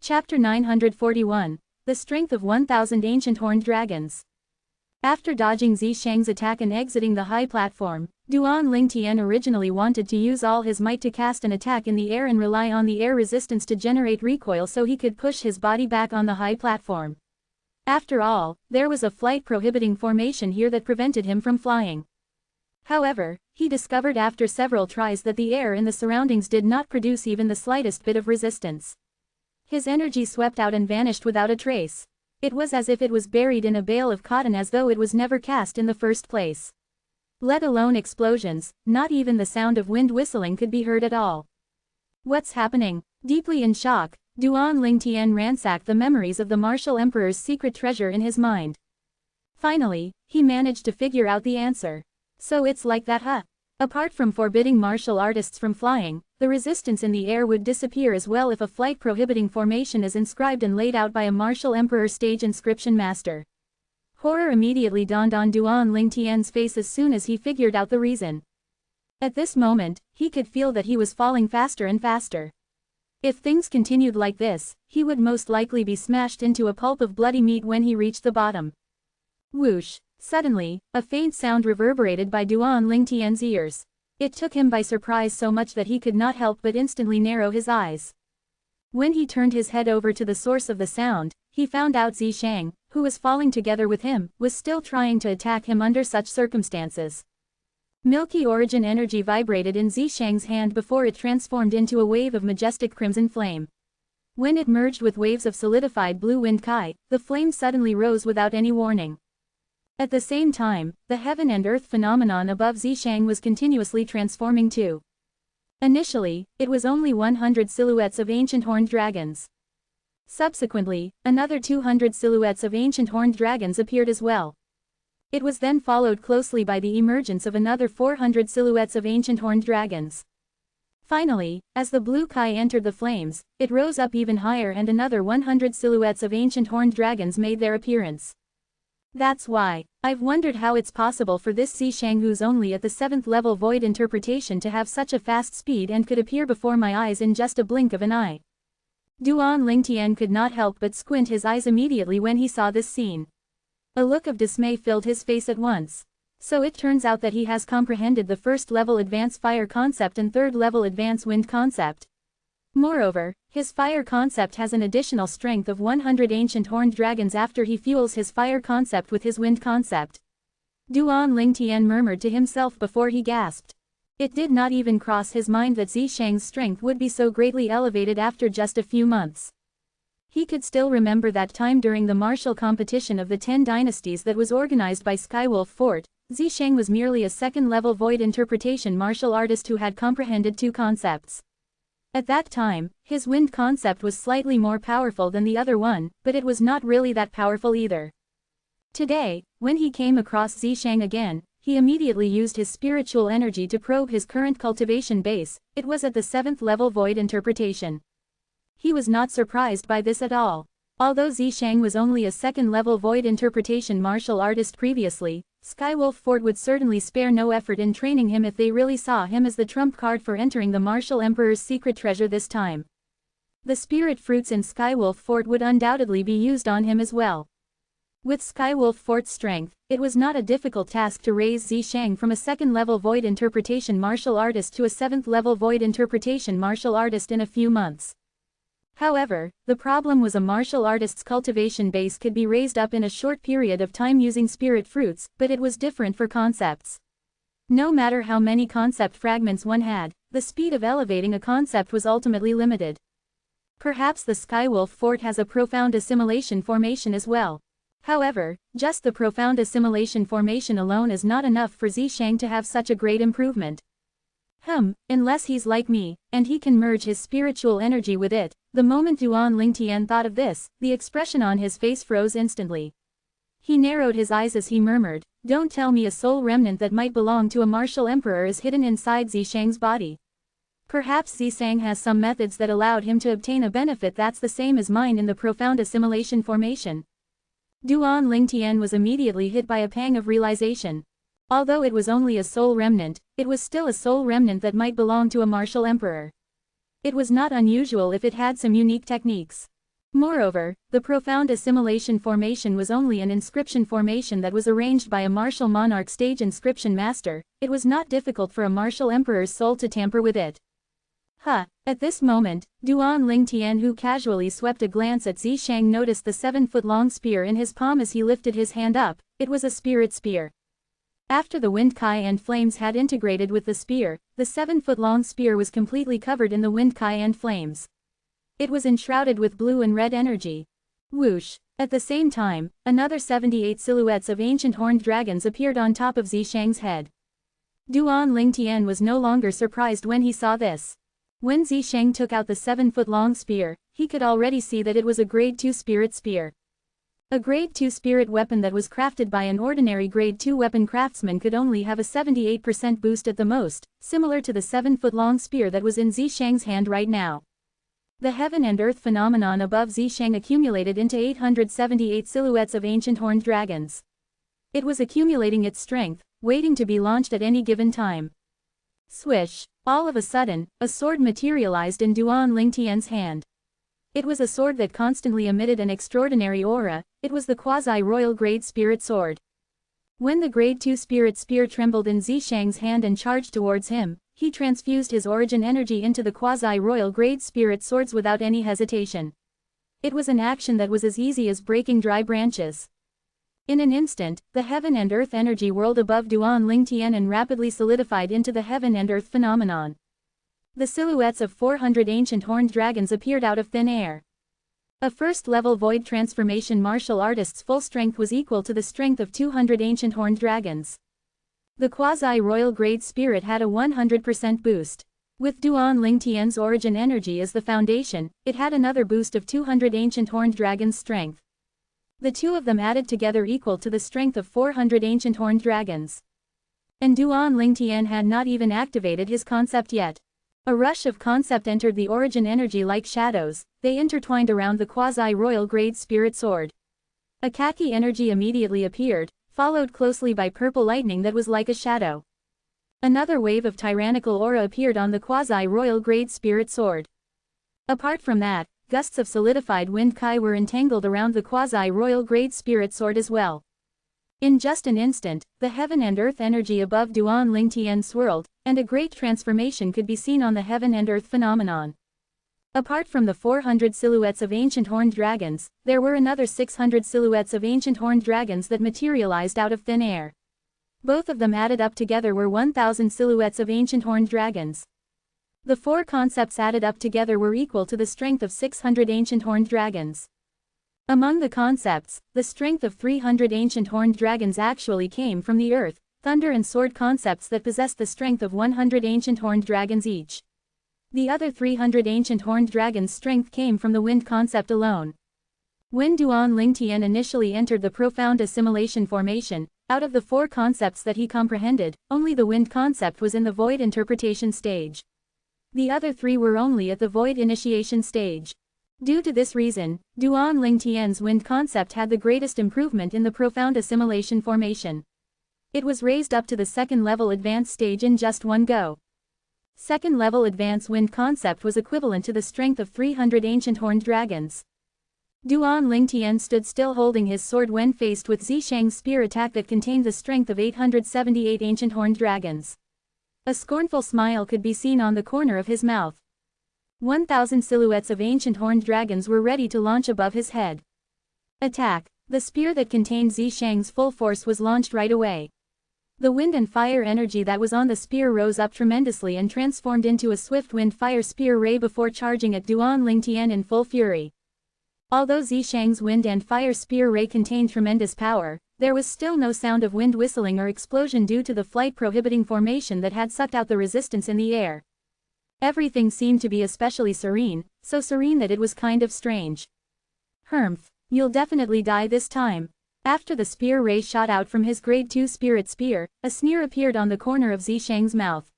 Chapter 941. The Strength of 1000 Ancient Horned Dragons. After dodging Zishang's attack and exiting the high platform, Duan Lingtian originally wanted to use all his might to cast an attack in the air and rely on the air resistance to generate recoil so he could push his body back on the high platform. After all, there was a flight-prohibiting formation here that prevented him from flying. However, he discovered after several tries that the air in the surroundings did not produce even the slightest bit of resistance. His energy swept out and vanished without a trace. It was as if it was buried in a bale of cotton, as though it was never cast in the first place. Let alone explosions, not even the sound of wind whistling could be heard at all. What's happening? Deeply in shock, Duan Lingtian ransacked the memories of the martial emperor's secret treasure in his mind. Finally, he managed to figure out the answer. So it's like that, huh? Apart from forbidding martial artists from flying, the resistance in the air would disappear as well if a flight-prohibiting formation is inscribed and laid out by a martial emperor stage inscription master. Horror immediately dawned on Duan Lingtian's face as soon as he figured out the reason. At this moment, he could feel that he was falling faster and faster. If things continued like this, he would most likely be smashed into a pulp of bloody meat when he reached the bottom. Whoosh! Suddenly, a faint sound reverberated by Duan Lingtian's ears. It took him by surprise so much that he could not help but instantly narrow his eyes. When he turned his head over to the source of the sound, he found out Zishang, who was falling together with him, was still trying to attack him under such circumstances. Milky origin energy vibrated in Zishang's hand before it transformed into a wave of majestic crimson flame. When it merged with waves of solidified blue wind kai, the flame suddenly rose without any warning. At the same time, the heaven and earth phenomenon above Zishang was continuously transforming too. Initially, it was only 100 silhouettes of ancient horned dragons. Subsequently, another 200 silhouettes of ancient horned dragons appeared as well. It was then followed closely by the emergence of another 400 silhouettes of ancient horned dragons. Finally, as the blue kai entered the flames, it rose up even higher and another 100 silhouettes of ancient horned dragons made their appearance. That's why I've wondered how it's possible for this Zishang, who's only at the 7th level void interpretation, to have such a fast speed and could appear before my eyes in just a blink of an eye. Duan Lingtian could not help but squint his eyes immediately when he saw this scene. A look of dismay filled his face at once. So it turns out that he has comprehended the 1st level advanced fire concept and 3rd level advanced wind concept. Moreover, his fire concept has an additional strength of 100 ancient horned dragons after he fuels his fire concept with his wind concept. Duan Lingtian murmured to himself before he gasped. It did not even cross his mind that Zishang's strength would be so greatly elevated after just a few months. He could still remember that time during the martial competition of the 10 dynasties that was organized by Skywolf Fort. Zishang was merely a 2nd level void interpretation martial artist who had comprehended 2 concepts. At that time, his wind concept was slightly more powerful than the other one, but it was not really that powerful either. Today, when he came across Zishang again, he immediately used his spiritual energy to probe his current cultivation base. It was at the 7th level void interpretation. He was not surprised by this at all. Although Zishang was only a 2nd level void interpretation martial artist previously, Skywolf Fort would certainly spare no effort in training him if they really saw him as the trump card for entering the martial emperor's secret treasure this time. The spirit fruits in Skywolf Fort would undoubtedly be used on him as well. With Skywolf Fort's strength, it was not a difficult task to raise Zishang from a 2nd level void interpretation martial artist to a 7th level void interpretation martial artist in a few months. However, the problem was a martial artist's cultivation base could be raised up in a short period of time using spirit fruits, but it was different for concepts. No matter how many concept fragments one had, the speed of elevating a concept was ultimately limited. Perhaps the Skywolf Fort has a profound assimilation formation as well. However, just the profound assimilation formation alone is not enough for Zishang to have such a great improvement. Unless he's like me, and he can merge his spiritual energy with it. The moment Duan Lingtian thought of this, the expression on his face froze instantly. He narrowed his eyes as he murmured, "Don't tell me a soul remnant that might belong to a martial emperor is hidden inside Zishang's body. Perhaps Zishang has some methods that allowed him to obtain a benefit that's the same as mine in the profound assimilation formation." Duan Lingtian was immediately hit by a pang of realization. Although it was only a soul remnant, it was still a soul remnant that might belong to a martial emperor. It was not unusual if it had some unique techniques. Moreover, the profound assimilation formation was only an inscription formation that was arranged by a martial monarch stage inscription master. It was not difficult for a martial emperor's soul to tamper with it. At this moment, Duan Lingtian, who casually swept a glance at Zishang, noticed the 7-foot-long spear in his palm as he lifted his hand up. It was a spirit spear. After the wind kai and flames had integrated with the spear, the 7-foot-long spear was completely covered in the wind kai and flames. It was enshrouded with blue and red energy. Whoosh! At the same time, another 78 silhouettes of ancient horned dragons appeared on top of Zishang's head. Duan Lingtian was no longer surprised when he saw this. When Zishang took out the 7-foot-long spear, he could already see that it was a Grade 2 spirit spear. A Grade 2 spirit weapon that was crafted by an ordinary Grade 2 weapon craftsman could only have a 78% boost at the most, similar to the 7-foot-long spear that was in Zishang's hand right now. The heaven and earth phenomenon above Zishang accumulated into 878 silhouettes of ancient horned dragons. It was accumulating its strength, waiting to be launched at any given time. Swish! All of a sudden, a sword materialized in Duan Lingtian's hand. It was a sword that constantly emitted an extraordinary aura. It was the quasi-royal grade spirit sword. When the Grade 2 spirit spear trembled in Zishang's hand and charged towards him, he transfused his origin energy into the quasi-royal grade spirit swords without any hesitation. It was an action that was as easy as breaking dry branches. In an instant, the heaven and earth energy whirled above Duan Lingtian and rapidly solidified into the heaven and earth phenomenon. The silhouettes of 400 ancient horned dragons appeared out of thin air. A first-level void transformation martial artist's full strength was equal to the strength of 200 ancient horned dragons. The quasi-royal grade spirit had a 100% boost. With Duan Lingtian's origin energy as the foundation, it had another boost of 200 ancient horned dragons' strength. The two of them added together equal to the strength of 400 ancient horned dragons. And Duan Lingtian had not even activated his concept yet. A rush of concept entered the origin energy like shadows. They intertwined around the quasi-royal grade spirit sword. A khaki energy immediately appeared, followed closely by purple lightning that was like a shadow. Another wave of tyrannical aura appeared on the quasi-royal grade spirit sword. Apart from that, gusts of solidified wind kai were entangled around the quasi-royal grade spirit sword as well. In just an instant, the heaven and earth energy above Duan Lingtian swirled, and a great transformation could be seen on the heaven and earth phenomenon. Apart from the 400 silhouettes of ancient horned dragons, there were another 600 silhouettes of ancient horned dragons that materialized out of thin air. Both of them added up together were 1,000 silhouettes of ancient horned dragons. The four concepts added up together were equal to the strength of 600 ancient horned dragons. Among the concepts, the strength of 300 ancient horned dragons actually came from the earth, thunder and sword concepts that possessed the strength of 100 ancient horned dragons each. The other 300 ancient horned dragons' strength came from the wind concept alone. When Duan Lingtian initially entered the profound assimilation formation, out of the four concepts that he comprehended, only the wind concept was in the void interpretation stage. The other three were only at the void initiation stage. Due to this reason, Duan Lingtian's wind concept had the greatest improvement in the profound assimilation formation. It was raised up to the second-level advanced stage in just one go. Second-level advanced wind concept was equivalent to the strength of 300 ancient horned dragons. Duan Lingtian stood still holding his sword when faced with Zishang's spear attack that contained the strength of 878 ancient horned dragons. A scornful smile could be seen on the corner of his mouth. 1,000 silhouettes of ancient horned dragons were ready to launch above his head. Attack! The spear that contained Zishang's full force was launched right away. The wind and fire energy that was on the spear rose up tremendously and transformed into a swift wind-fire spear ray before charging at Duan Lingtian in full fury. Although Zishang's wind and fire spear ray contained tremendous power, there was still no sound of wind whistling or explosion due to the flight-prohibiting formation that had sucked out the resistance in the air. Everything seemed to be especially serene, so serene that it was kind of strange. Humph, you'll definitely die this time. After the spear ray shot out from his Grade 2 spirit spear, a sneer appeared on the corner of Zishang's mouth.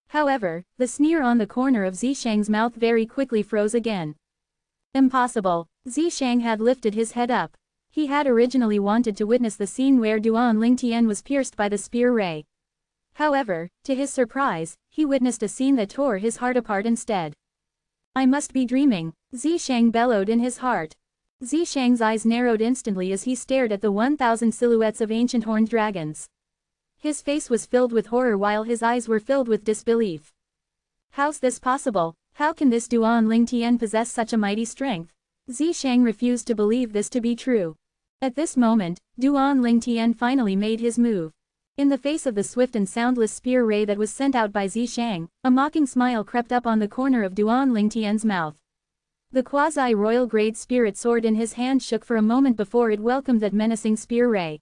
However, the sneer on the corner of Zishang's mouth very quickly froze again. Impossible. Zishang had lifted his head up. He had originally wanted to witness the scene where Duan Lingtian was pierced by the spear ray. However, to his surprise, he witnessed a scene that tore his heart apart instead. I must be dreaming, Zishang bellowed in his heart. Zishang's eyes narrowed instantly as he stared at the 1,000 silhouettes of ancient horned dragons. His face was filled with horror while his eyes were filled with disbelief. How's this possible? How can this Duan Ling Tian possess such a mighty strength? Zishang refused to believe this to be true. At this moment, Duan Ling Tian finally made his move. In the face of the swift and soundless spear ray that was sent out by Zishang, a mocking smile crept up on the corner of Duan Ling Tian's mouth. The quasi-royal grade spirit sword in his hand shook for a moment before it welcomed that menacing spear ray.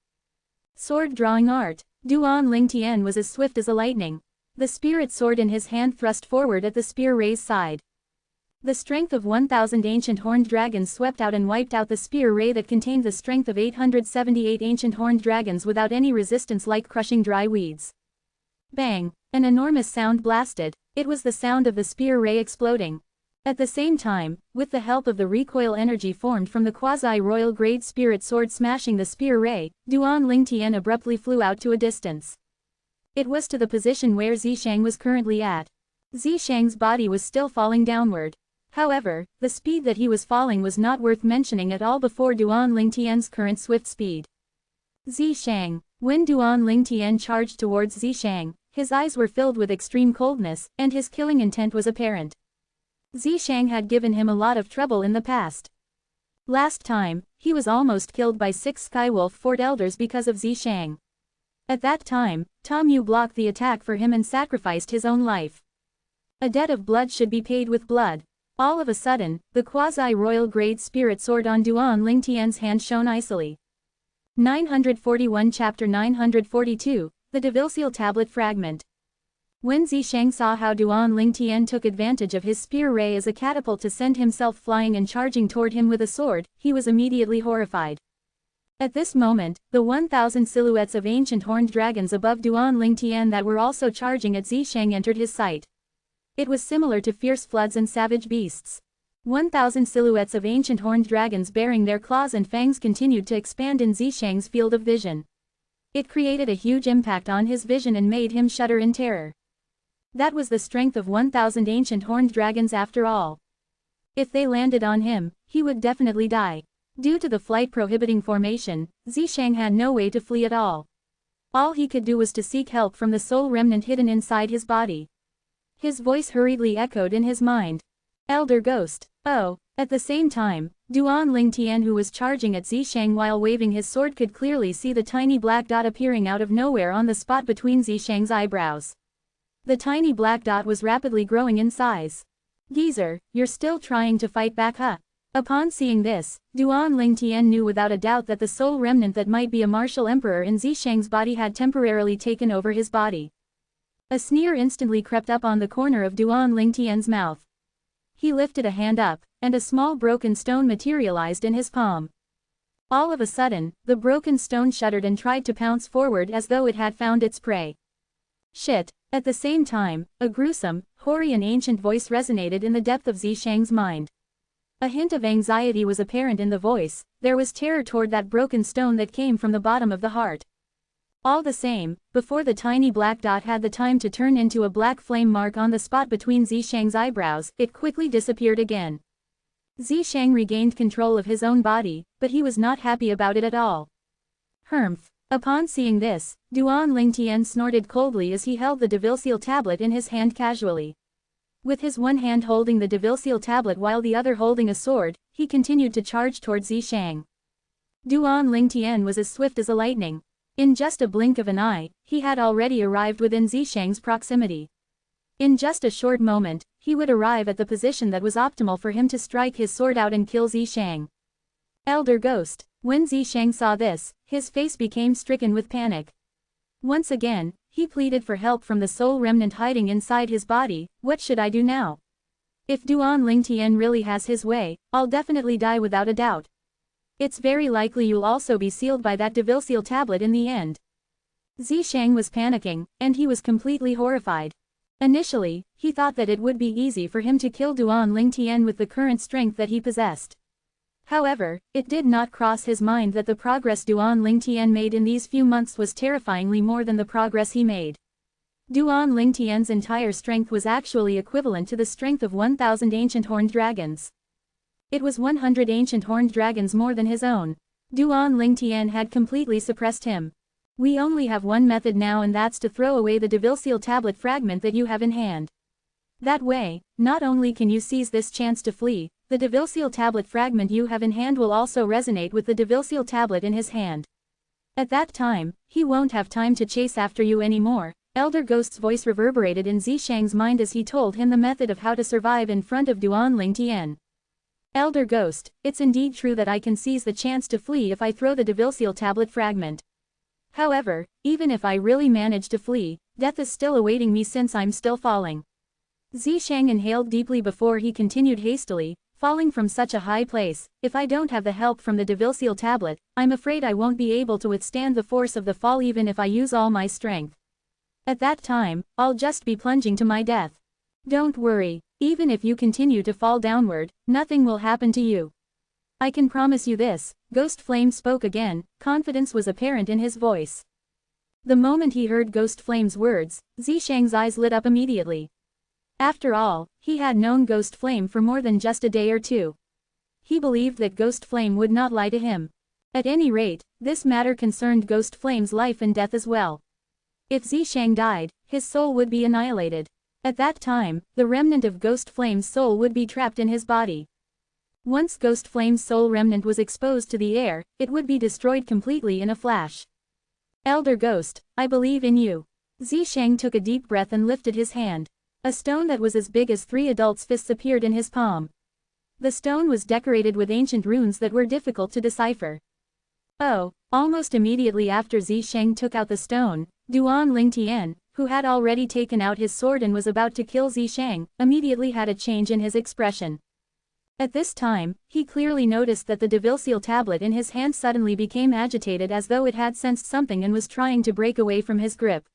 Sword drawing art. Duan Ling Tian was as swift as a lightning. The spirit sword in his hand thrust forward at the spear ray's side. The strength of 1,000 ancient horned dragons swept out and wiped out the spear ray that contained the strength of 878 ancient horned dragons without any resistance, like crushing dry weeds. Bang! An enormous sound blasted. It was the sound of the spear ray exploding. At the same time, with the help of the recoil energy formed from the quasi-royal grade spirit sword smashing the spear ray, Duan Ling Tian abruptly flew out to a distance. It was to the position where Zishang was currently at. Zishang's body was still falling downward. However, the speed that he was falling was not worth mentioning at all before Duan Ling Tian's current swift speed. Zishang. When Duan Ling Tian charged towards Zishang, his eyes were filled with extreme coldness, and his killing intent was apparent. Zishang had given him a lot of trouble in the past. Last time, he was almost killed by 6 Skywolf Fort Elders because of Zishang. At that time, Tom Yu blocked the attack for him and sacrificed his own life. A debt of blood should be paid with blood. All of a sudden, the quasi-royal grade spirit sword on Duan Ling Tian's hand shone icily. 941 Chapter 942, The Devilseal Tablet Fragment. When Zishang saw how Duan Ling Tian took advantage of his spear ray as a catapult to send himself flying and charging toward him with a sword, he was immediately horrified. At this moment, the 1,000 silhouettes of ancient horned dragons above Duan Ling Tian that were also charging at Zishang entered his sight. It was similar to fierce floods and savage beasts. 1,000 silhouettes of ancient horned dragons bearing their claws and fangs continued to expand in Zishang's field of vision. It created a huge impact on his vision and made him shudder in terror. That was the strength of 1,000 ancient horned dragons after all. If they landed on him, he would definitely die. Due to the flight-prohibiting formation, Zishang had no way to flee at all. All he could do was to seek help from the soul remnant hidden inside his body. His voice hurriedly echoed in his mind. Elder Ghost. Oh. At the same time, Duan Ling Tian, who was charging at Zishang while waving his sword, could clearly see the tiny black dot appearing out of nowhere on the spot between Zishang's eyebrows. The tiny black dot was rapidly growing in size. Geezer, you're still trying to fight back, huh? Upon seeing this, Duan Ling Tian knew without a doubt that the soul remnant that might be a martial emperor in Zishang's body had temporarily taken over his body. A sneer instantly crept up on the corner of Duan Ling Tian's mouth. He lifted a hand up, and a small broken stone materialized in his palm. All of a sudden, the broken stone shuddered and tried to pounce forward as though it had found its prey. Shit! At the same time, a gruesome, hoary and ancient voice resonated in the depth of Zishang's mind. A hint of anxiety was apparent in the voice. There was terror toward that broken stone that came from the bottom of the heart. All the same, before the tiny black dot had the time to turn into a black flame mark on the spot between Zishang's eyebrows, it quickly disappeared again. Zishang regained control of his own body, but he was not happy about it at all. Humph. Upon seeing this, Duan Ling Tian snorted coldly as he held the Devilseal tablet in his hand casually. With his one hand holding the Devilseal tablet while the other holding a sword, he continued to charge towards Zishang. Duan Ling Tian was as swift as a lightning. In just a blink of an eye, he had already arrived within Zishang's proximity. In just a short moment, he would arrive at the position that was optimal for him to strike his sword out and kill Zishang. Elder Ghost. When Zishang saw this, his face became stricken with panic. Once again, he pleaded for help from the soul remnant hiding inside his body. What should I do now? If Duan Ling Tian really has his way, I'll definitely die without a doubt. It's very likely you'll also be sealed by that Devilseal tablet in the end. Zishang was panicking, and he was completely horrified. Initially, he thought that it would be easy for him to kill Duan Ling Tian with the current strength that he possessed. However, it did not cross his mind that the progress Duan Ling Tian made in these few months was terrifyingly more than the progress he made. Duan Lingtian's entire strength was actually equivalent to the strength of 1,000 ancient horned dragons. It was 100 ancient horned dragons more than his own. Duan Lingtian had completely suppressed him. We only have one method now, and that's to throw away the Devilseal tablet fragment that you have in hand. That way, not only can you seize this chance to flee, the Devilseal tablet fragment you have in hand will also resonate with the Devilseal tablet in his hand. At that time, he won't have time to chase after you anymore. Elder Ghost's voice reverberated in Zishang's mind as he told him the method of how to survive in front of Duan Lingtian. Elder Ghost, it's indeed true that I can seize the chance to flee if I throw the Devilseal tablet fragment. However, even if I really manage to flee, death is still awaiting me since I'm still falling. Zishang inhaled deeply before he continued hastily, falling from such a high place. If I don't have the help from the Devilseal tablet, I'm afraid I won't be able to withstand the force of the fall even if I use all my strength. At that time, I'll just be plunging to my death. Don't worry, even if you continue to fall downward, nothing will happen to you. I can promise you this. Ghost Flame spoke again, confidence was apparent in his voice. The moment he heard Ghost Flame's words, Zishang's eyes lit up immediately. After all, he had known Ghost Flame for more than just a day or two. He believed that Ghost Flame would not lie to him. At any rate, this matter concerned Ghost Flame's life and death as well. If Zishang died, his soul would be annihilated. At that time, the remnant of Ghost Flame's soul would be trapped in his body. Once Ghost Flame's soul remnant was exposed to the air, it would be destroyed completely in a flash. Elder Ghost, I believe in you. Zishang took a deep breath and lifted his hand. A stone that was as big as 3 adults' fists appeared in his palm. The stone was decorated with ancient runes that were difficult to decipher. Oh, almost immediately after Zishang took out the stone, Duan Lingtian, who had already taken out his sword and was about to kill Zishang, immediately had a change in his expression. At this time, he clearly noticed that the Devilseal tablet in his hand suddenly became agitated as though it had sensed something and was trying to break away from his grip.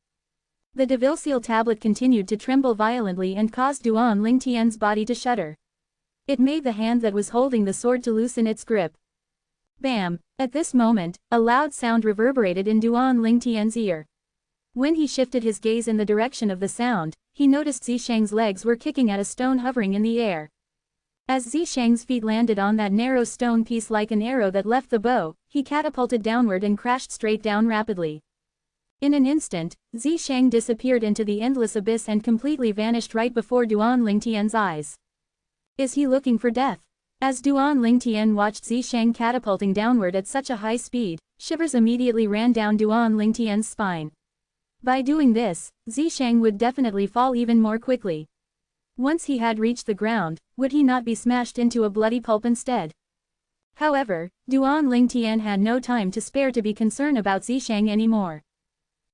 The Devilseal tablet continued to tremble violently and caused Duan Lingtian's body to shudder. It made the hand that was holding the sword to loosen its grip. Bam! At this moment, a loud sound reverberated in Duan Lingtian's ear. When he shifted his gaze in the direction of the sound, he noticed Zishang's legs were kicking at a stone hovering in the air. As Zishang's feet landed on that narrow stone piece like an arrow that left the bow, he catapulted downward and crashed straight down rapidly. In an instant, Zishang disappeared into the endless abyss and completely vanished right before Duan Lingtian's eyes. Is he looking for death? As Duan Lingtian watched Zishang catapulting downward at such a high speed, shivers immediately ran down Duan Lingtian's spine. By doing this, Zishang would definitely fall even more quickly. Once he had reached the ground, would he not be smashed into a bloody pulp instead? However, Duan Lingtian had no time to spare to be concerned about Zishang anymore.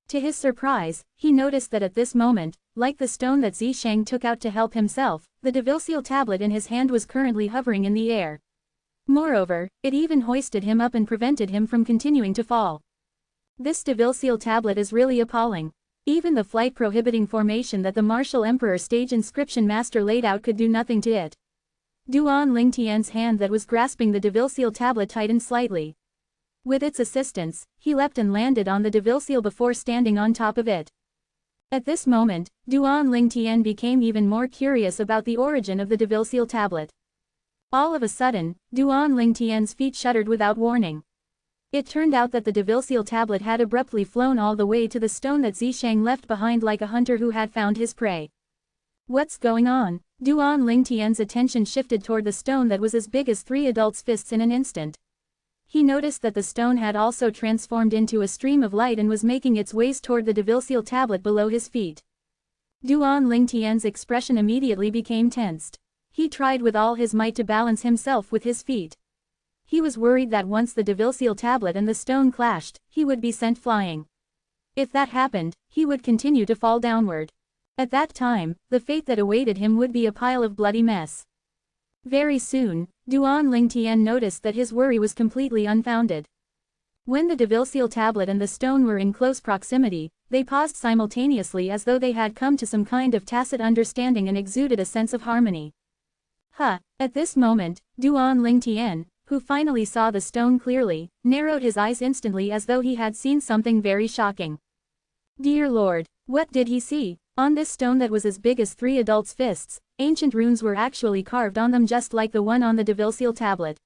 To his surprise, he noticed that at this moment, like the stone that Zishang took out to help himself, the Devilseal tablet in his hand was currently hovering in the air. Moreover, it even hoisted him up and prevented him from continuing to fall. This Devilseal tablet is really appalling. Even the flight-prohibiting formation that the Martial Emperor stage inscription master laid out could do nothing to it. Duan Lingtian's hand that was grasping the Devilseal tablet tightened slightly. With its assistance, he leapt and landed on the Devilseal before standing on top of it. At this moment, Duan Lingtian became even more curious about the origin of the Devilseal tablet. All of a sudden, Duan Lingtian's feet shuddered without warning. It turned out that the Devilseal tablet had abruptly flown all the way to the stone that Zishang left behind like a hunter who had found his prey. What's going on? Duan Lingtian's attention shifted toward the stone that was as big as 3 adults' fists in an instant. He noticed that the stone had also transformed into a stream of light and was making its way toward the Devilseal tablet below his feet. Duan Lingtian's expression immediately became tensed. He tried with all his might to balance himself with his feet. He was worried that once the Devilseal tablet and the stone clashed, he would be sent flying. If that happened, he would continue to fall downward. At that time, the fate that awaited him would be a pile of bloody mess. Very soon, Duan Lingtian noticed that his worry was completely unfounded. When the Devilseal tablet and the stone were in close proximity, they paused simultaneously as though they had come to some kind of tacit understanding and exuded a sense of harmony. At this moment, Duan Lingtian, who finally saw the stone clearly, narrowed his eyes instantly as though he had seen something very shocking. Dear Lord, what did he see? On this stone that was as big as 3 adults' fists, ancient runes were actually carved on them just like the one on the Devilseal tablet.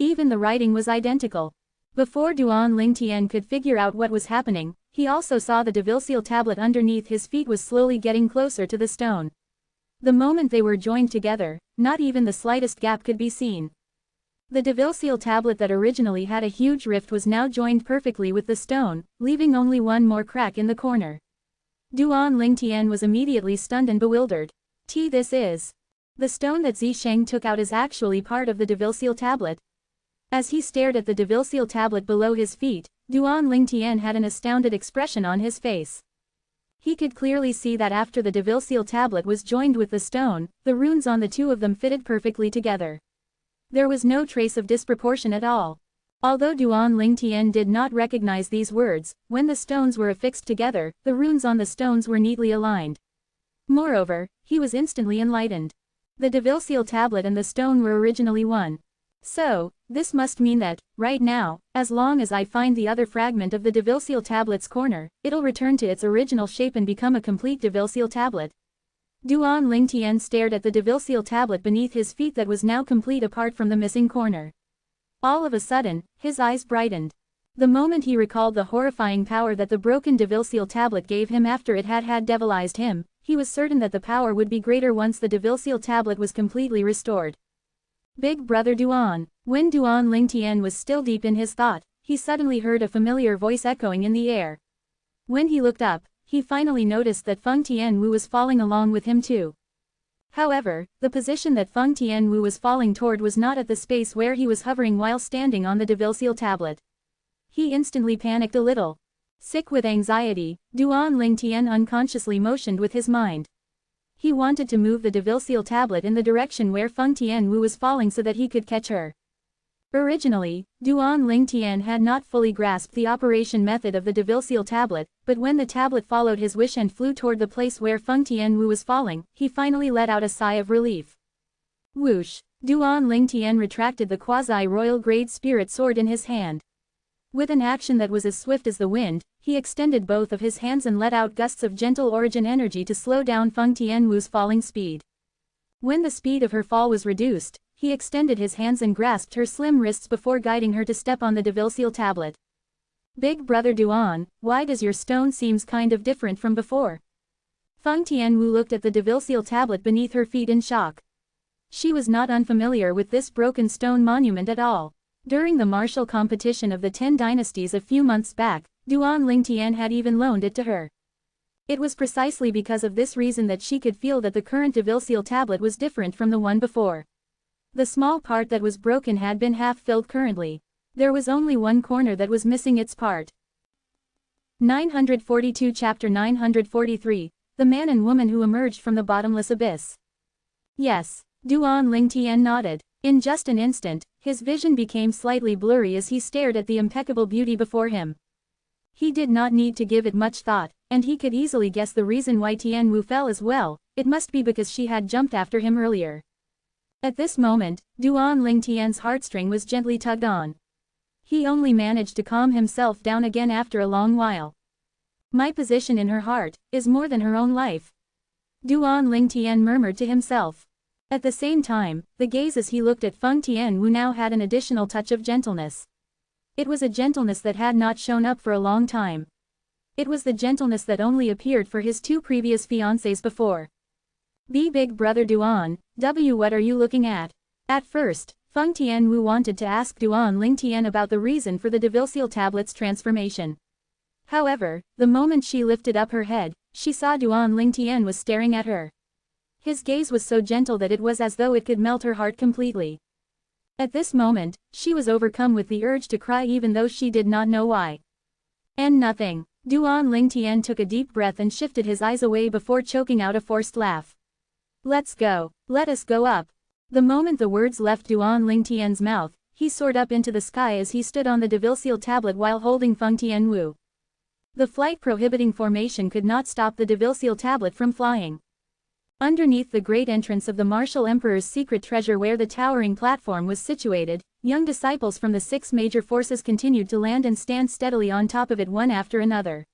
Even the writing was identical. Before Duan Lingtian could figure out what was happening, he also saw the Devilseal tablet underneath his feet was slowly getting closer to the stone. The moment they were joined together, not even the slightest gap could be seen. The Devilseal tablet that originally had a huge rift was now joined perfectly with the stone, leaving only one more crack in the corner. Duan Lingtian was immediately stunned and bewildered. This is. The stone that Zisheng took out is actually part of the Devilseal tablet. As he stared at the Devilseal tablet below his feet, Duan Lingtian had an astounded expression on his face. He could clearly see that after the Devilseal tablet was joined with the stone, the runes on the two of them fitted perfectly together. There was no trace of disproportion at all. Although Duan Lingtian did not recognize these words, when the stones were affixed together, the runes on the stones were neatly aligned. Moreover, he was instantly enlightened. The Devilseal tablet and the stone were originally one. So, this must mean that, right now, as long as I find the other fragment of the Devilseal tablet's corner, it'll return to its original shape and become a complete Devilseal tablet. Duan Lingtian stared at the Devilseal tablet beneath his feet that was now complete apart from the missing corner. All of a sudden, his eyes brightened. The moment he recalled the horrifying power that the broken Devilseal tablet gave him after it had devilized him, he was certain that the power would be greater once the Devilseal tablet was completely restored. Big Brother Duan. When Duan Lingtian was still deep in his thought, he suddenly heard a familiar voice echoing in the air. When he looked up, he finally noticed that Feng Tianwu was falling along with him too. However, the position that Feng Tianwu was falling toward was not at the space where he was hovering while standing on the Devilseal tablet. He instantly panicked a little. Sick with anxiety, Duan Lingtian unconsciously motioned with his mind. He wanted to move the Devilseal tablet in the direction where Feng Tianwu was falling so that he could catch her. Originally, Duan Lingtian had not fully grasped the operation method of the Devilseal tablet, but when the tablet followed his wish and flew toward the place where Feng Tianwu was falling, he finally let out a sigh of relief. Whoosh! Duan Lingtian retracted the quasi-royal grade spirit sword in his hand. With an action that was as swift as the wind, he extended both of his hands and let out gusts of gentle origin energy to slow down Feng Tianwu's falling speed. When the speed of her fall was reduced, he extended his hands and grasped her slim wrists before guiding her to step on the Devilseal tablet. Big Brother Duan, why does your stone seems kind of different from before? Feng Tianwu looked at the Devilseal tablet beneath her feet in shock. She was not unfamiliar with this broken stone monument at all. During the martial competition of the 10 dynasties a few months back, Duan Lingtian had even loaned it to her. It was precisely because of this reason that she could feel that the current Devilseal tablet was different from the one before. The small part that was broken had been half-filled currently. There was only one corner that was missing its part. 942 Chapter 943, The Man and Woman Who Emerged from the Bottomless Abyss. Yes, Duan Lingtian nodded. In just an instant, his vision became slightly blurry as he stared at the impeccable beauty before him. He did not need to give it much thought, and he could easily guess the reason why Tianwu fell as well. It must be because she had jumped after him earlier. At this moment, Duan Lingtian's heartstring was gently tugged on. He only managed to calm himself down again after a long while. My position in her heart is more than her own life. Duan Lingtian murmured to himself. At the same time, the gaze as he looked at Feng Tianwu now had an additional touch of gentleness. It was a gentleness that had not shown up for a long time. It was the gentleness that only appeared for his 2 previous fiancés before. Big Brother Duan, what are you looking at? At first, Feng Tianwu wanted to ask Duan Lingtian about the reason for the Devilseal tablet's transformation. However, the moment she lifted up her head, she saw Duan Lingtian was staring at her. His gaze was so gentle that it was as though it could melt her heart completely. At this moment, she was overcome with the urge to cry even though she did not know why. And nothing. Duan Lingtian took a deep breath and shifted his eyes away before choking out a forced laugh. Let's go. Let us go up. The moment the words left Duan Lingtian's mouth, he soared up into the sky as he stood on the Devilseal tablet while holding Feng Tianwu. The flight-prohibiting formation could not stop the Devilseal tablet from flying. Underneath the great entrance of the Martial Emperor's secret treasure where the towering platform was situated, young disciples from the 6 major forces continued to land and stand steadily on top of it one after another.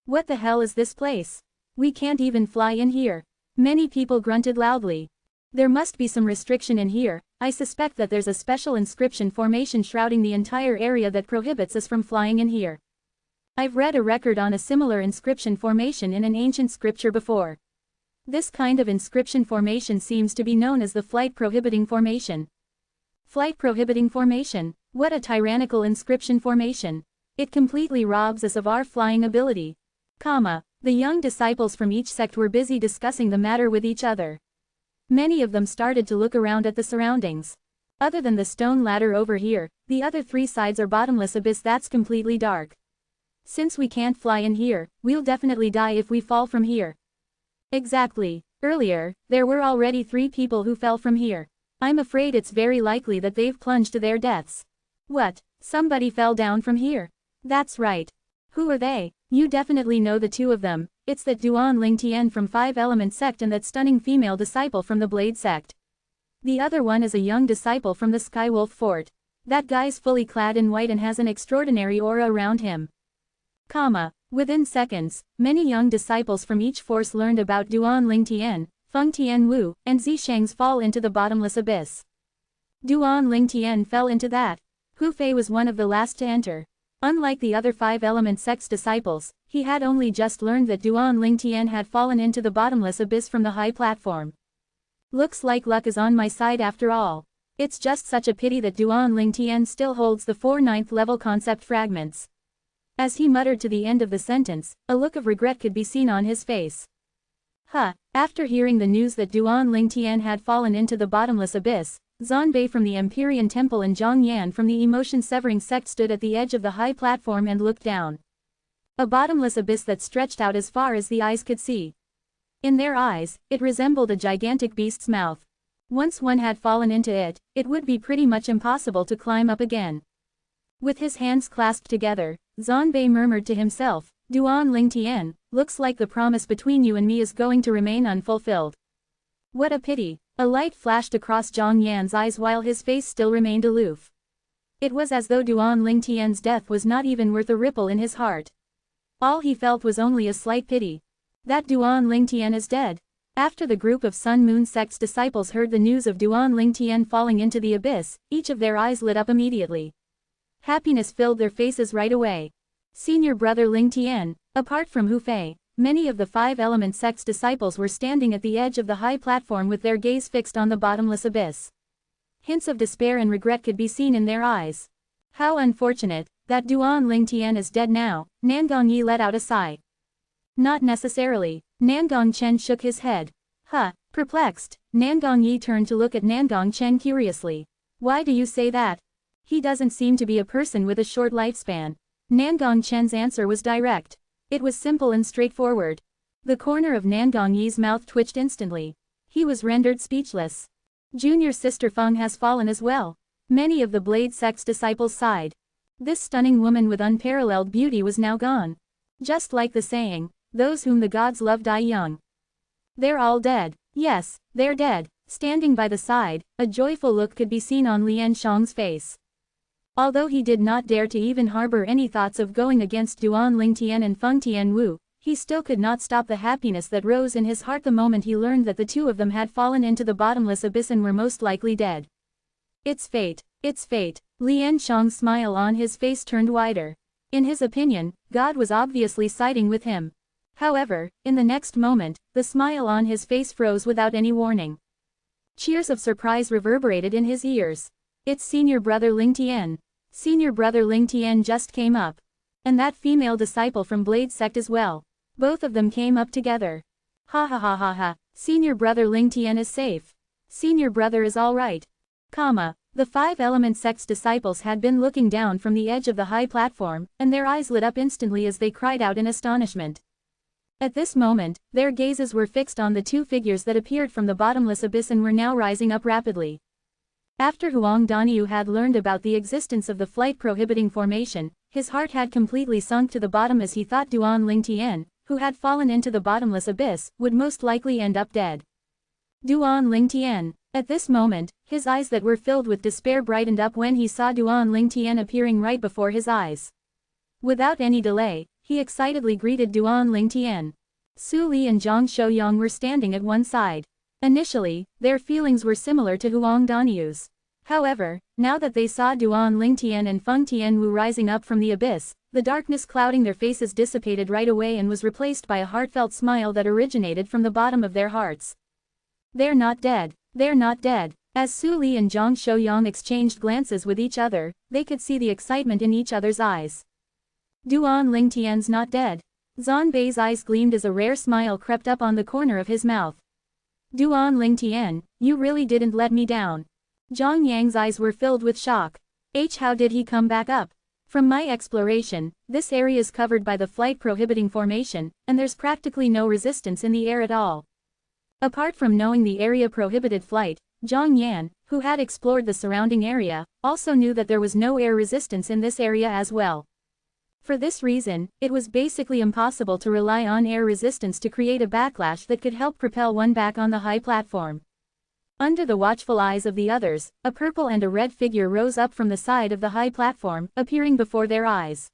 What the hell is this place? We can't even fly in here. Many people grunted loudly. There must be some restriction in here. I suspect that there's a special inscription formation shrouding the entire area that prohibits us from flying in here. I've read a record on a similar inscription formation in an ancient scripture before. This kind of inscription formation seems to be known as the flight prohibiting formation. Flight prohibiting formation? What a tyrannical inscription formation. It completely robs us of our flying ability. The young disciples from each sect were busy discussing the matter with each other. Many of them started to look around at the surroundings. Other than the stone ladder over here, the other three sides are bottomless abyss that's completely dark. Since we can't fly in here, we'll definitely die if we fall from here. Exactly. Earlier, there were already 3 people who fell from here. I'm afraid it's very likely that they've plunged to their deaths. What? Somebody fell down from here? That's right. Who are they? You definitely know the 2 of them. It's that Duan Ling Tian from 5 Element sect and that stunning female disciple from the Blade sect. The other one is a young disciple from the Skywolf Fort. That guy's fully clad in white and has an extraordinary aura around him. Within seconds, many young disciples from each force learned about Duan Ling Tian, Feng Tian Wu, and Zishang's fall into the bottomless abyss. Duan Ling Tian fell into that. Hu Fei was one of the last to enter. Unlike the other 5 Element sect's disciples, he had only just learned that Duan Ling Tian had fallen into the bottomless abyss from the high platform. Looks like luck is on my side after all. It's just such a pity that Duan Ling Tian still holds the 4 9th level concept fragments. As he muttered to the end of the sentence, a look of regret could be seen on his face. After hearing the news that Duan Ling Tian had fallen into the bottomless abyss, Zanbei from the Empyrean Temple and Zhang Yan from the Emotion-Severing sect stood at the edge of the high platform and looked down. A bottomless abyss that stretched out as far as the eyes could see. In their eyes, it resembled a gigantic beast's mouth. Once one had fallen into it, it would be pretty much impossible to climb up again. With his hands clasped together, Zanbei murmured to himself, Duan Ling Tian, looks like the promise between you and me is going to remain unfulfilled. What a pity. A light flashed across Zhang Yan's eyes while his face still remained aloof. It was as though Duan Ling Tian's death was not even worth a ripple in his heart. All he felt was only a slight pity. That Duan Ling Tian is dead. After the group of Sun Moon sect's disciples heard the news of Duan Ling Tian falling into the abyss, each of their eyes lit up immediately. Happiness filled their faces right away. Senior brother Ling Tian, apart from Hu Fei, many of the 5 Element sect's disciples were standing at the edge of the high platform with their gaze fixed on the bottomless abyss. Hints of despair and regret could be seen in their eyes. How unfortunate, that Duan Ling Tian is dead now, Nangong Yi let out a sigh. Not necessarily, Nangong Chen shook his head. Perplexed, Nangong Yi turned to look at Nangong Chen curiously. Why do you say that? He doesn't seem to be a person with a short lifespan. Nangong Chen's answer was direct. It was simple and straightforward. The corner of Nangong Yi's mouth twitched instantly. He was rendered speechless. Junior sister Feng has fallen as well. Many of the Blade sect's disciples sighed. This stunning woman with unparalleled beauty was now gone. Just like the saying, those whom the gods love die young. They're all dead. Yes, they're dead. Standing by the side, a joyful look could be seen on Lian Shang's face. Although he did not dare to even harbor any thoughts of going against Duan Ling Tian and Feng Tian Wu, he still could not stop the happiness that rose in his heart the moment he learned that the 2 of them had fallen into the bottomless abyss and were most likely dead. It's fate. It's fate. Lian Shang's smile on his face turned wider. In his opinion, God was obviously siding with him. However, in the next moment, the smile on his face froze without any warning. Cheers of surprise reverberated in his ears. It's senior brother Ling Tian. Senior brother Ling Tian just came up. And that female disciple from Blade sect as well. Both of them came up together. Ha. Senior brother Ling Tian is safe. Senior brother is all right. The 5 Element sect's disciples had been looking down from the edge of the high platform, and their eyes lit up instantly as they cried out in astonishment. At this moment, their gazes were fixed on the 2 figures that appeared from the bottomless abyss and were now rising up rapidly. After Huang Daniu had learned about the existence of the flight prohibiting formation, his heart had completely sunk to the bottom as he thought Duan Ling Tian, who had fallen into the bottomless abyss, would most likely end up dead. Duan Ling Tian. At this moment, his eyes that were filled with despair brightened up when he saw Duan Ling Tian appearing right before his eyes. Without any delay, he excitedly greeted Duan Ling Tian. Su Li and Zhang Shouyang were standing at one side. Initially, their feelings were similar to Huang Danyu's. However, now that they saw Duan Lingtian and Feng Tianwu rising up from the abyss, the darkness clouding their faces dissipated right away and was replaced by a heartfelt smile that originated from the bottom of their hearts. They're not dead. They're not dead. As Su Li and Zhang Shouyang exchanged glances with each other, they could see the excitement in each other's eyes. Duan Lingtian's not dead. Zan Bei's eyes gleamed as a rare smile crept up on the corner of his mouth. Duan Lingtian, you really didn't let me down. Zhang Yang's eyes were filled with shock. How did he come back up? From my exploration, this area is covered by the flight prohibiting formation, and there's practically no resistance in the air at all. Apart from knowing the area prohibited flight, Zhang Yan, who had explored the surrounding area, also knew that there was no air resistance in this area as well. For this reason, it was basically impossible to rely on air resistance to create a backlash that could help propel one back on the high platform. Under the watchful eyes of the others, a purple and a red figure rose up from the side of the high platform, appearing before their eyes.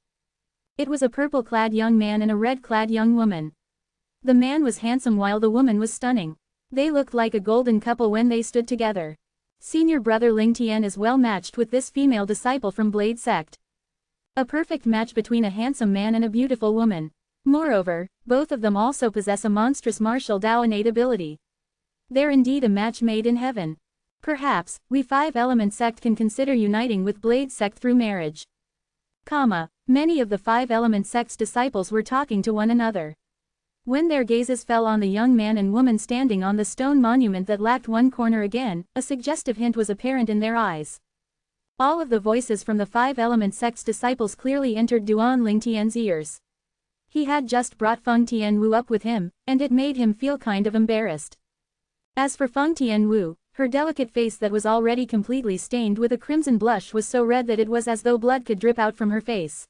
It was a purple-clad young man and a red-clad young woman. The man was handsome while the woman was stunning. They looked like a golden couple when they stood together. Senior brother Ling Tian is well matched with this female disciple from Blade Sect. A perfect match between a handsome man and a beautiful woman. Moreover, both of them also possess a monstrous martial Dao innate ability. They're indeed a match made in heaven. Perhaps, we Five-Element Sect can consider uniting with Blade Sect through marriage. Many of the Five-Element Sect's disciples were talking to one another. When their gazes fell on the young man and woman standing on the stone monument that lacked one corner again, a suggestive hint was apparent in their eyes. All of the voices from the Five-Element Sect's disciples clearly entered Duan Lingtian's ears. He had just brought Feng Tianwu up with him, and it made him feel kind of embarrassed. As for Feng Tianwu, her delicate face that was already completely stained with a crimson blush was so red that it was as though blood could drip out from her face.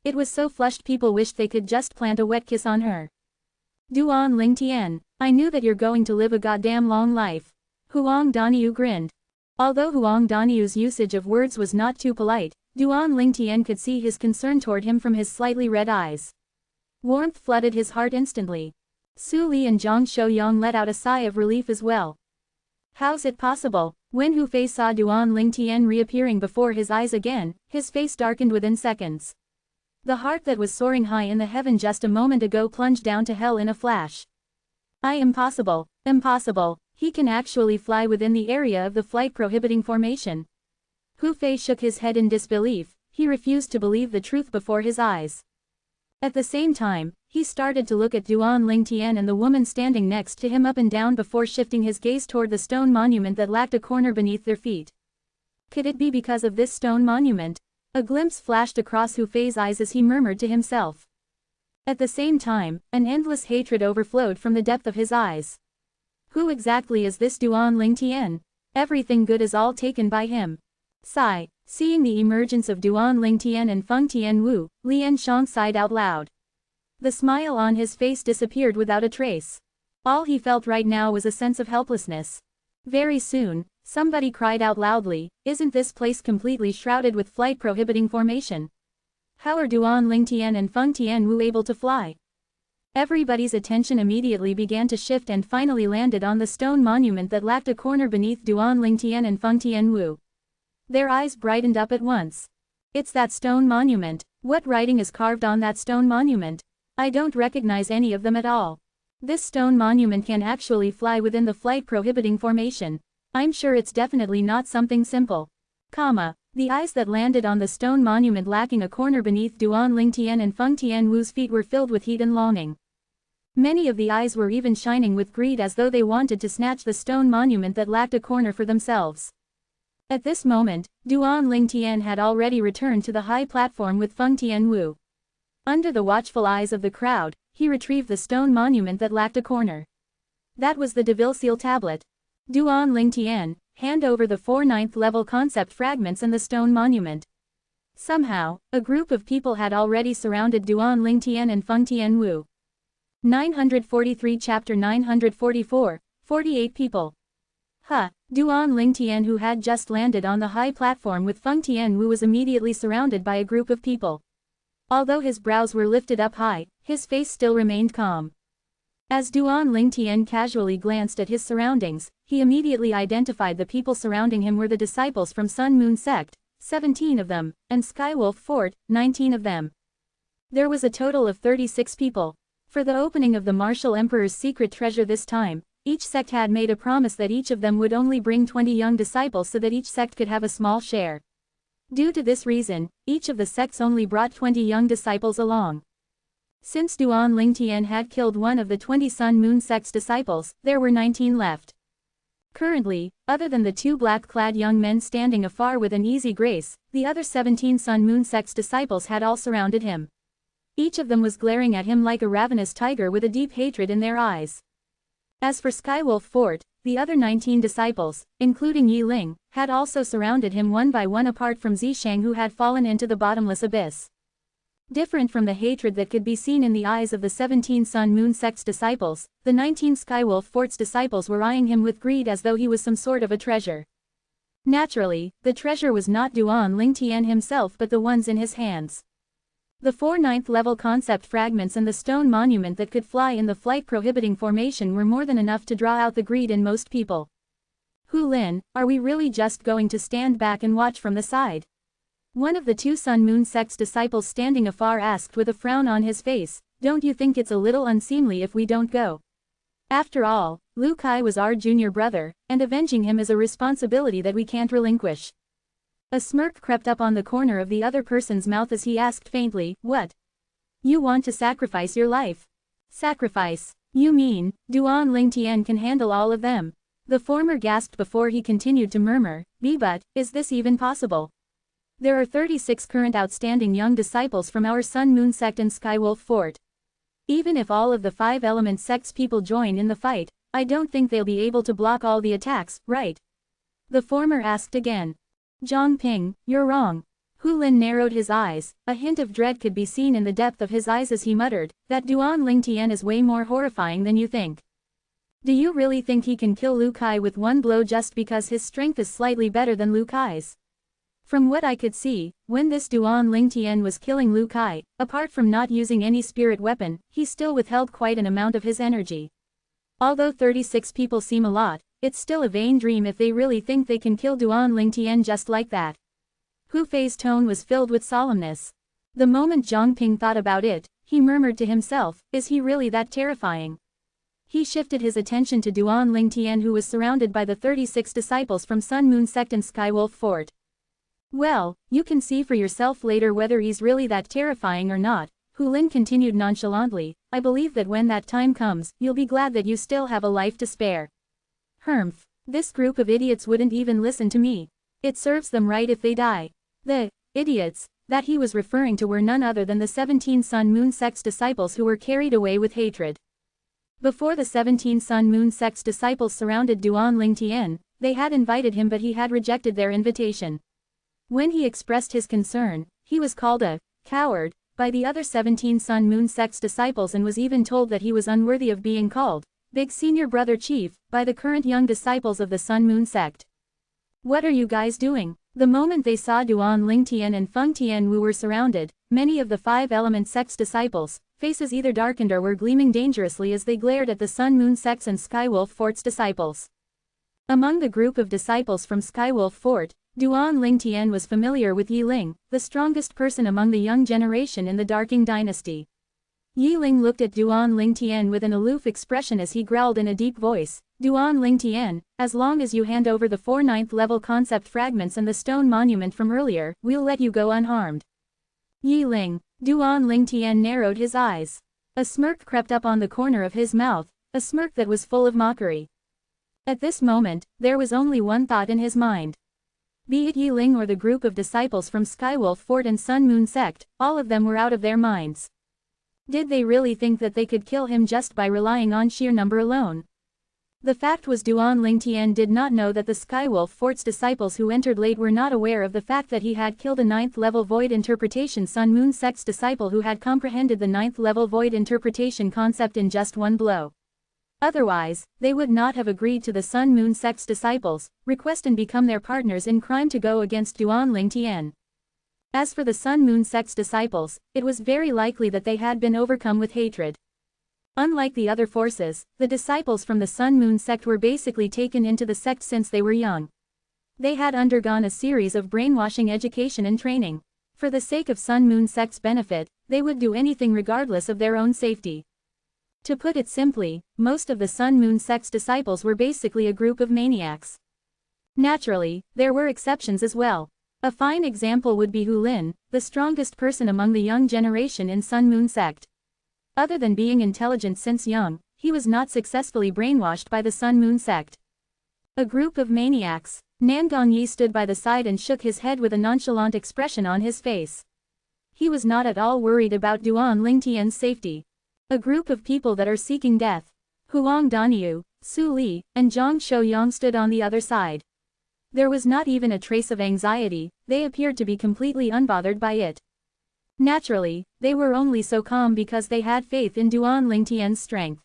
It was so flushed people wished they could just plant a wet kiss on her. Duan Lingtian, I knew that you're going to live a goddamn long life. Huang Danyue grinned. Although Huang Danyu's usage of words was not too polite, Duan Lingtian could see his concern toward him from his slightly red eyes. Warmth flooded his heart instantly. Su Li and Zhang Shouyang let out a sigh of relief as well. How's it possible? When Hu Fei saw Duan Lingtian reappearing before his eyes again, his face darkened within seconds. The heart that was soaring high in the heaven just a moment ago plunged down to hell in a flash. Impossible. Impossible. He can actually fly within the area of the flight prohibiting formation. Hu Fei shook his head in disbelief. He refused to believe the truth before his eyes. At the same time, he started to look at Duan Lingtian and the woman standing next to him up and down before shifting his gaze toward the stone monument that lacked a corner beneath their feet. Could it be because of this stone monument? A glimpse flashed across Hu Fei's eyes as he murmured to himself. At the same time, an endless hatred overflowed from the depth of his eyes. Who exactly is this Duan Lingtian? Everything good is all taken by him. Sigh. Seeing the emergence of Duan Lingtian and Feng Tianwu, Lian Shang sighed out loud. The smile on his face disappeared without a trace. All he felt right now was a sense of helplessness. Very soon, somebody cried out loudly, "Isn't this place completely shrouded with flight prohibiting formation? How are Duan Lingtian and Feng Tianwu able to fly?" Everybody's attention immediately began to shift and finally landed on the stone monument that lacked a corner beneath Duan Lingtian and Feng Tianwu. Their eyes brightened up at once. It's that stone monument. What writing is carved on that stone monument? I don't recognize any of them at all. This stone monument can actually fly within the flight prohibiting formation. I'm sure it's definitely not something simple. The eyes that landed on the stone monument lacking a corner beneath Duan Lingtian and Feng Tianwu's feet were filled with heat and longing. Many of the eyes were even shining with greed as though they wanted to snatch the stone monument that lacked a corner for themselves. At this moment, Duan Lingtian had already returned to the high platform with Feng Tianwu. Under the watchful eyes of the crowd, he retrieved the stone monument that lacked a corner. That was the Deville Seal tablet. Duan Lingtian, hand over the 4 9th-level concept fragments and the stone monument. Somehow, a group of people had already surrounded Duan Lingtian and Feng Tianwu. 943 Chapter 944, 48 people. Duan Lingtian, who had just landed on the high platform with Feng Tianwu, was immediately surrounded by a group of people. Although his brows were lifted up high, his face still remained calm. As Duan Lingtian casually glanced at his surroundings, he immediately identified the people surrounding him were the disciples from Sun Moon Sect, 17 of them, and Skywolf Fort, 19 of them. There was a total of 36 people. For the opening of the Martial Emperor's secret treasure this time, each sect had made a promise that each of them would only bring 20 young disciples so that each sect could have a small share. Due to this reason, each of the sects only brought 20 young disciples along. Since Duan Lingtian had killed one of the 20 Sun Moon Sect's disciples, there were 19 left. Currently, other than the two black-clad young men standing afar with an easy grace, the other 17 Sun Moon Sect's disciples had all surrounded him. Each of them was glaring at him like a ravenous tiger with a deep hatred in their eyes. As for Skywolf Fort, the other 19 disciples, including Yi Ling, had also surrounded him one by one apart from Zishang who had fallen into the bottomless abyss. Different from the hatred that could be seen in the eyes of the 17 Sun Moon Sect's disciples, the 19 Skywolf Fort's disciples were eyeing him with greed as though he was some sort of a treasure. Naturally, the treasure was not Duan Lingtian himself but the ones in his hands. The 4 9th-level concept fragments and the stone monument that could fly in the flight-prohibiting formation were more than enough to draw out the greed in most people. Hu Lin, are we really just going to stand back and watch from the side? One of the two Sun Moon Sect's disciples standing afar asked with a frown on his face, don't you think it's a little unseemly if we don't go? After all, Lu Kai was our junior brother, and avenging him is a responsibility that we can't relinquish. A smirk crept up on the corner of the other person's mouth as he asked faintly, what? You want to sacrifice your life? Sacrifice? You mean, Duan Lingtian can handle all of them? The former gasped before he continued to murmur, but, is this even possible? There are 36 current outstanding young disciples from our Sun Moon Sect and Skywolf Fort. Even if all of the 5 Element Sect's people join in the fight, I don't think they'll be able to block all the attacks, right? The former asked again. Zhang Ping, you're wrong. Hu Lin narrowed his eyes, a hint of dread could be seen in the depth of his eyes as he muttered, that Duan Lingtian is way more horrifying than you think. Do you really think he can kill Lu Kai with one blow just because his strength is slightly better than Lu Kai's? From what I could see, when this Duan Lingtian was killing Lu Kai, apart from not using any spirit weapon, he still withheld quite an amount of his energy. Although 36 people seem a lot, it's still a vain dream if they really think they can kill Duan Lingtian just like that. Hu Fei's tone was filled with solemnness. The moment Zhang Ping thought about it, he murmured to himself, is he really that terrifying? He shifted his attention to Duan Lingtian who was surrounded by the 36 disciples from Sun Moon Sect and Skywolf Fort. Well, you can see for yourself later whether he's really that terrifying or not, Hu Lin continued nonchalantly, I believe that when that time comes, you'll be glad that you still have a life to spare. Humph, this group of idiots wouldn't even listen to me. It serves them right if they die. The idiots that he was referring to were none other than the 17 Sun Moon Sect's disciples who were carried away with hatred. Before the 17 Sun Moon Sect's disciples surrounded Duan Lingtian, they had invited him but he had rejected their invitation. When he expressed his concern, he was called a coward by the other 17 Sun Moon Sect's disciples and was even told that he was unworthy of being called Big Senior Brother Chief by the current young disciples of the Sun Moon Sect. What are you guys doing? The moment they saw Duan Lingtian and Feng Tianwu were surrounded, many of the 5 Element Sect's disciples, faces either darkened or were gleaming dangerously as they glared at the Sun Moon Sect's and Skywolf Fort's disciples. Among the group of disciples from Skywolf Fort, Duan Lingtian was familiar with Yi Ling, the strongest person among the young generation in the Darking Dynasty. Yi Ling looked at Duan Lingtian with an aloof expression as he growled in a deep voice, Duan Lingtian, as long as you hand over the 4 9th-level concept fragments and the stone monument from earlier, we'll let you go unharmed. Yi Ling. Duan Lingtian narrowed his eyes. A smirk crept up on the corner of his mouth, a smirk that was full of mockery. At this moment, there was only one thought in his mind. Be it Yi Ling or the group of disciples from Skywolf Fort and Sun Moon Sect, all of them were out of their minds. Did they really think that they could kill him just by relying on sheer number alone? The fact was Duan Lingtian did not know that the Skywolf Fort's disciples who entered late were not aware of the fact that he had killed a 9th-level Void Interpretation Sun Moon Sect's disciple who had comprehended the 9th-level Void Interpretation concept in just one blow. Otherwise, they would not have agreed to the Sun Moon Sect's disciples' request and become their partners in crime to go against Duan Lingtian. As for the Sun Moon Sect's disciples, it was very likely that they had been overcome with hatred. Unlike the other forces, the disciples from the Sun Moon sect were basically taken into the sect since they were young. They had undergone a series of brainwashing education and training. For the sake of Sun Moon sect's benefit, they would do anything regardless of their own safety. To put it simply, most of the Sun Moon sect's disciples were basically a group of maniacs. Naturally, there were exceptions as well. A fine example would be Hu Lin, the strongest person among the young generation in Sun Moon sect. Other than being intelligent since young, he was not successfully brainwashed by the Sun Moon sect. A group of maniacs. Nan Gongyi stood by the side and shook his head with a nonchalant expression on his face. He was not at all worried about Duan Lingtian's safety. A group of people that are seeking death. Huang Daniu, Su Li, and Zhang Shouyang stood on the other side. There was not even a trace of anxiety, they appeared to be completely unbothered by it. Naturally, they were only so calm because they had faith in Duan Lingtian's strength.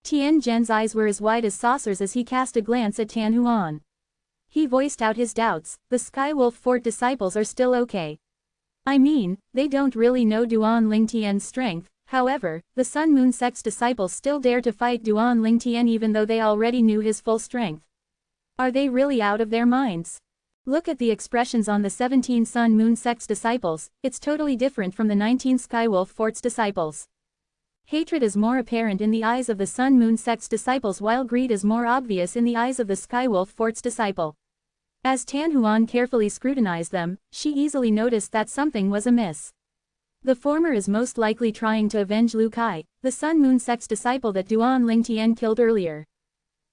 Tian Zhen's eyes were as wide as saucers as he cast a glance at Tan Huan. He voiced out his doubts, the Skywolf Fort disciples are still okay. I mean, they don't really know Duan Lingtian's strength, however, the Sun Moon sect's disciples still dare to fight Duan Lingtian even though they already knew his full strength. Are they really out of their minds? Look at the expressions on the 17 Sun Moon sect's disciples, it's totally different from the 19 Skywolf Fort's disciples. Hatred is more apparent in the eyes of the Sun Moon sect's disciples while greed is more obvious in the eyes of the Skywolf Fort's disciple. As Tan Huan carefully scrutinized them, she easily noticed that something was amiss. The former is most likely trying to avenge Lu Kai, the Sun Moon sect's disciple that Duan Lingtian killed earlier.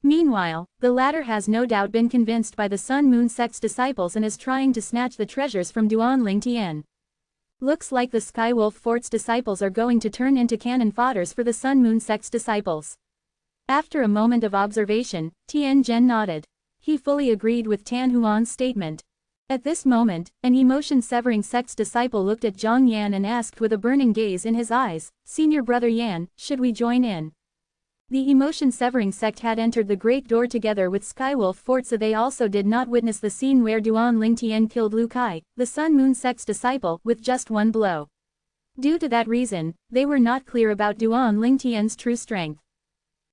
Meanwhile, the latter has no doubt been convinced by the Sun Moon sect's disciples and is trying to snatch the treasures from Duan Lingtian. Looks like the Skywolf Fort's disciples are going to turn into cannon fodders for the Sun Moon sect's disciples. After a moment of observation, Tian Zhen nodded. He fully agreed with Tan Huan's statement. At this moment, an emotion-severing sect's disciple looked at Zhang Yan and asked with a burning gaze in his eyes, "Senior Brother Yan, should we join in?" The emotion-severing sect had entered the great door together with Skywolf Fort, so they also did not witness the scene where Duan Lingtian killed Lu Kai, the Sun Moon sect's disciple, with just one blow. Due to that reason, they were not clear about Duan Lingtian's true strength.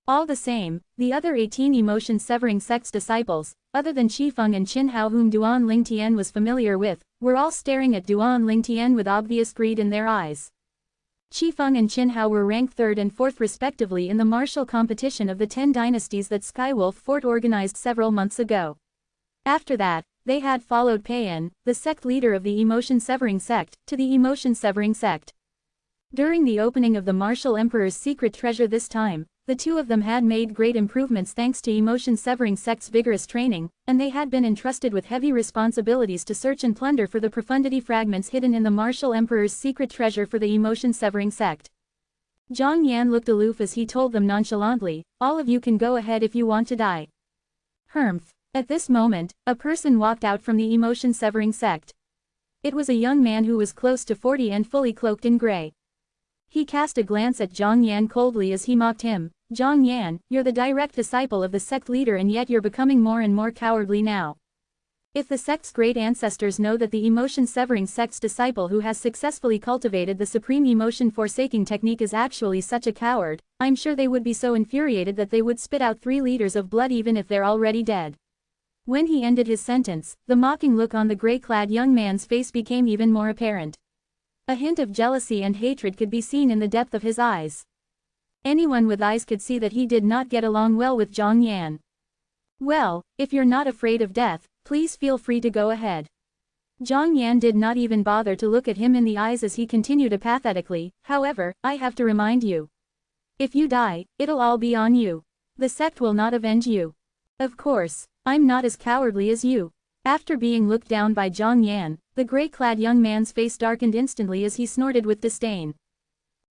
All the same, the other 18 emotion-severing sect's disciples, other than Qifeng and Qin Hao whom Duan Lingtian was familiar with, were all staring at Duan Lingtian with obvious greed in their eyes. Qifeng and Qin Hao were ranked 3rd and 4th respectively in the martial competition of the 10 dynasties that Skywolf Fort organized several months ago. After that, they had followed Pei'an, the sect leader of the emotion-severing sect, to the emotion-severing sect. During the opening of the Martial Emperor's secret treasure this time, the two of them had made great improvements thanks to emotion-severing sect's vigorous training, and they had been entrusted with heavy responsibilities to search and plunder for the profundity fragments hidden in the Martial Emperor's secret treasure for the emotion-severing sect. Zhang Yan looked aloof as he told them nonchalantly, "All of you can go ahead if you want to die." Humph. At this moment, a person walked out from the emotion-severing sect. It was a young man who was close to 40 and fully cloaked in gray. He cast a glance at Zhang Yan coldly as he mocked him. "Zhang Yan, you're the direct disciple of the sect leader and yet you're becoming more and more cowardly now. If the sect's great ancestors know that the emotion-severing sect's disciple who has successfully cultivated the supreme emotion-forsaking technique is actually such a coward, I'm sure they would be so infuriated that they would spit out 3 liters of blood even if they're already dead." When he ended his sentence, the mocking look on the gray-clad young man's face became even more apparent. A hint of jealousy and hatred could be seen in the depth of his eyes. Anyone with eyes could see that he did not get along well with Zhang Yan. "Well, if you're not afraid of death, please feel free to go ahead." Zhang Yan did not even bother to look at him in the eyes as he continued apathetically, "However, I have to remind you. If you die, it'll all be on you. The sect will not avenge you. Of course, I'm not as cowardly as you." After being looked down by Zhang Yan, the gray-clad young man's face darkened instantly as he snorted with disdain.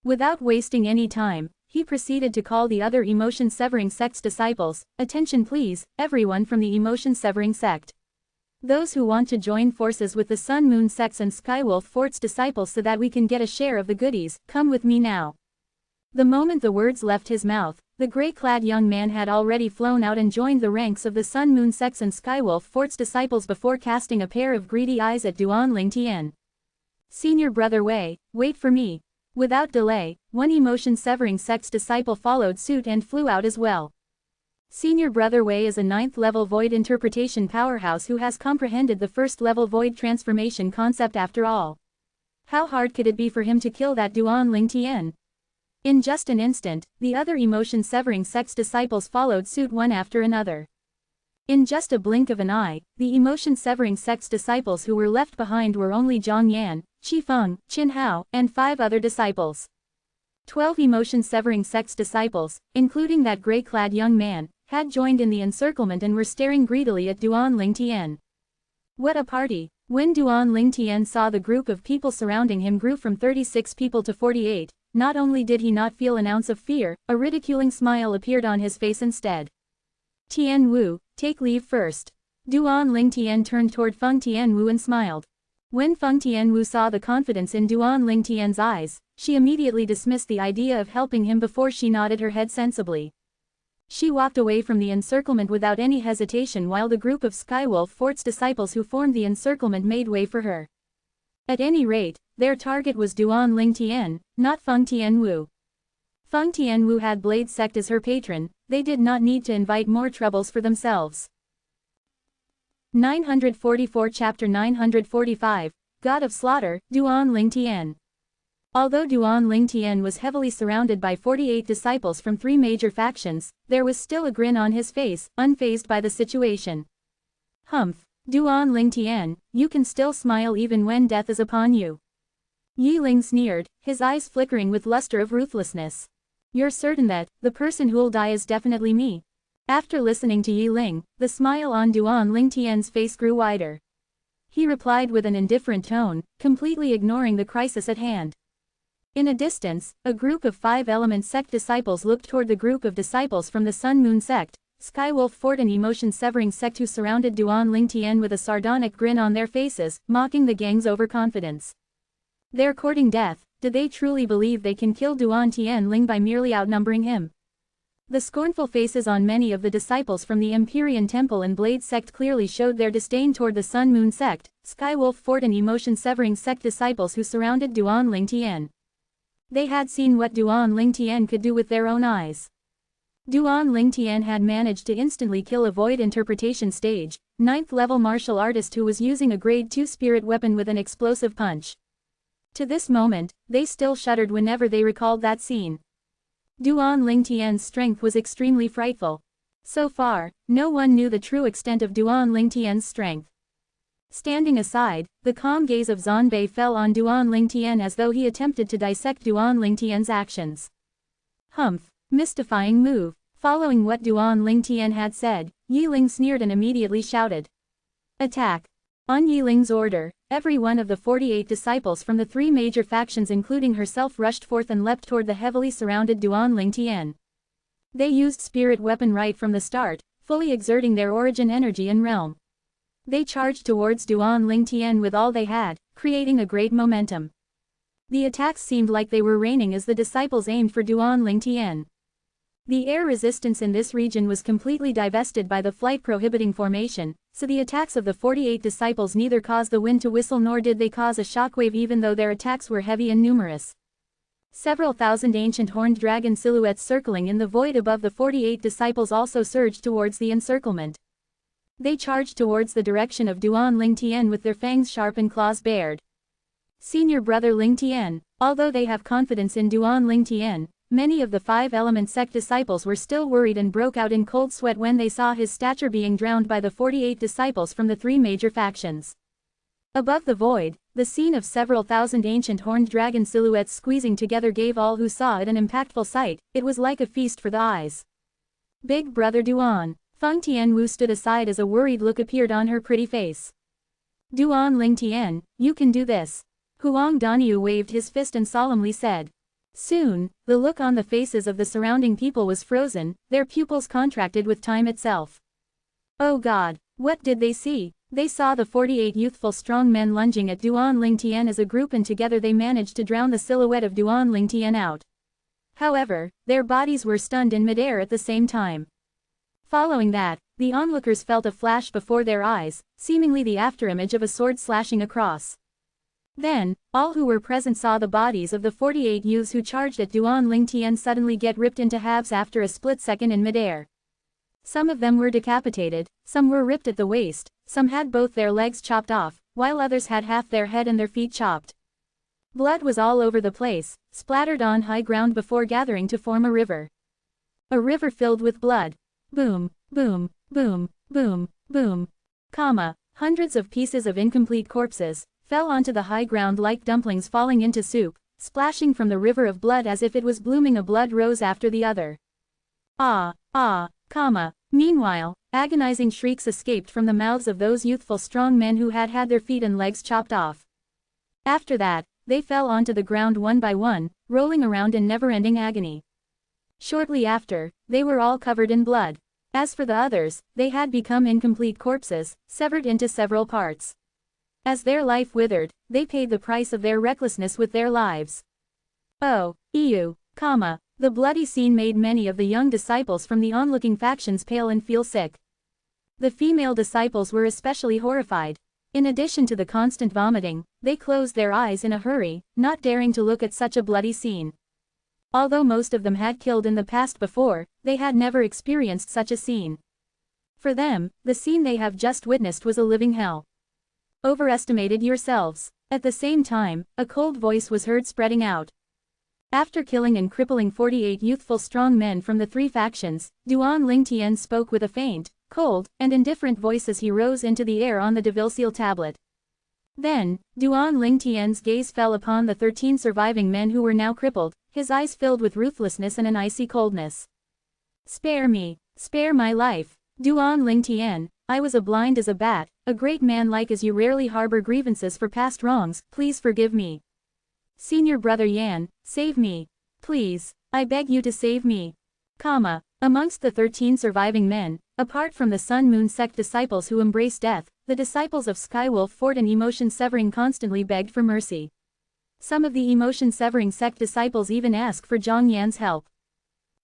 Without wasting any time, he proceeded to call the other emotion-severing sect's disciples. "Attention please, everyone from the emotion-severing sect. Those who want to join forces with the Sun Moon sects and Skywolf Fort's disciples so that we can get a share of the goodies, come with me now." The moment the words left his mouth, the gray-clad young man had already flown out and joined the ranks of the Sun Moon sects and Skywolf Fort's disciples before casting a pair of greedy eyes at Duan Lingtian. "Senior Brother Wei, wait for me. Without delay, one emotion-severing sex disciple followed suit and flew out as well. Senior Brother Wei is a 9th-level void interpretation powerhouse who has comprehended the first-level void transformation concept after all. How hard could it be for him to kill that Duan Ling Tian? In just an instant, the other emotion-severing sex disciples followed suit one after another. In just a blink of an eye, the emotion-severing sex disciples who were left behind were only Zhang Yan, Qi Feng, Qin Hao, and 5 other disciples. 12 emotion-severing sex disciples, including that gray-clad young man, had joined in the encirclement and were staring greedily at Duan Ling Tian. What a party! When Duan Ling Tian saw the group of people surrounding him grew from 36 people to 48, not only did he not feel an ounce of fear, a ridiculing smile appeared on his face instead. Tian Wu, take leave first. Duan Ling Tian turned toward Feng Tian Wu and smiled. When Feng Tian Wu saw the confidence in Duan Ling Tian's eyes, she immediately dismissed the idea of helping him before she nodded her head sensibly. She walked away from the encirclement without any hesitation while the group of Skywolf Fort's disciples who formed the encirclement made way for her. At any rate, their target was Duan Ling Tian, not Feng Tian Wu. Feng Tian Wu had Blade Sect as her patron, they did not need to invite more troubles for themselves. 944 Chapter 945, God of Slaughter, Duan Ling Tian. Although Duan Ling Tian was heavily surrounded by 48 disciples from 3 major factions, there was still a grin on his face, unfazed by the situation. Humph, Duan Ling Tian, you can still smile even when death is upon you. Yi Ling sneered, his eyes flickering with luster of ruthlessness. You're certain that, the person who'll die is definitely me? After listening to Yi Ling, the smile on Duan Ling Tian's face grew wider. He replied with an indifferent tone, completely ignoring the crisis at hand. In a distance, a group of 5-element sect disciples looked toward the group of disciples from the Sun Moon sect, Skywolf Fort and emotion-severing sect who surrounded Duan Ling Tian with a sardonic grin on their faces, mocking the gang's overconfidence. They're courting death. Did they truly believe they can kill Duan Tian Ling by merely outnumbering him? The scornful faces on many of the disciples from the Empyrean Temple and Blade Sect clearly showed their disdain toward the Sun Moon sect, Skywolf Fort and emotion-severing sect disciples who surrounded Duan Ling Tian. They had seen what Duan Ling Tian could do with their own eyes. Duan Ling Tian had managed to instantly kill a void interpretation stage, 9th-level martial artist who was using a grade 2 spirit weapon with an explosive punch. To this moment, they still shuddered whenever they recalled that scene. Duan Ling Tian's strength was extremely frightful. So far, no one knew the true extent of Duan Ling Tian's strength. Standing aside, the calm gaze of Zanbei fell on Duan Ling Tian as though he attempted to dissect Duan Ling Tian's actions. Humph, mystifying move. Following what Duan Ling Tian had said, Yi Ling sneered and immediately shouted. Attack! On Yi Ling's order, every one of the 48 disciples from the 3 major factions including herself rushed forth and leapt toward the heavily surrounded Duan Ling Tian. They used spirit weapon right from the start, fully exerting their origin energy and realm. They charged towards Duan Ling Tian with all they had, creating a great momentum. The attacks seemed like they were raining as the disciples aimed for Duan Ling Tian. The air resistance in this region was completely divested by the flight-prohibiting formation, so the attacks of the 48 disciples neither caused the wind to whistle nor did they cause a shockwave even though their attacks were heavy and numerous. Several thousand ancient horned dragon silhouettes circling in the void above the 48 disciples also surged towards the encirclement. They charged towards the direction of Duan Ling Tian with their fangs sharp and claws bared. Senior Brother Ling Tian, although they have confidence in Duan Ling Tian, many of the 5-element sect disciples were still worried and broke out in cold sweat when they saw his stature being drowned by the 48 disciples from the 3 major factions. Above the void, the scene of several thousand ancient horned dragon silhouettes squeezing together gave all who saw it an impactful sight. It was like a feast for the eyes. Big Brother Duan. Feng Tian Wu stood aside as a worried look appeared on her pretty face. Duan Ling Tian, you can do this. Huang Daniu waved his fist and solemnly said. Soon, the look on the faces of the surrounding people was frozen, their pupils contracted with time itself. Oh God, what did they see? They saw the 48 youthful strong men lunging at Duan Ling Tian as a group and together they managed to drown the silhouette of Duan Ling Tian out. However, their bodies were stunned in midair at the same time. Following that, the onlookers felt a flash before their eyes, seemingly the afterimage of a sword slashing across. Then, all who were present saw the bodies of the 48 youths who charged at Duan Lingtian suddenly get ripped into halves after a split second in midair. Some of them were decapitated, some were ripped at the waist, some had both their legs chopped off, while others had half their head and their feet chopped. Blood was all over the place, splattered on high ground before gathering to form a river. A river filled with blood. Boom, boom, boom, boom, boom. Hundreds of pieces of incomplete corpses fell onto the high ground like dumplings falling into soup, splashing from the river of blood as if it was blooming a blood rose after the other. Meanwhile, agonizing shrieks escaped from the mouths of those youthful strong men who had had their feet and legs chopped off. After that, they fell onto the ground one by one, rolling around in never-ending agony. Shortly after, they were all covered in blood. As for the others, they had become incomplete corpses, severed into several parts. As their life withered, they paid the price of their recklessness with their lives. The bloody scene made many of the young disciples from the onlooking factions pale and feel sick. The female disciples were especially horrified. In addition to the constant vomiting, they closed their eyes in a hurry, not daring to look at such a bloody scene. Although most of them had killed in the past before, they had never experienced such a scene. For them, the scene they have just witnessed was a living hell. Overestimated yourselves. At the same time, a cold voice was heard spreading out. After killing and crippling 48 youthful strong men from the three factions, Duan Lingtian spoke with a faint, cold, and indifferent voice as he rose into the air on the Devilseal tablet. Then, Duan Lingtian's gaze fell upon the 13 surviving men who were now crippled, his eyes filled with ruthlessness and an icy coldness. Spare me. Spare my life. Duan Lingtian, I was as blind as a bat, a great man like as you rarely harbor grievances for past wrongs, please forgive me. Senior brother Yan, save me. Please, I beg you to save me. Amongst the 13 surviving men, apart from the Sun Moon sect disciples who embraced death, the disciples of Skywolf Fort and Emotion Severing constantly begged for mercy. Some of the Emotion Severing sect disciples even asked for Zhang Yan's help.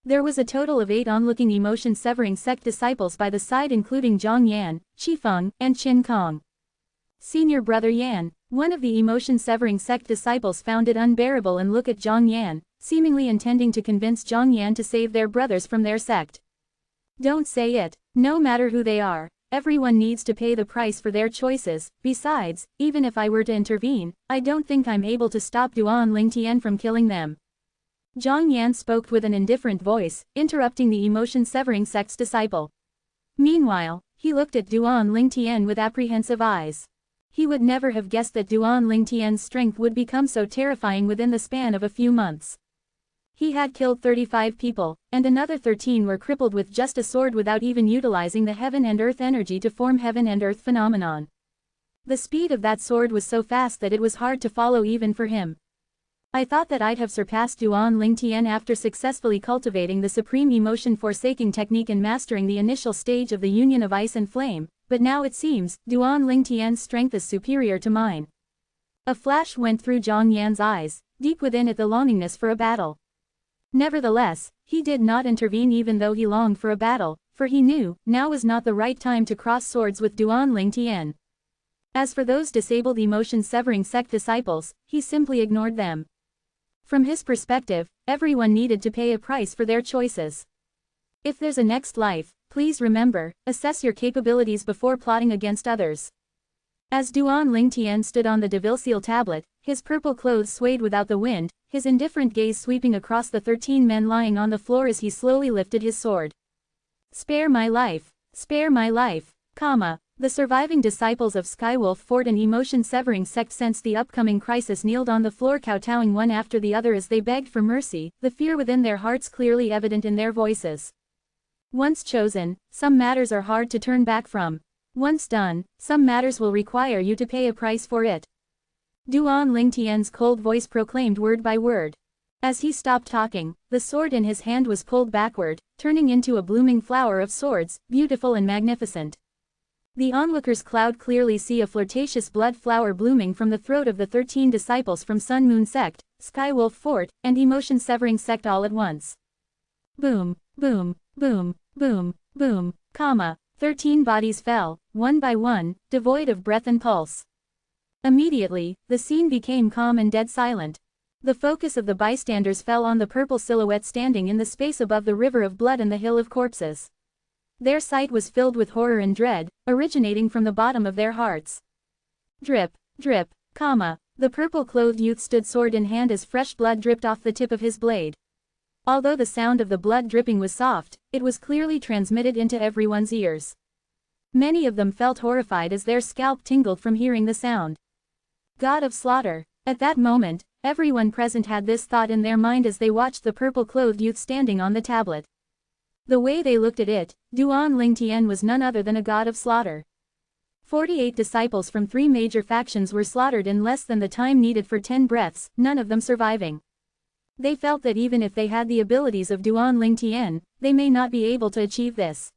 There was a total of 8 onlooking Emotion Severing sect disciples by the side including Zhang Yan, Qifeng, and Qin Kong. Senior brother Yan, one of the Emotion Severing sect disciples found it unbearable and looked at Zhang Yan, seemingly intending to convince Zhang Yan to save their brothers from their sect. Don't say it. No matter who they are, everyone needs to pay the price for their choices. Besides, even if I were to intervene, I don't think I'm able to stop Duan Lingtian from killing them. Zhang Yan spoke with an indifferent voice, interrupting the Emotion Severing sect's disciple. Meanwhile, he looked at Duan Lingtian with apprehensive eyes. He would never have guessed that Duan Lingtian's strength would become so terrifying within the span of a few months. He had killed 35 people, and another 13 were crippled with just a sword without even utilizing the heaven and earth energy to form heaven and earth phenomenon. The speed of that sword was so fast that it was hard to follow even for him. I thought that I'd have surpassed Duan Lingtian after successfully cultivating the supreme emotion forsaking technique and mastering the initial stage of the union of ice and flame, but now it seems, Duan Lingtian's strength is superior to mine. A flash went through Zhang Yan's eyes, deep within it the longingness for a battle. Nevertheless, he did not intervene even though he longed for a battle, for he knew, now was not the right time to cross swords with Duan Lingtian. As for those disabled Emotion Severing sect disciples, he simply ignored them. From his perspective, everyone needed to pay a price for their choices. If there's a next life, please remember, assess your capabilities before plotting against others. As Duan Lingtian stood on the Devilseal tablet, his purple clothes swayed without the wind, his indifferent gaze sweeping across the 13 men lying on the floor as he slowly lifted his sword. Spare my life. Spare my life. The surviving disciples of Skywolf Fort and Emotion Severing sect sensed the upcoming crisis, kneeled on the floor kowtowing one after the other as they begged for mercy, the fear within their hearts clearly evident in their voices. Once chosen, some matters are hard to turn back from. Once done, some matters will require you to pay a price for it. Duan Lingtian's cold voice proclaimed word by word. As he stopped talking, the sword in his hand was pulled backward, turning into a blooming flower of swords, beautiful and magnificent. The onlookers cloud clearly see a flirtatious blood flower blooming from the throat of the 13 disciples from Sun Moon sect, Skywolf Fort, and Emotion Severing sect all at once. Boom, boom, boom, boom, boom, 13 bodies fell, one by one, devoid of breath and pulse. Immediately, the scene became calm and dead silent. The focus of the bystanders fell on the purple silhouette standing in the space above the river of blood and the hill of corpses. Their sight was filled with horror and dread, originating from the bottom of their hearts. Drip, drip, the purple-clothed youth stood sword in hand as fresh blood dripped off the tip of his blade. Although the sound of the blood dripping was soft, it was clearly transmitted into everyone's ears. Many of them felt horrified as their scalp tingled from hearing the sound. God of slaughter. At that moment, everyone present had this thought in their mind as they watched the purple-clothed youth standing on the tablet. The way they looked at it, Duan Lingtian was none other than a god of slaughter. 48 disciples from 3 major factions were slaughtered in less than the time needed for 10 breaths, none of them surviving. They felt that even if they had the abilities of Duan Lingtian, they may not be able to achieve this.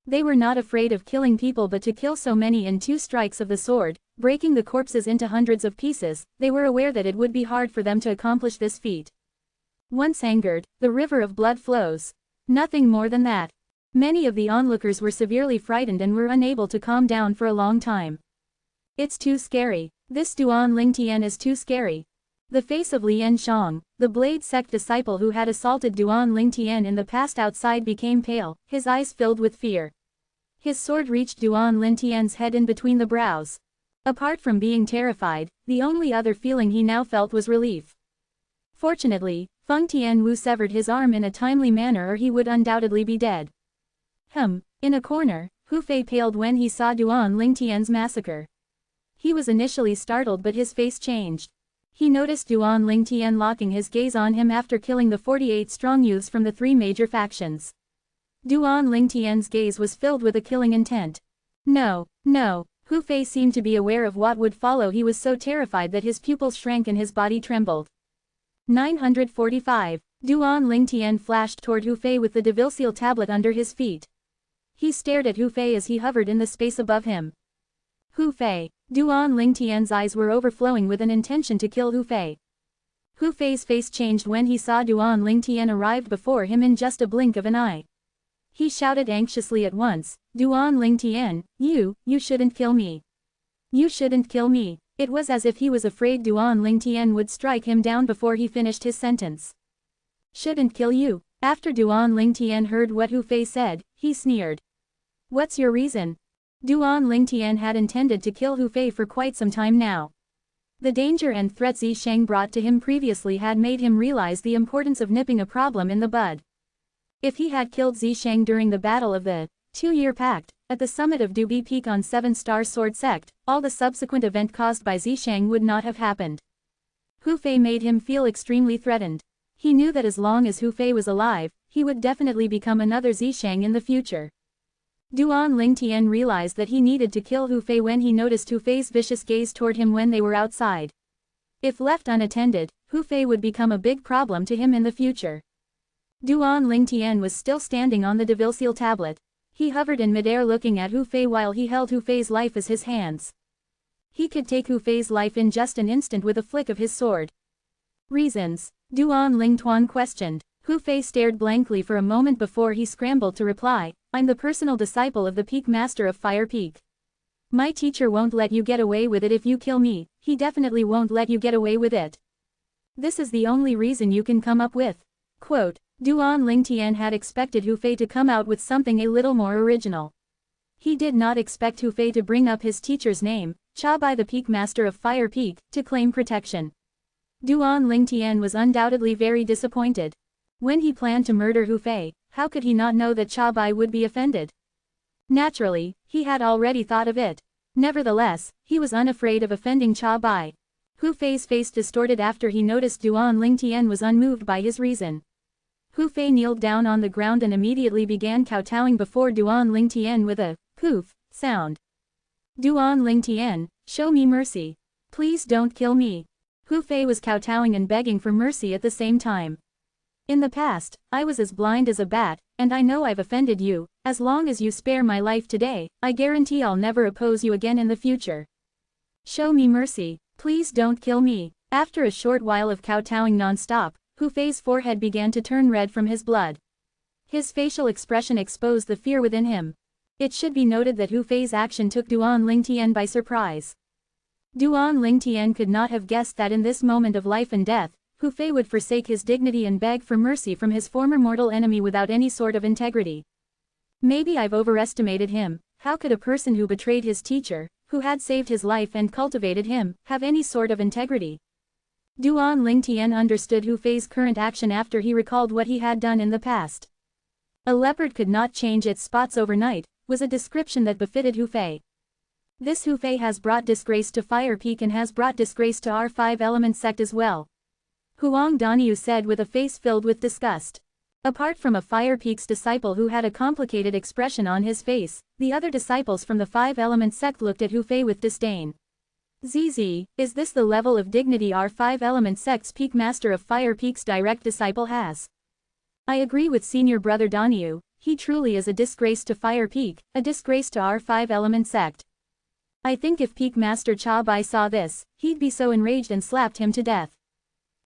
They were not afraid of killing people but to kill so many in 2 strikes of the sword, breaking the corpses into hundreds of pieces, they were aware that it would be hard for them to accomplish this feat. Once angered, the river of blood flows. Nothing more than that. Many of the onlookers were severely frightened and were unable to calm down for a long time. It's too scary. This Duan Lingtian is too scary. The face of Lian Shang, the Blade Sect disciple who had assaulted Duan Lingtian in the past outside became pale, his eyes filled with fear. His sword reached Duan Lingtian's head in between the brows. Apart from being terrified, the only other feeling he now felt was relief. Fortunately, Feng Tianwu severed his arm in a timely manner or he would undoubtedly be dead. In a corner, Hu Fei paled when he saw Duan Lingtian's massacre. He was initially startled but his face changed. He noticed Duan Lingtian locking his gaze on him after killing the 48 strong youths from the 3 major factions. Duan Lingtian's gaze was filled with a killing intent. No. Hu Fei seemed to be aware of what would follow. He was so terrified that his pupils shrank and his body trembled. 945. Duan Lingtian flashed toward Hu Fei with the Devilseal tablet under his feet. He stared at Hu Fei as he hovered in the space above him. Hu Fei. Duan Lingtian's eyes were overflowing with an intention to kill Hu Fei. Hu Fei's face changed when he saw Duan Lingtian arrived before him in just a blink of an eye. He shouted anxiously at once, Duan Lingtian, you shouldn't kill me. You shouldn't kill me. It was as if he was afraid Duan Lingtian would strike him down before he finished his sentence. Shouldn't kill you? After Duan Lingtian heard what Hu Fei said, he sneered. What's your reason? Duan Lingtian had intended to kill Hu Fei for quite some time now. The danger and threats Zisheng brought to him previously had made him realize the importance of nipping a problem in the bud. If he had killed Zisheng during the battle of the 2-year pact, at the summit of Dubi Peak on 7-star sword sect, all the subsequent event caused by Zisheng would not have happened. Hu Fei made him feel extremely threatened. He knew that as long as Hu Fei was alive, he would definitely become another Zisheng in the future. Duan Lingtian realized that he needed to kill Hu Fei when he noticed Hu Fei's vicious gaze toward him when they were outside. If left unattended, Hu Fei would become a big problem to him in the future. Duan Lingtian was still standing on the Devilseal tablet. He hovered in midair looking at Hu Fei while he held Hu Fei's life as his hands. He could take Hu Fei's life in just an instant with a flick of his sword. Reasons? Duan Lingtuan questioned. Hu Fei stared blankly for a moment before he scrambled to reply, I'm the personal disciple of the Peak Master of Fire Peak. My teacher won't let you get away with it if you kill me, he definitely won't let you get away with it. This is the only reason you can come up with. Quote, Duan Lingtian had expected Hu Fei to come out with something a little more original. He did not expect Hu Fei to bring up his teacher's name, Cha Bai the Peak Master of Fire Peak, to claim protection. Duan Lingtian was undoubtedly very disappointed. When he planned to murder Hu Fei, how could he not know that Cha Bai would be offended? Naturally, he had already thought of it. Nevertheless, he was unafraid of offending Cha Bai. Hu Fei's face distorted after he noticed Duan Lingtian was unmoved by his reason. Hu Fei kneeled down on the ground and immediately began kowtowing before Duan Lingtian with a poof sound. Duan Lingtian, show me mercy. Please don't kill me. Hu Fei was kowtowing and begging for mercy at the same time. In the past, I was as blind as a bat, and I know I've offended you. As long as you spare my life today, I guarantee I'll never oppose you again in the future. Show me mercy. Please don't kill me. After a short while of kowtowing non-stop, Hu Fei's forehead began to turn red from his blood. His facial expression exposed the fear within him. It should be noted that Hu Fei's action took Duan Lingtian by surprise. Duan Lingtian could not have guessed that in this moment of life and death, Hu Fei would forsake his dignity and beg for mercy from his former mortal enemy without any sort of integrity. Maybe I've overestimated him. How could a person who betrayed his teacher, who had saved his life and cultivated him, have any sort of integrity? Duan Lingtian understood Hu Fei's current action after he recalled what he had done in the past. A leopard could not change its spots overnight, was a description that befitted Hu Fei. This Hu Fei has brought disgrace to Fire Peak and has brought disgrace to our five-element sect as well. Huang Daniu said with a face filled with disgust. Apart from a Fire Peak's disciple who had a complicated expression on his face, the other disciples from the five-element sect looked at Hu Fei with disdain. ZZ, is this the level of dignity our five-element sect's peak master of Fire Peak's direct disciple has? I agree with senior brother Daniu, he truly is a disgrace to Fire Peak, a disgrace to our five-element sect. I think if Peak Master Cha Bai saw this, he'd be so enraged and slapped him to death.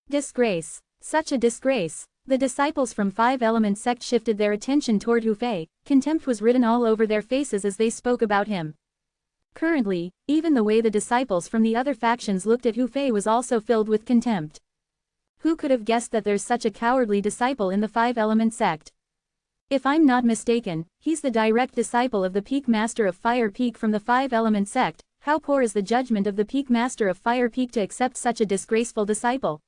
Disgrace. Such a disgrace. The disciples from five-element sect shifted their attention toward Hu Fei, contempt was written all over their faces as they spoke about him. Currently, even the way the disciples from the other factions looked at Hu Fei was also filled with contempt. Who could have guessed that there's such a cowardly disciple in the five-element sect? If I'm not mistaken, he's the direct disciple of the Peak Master of Fire Peak from the five-element sect. How poor is the judgment of the Peak Master of Fire Peak to accept such a disgraceful disciple?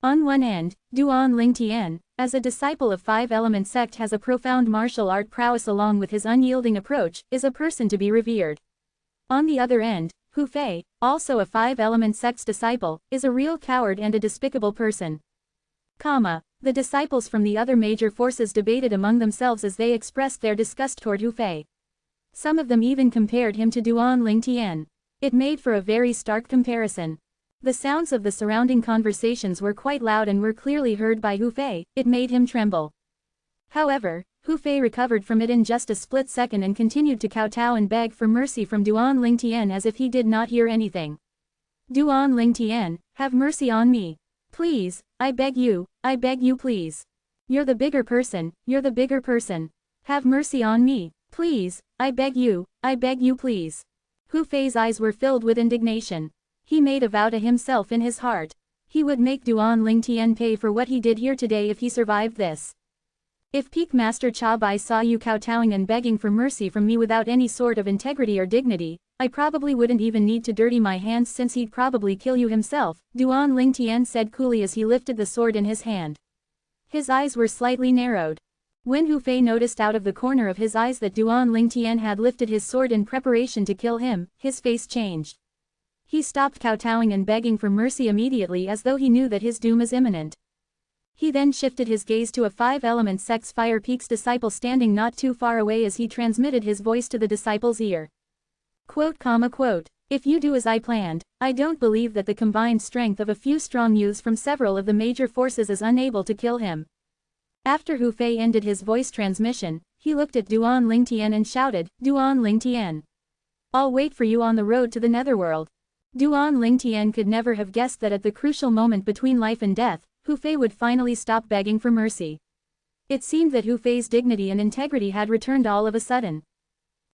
On one end, Duan Lingtian, as a disciple of five-element sect has a profound martial art prowess along with his unyielding approach, is a person to be revered. On the other end, Hu Fei, also a five-element sect's disciple, is a real coward and a despicable person. The disciples from the other major forces debated among themselves as they expressed their disgust toward Hu Fei. Some of them even compared him to Duan Lingtian. It made for a very stark comparison. The sounds of the surrounding conversations were quite loud and were clearly heard by Hu Fei, it made him tremble. However, Hu Fei recovered from it in just a split second and continued to kowtow and beg for mercy from Duan Lingtian as if he did not hear anything. Duan Lingtian, have mercy on me. Please, I beg you please. You're the bigger person, Have mercy on me, please, I beg you please. Hu Fei's eyes were filled with indignation. He made a vow to himself in his heart. He would make Duan Lingtian pay for what he did here today if he survived this. If Peak Master Cha Bai saw you kowtowing and begging for mercy from me without any sort of integrity or dignity, I probably wouldn't even need to dirty my hands since he'd probably kill you himself, Duan Lingtian said coolly as he lifted the sword in his hand. His eyes were slightly narrowed. When Hu Fei noticed out of the corner of his eyes that Duan Lingtian had lifted his sword in preparation to kill him, his face changed. He stopped kowtowing and begging for mercy immediately as though he knew that his doom is imminent. He then shifted his gaze to a five-element sect's Fire Peak's disciple standing not too far away as he transmitted his voice to the disciple's ear. Quote, if you do as I planned, I don't believe that the combined strength of a few strong youths from several of the major forces is unable to kill him. After Hu Fei ended his voice transmission, he looked at Duan Lingtian and shouted, Duan Lingtian. I'll wait for you on the road to the netherworld. Duan Lingtian could never have guessed that at the crucial moment between life and death, Hu Fei would finally stop begging for mercy. It seemed that Hu Fei's dignity and integrity had returned all of a sudden.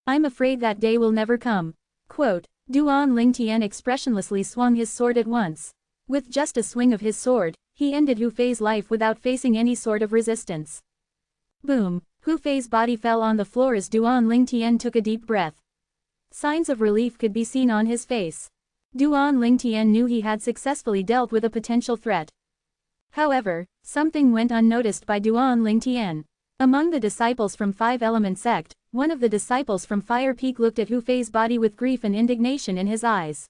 I'm afraid that day will never come. Quote, Duan Lingtian expressionlessly swung his sword at once. With just a swing of his sword, he ended Hu Fei's life without facing any sort of resistance. Boom! Hu Fei's body fell on the floor as Duan Lingtian took a deep breath. Signs of relief could be seen on his face. Duan Lingtian knew he had successfully dealt with a potential threat. However, something went unnoticed by Duan Lingtian. Among the disciples from Five-Element Sect, one of the disciples from Fire Peak looked at Hu Fei's body with grief and indignation in his eyes.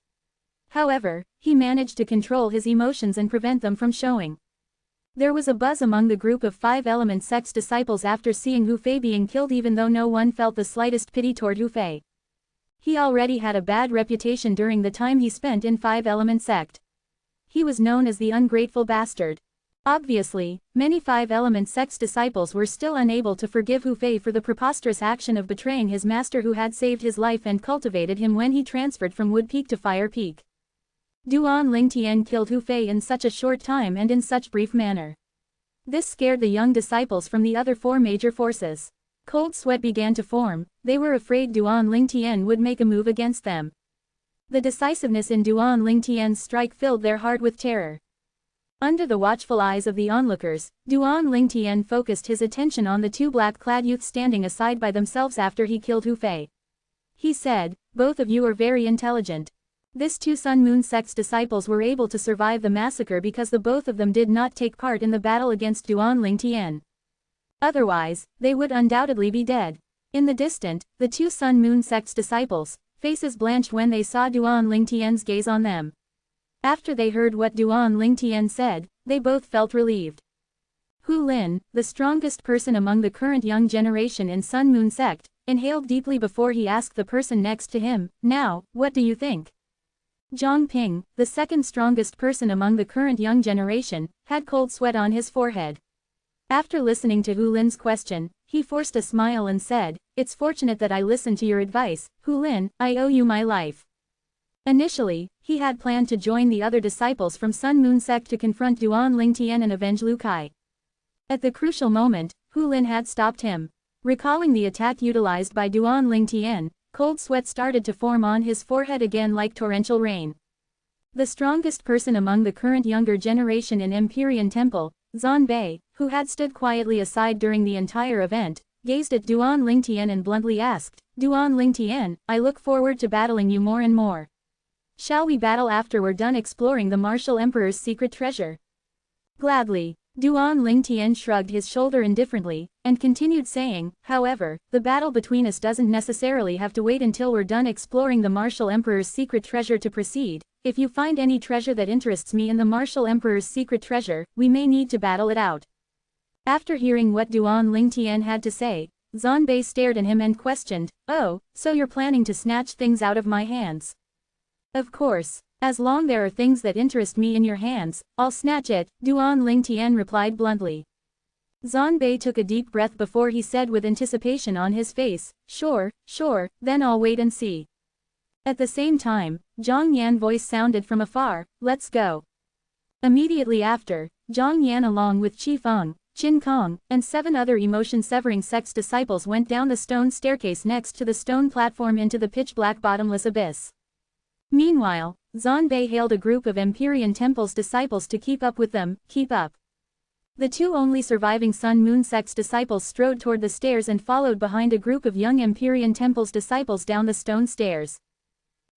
However, he managed to control his emotions and prevent them from showing. There was a buzz among the group of Five-Element Sect's disciples after seeing Hu Fei being killed, even though no one felt the slightest pity toward Hu Fei. He already had a bad reputation during the time he spent in Five-Element Sect. He was known as the ungrateful bastard. Obviously, many Five-Element Sect's disciples were still unable to forgive Hu Fei for the preposterous action of betraying his master who had saved his life and cultivated him when he transferred from Wood Peak to Fire Peak. Duan Lingtian killed Hu Fei in such a short time and in such brief manner. This scared the young disciples from the other four major forces. Cold sweat began to form, they were afraid Duan Lingtian would make a move against them. The decisiveness in Duan Lingtian's strike filled their heart with terror. Under the watchful eyes of the onlookers, Duan Lingtian focused his attention on the two black-clad youths standing aside by themselves after he killed Hu Fei. He said, "Both of you are very intelligent. This two Sun Moon sect's disciples were able to survive the massacre because the both of them did not take part in the battle against Duan Lingtian. Otherwise, they would undoubtedly be dead." In the distant, the two Sun Moon sect's disciples, faces blanched when they saw Duan Lingtian's gaze on them. After they heard what Duan Lingtian said, they both felt relieved. Hu Lin, the strongest person among the current young generation in Sun Moon sect, inhaled deeply before he asked the person next to him, "Now, what do you think?" Zhang Ping, the second strongest person among the current young generation, had cold sweat on his forehead. After listening to Hu Lin's question, he forced a smile and said, "It's fortunate that I listened to your advice, Hu Lin, I owe you my life." Initially, he had planned to join the other disciples from Sun Moon sect to confront Duan Lingtian and avenge Lu Kai. At the crucial moment, Hu Lin had stopped him. Recalling the attack utilized by Duan Lingtian, cold sweat started to form on his forehead again like torrential rain. The strongest person among the current younger generation in Empyrean Temple, Zan Bei, who had stood quietly aside during the entire event, gazed at Duan Lingtian and bluntly asked, "Duan Lingtian, I look forward to battling you more and more. Shall we battle after we're done exploring the Martial Emperor's secret treasure?" "Gladly." Duan Lingtian shrugged his shoulder indifferently, and continued saying, "However, the battle between us doesn't necessarily have to wait until we're done exploring the Martial Emperor's secret treasure to proceed. If you find any treasure that interests me in the Martial Emperor's secret treasure, we may need to battle it out." After hearing what Duan Lingtian had to say, Zan Bei stared at him and questioned, "Oh, so you're planning to snatch things out of my hands?" "Of course. As long there are things that interest me in your hands, I'll snatch it," Duan Lingtian replied bluntly. Zan Bei took a deep breath before he said with anticipation on his face, "Sure, then I'll wait and see." At the same time, Zhang Yan's voice sounded from afar, "Let's go." Immediately after, Zhang Yan along with Qi Feng, Qin Kong, and 7 other emotion-severing sect's disciples went down the stone staircase next to the stone platform into the pitch-black bottomless abyss. Meanwhile, Zan Bei hailed a group of Empyrean Temple's disciples to keep up with them. Keep up. The two only surviving Sun Moon sect's disciples strode toward the stairs and followed behind a group of young Empyrean Temple's disciples down the stone stairs.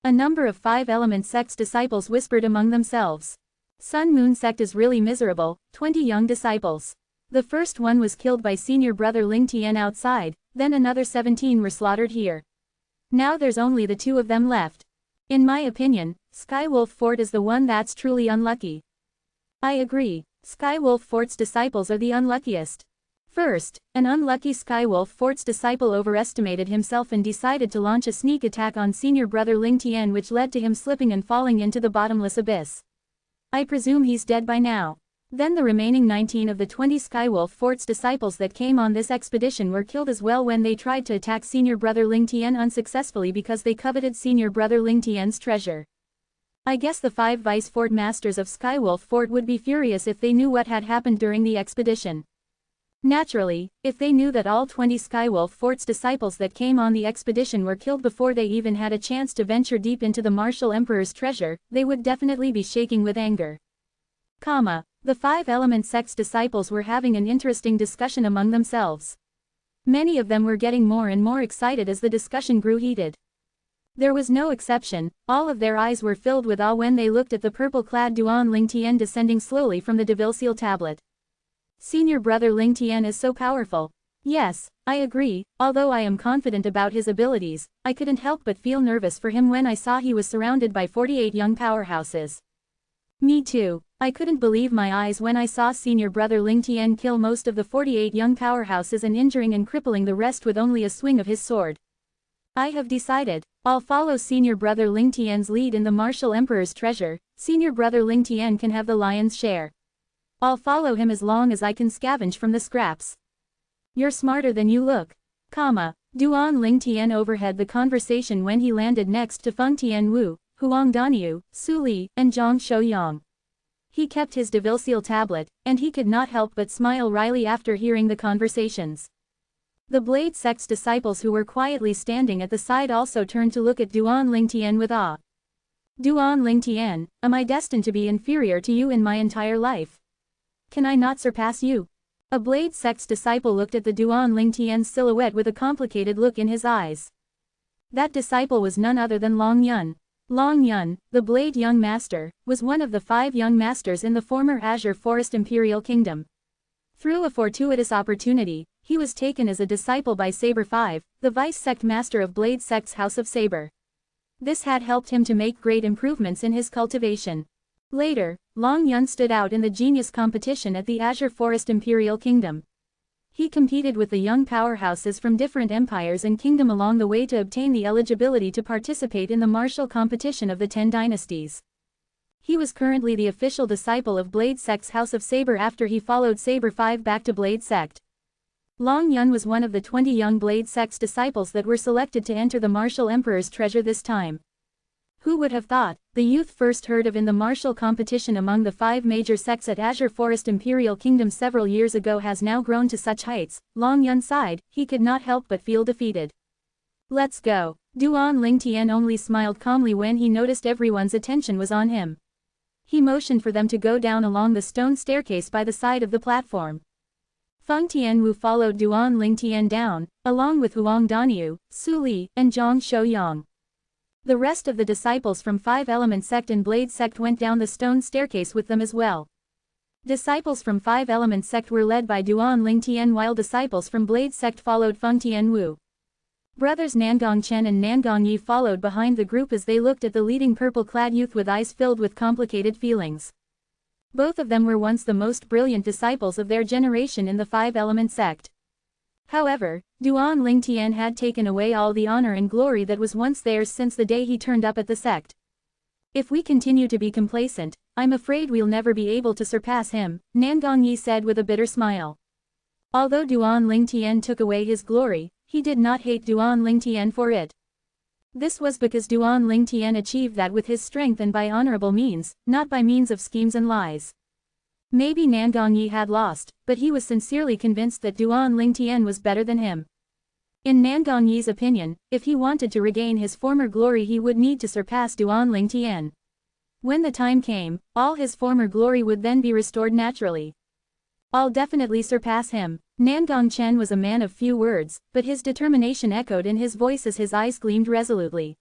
A number of 5 Element sect's disciples whispered among themselves. Sun Moon sect is really miserable, 20 young disciples. The first one was killed by senior brother Lingtian outside, then another 17 were slaughtered here. Now there's only the 2 of them left. In my opinion, Skywolf Fort is the one that's truly unlucky. I agree, Skywolf Fort's disciples are the unluckiest. First, an unlucky Skywolf Fort's disciple overestimated himself and decided to launch a sneak attack on senior brother Lingtian, which led to him slipping and falling into the bottomless abyss. I presume he's dead by now. Then the remaining 19 of the 20 Skywolf Fort's disciples that came on this expedition were killed as well when they tried to attack senior brother Lingtian unsuccessfully because they coveted senior brother Lingtian's treasure. I guess the 5 vice fort masters of Skywolf Fort would be furious if they knew what had happened during the expedition. Naturally, if they knew that all 20 Skywolf Fort's disciples that came on the expedition were killed before they even had a chance to venture deep into the Martial Emperor's treasure, they would definitely be shaking with anger. The 5 Element sect's disciples were having an interesting discussion among themselves. Many of them were getting more and more excited as the discussion grew heated. There was no exception, all of their eyes were filled with awe when they looked at the purple-clad Duan Lingtian descending slowly from the Devil Seal tablet. Senior brother Lingtian is so powerful. Yes, I agree, although I am confident about his abilities, I couldn't help but feel nervous for him when I saw he was surrounded by 48 young powerhouses. Me too. I couldn't believe my eyes when I saw senior brother Lingtian kill most of the 48 young powerhouses and injuring and crippling the rest with only a swing of his sword. I have decided, I'll follow senior brother Lingtian's lead in the Martial Emperor's treasure. Senior brother Lingtian can have the lion's share. I'll follow him as long as I can scavenge from the scraps. You're smarter than you look. Duan Lingtian overheard the conversation when he landed next to Feng Tianwu, Huang Daniu, Su Li, and Zhang Shouyang. He kept his Devil Seal tablet, and he could not help but smile wryly after hearing the conversations. The Blade sect's disciples who were quietly standing at the side also turned to look at Duan Lingtian with awe. Duan Ling Tian, am I destined to be inferior to you in my entire life? Can I not surpass you? A Blade Sect's disciple looked at the Duan Ling Tian's silhouette with a complicated look in his eyes. That disciple was none other than Long Yun. Long Yun, the Blade Young Master, was one of the 5 young masters in the former Azure Forest Imperial Kingdom. Through a fortuitous opportunity, he was taken as a disciple by Saber 5, the Vice Sect Master of Blade Sect's House of Saber. This had helped him to make great improvements in his cultivation. Later, Long Yun stood out in the genius competition at the Azure Forest Imperial Kingdom. He competed with the young powerhouses from different empires and kingdom along the way to obtain the eligibility to participate in the martial competition of the 10 dynasties. He was currently the official disciple of Blade Sect's House of Saber after he followed Saber 5 back to Blade Sect. Long Yun was one of the 20 young Blade Sect's disciples that were selected to enter the Martial Emperor's treasure this time. Who would have thought, the youth first heard of in the martial competition among the 5 major sects at Azure Forest Imperial Kingdom several years ago has now grown to such heights? Long Yun sighed, he could not help but feel defeated. Let's go. Duan Ling Tian only smiled calmly when he noticed everyone's attention was on him. He motioned for them to go down along the stone staircase by the side of the platform. Feng Tianwu followed Duan Ling Tian down, along with Huang Daniu, Su Li, and Zhang Shouyang. The rest of the disciples from 5 Element Sect and Blade Sect went down the stone staircase with them as well. Disciples from 5 Element Sect were led by Duan Ling Tian while disciples from Blade Sect followed Feng Tianwu. Brothers Nangong Chen and Nangong Yi followed behind the group as they looked at the leading purple-clad youth with eyes filled with complicated feelings. Both of them were once the most brilliant disciples of their generation in the 5 Element Sect. However, Duan Ling Tian had taken away all the honor and glory that was once theirs since the day he turned up at the sect. If we continue to be complacent, I'm afraid we'll never be able to surpass him, Nangong Yi said with a bitter smile. Although Duan Ling Tian took away his glory, he did not hate Duan Ling Tian for it. This was because Duan Ling Tian achieved that with his strength and by honorable means, not by means of schemes and lies. Maybe Nangong Yi had lost, but he was sincerely convinced that Duan Ling Tian was better than him. In Nangong Yi's opinion, if he wanted to regain his former glory he would need to surpass Duan Ling Tian. When the time came, all his former glory would then be restored naturally. I'll definitely surpass him. Nangong Chen was a man of few words, but his determination echoed in his voice as his eyes gleamed resolutely.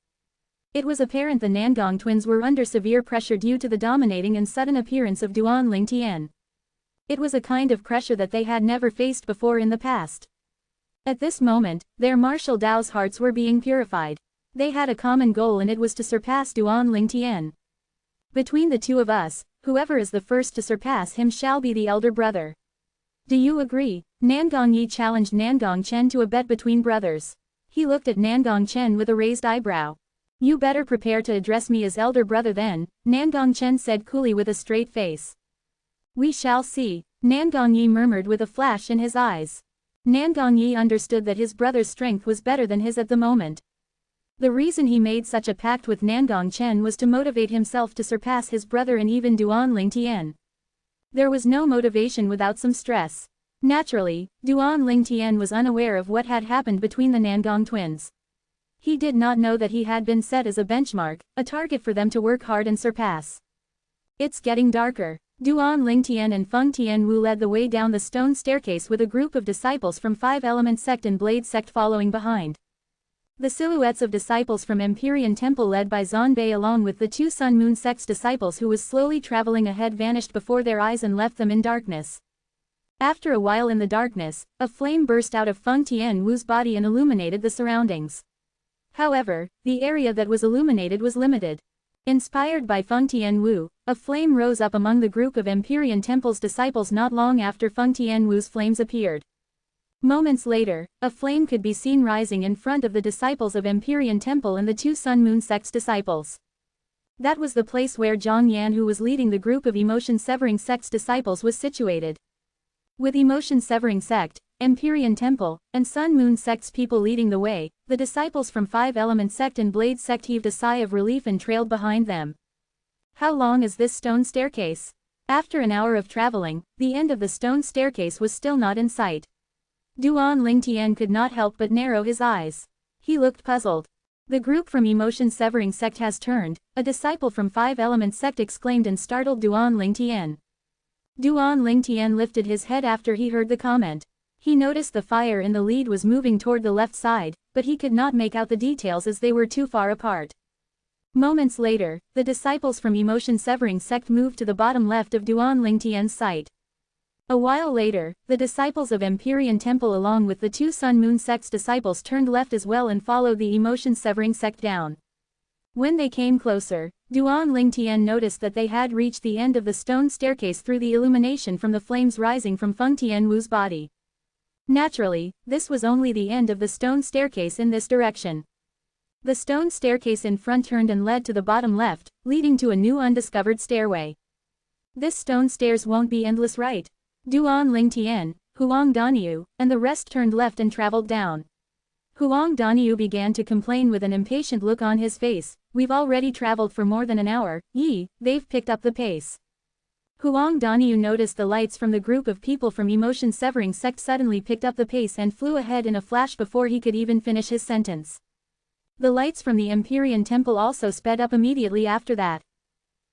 It was apparent the Nangong twins were under severe pressure due to the dominating and sudden appearance of Duan Ling Tian. It was a kind of pressure that they had never faced before in the past. At this moment, their martial Dao's hearts were being purified. They had a common goal and it was to surpass Duan Ling Tian. Between the two of us, whoever is the first to surpass him shall be the elder brother. Do you agree? Nangong Yi challenged Nangong Chen to a bet between brothers. He looked at Nangong Chen with a raised eyebrow. You better prepare to address me as elder brother then, Nangong Chen said coolly with a straight face. We shall see, Nangong Yi murmured with a flash in his eyes. Nangong Yi understood that his brother's strength was better than his at the moment. The reason he made such a pact with Nangong Chen was to motivate himself to surpass his brother and even Duan Ling Tian. There was no motivation without some stress. Naturally, Duan Ling Tian was unaware of what had happened between the Nangong twins. He did not know that he had been set as a benchmark, a target for them to work hard and surpass. It's getting darker. Duan Ling Tian and Feng Tianwu led the way down the stone staircase with a group of disciples from 5 Element Sect and Blade Sect following behind. The silhouettes of disciples from Empyrean Temple led by Zanbei along with the 2 Sun Moon Sect's disciples who was slowly traveling ahead vanished before their eyes and left them in darkness. After a while in the darkness, a flame burst out of Feng Tianwu's body and illuminated the surroundings. However, the area that was illuminated was limited. Inspired by Feng Tianwu, a flame rose up among the group of Empyrean Temple's disciples not long after Feng Tianwu's flames appeared. Moments later, a flame could be seen rising in front of the disciples of Empyrean Temple and the 2 Sun Moon Sect's disciples. That was the place where Zhang Yan, who was leading the group of Emotion Severing Sect's disciples, was situated. With Emotion Severing Sect, Empyrean Temple, and Sun Moon Sect's people leading the way, the disciples from 5 Element Sect and Blade Sect heaved a sigh of relief and trailed behind them. How long is this stone staircase? After an hour of traveling, the end of the stone staircase was still not in sight. Duan Ling Tian could not help but narrow his eyes. He looked puzzled. The group from Emotion Severing sect has turned, a disciple from Five Elements sect exclaimed in startled Duan Lingtian. Duan Lingtian lifted his head after he heard the comment. He noticed the fire in the lead was moving toward the left side, but he could not make out the details as they were too far apart. Moments later, the disciples from Emotion Severing sect moved to the bottom left of Duan Lingtian's sight. A while later, the disciples of Empyrean Temple along with the two Sun Moon sect's disciples turned left as well and followed the Emotion Severing sect down. When they came closer, Duan Lingtian noticed that they had reached the end of the stone staircase through the illumination from the flames rising from Feng Tianwu's body. Naturally, this was only the end of the stone staircase in this direction. The stone staircase in front turned and led to the bottom left, leading to a new undiscovered stairway. This stone stairs won't be endless, right? Duan Lingtian, Huang Daniu, and the rest turned left and traveled down. Huang Daniu began to complain with an impatient look on his face. We've already traveled for more than an hour, they've picked up the pace. Huang Daniu noticed the lights from the group of people from Emotion Severing sect suddenly picked up the pace and flew ahead in a flash before he could even finish his sentence. The lights from the Empyrean Temple also sped up immediately after that.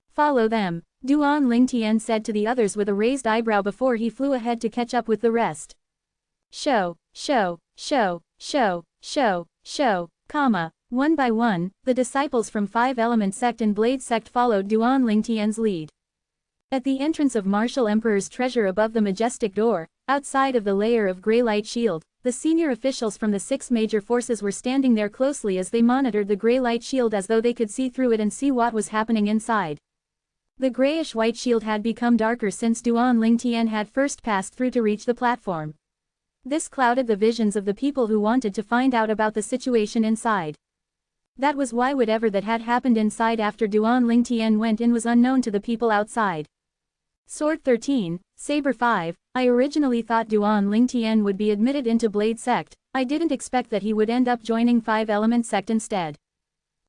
Follow them, Duan Lingtian said to the others with a raised eyebrow before he flew ahead to catch up with the rest. Show, comma. One by one, the disciples from Five Element sect and Blade sect followed Duan Lingtian's lead. At the entrance of Martial Emperor's treasure above the majestic door, outside of the layer of gray light shield, the senior officials from the 6 major forces were standing there closely as they monitored the gray light shield as though they could see through it and see what was happening inside. The grayish-white shield had become darker since Duan Lingtian had first passed through to reach the platform. This clouded the visions of the people who wanted to find out about the situation inside. That was why whatever that had happened inside after Duan Lingtian went in was unknown to the people outside. Sword 13, Saber 5, I originally thought Duan Lingtian would be admitted into Blade sect. I didn't expect that he would end up joining Five Element sect instead.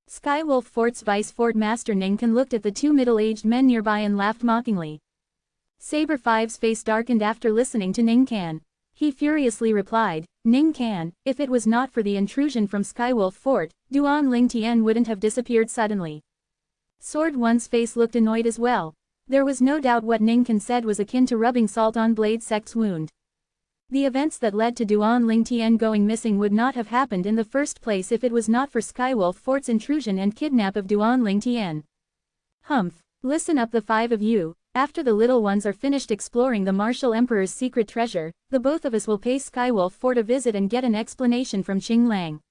Skywolf Fort's Vice Fort Master Ningkan looked at the two middle-aged men nearby and laughed mockingly. Saber 5's face darkened after listening to Ningkan. He furiously replied, Ningkan, if it was not for the intrusion from Skywolf Fort, Duan Lingtian wouldn't have disappeared suddenly. Sword 1's face looked annoyed as well. There was no doubt what Ningkan said was akin to rubbing salt on Blade sect's wound. The events that led to Duan Lingtian going missing would not have happened in the first place if it was not for Skywolf Fort's intrusion and kidnap of Duan Lingtian. Humph, listen up the 5 of you, after the little ones are finished exploring the Martial Emperor's secret treasure, the both of us will pay Skywolf Fort a visit and get an explanation from Qing Lang.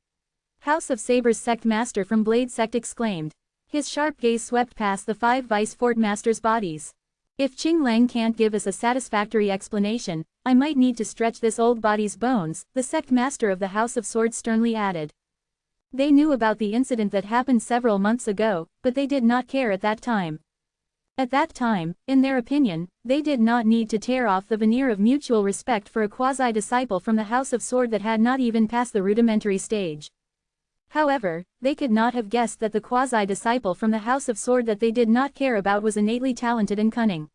House of Saber's sect master from Blade sect exclaimed. His sharp gaze swept past the 5 Vice Fort Masters' bodies. If Qing Lang can't give us a satisfactory explanation, I might need to stretch this old body's bones, the sect master of the House of Swords sternly added. They knew about the incident that happened several months ago, but they did not care at that time. At that time, in their opinion, they did not need to tear off the veneer of mutual respect for a quasi-disciple from the House of Sword that had not even passed the rudimentary stage. However, they could not have guessed that the quasi-disciple from the House of Sword that they did not care about was innately talented and cunning.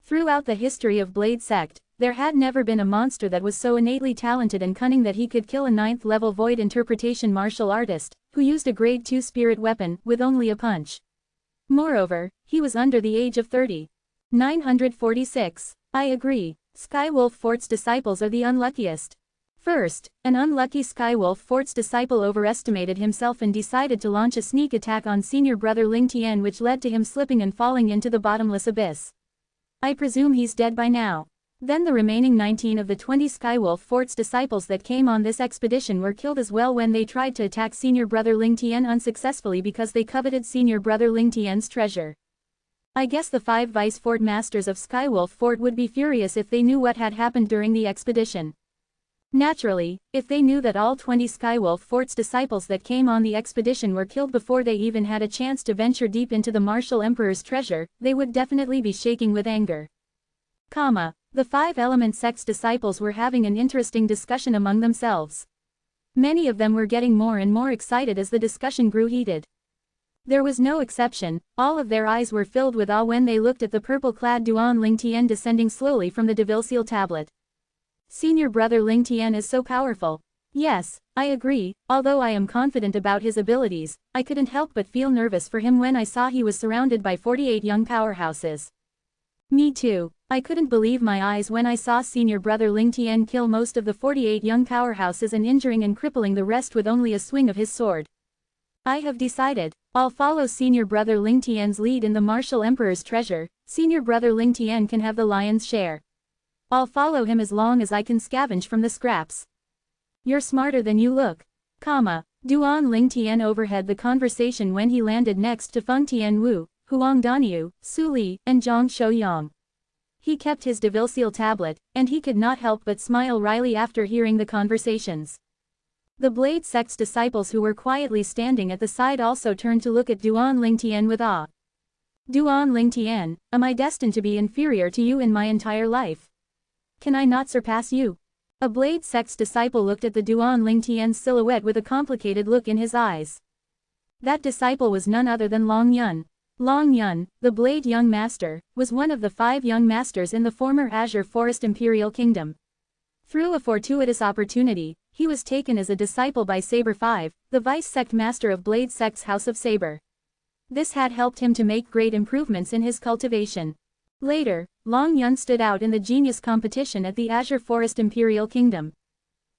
Throughout the history of Blade sect, there had never been a monster that was so innately talented and cunning that he could kill a 9th-level void interpretation martial artist, who used a grade 2 spirit weapon, with only a punch. Moreover, he was under the age of 30. 946. I agree, Skywolf Fort's disciples are the unluckiest. First, an unlucky Skywolf Fort's disciple overestimated himself and decided to launch a sneak attack on senior brother Lingtian, which led to him slipping and falling into the bottomless abyss. I presume he's dead by now. Then the remaining 19 of the 20 Skywolf Fort's disciples that came on this expedition were killed as well when they tried to attack senior brother Lingtian unsuccessfully because they coveted senior brother Lingtian's treasure. I guess the 5 Vice Fort Masters of Skywolf Fort would be furious if they knew what had happened during the expedition. Naturally, if they knew that all 20 Skywolf Fort's disciples that came on the expedition were killed before they even had a chance to venture deep into the Martial Emperor's treasure, they would definitely be shaking with anger. The 5 Element sect's disciples were having an interesting discussion among themselves. Many of them were getting more and more excited as the discussion grew heated. There was no exception, all of their eyes were filled with awe when they looked at the purple-clad Duan Lingtian descending slowly from the Devil Seal tablet. Senior brother Lingtian is so powerful. Yes, I agree, although I am confident about his abilities, I couldn't help but feel nervous for him when I saw he was surrounded by 48 young powerhouses. Me too, I couldn't believe my eyes when I saw senior brother Ling Tian kill most of the 48 young powerhouses and injuring and crippling the rest with only a swing of his sword. I have decided, I'll follow senior brother Ling Tian's lead in the martial emperor's treasure. Senior brother Ling Tian can have the lion's share. I'll follow him as long as I can scavenge from the scraps. You're smarter than you look. Duan Ling Tian overheard the conversation when he landed next to Feng Tianwu, Huang Daniu, Su Li, and Zhang Shouyang. He kept his Devilseal tablet, and he could not help but smile wryly after hearing the conversations. The Blade Sect's disciples who were quietly standing at the side also turned to look at Duan Ling Tian with awe. Duan Ling Tian, am I destined to be inferior to you in my entire life? Can I not surpass you? A Blade Sect's disciple looked at the Duan Ling Tian's silhouette with a complicated look in his eyes. That disciple was none other than Long Yun. Long Yun, the Blade Young Master, was one of the 5 young masters in the former Azure Forest Imperial Kingdom. Through a fortuitous opportunity, he was taken as a disciple by Saber 5, the Vice Sect Master of Blade Sect's House of Saber. This had helped him to make great improvements in his cultivation. Later, Long Yun stood out in the genius competition at the Azure Forest Imperial Kingdom.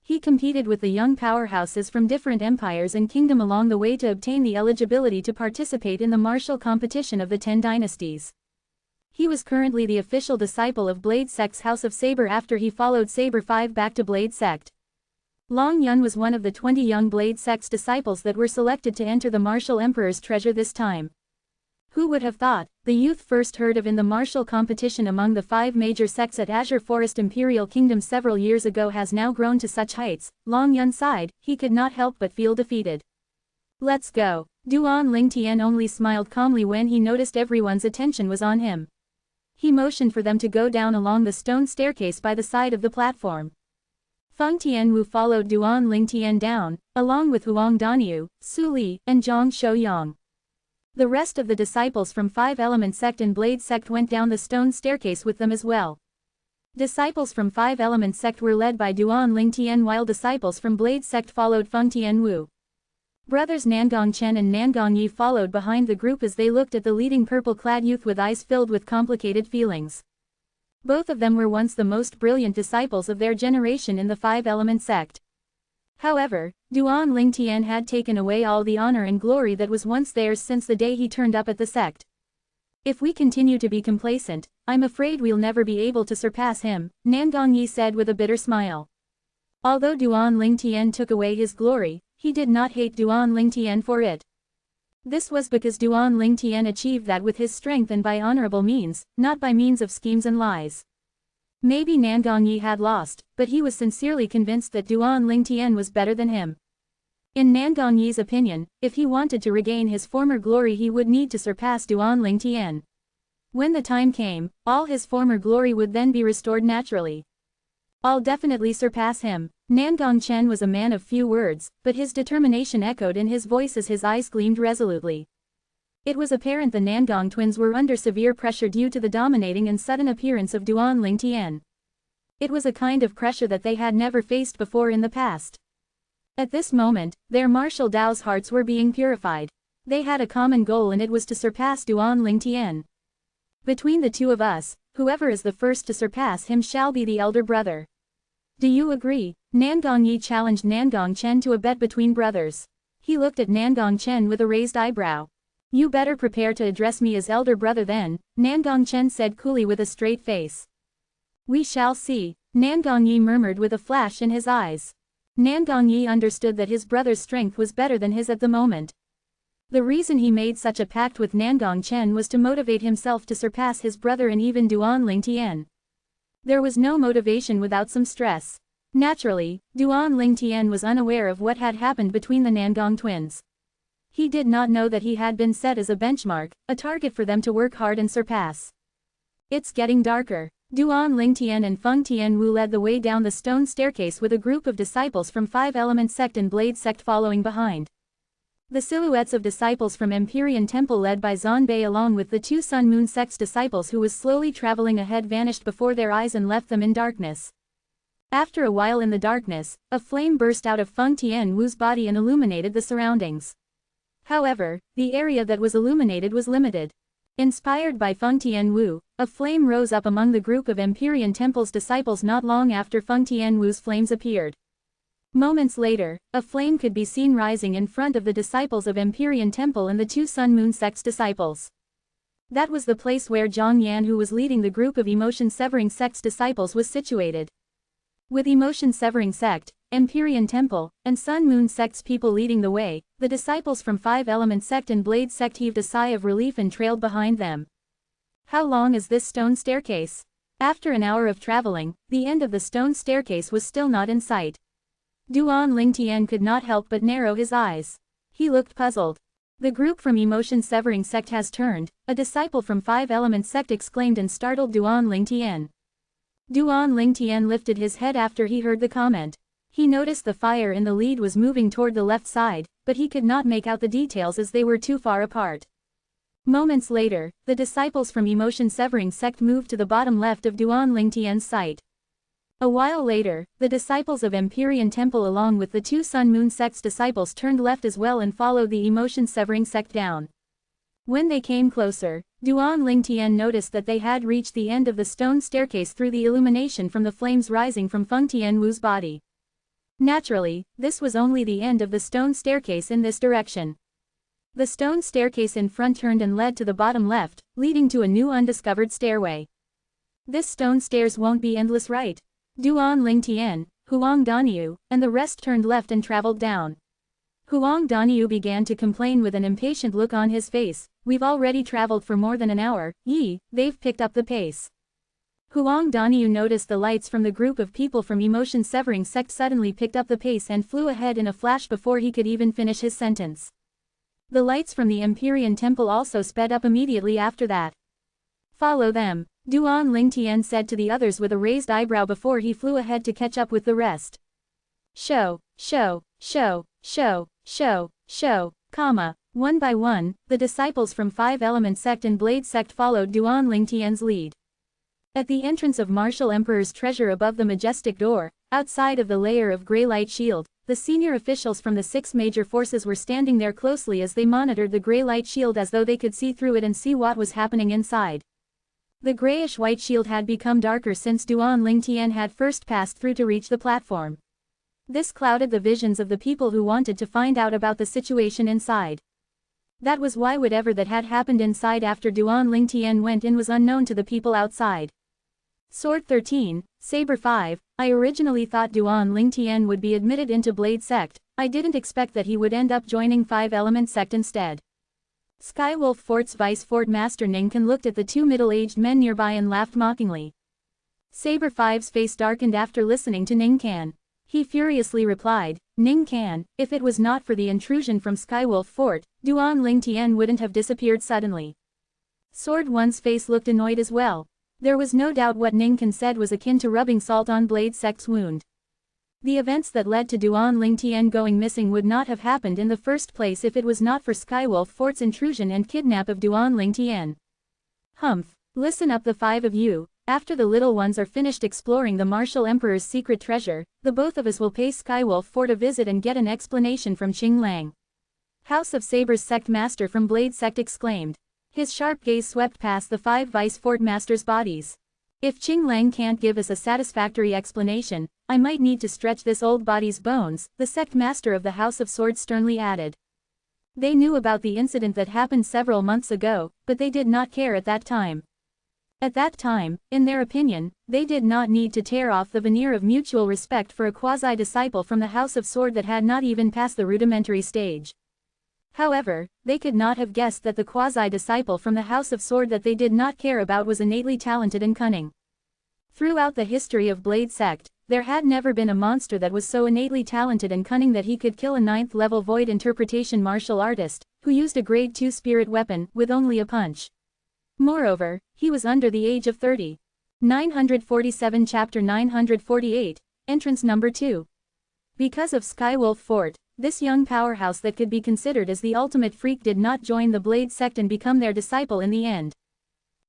He competed with the young powerhouses from different empires and kingdom along the way to obtain the eligibility to participate in the martial competition of the 10 dynasties. He was currently the official disciple of Blade Sect's House of Saber after he followed Saber 5 back to Blade Sect. Long Yun was one of the 20 young Blade Sect's disciples that were selected to enter the Martial Emperor's treasure this time. Who would have thought, the youth first heard of in the martial competition among the 5 major sects at Azure Forest Imperial Kingdom several years ago has now grown to such heights? Long Yun sighed, he could not help but feel defeated. Let's go. Duan Ling Tian only smiled calmly when he noticed everyone's attention was on him. He motioned for them to go down along the stone staircase by the side of the platform. Feng Tianwu followed Duan Ling Tian down, along with Huang Daniu, Su Li, and Zhang Shouyang. The rest of the disciples from 5 Element Sect and Blade Sect went down the stone staircase with them as well. Disciples from 5 Element Sect were led by Duan Ling Tian while disciples from Blade Sect followed Feng Tianwu. Brothers Nangong Chen and Nangong Yi followed behind the group as they looked at the leading purple-clad youth with eyes filled with complicated feelings. Both of them were once the most brilliant disciples of their generation in the 5 Element Sect. However, Duan Ling Tian had taken away all the honor and glory that was once theirs since the day he turned up at the sect. If we continue to be complacent, I'm afraid we'll never be able to surpass him, Nangong Yi said with a bitter smile. Although Duan Ling Tian took away his glory, he did not hate Duan Ling Tian for it. This was because Duan Ling Tian achieved that with his strength and by honorable means, not by means of schemes and lies. Maybe Nangong Yi had lost, but he was sincerely convinced that Duan Ling Tian was better than him. In Nangong Yi's opinion, if he wanted to regain his former glory he would need to surpass Duan Ling Tian. When the time came, all his former glory would then be restored naturally. I'll definitely surpass him. Nangong Chen was a man of few words, but his determination echoed in his voice as his eyes gleamed resolutely. It was apparent the Nangong twins were under severe pressure due to the dominating and sudden appearance of Duan Ling Tian. It was a kind of pressure that they had never faced before in the past. At this moment, their martial Dao's hearts were being purified. They had a common goal and it was to surpass Duan Ling Tian. Between the two of us, whoever is the first to surpass him shall be the elder brother. Do you agree? Nangong Yi challenged Nangong Chen to a bet between brothers. He looked at Nangong Chen with a raised eyebrow. You better prepare to address me as elder brother then, Nangong Chen said coolly with a straight face. We shall see, Nangong Yi murmured with a flash in his eyes. Nangong Yi understood that his brother's strength was better than his at the moment. The reason he made such a pact with Nangong Chen was to motivate himself to surpass his brother and even Duan Ling Tian. There was no motivation without some stress. Naturally, Duan Ling Tian was unaware of what had happened between the Nangong twins. He did not know that he had been set as a benchmark, a target for them to work hard and surpass. It's getting darker. Duan Ling Tian and Feng Tianwu led the way down the stone staircase with a group of disciples from 5 Element Sect and Blade Sect following behind. The silhouettes of disciples from Empyrean Temple led by Zanbei along with the 2 Sun Moon Sect's disciples who was slowly traveling ahead vanished before their eyes and left them in darkness. After a while in the darkness, a flame burst out of Feng Tianwu's body and illuminated the surroundings. However, the area that was illuminated was limited. Inspired by Feng Tianwu, a flame rose up among the group of Empyrean Temple's disciples not long after Feng Tianwu's flames appeared. Moments later, a flame could be seen rising in front of the disciples of Empyrean Temple and the two Sun Moon sect's disciples. That was the place where Zhang Yan, who was leading the group of Emotion Severing sect's disciples, was situated. With Emotion Severing sect, Empyrean Temple, and Sun Moon sect's people leading the way, the disciples from Five Element sect and Blade sect heaved a sigh of relief and trailed behind them. How long is this stone staircase? After an hour of traveling, the end of the stone staircase was still not in sight. Duan Lingtian could not help but narrow his eyes. He looked puzzled. The group from Emotion Severing sect has turned, a disciple from Five Element sect exclaimed and startled Duan Lingtian. Duan Lingtian lifted his head after he heard the comment. He noticed the fire in the lead was moving toward the left side, but he could not make out the details as they were too far apart. Moments later, the disciples from Emotion Severing sect moved to the bottom left of Duan Lingtian's sight. A while later, the disciples of Empyrean Temple along with the two Sun Moon sect's disciples turned left as well and followed the Emotion Severing sect down. When they came closer, Duan Lingtian noticed that they had reached the end of the stone staircase through the illumination from the flames rising from Feng Tianwu's body. Naturally, this was only the end of the stone staircase in this direction. The stone staircase in front turned and led to the bottom left, leading to a new undiscovered stairway. This stone stairs won't be endless, right? Duan Lingtian, Huang Daniu, and the rest turned left and traveled down. Huang Daniu began to complain with an impatient look on his face. We've already traveled for more than an hour, they've picked up the pace. Huang Daniu noticed the lights from the group of people from Emotion Severing sect suddenly picked up the pace and flew ahead in a flash before he could even finish his sentence. The lights from the Empyrean Temple also sped up immediately after that. Follow them, Duan Lingtian said to the others with a raised eyebrow before he flew ahead to catch up with the rest. One by one, the disciples from Five Element sect and Blade sect followed Duan Lingtian's lead. At the entrance of Martial Emperor's treasure above the majestic door, outside of the layer of grey light shield, the senior officials from the 6 major forces were standing there closely as they monitored the grey light shield as though they could see through it and see what was happening inside. The grayish-white shield had become darker since Duan Lingtian had first passed through to reach the platform. This clouded the visions of the people who wanted to find out about the situation inside. That was why whatever that had happened inside after Duan Lingtian went in was unknown to the people outside. Sword 13, Saber 5, I originally thought Duan Lingtian would be admitted into Blade sect. I didn't expect that he would end up joining Five Element sect instead. Skywolf Fort's Vice Fort Master Ningkan looked at the two middle-aged men nearby and laughed mockingly. Saber 5's face darkened after listening to Ningkan. He furiously replied, Ningkan, if it was not for the intrusion from Skywolf Fort, Duan Lingtian wouldn't have disappeared suddenly. Sword 1's face looked annoyed as well. There was no doubt what Ningkan said was akin to rubbing salt on Blade sect's wound. The events that led to Duan Lingtian going missing would not have happened in the first place if it was not for Skywolf Fort's intrusion and kidnap of Duan Lingtian. Humph, listen up the 5 of you, after the little ones are finished exploring the Martial Emperor's secret treasure, the both of us will pay Skywolf Fort a visit and get an explanation from Qing Lang. House of Saber's sect master from Blade sect exclaimed. His sharp gaze swept past the 5 vice fort masters' bodies. If Qing Lang can't give us a satisfactory explanation, I might need to stretch this old body's bones, the sect master of the House of Swords sternly added. They knew about the incident that happened several months ago, but they did not care at that time. At that time, in their opinion, they did not need to tear off the veneer of mutual respect for a quasi-disciple from the House of Sword that had not even passed the rudimentary stage. However, they could not have guessed that the quasi-disciple from the House of Sword that they did not care about was innately talented and cunning. Throughout the history of Blade sect, there had never been a monster that was so innately talented and cunning that he could kill a 9th-level void interpretation martial artist, who used a grade 2 spirit weapon, with only a punch. Moreover, he was under the age of 30. 947 Chapter 948, Entrance Number 2. Because of Skywolf Fort, this young powerhouse that could be considered as the ultimate freak did not join the Blade sect and become their disciple in the end.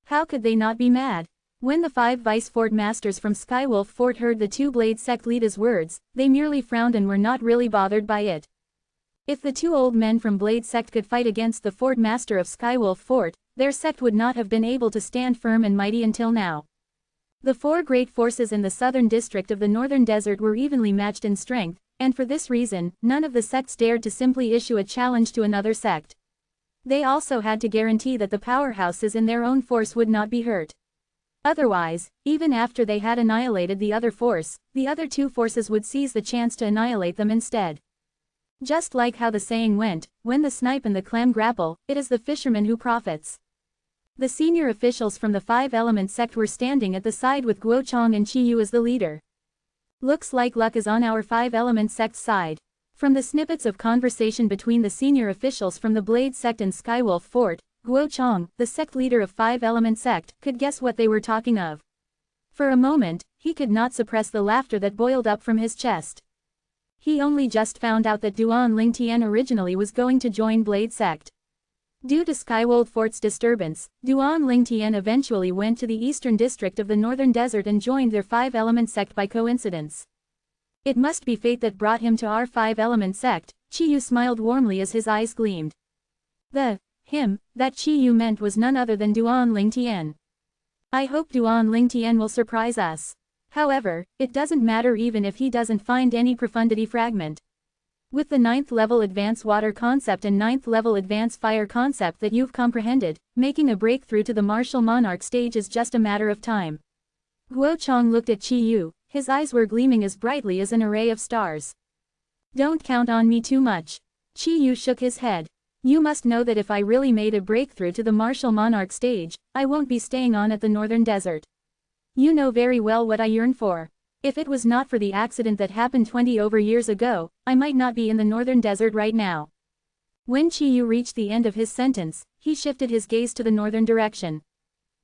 How could they not be mad? When the 5 Vice Fort Masters from Skywolf Fort heard the 2 Blade Sect leaders' words, they merely frowned and were not really bothered by it. If the 2 old men from Blade Sect could fight against the Fort Master of Skywolf Fort, their sect would not have been able to stand firm and mighty until now. The 4 great forces in the southern district of the northern desert were evenly matched in strength, and for this reason, none of the sects dared to simply issue a challenge to another sect. They also had to guarantee that the powerhouses in their own force would not be hurt. Otherwise, even after they had annihilated the other force, the other 2 forces would seize the chance to annihilate them instead. Just like how the saying went, when the snipe and the clam grapple, it is the fisherman who profits. The senior officials from the 5-element sect were standing at the side with Guo Chong and Chi Yu as the leader. Looks like luck is on our 5-element sect's side. From the snippets of conversation between the senior officials from the Blade Sect and Skywolf Fort, Guo Chong, the sect leader of 5-element sect, could guess what they were talking of. For a moment, he could not suppress the laughter that boiled up from his chest. He only just found out that Duan Lingtian originally was going to join Blade Sect. Due to Skywolf Fort's disturbance, Duan Lingtian eventually went to the eastern district of the northern desert and joined their 5-element sect by coincidence. It must be fate that brought him to our 5-element sect. Chi Yu smiled warmly as his eyes gleamed. Him that Chi Yu meant was none other than Duan Lingtian. I hope Duan Lingtian will surprise us. However, it doesn't matter even if he doesn't find any profundity fragment. With the 9th level advanced water concept and 9th level advanced fire concept that you've comprehended, making a breakthrough to the martial monarch stage is just a matter of time. Guo Chong looked at Chi Yu, his eyes were gleaming as brightly as an array of stars. Don't count on me too much. Chi Yu shook his head. You must know that if I really made a breakthrough to the martial monarch stage, I won't be staying on at the northern desert. You know very well what I yearn for. If it was not for the accident that happened 20 over years ago, I might not be in the northern desert right now. When Chi Yu reached the end of his sentence, he shifted his gaze to the northern direction.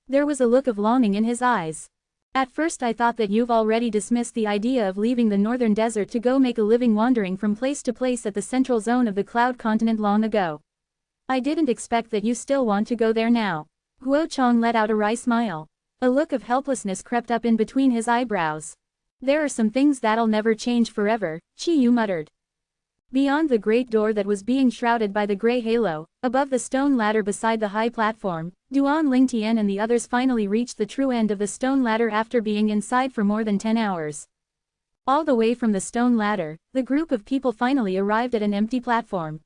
There was a look of longing in his eyes. At first I thought that you've already dismissed the idea of leaving the northern desert to go make a living wandering from place to place at the central zone of the Cloud Continent long ago. I didn't expect that you still want to go there now. Guo Chong let out a wry smile. A look of helplessness crept up in between his eyebrows. There are some things that'll never change forever, Chi Yu muttered. Beyond the great door that was being shrouded by the gray halo, above the stone ladder beside the high platform, Duan Lingtian and the others finally reached the true end of the stone ladder after being inside for more than 10 hours. All the way from the stone ladder, the group of people finally arrived at an empty platform.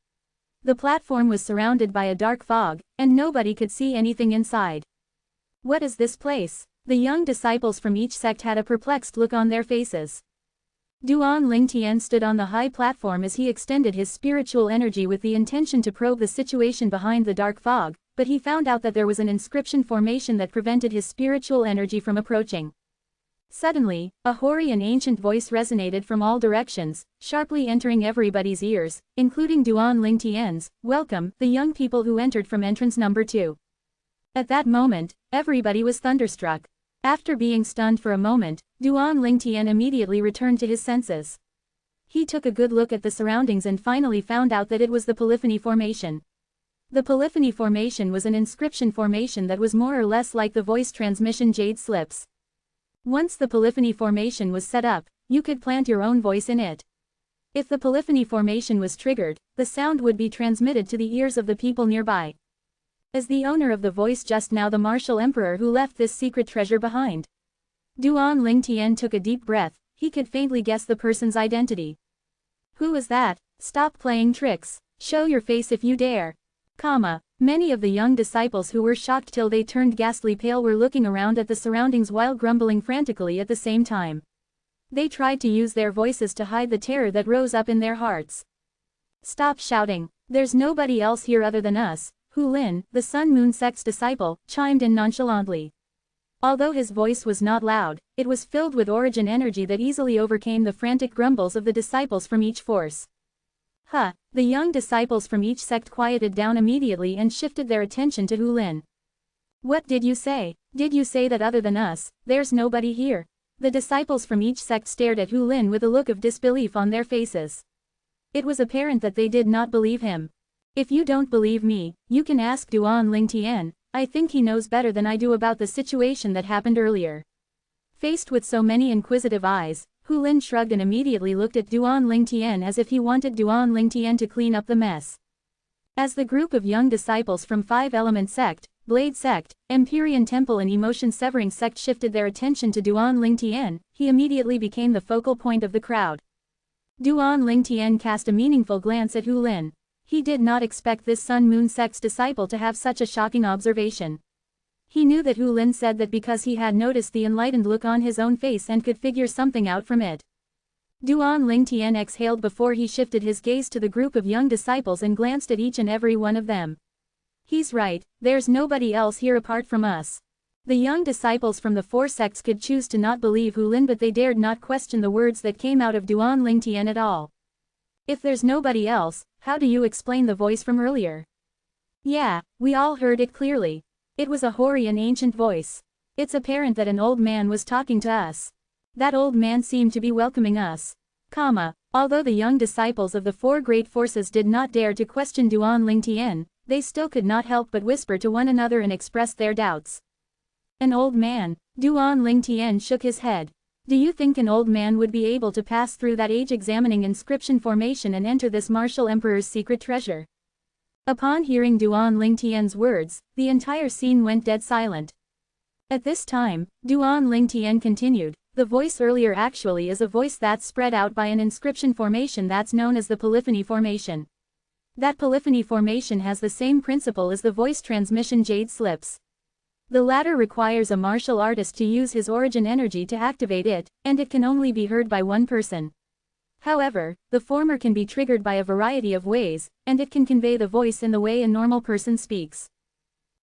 The platform was surrounded by a dark fog, and nobody could see anything inside. What is this place? The young disciples from each sect had a perplexed look on their faces. Duan Lingtian stood on the high platform as he extended his spiritual energy with the intention to probe the situation behind the dark fog, but he found out that there was an inscription formation that prevented his spiritual energy from approaching. Suddenly, a hoary and ancient voice resonated from all directions, sharply entering everybody's ears, including Duan Lingtian's. Welcome, the young people who entered from entrance number 2. At that moment, everybody was thunderstruck. After being stunned for a moment, Duan Lingtian immediately returned to his senses. He took a good look at the surroundings and finally found out that it was the Polyphony Formation. The Polyphony Formation was an inscription formation that was more or less like the voice transmission jade slips. Once the Polyphony Formation was set up, you could plant your own voice in it. If the Polyphony Formation was triggered, the sound would be transmitted to the ears of the people nearby. As the owner of the voice just now, the martial emperor who left this secret treasure behind. Duan Lingtian took a deep breath. He could faintly guess the person's identity. Who is that? Stop playing tricks. Show your face if you dare. Many of the young disciples who were shocked till they turned ghastly pale were looking around at the surroundings while grumbling frantically at the same time. They tried to use their voices to hide the terror that rose up in their hearts. Stop shouting. There's nobody else here other than us. Hu Lin, the Sun Moon sect's disciple, chimed in nonchalantly. Although his voice was not loud, it was filled with origin energy that easily overcame the frantic grumbles of the disciples from each force. The young disciples from each sect quieted down immediately and shifted their attention to Hu Lin. What did you say? Did you say that other than us, there's nobody here? The disciples from each sect stared at Hu Lin with a look of disbelief on their faces. It was apparent that they did not believe him. If you don't believe me, you can ask Duan Lingtian. I think he knows better than I do about the situation that happened earlier. Faced with so many inquisitive eyes, Hu Lin shrugged and immediately looked at Duan Lingtian as if he wanted Duan Lingtian to clean up the mess. As the group of young disciples from Five Element Sect, Blade Sect, Empyrean Temple and Emotion Severing Sect shifted their attention to Duan Lingtian, he immediately became the focal point of the crowd. Duan Lingtian cast a meaningful glance at Hu Lin. He did not expect this Sun Moon Sect's disciple to have such a shocking observation. He knew that Hu Lin said that because he had noticed the enlightened look on his own face and could figure something out from it. Duan Lingtian exhaled before he shifted his gaze to the group of young disciples and glanced at each and every one of them. He's right, there's nobody else here apart from us. The young disciples from the four sects could choose to not believe Hu Lin, but they dared not question the words that came out of Duan Lingtian at all. If there's nobody else, how do you explain the voice from earlier? Yeah, we all heard it clearly. It was a hoary and ancient voice. It's apparent that an old man was talking to us. That old man seemed to be welcoming us. Although the young disciples of the four great forces did not dare to question Duan Lingtian, they still could not help but whisper to one another and express their doubts. An old man? Duan Lingtian shook his head. Do you think an old man would be able to pass through that age-examining inscription formation and enter this martial emperor's secret treasure? Upon hearing Duan Lingtian's words, the entire scene went dead silent. At this time, Duan Lingtian continued, the voice earlier actually is a voice that's spread out by an inscription formation that's known as the polyphony formation. That polyphony formation has the same principle as the voice transmission jade slips. The latter requires a martial artist to use his origin energy to activate it, and it can only be heard by one person. However, the former can be triggered by a variety of ways, and it can convey the voice in the way a normal person speaks.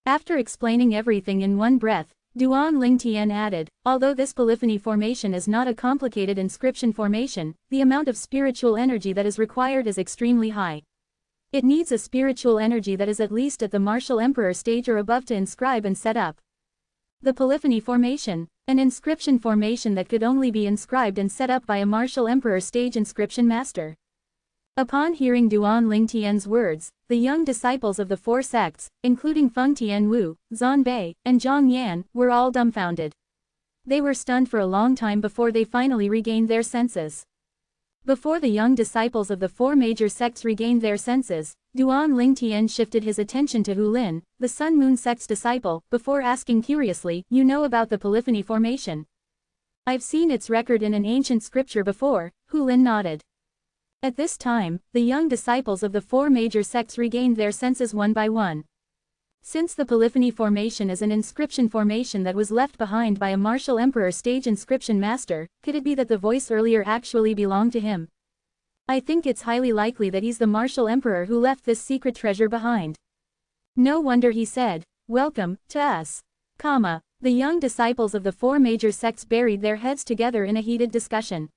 After explaining everything in one breath, Duan Lingtian added, although this polyphony formation is not a complicated inscription formation, the amount of spiritual energy that is required is extremely high. It needs a spiritual energy that is at least at the martial emperor stage or above to inscribe and set up. The polyphony formation, an inscription formation that could only be inscribed and set up by a martial emperor stage inscription master. Upon hearing Duan Lingtian's words, the young disciples of the four sects, including Feng Tianwu, Zhan Bei, and Zhang Yan, were all dumbfounded. They were stunned for a long time before they finally regained their senses. Before the young disciples of the four major sects regained their senses, Duan Lingtian shifted his attention to Hu Lin, the Sun Moon Sect's disciple, before asking curiously, you know about the polyphony formation? I've seen its record in an ancient scripture before, Hu Lin nodded. At this time, the young disciples of the four major sects regained their senses one by one. Since the polyphony formation is an inscription formation that was left behind by a martial emperor stage inscription master, could it be that the voice earlier actually belonged to him? I think it's highly likely that he's the martial emperor who left this secret treasure behind. No wonder he said, welcome, to us. The young disciples of the four major sects buried their heads together in a heated discussion.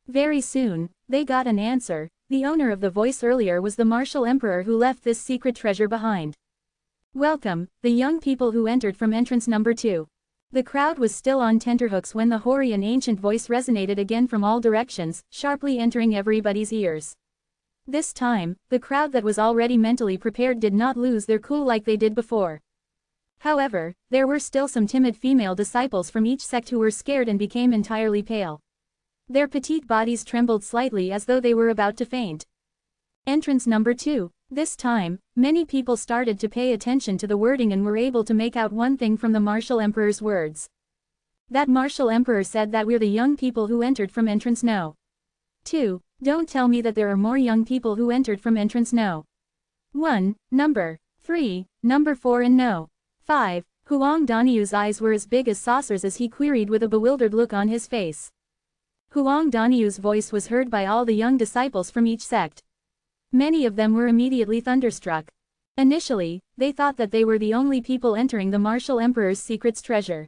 Very soon, they got an answer. The owner of the voice earlier was the martial emperor who left this secret treasure behind. Welcome, the young people who entered from entrance number 2. The crowd was still on tenterhooks when the hoary and ancient voice resonated again from all directions, sharply entering everybody's ears. This time, the crowd that was already mentally prepared did not lose their cool like they did before. However, there were still some timid female disciples from each sect who were scared and became entirely pale. Their petite bodies trembled slightly as though they were about to faint. Entrance number 2. This time, many people started to pay attention to the wording and were able to make out one thing from the martial emperor's words. That martial emperor said that we're the young people who entered from entrance no. 2. Don't tell me that there are more young people who entered from entrance no. 1, number 3, number 4 and no. 5. Huang Danyu's eyes were as big as saucers as he queried with a bewildered look on his face. Huang Danyu's voice was heard by all the young disciples from each sect. Many of them were immediately thunderstruck. Initially, they thought that they were the only people entering the martial emperor's secrets treasure.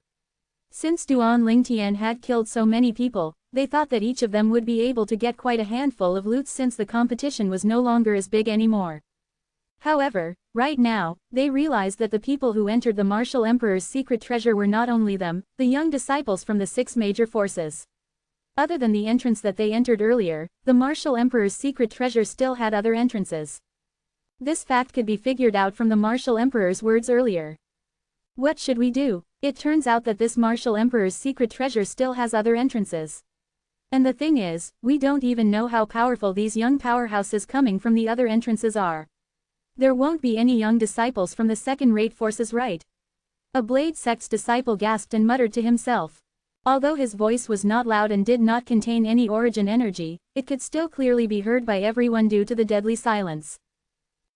Since Duan Lingtian had killed so many people, they thought that each of them would be able to get quite a handful of loot since the competition was no longer as big anymore. However, right now, they realized that the people who entered the martial emperor's secret treasure were not only them, the young disciples from the 6 major forces. Other than the entrance that they entered earlier, the martial emperor's secret treasure still had other entrances. This fact could be figured out from the martial emperor's words earlier. What should we do? It turns out that this martial emperor's secret treasure still has other entrances. And the thing is, we don't even know how powerful these young powerhouses coming from the other entrances are. There won't be any young disciples from the second-rate forces, right? A Blade sect's disciple gasped and muttered to himself. Although his voice was not loud and did not contain any origin energy, it could still clearly be heard by everyone due to the deadly silence.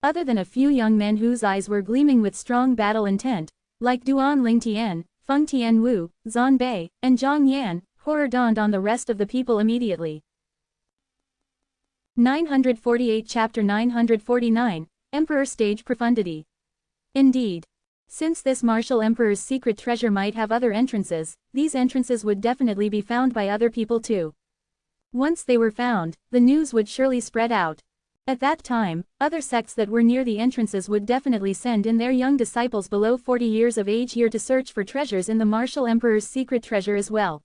Other than a few young men whose eyes were gleaming with strong battle intent, like Duan Lingtian, Feng Tianwu, Zhan Bei, and Zhang Yan, horror dawned on the rest of the people immediately. 948 Chapter 949, Emperor Stage Profundity. Indeed. Since this martial emperor's secret treasure might have other entrances, these entrances would definitely be found by other people too. Once they were found, the news would surely spread out. At that time, other sects that were near the entrances would definitely send in their young disciples below 40 years of age here to search for treasures in the martial emperor's secret treasure as well.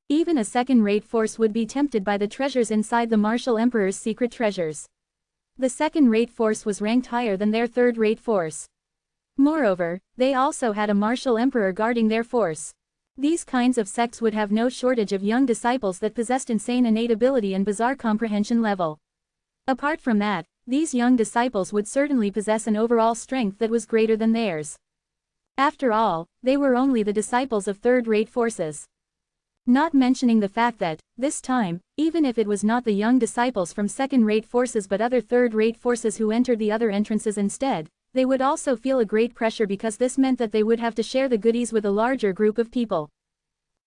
Even a second-rate force would be tempted by the treasures inside the martial emperor's secret treasures. The second-rate force was ranked higher than their third-rate force. Moreover, they also had a martial emperor guarding their force. These kinds of sects would have no shortage of young disciples that possessed insane innate ability and bizarre comprehension level. Apart from that, these young disciples would certainly possess an overall strength that was greater than theirs. After all, they were only the disciples of third-rate forces. Not mentioning the fact that, this time, even if it was not the young disciples from second-rate forces but other third-rate forces who entered the other entrances instead, they would also feel a great pressure because this meant that they would have to share the goodies with a larger group of people.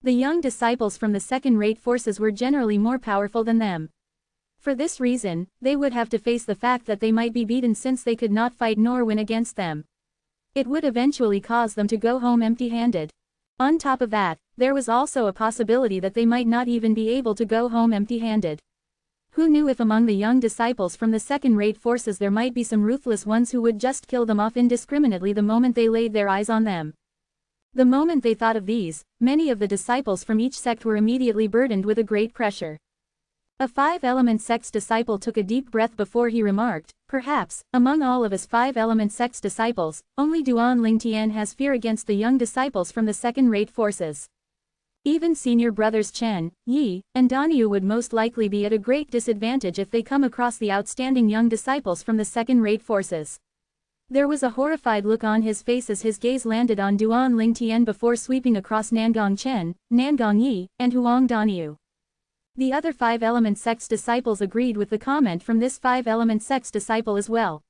The young disciples from the second-rate forces were generally more powerful than them. For this reason, they would have to face the fact that they might be beaten since they could not fight nor win against them. It would eventually cause them to go home empty-handed. On top of that, there was also a possibility that they might not even be able to go home empty-handed. Who knew if among the young disciples from the second-rate forces there might be some ruthless ones who would just kill them off indiscriminately the moment they laid their eyes on them. The moment they thought of these, many of the disciples from each sect were immediately burdened with a great pressure. A five-element sect's disciple took a deep breath before he remarked, "Perhaps, among all of us five-element sect's disciples, only Duan Lingtian has fear against the young disciples from the second-rate forces. Even senior brothers Chen, Yi, and Daniu would most likely be at a great disadvantage if they come across the outstanding young disciples from the second-rate forces." There was a horrified look on his face as his gaze landed on Duan Lingtian before sweeping across Nangong Chen, Nangong Yi, and Huang Daniu. The other five-element sect's disciples agreed with the comment from this five-element sect's disciple as well.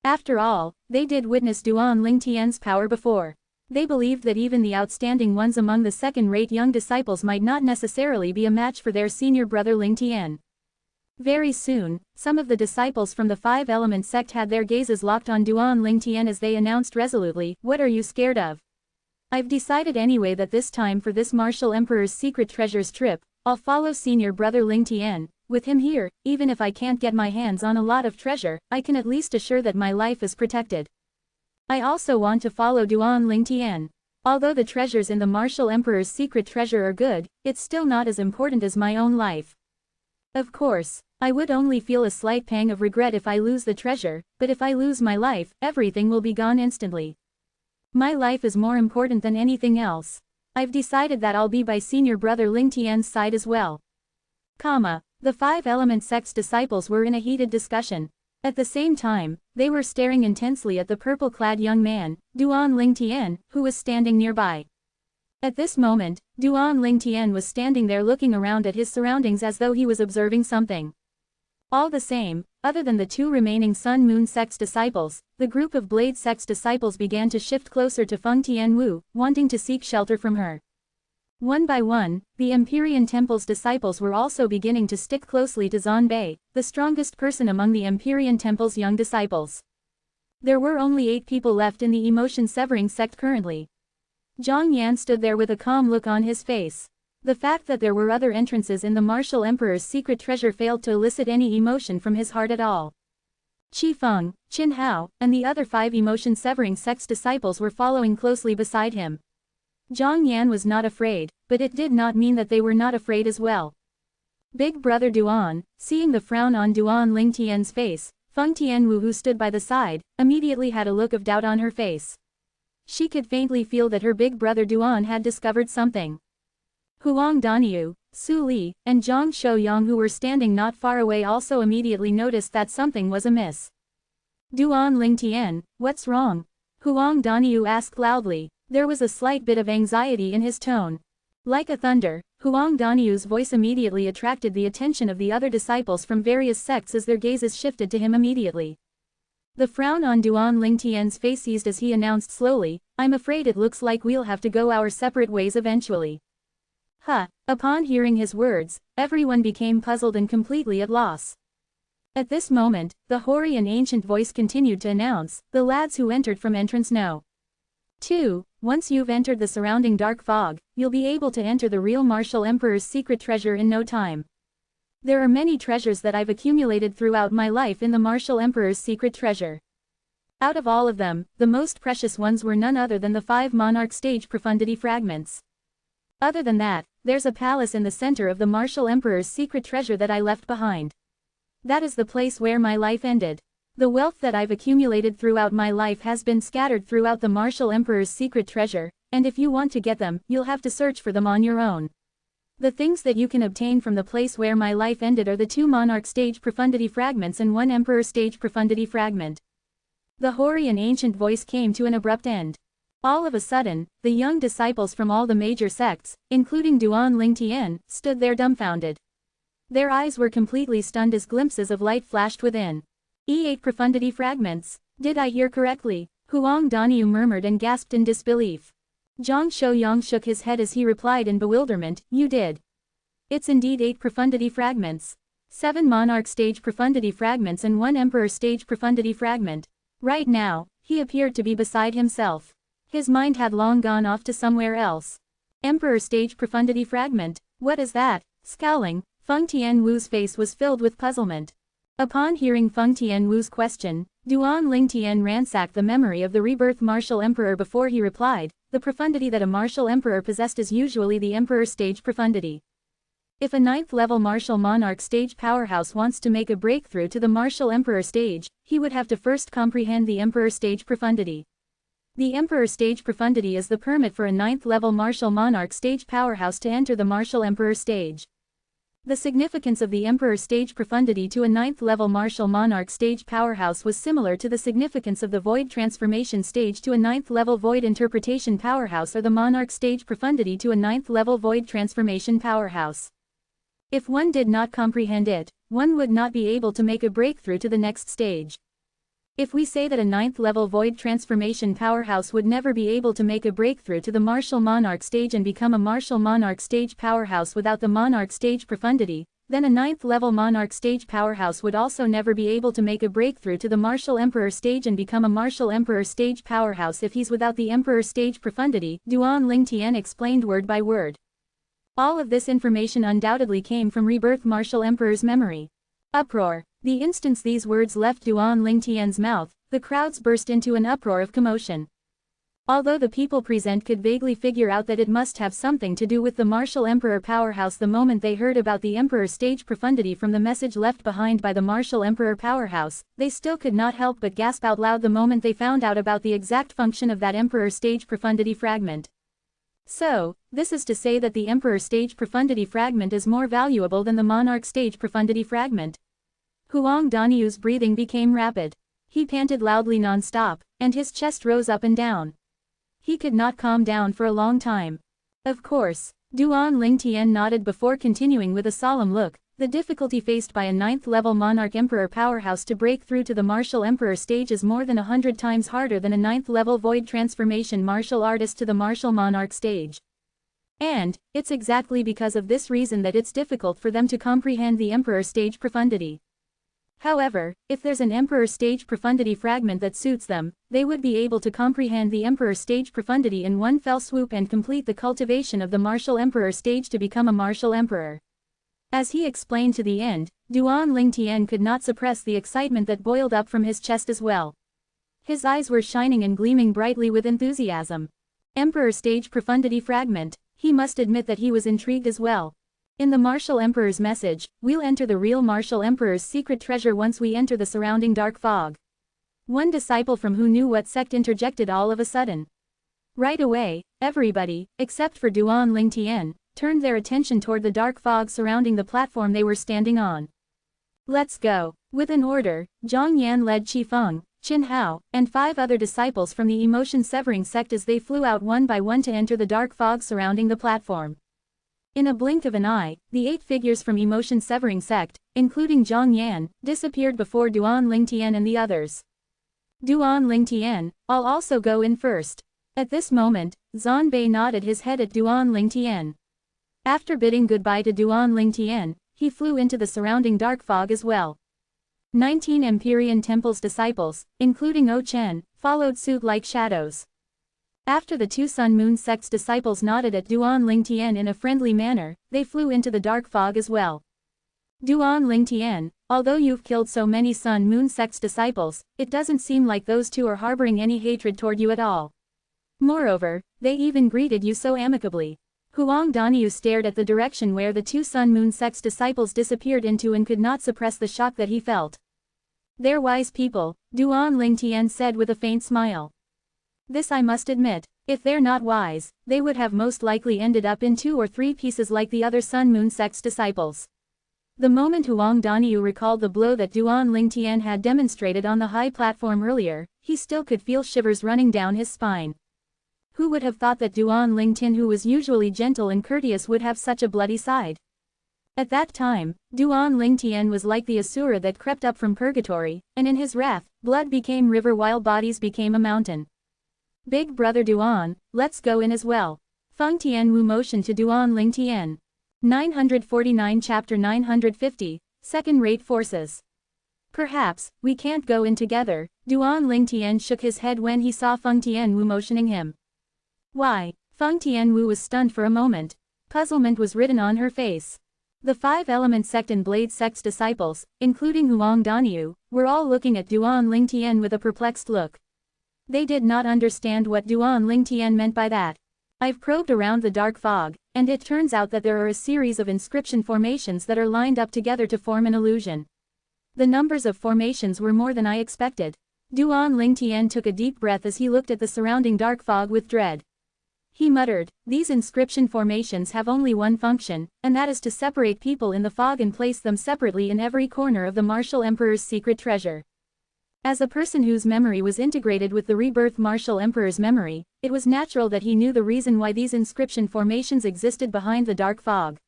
After all, they did witness Duan Lingtian's power before. They believed that even the outstanding ones among the second-rate young disciples might not necessarily be a match for their senior brother Lingtian. Very soon, some of the disciples from the five-element sect had their gazes locked on Duan Lingtian as they announced resolutely, "What are you scared of? I've decided anyway that this time for this martial emperor's secret treasures trip, I'll follow senior brother Lingtian. With him here, even if I can't get my hands on a lot of treasure, I can at least assure that my life is protected. I also want to follow Duan Lingtian. Although the treasures in the martial emperor's secret treasure are good, it's still not as important as my own life. Of course, I would only feel a slight pang of regret if I lose the treasure, but if I lose my life, everything will be gone instantly. My life is more important than anything else. I've decided that I'll be by senior brother Lingtian's side as well." The five-element sect's disciples were in a heated discussion. At the same time, they were staring intensely at the purple-clad young man, Duan Lingtian, who was standing nearby. At this moment, Duan Lingtian was standing there looking around at his surroundings as though he was observing something. All the same, other than the two remaining Sun Moon sect's disciples, the group of Blade sect's disciples began to shift closer to Feng Tianwu, wanting to seek shelter from her. One by one, the Empyrean Temple's disciples were also beginning to stick closely to Zhan Bei, the strongest person among the Empyrean Temple's young disciples. There were only 8 people left in the emotion-severing sect currently. Zhang Yan stood there with a calm look on his face. The fact that there were other entrances in the martial emperor's secret treasure failed to elicit any emotion from his heart at all. Qi Feng, Qin Hao, and the other 5 emotion-severing sect's disciples were following closely beside him. Zhang Yan was not afraid, but it did not mean that they were not afraid as well. Big brother Duan, seeing the frown on Duan Lingtian's face, Feng Tianwu who stood by the side, immediately had a look of doubt on her face. She could faintly feel that her big brother Duan had discovered something. Huang Daniu, Su Li, and Zhang Shouyang, who were standing not far away, also immediately noticed that something was amiss. Duan Lingtian, what's wrong? Huang Daniu asked loudly. There was a slight bit of anxiety in his tone. Like a thunder, Huang Daniu's voice immediately attracted the attention of the other disciples from various sects as their gazes shifted to him immediately. The frown on Duan Lingtian's face eased as he announced slowly, I'm afraid it looks like we'll have to go our separate ways eventually. Huh. Upon hearing his words, everyone became puzzled and completely at loss. At this moment, the hoary and ancient voice continued to announce, the lads who entered from entrance no. 2. Once you've entered the surrounding dark fog, you'll be able to enter the real Martial Emperor's secret treasure in no time. There are many treasures that I've accumulated throughout my life in the Martial Emperor's secret treasure. Out of all of them, the most precious ones were none other than the 5 monarch stage profundity fragments. Other than that, there's a palace in the center of the Martial Emperor's secret treasure that I left behind. That is the place where my life ended. The wealth that I've accumulated throughout my life has been scattered throughout the Martial Emperor's secret treasure, and if you want to get them, you'll have to search for them on your own. The things that you can obtain from the place where my life ended are the 2 monarch stage profundity fragments and 1 emperor stage profundity fragment. The hoary and ancient voice came to an abrupt end. All of a sudden, the young disciples from all the major sects, including Duan Lingtian, stood there dumbfounded. Their eyes were completely stunned as glimpses of light flashed within. E8 profundity fragments. Did I hear correctly? Huang Daniu murmured and gasped in disbelief. Zhang Shouyang shook his head as he replied in bewilderment, you did. It's indeed 8 profundity fragments. 7 monarch stage profundity fragments and 1 emperor stage profundity fragment. Right now, he appeared to be beside himself. His mind had long gone off to somewhere else. Emperor stage profundity fragment, what is that? Scowling, Feng Tianwu's face was filled with puzzlement. Upon hearing Feng Tianwu's question, Duan Lingtian ransacked the memory of the rebirth Martial Emperor before he replied, the profundity that a Martial Emperor possessed is usually the Emperor stage profundity. If a 9th level Martial Monarch stage powerhouse wants to make a breakthrough to the Martial Emperor stage, he would have to first comprehend the Emperor stage profundity. The Emperor stage profundity is the permit for a 9th level Martial Monarch stage powerhouse to enter the Martial Emperor stage. The significance of the Emperor stage profundity to a 9th level Martial Monarch stage powerhouse was similar to the significance of the Void transformation stage to a 9th level Void interpretation powerhouse or the Monarch stage profundity to a 9th level Void transformation powerhouse. If one did not comprehend it, one would not be able to make a breakthrough to the next stage. If we say that a 9th level Void transformation powerhouse would never be able to make a breakthrough to the Martial Monarch stage and become a Martial Monarch stage powerhouse without the Monarch stage profundity, then a 9th level Monarch stage powerhouse would also never be able to make a breakthrough to the Martial Emperor stage and become a Martial Emperor stage powerhouse if he's without the Emperor stage profundity, Duan Lingtian explained word by word. All of this information undoubtedly came from Rebirth Martial Emperor's memory. Uproar. The instant these words left Duan Lingtian's mouth, the crowds burst into an uproar of commotion. Although the people present could vaguely figure out that it must have something to do with the Martial Emperor powerhouse the moment they heard about the Emperor stage profundity from the message left behind by the Martial Emperor powerhouse, they still could not help but gasp out loud the moment they found out about the exact function of that Emperor stage profundity fragment. So, this is to say that the Emperor stage profundity fragment is more valuable than the Monarch stage profundity fragment. Huang Daniu's breathing became rapid. He panted loudly non-stop, and his chest rose up and down. He could not calm down for a long time. Of course, Duan Lingtian nodded before continuing with a solemn look, the difficulty faced by a 9th level Monarch Emperor powerhouse to break through to the Martial Emperor stage is more than 100 times harder than a 9th level Void transformation martial artist to the Martial Monarch stage. And, it's exactly because of this reason that it's difficult for them to comprehend the Emperor stage profundity. However, if there's an Emperor stage profundity fragment that suits them, they would be able to comprehend the Emperor stage profundity in one fell swoop and complete the cultivation of the Martial Emperor stage to become a Martial Emperor. As he explained to the end, Duan Lingtian could not suppress the excitement that boiled up from his chest as well. His eyes were shining and gleaming brightly with enthusiasm. Emperor stage profundity fragment, he must admit that he was intrigued as well. In the Martial Emperor's message, we'll enter the real Martial Emperor's secret treasure once we enter the surrounding dark fog. One disciple from who knew what sect interjected all of a sudden. Right away, everybody, except for Duan Lingtian, turned their attention toward the dark fog surrounding the platform they were standing on. Let's go. With an order, Zhang Yan led Qi Feng, Qin Hao, and 5 other disciples from the emotion-severing sect as they flew out one by one to enter the dark fog surrounding the platform. In a blink of an eye, the 8 figures from emotion-severing sect, including Zhang Yan, disappeared before Duan Lingtian and the others. Duan Lingtian, I'll also go in first. At this moment, Zan Bei nodded his head at Duan Lingtian. After bidding goodbye to Duan Lingtian, he flew into the surrounding dark fog as well. 19 Empyrean Temple's disciples, including O Chen, followed suit like shadows. After the 2 Sun Moon sect's disciples nodded at Duan Lingtian in a friendly manner, they flew into the dark fog as well. Duan Lingtian, although you've killed so many Sun Moon sect's disciples, it doesn't seem like those 2 are harboring any hatred toward you at all. Moreover, they even greeted you so amicably. Huang Daniu stared at the direction where the 2 Sun Moon sect's disciples disappeared into and could not suppress the shock that he felt. They're wise people, Duan Lingtian said with a faint smile. This I must admit, if they're not wise, they would have most likely ended up in 2 or 3 pieces like the other Sun Moon sect's disciples. The moment Huang Daniu recalled the blow that Duan Lingtian had demonstrated on the high platform earlier, he still could feel shivers running down his spine. Who would have thought that Duan Lingtian, who was usually gentle and courteous, would have such a bloody side? At that time, Duan Lingtian was like the asura that crept up from purgatory, and in his wrath, blood became river while bodies became a mountain. Big brother Duan, let's go in as well. Feng Tianwu motioned to Duan Lingtian. 949 Chapter 950, Second-Rate Forces. Perhaps, we can't go in together, Duan Lingtian shook his head when he saw Feng Tianwu motioning him. Why? Feng Tianwu was stunned for a moment. Puzzlement was written on her face. The 5-element sect and Blade sect's disciples, including Huang Daniu, were all looking at Duan Lingtian with a perplexed look. They did not understand what Duan Lingtian meant by that. I've probed around the dark fog, and it turns out that there are a series of inscription formations that are lined up together to form an illusion. The numbers of formations were more than I expected. Duan Lingtian took a deep breath as he looked at the surrounding dark fog with dread. He muttered, these inscription formations have only one function, and that is to separate people in the fog and place them separately in every corner of the Martial Emperor's secret treasure. As a person whose memory was integrated with the rebirth Martial Emperor's memory, it was natural that he knew the reason why these inscription formations existed behind the dark fog.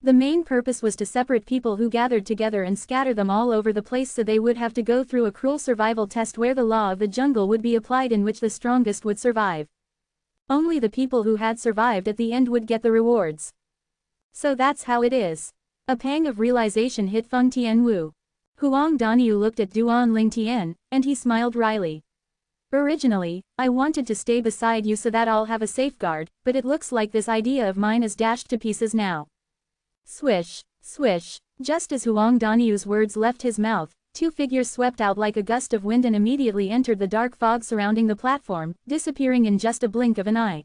The main purpose was to separate people who gathered together and scatter them all over the place so they would have to go through a cruel survival test where the law of the jungle would be applied in which the strongest would survive. Only the people who had survived at the end would get the rewards. So that's how it is. A pang of realization hit Feng Tianwu. Huang Daniu looked at Duan Lingtian, and he smiled wryly. Originally, I wanted to stay beside you so that I'll have a safeguard, but it looks like this idea of mine is dashed to pieces now. Swish, swish, just as Huang Daniu's words left his mouth, 2 figures swept out like a gust of wind and immediately entered the dark fog surrounding the platform, disappearing in just a blink of an eye.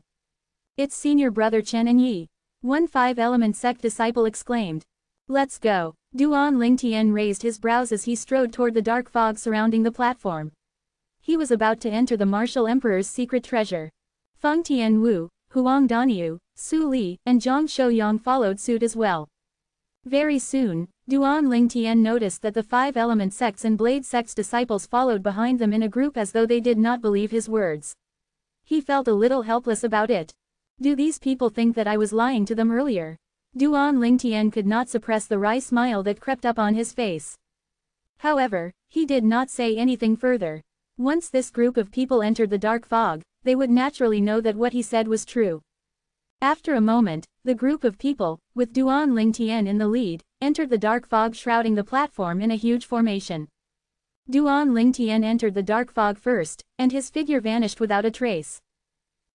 It's senior brother Chen and Yi. One 5-element sect disciple exclaimed. Let's go. Duan Lingtian raised his brows as he strode toward the dark fog surrounding the platform. He was about to enter the Martial Emperor's secret treasure. Feng Tianwu, Huang Daniu, Su Li, and Zhang Shouyang followed suit as well. Very soon, Duan Lingtian noticed that the 5-element sects and Blade sect's disciples followed behind them in a group as though they did not believe his words. He felt a little helpless about it. Do these people think that I was lying to them earlier? Duan Lingtian could not suppress the wry smile that crept up on his face. However, he did not say anything further. Once this group of people entered the dark fog, they would naturally know that what he said was true. After a moment, the group of people, with Duan Lingtian in the lead, entered the dark fog shrouding the platform in a huge formation. Duan Lingtian entered the dark fog first, and his figure vanished without a trace.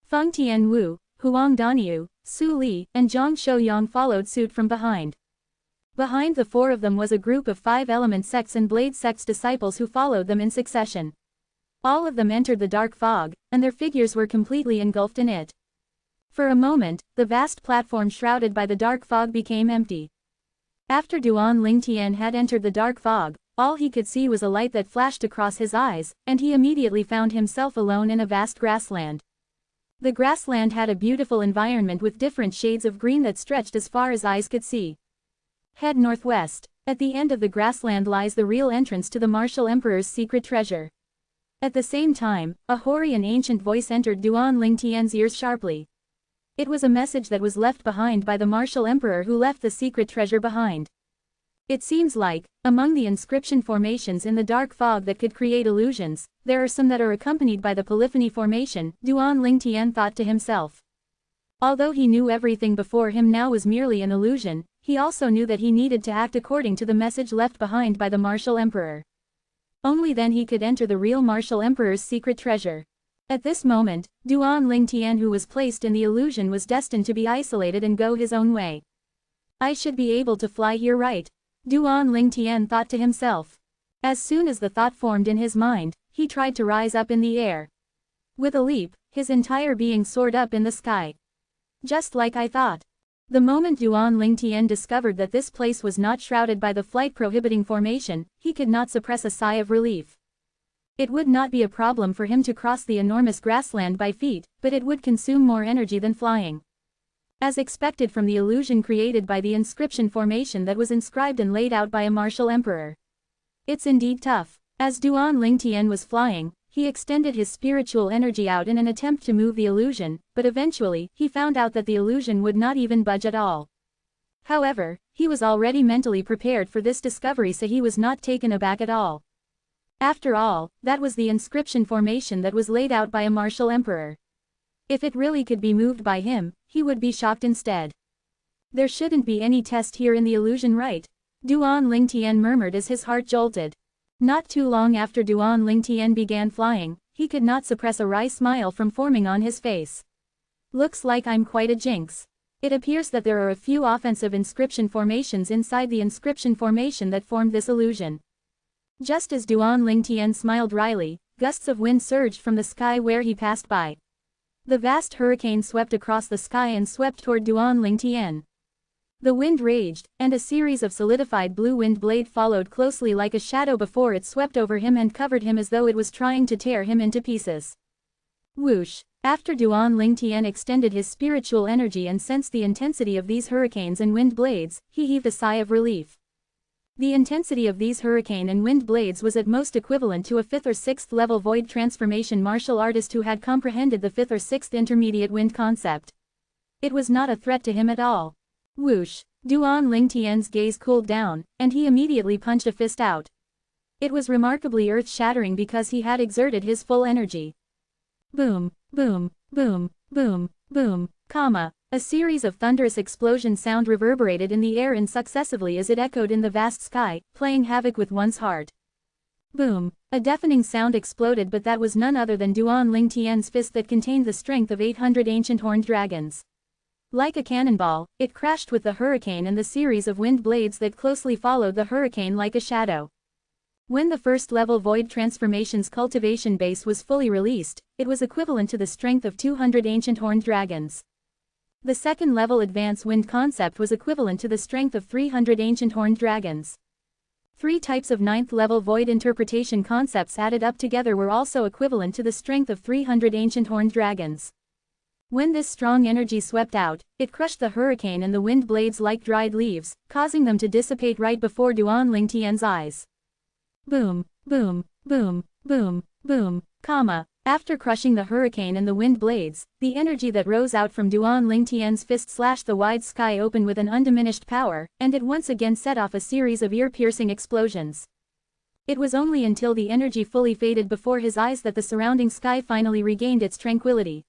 Feng Tianwu, Huang Daniu, Su Li, and Zhang Shouyang followed suit from behind. Behind the 4 of them was a group of 5-element sects and Blade sect's disciples who followed them in succession. All of them entered the dark fog, and their figures were completely engulfed in it. For a moment, the vast platform shrouded by the dark fog became empty. After Duan Lingtian had entered the dark fog, all he could see was a light that flashed across his eyes, and he immediately found himself alone in a vast grassland. The grassland had a beautiful environment with different shades of green that stretched as far as eyes could see. Head northwest. At the end of the grassland lies the real entrance to the Martial Emperor's secret treasure. At the same time, a hoary and ancient voice entered Duan Lingtian's ears sharply. It was a message that was left behind by the Martial Emperor who left the secret treasure behind. It seems like, among the inscription formations in the dark fog that could create illusions, there are some that are accompanied by the polyphony formation, Duan Lingtian thought to himself. Although he knew everything before him now was merely an illusion, he also knew that he needed to act according to the message left behind by the Martial Emperor. Only then he could enter the real Martial Emperor's secret treasure. At this moment, Duan Lingtian who was placed in the illusion was destined to be isolated and go his own way. I should be able to fly here, right? Duan Lingtian thought to himself. As soon as the thought formed in his mind, he tried to rise up in the air. With a leap, his entire being soared up in the sky. Just like I thought. The moment Duan Lingtian discovered that this place was not shrouded by the flight-prohibiting formation, he could not suppress a sigh of relief. It would not be a problem for him to cross the enormous grassland by feet, but it would consume more energy than flying. As expected from the illusion created by the inscription formation that was inscribed and laid out by a Martial Emperor. It's indeed tough. As Duan Lingtian was flying, he extended his spiritual energy out in an attempt to move the illusion, but eventually, he found out that the illusion would not even budge at all. However, he was already mentally prepared for this discovery, so he was not taken aback at all. After all, that was the inscription formation that was laid out by a Martial Emperor. If it really could be moved by him, he would be shocked instead. There shouldn't be any test here in the illusion, right? Duan Lingtian murmured as his heart jolted. Not too long after Duan Lingtian began flying, he could not suppress a wry smile from forming on his face. Looks like I'm quite a jinx. It appears that there are a few offensive inscription formations inside the inscription formation that formed this illusion. Just as Duan Lingtian smiled wryly, gusts of wind surged from the sky where he passed by. The vast hurricane swept across the sky and swept toward Duan Lingtian. The wind raged, and a series of solidified blue wind blade followed closely like a shadow before it swept over him and covered him as though it was trying to tear him into pieces. Whoosh! After Duan Lingtian extended his spiritual energy and sensed the intensity of these hurricanes and wind blades, he heaved a sigh of relief. The intensity of these hurricane and wind blades was at most equivalent to a 5th or 6th level void transformation martial artist who had comprehended the 5th or 6th intermediate wind concept. It was not a threat to him at all. Whoosh! Duan Lingtian's gaze cooled down, and he immediately punched a fist out. It was remarkably earth-shattering because he had exerted his full energy. Boom, boom, boom, boom, boom, comma. A series of thunderous explosion sound reverberated in the air in successively as it echoed in the vast sky, playing havoc with one's heart. Boom! A deafening sound exploded, but that was none other than Duan Lingtian's fist that contained the strength of 800 ancient horned dragons. Like a cannonball, it crashed with the hurricane and the series of wind blades that closely followed the hurricane like a shadow. When the first-level Void Transformation's cultivation base was fully released, it was equivalent to the strength of 200 ancient horned dragons. The second-level Advanced Wind concept was equivalent to the strength of 300 ancient horned dragons. 3 types of 9th-level Void Interpretation concepts added up together were also equivalent to the strength of 300 ancient horned dragons. When this strong energy swept out, it crushed the hurricane and the wind blades like dried leaves, causing them to dissipate right before Duan Lingtian's eyes. Boom, boom, boom, boom, boom, comma. After crushing the hurricane and the wind blades, the energy that rose out from Duan Lingtian's fist slashed the wide sky open with an undiminished power, and it once again set off a series of ear-piercing explosions. It was only until the energy fully faded before his eyes that the surrounding sky finally regained its tranquility.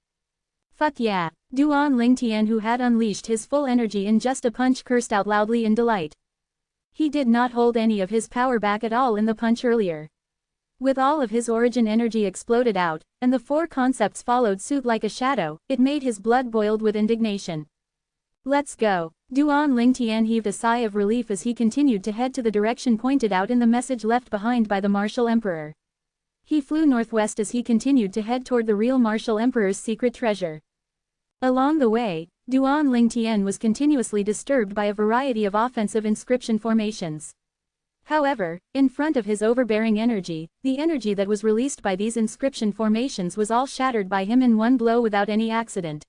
Fuck yeah! Duan Lingtian, who had unleashed his full energy in just a punch, cursed out loudly in delight. He did not hold any of his power back at all in the punch earlier. With all of his origin energy exploded out, and the 4 concepts followed suit like a shadow, it made his blood boiled with indignation. Let's go! Duan Lingtian heaved a sigh of relief as he continued to head to the direction pointed out in the message left behind by the Martial Emperor. He flew northwest as he continued to head toward the real Martial Emperor's secret treasure. Along the way, Duan Lingtian was continuously disturbed by a variety of offensive inscription formations. However, in front of his overbearing energy, the energy that was released by these inscription formations was all shattered by him in one blow without any accident.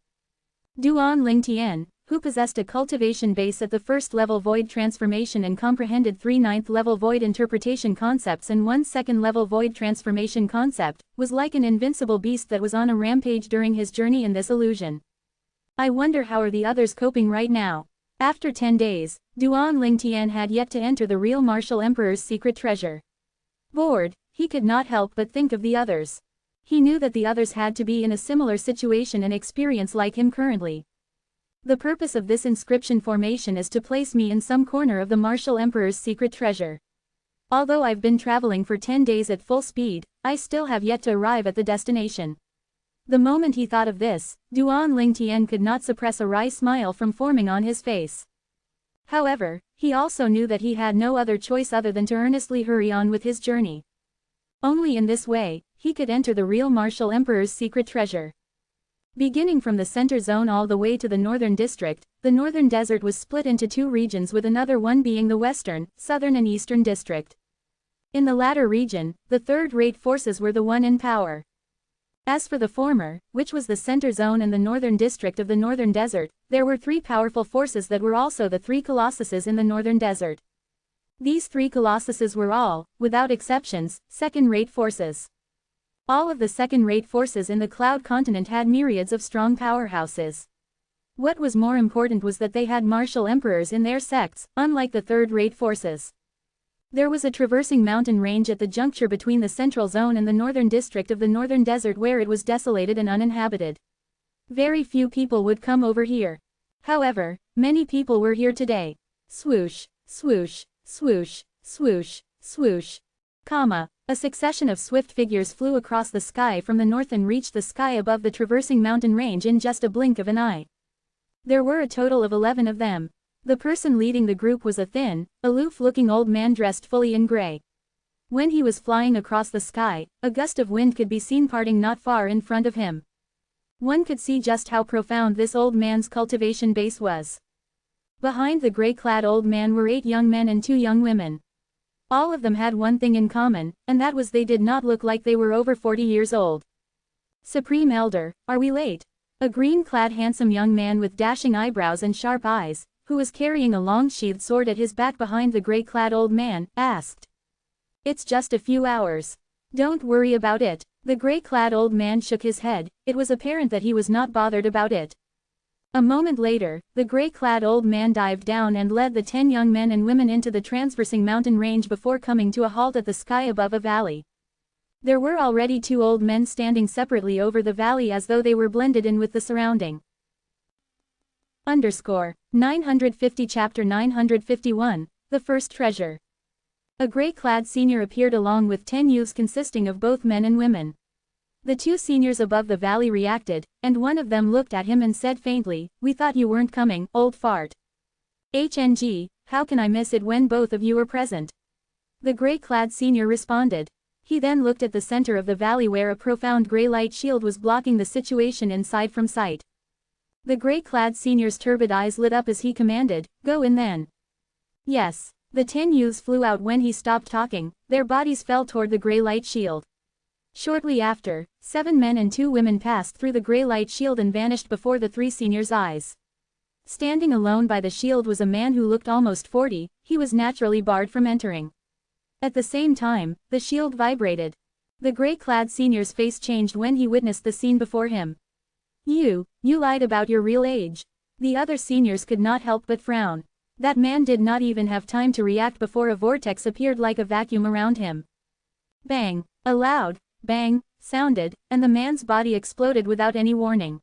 Duan Lingtian, who possessed a cultivation base at the first level void transformation and comprehended 3 ninth level void interpretation concepts and 1 second level void transformation concept, was like an invincible beast that was on a rampage during his journey in this illusion. I wonder how are the others coping right now. After 10 days, Duan Lingtian had yet to enter the real Martial Emperor's secret treasure. Bored, he could not help but think of the others. He knew that the others had to be in a similar situation and experience like him currently. The purpose of this inscription formation is to place me in some corner of the Martial Emperor's secret treasure. Although I've been traveling for 10 days at full speed, I still have yet to arrive at the destination. The moment he thought of this, Duan Lingtian could not suppress a wry smile from forming on his face. However, he also knew that he had no other choice other than to earnestly hurry on with his journey. Only in this way, he could enter the real Martial Emperor's secret treasure. Beginning from the center zone all the way to the northern district, the northern desert was split into 2 regions with another one being the western, southern and eastern district. In the latter region, the third-rate forces were the one in power. As for the former, which was the center zone and the northern district of the northern desert, there were 3 powerful forces that were also the 3 colossuses in the northern desert. These 3 colossuses were all, without exceptions, second-rate forces. All of the second-rate forces in the Cloud Continent had myriads of strong powerhouses. What was more important was that they had martial emperors in their sects, unlike the third-rate forces. There was a traversing mountain range at the juncture between the central zone and the northern district of the northern desert where it was desolated and uninhabited. Very few people would come over here. However, many people were here today. Swoosh, swoosh, swoosh, swoosh, swoosh. A succession of swift figures flew across the sky from the north and reached the sky above the traversing mountain range in just a blink of an eye. There were a total of 11 of them. The person leading the group was a thin, aloof-looking old man dressed fully in gray. When he was flying across the sky, a gust of wind could be seen parting not far in front of him. One could see just how profound this old man's cultivation base was. Behind the gray-clad old man were 8 young men and 2 young women. All of them had one thing in common, and that was they did not look like they were over 40 years old. Supreme Elder, are we late? A green-clad handsome young man with dashing eyebrows and sharp eyes, who was carrying a long sheathed sword at his back behind the gray-clad old man, asked. It's just a few hours. Don't worry about it. The gray-clad old man shook his head. It was apparent that he was not bothered about it. A moment later, the gray-clad old man dived down and led the 10 young men and women into the transversing mountain range before coming to a halt at the sky above a valley. There were already 2 old men standing separately over the valley as though they were blended in with the surrounding. 950 Chapter 951, The First Treasure. A gray-clad senior appeared along with 10 youths consisting of both men and women. The 2 seniors above the valley reacted, and one of them looked at him and said faintly, "We thought you weren't coming, old fart." "HNG, how can I miss it when both of you are present?" The gray-clad senior responded. He then looked at the center of the valley where a profound gray light shield was blocking the situation inside from sight. The gray-clad senior's turbid eyes lit up as he commanded, "Go in then." Yes. The 10 youths flew out when he stopped talking, their bodies fell toward the gray light shield. Shortly after, 7 men and 2 women passed through the gray light shield and vanished before the 3 seniors' eyes. Standing alone by the shield was a man who looked almost 40, he was naturally barred from entering. At the same time, the shield vibrated. The gray-clad senior's face changed when he witnessed the scene before him. You lied about your real age." The other seniors could not help but frown. That man did not even have time to react before a vortex appeared like a vacuum around him. Bang! A loud bang sounded, and the man's body exploded without any warning.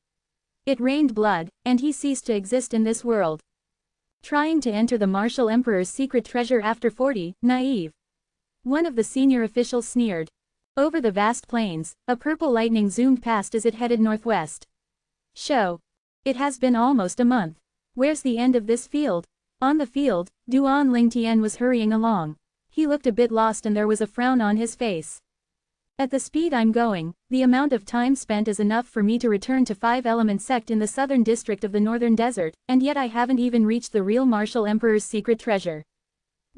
It rained blood, and he ceased to exist in this world. Trying to enter the Martial Emperor's secret treasure after 40, naive. One of the senior officials sneered. Over the vast plains, a purple lightning zoomed past as it headed northwest. Show. It has been almost a month. Where's the end of this field? On the field, Duan Lingtian was hurrying along. He looked a bit lost and there was a frown on his face. At the speed I'm going, the amount of time spent is enough for me to return to 5 Element Sect in the southern district of the northern desert, and yet I haven't even reached the real Martial Emperor's secret treasure.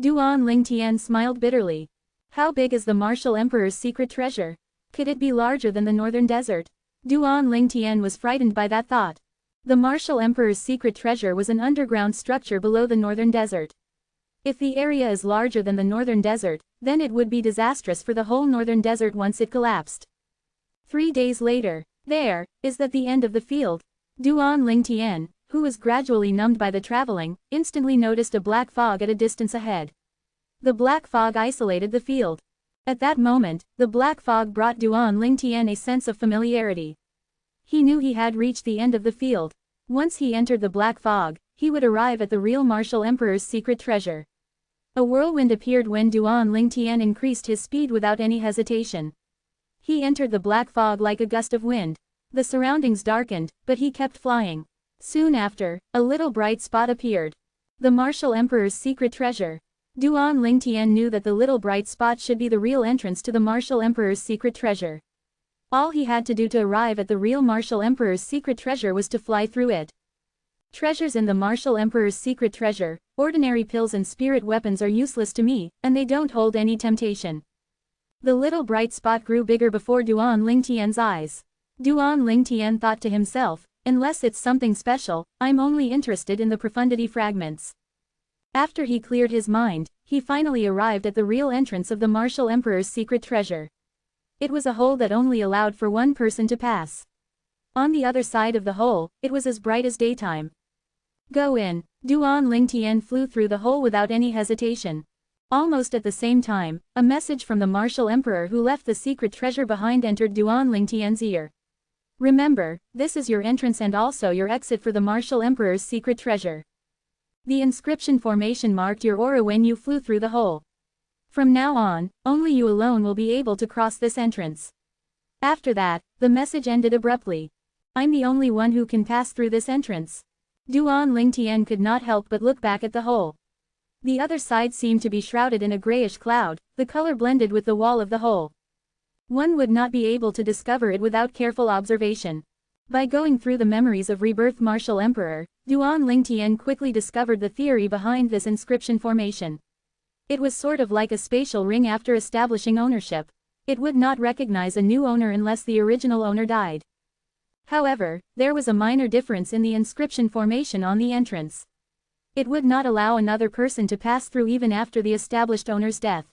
Duan Lingtian smiled bitterly. How big is the Martial Emperor's secret treasure? Could it be larger than the northern desert? Duan Lingtian was frightened by that thought. The Martial Emperor's secret treasure was an underground structure below the northern desert. If the area is larger than the northern desert, then it would be disastrous for the whole northern desert once it collapsed. 3 days later. There, is that the end of the field? Duan Lingtian, who was gradually numbed by the traveling, instantly noticed a black fog at a distance ahead. The black fog isolated the field. At that moment, the black fog brought Duan Lingtian a sense of familiarity. He knew he had reached the end of the field. Once he entered the black fog, he would arrive at the real Martial Emperor's secret treasure. A whirlwind appeared when Duan Lingtian increased his speed without any hesitation. He entered the black fog like a gust of wind. The surroundings darkened, but he kept flying. Soon after, a little bright spot appeared. The Martial Emperor's secret treasure. Duan Lingtian knew that the little bright spot should be the real entrance to the Martial Emperor's secret treasure. All he had to do to arrive at the real Martial Emperor's secret treasure was to fly through it. Treasures in the Martial Emperor's secret treasure, ordinary pills and spirit weapons are useless to me, and they don't hold any temptation. The little bright spot grew bigger before Duan Lingtian's eyes. Duan Lingtian thought to himself, unless it's something special, I'm only interested in the profundity fragments. After he cleared his mind, he finally arrived at the real entrance of the Martial Emperor's secret treasure. It was a hole that only allowed for one person to pass. On the other side of the hole, it was as bright as daytime. Go in. Duan Lingtian flew through the hole without any hesitation. Almost at the same time, a message from the Martial Emperor who left the secret treasure behind entered Duan Lingtian's ear. Remember, this is your entrance and also your exit for the Martial Emperor's secret treasure. The inscription formation marked your aura when you flew through the hole. From now on, only you alone will be able to cross this entrance. After that, the message ended abruptly. I'm the only one who can pass through this entrance. Duan Lingtian could not help but look back at the hole. The other side seemed to be shrouded in a grayish cloud, the color blended with the wall of the hole. One would not be able to discover it without careful observation. By going through the memories of rebirth Martial Emperor, Duan Lingtian quickly discovered the theory behind this inscription formation. It was sort of like a spatial ring after establishing ownership. It would not recognize a new owner unless the original owner died. However, there was a minor difference in the inscription formation on the entrance. It would not allow another person to pass through even after the established owner's death.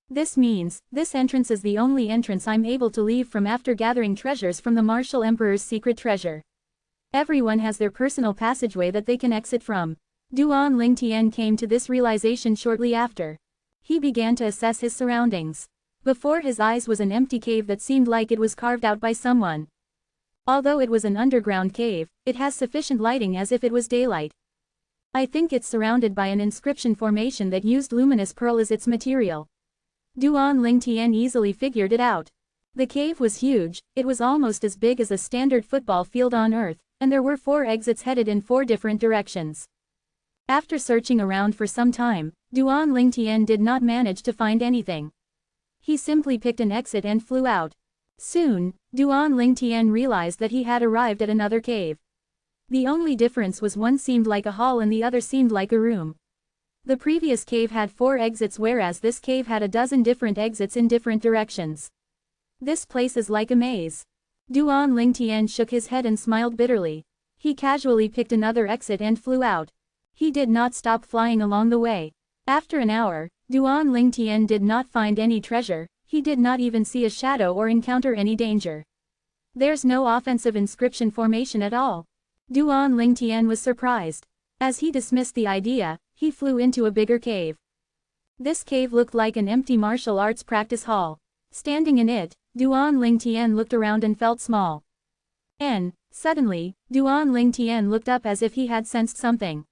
This means, this entrance is the only entrance I'm able to leave from after gathering treasures from the Martial Emperor's secret treasure. Everyone has their personal passageway that they can exit from. Duan Lingtian came to this realization shortly after. He began to assess his surroundings. Before his eyes was an empty cave that seemed like it was carved out by someone. Although it was an underground cave, it has sufficient lighting as if it was daylight. I think it's surrounded by an inscription formation that used luminous pearl as its material. Duan Lingtian easily figured it out. The cave was huge, it was almost as big as a standard football field on Earth, and there were 4 exits headed in 4 different directions. After searching around for some time, Duan Lingtian did not manage to find anything. He simply picked an exit and flew out. Soon, Duan Lingtian realized that he had arrived at another cave. The only difference was one seemed like a hall and the other seemed like a room. The previous cave had 4 exits whereas this cave had a dozen different exits in different directions. This place is like a maze. Duan Lingtian shook his head and smiled bitterly. He casually picked another exit and flew out. He did not stop flying along the way. After an hour, Duan Lingtian did not find any treasure, he did not even see a shadow or encounter any danger. There's no offensive inscription formation at all. Duan Lingtian was surprised. As he dismissed the idea, he flew into a bigger cave. This cave looked like an empty martial arts practice hall. Standing in it, Duan Lingtian looked around and felt small. Suddenly, Duan Lingtian looked up as if he had sensed something.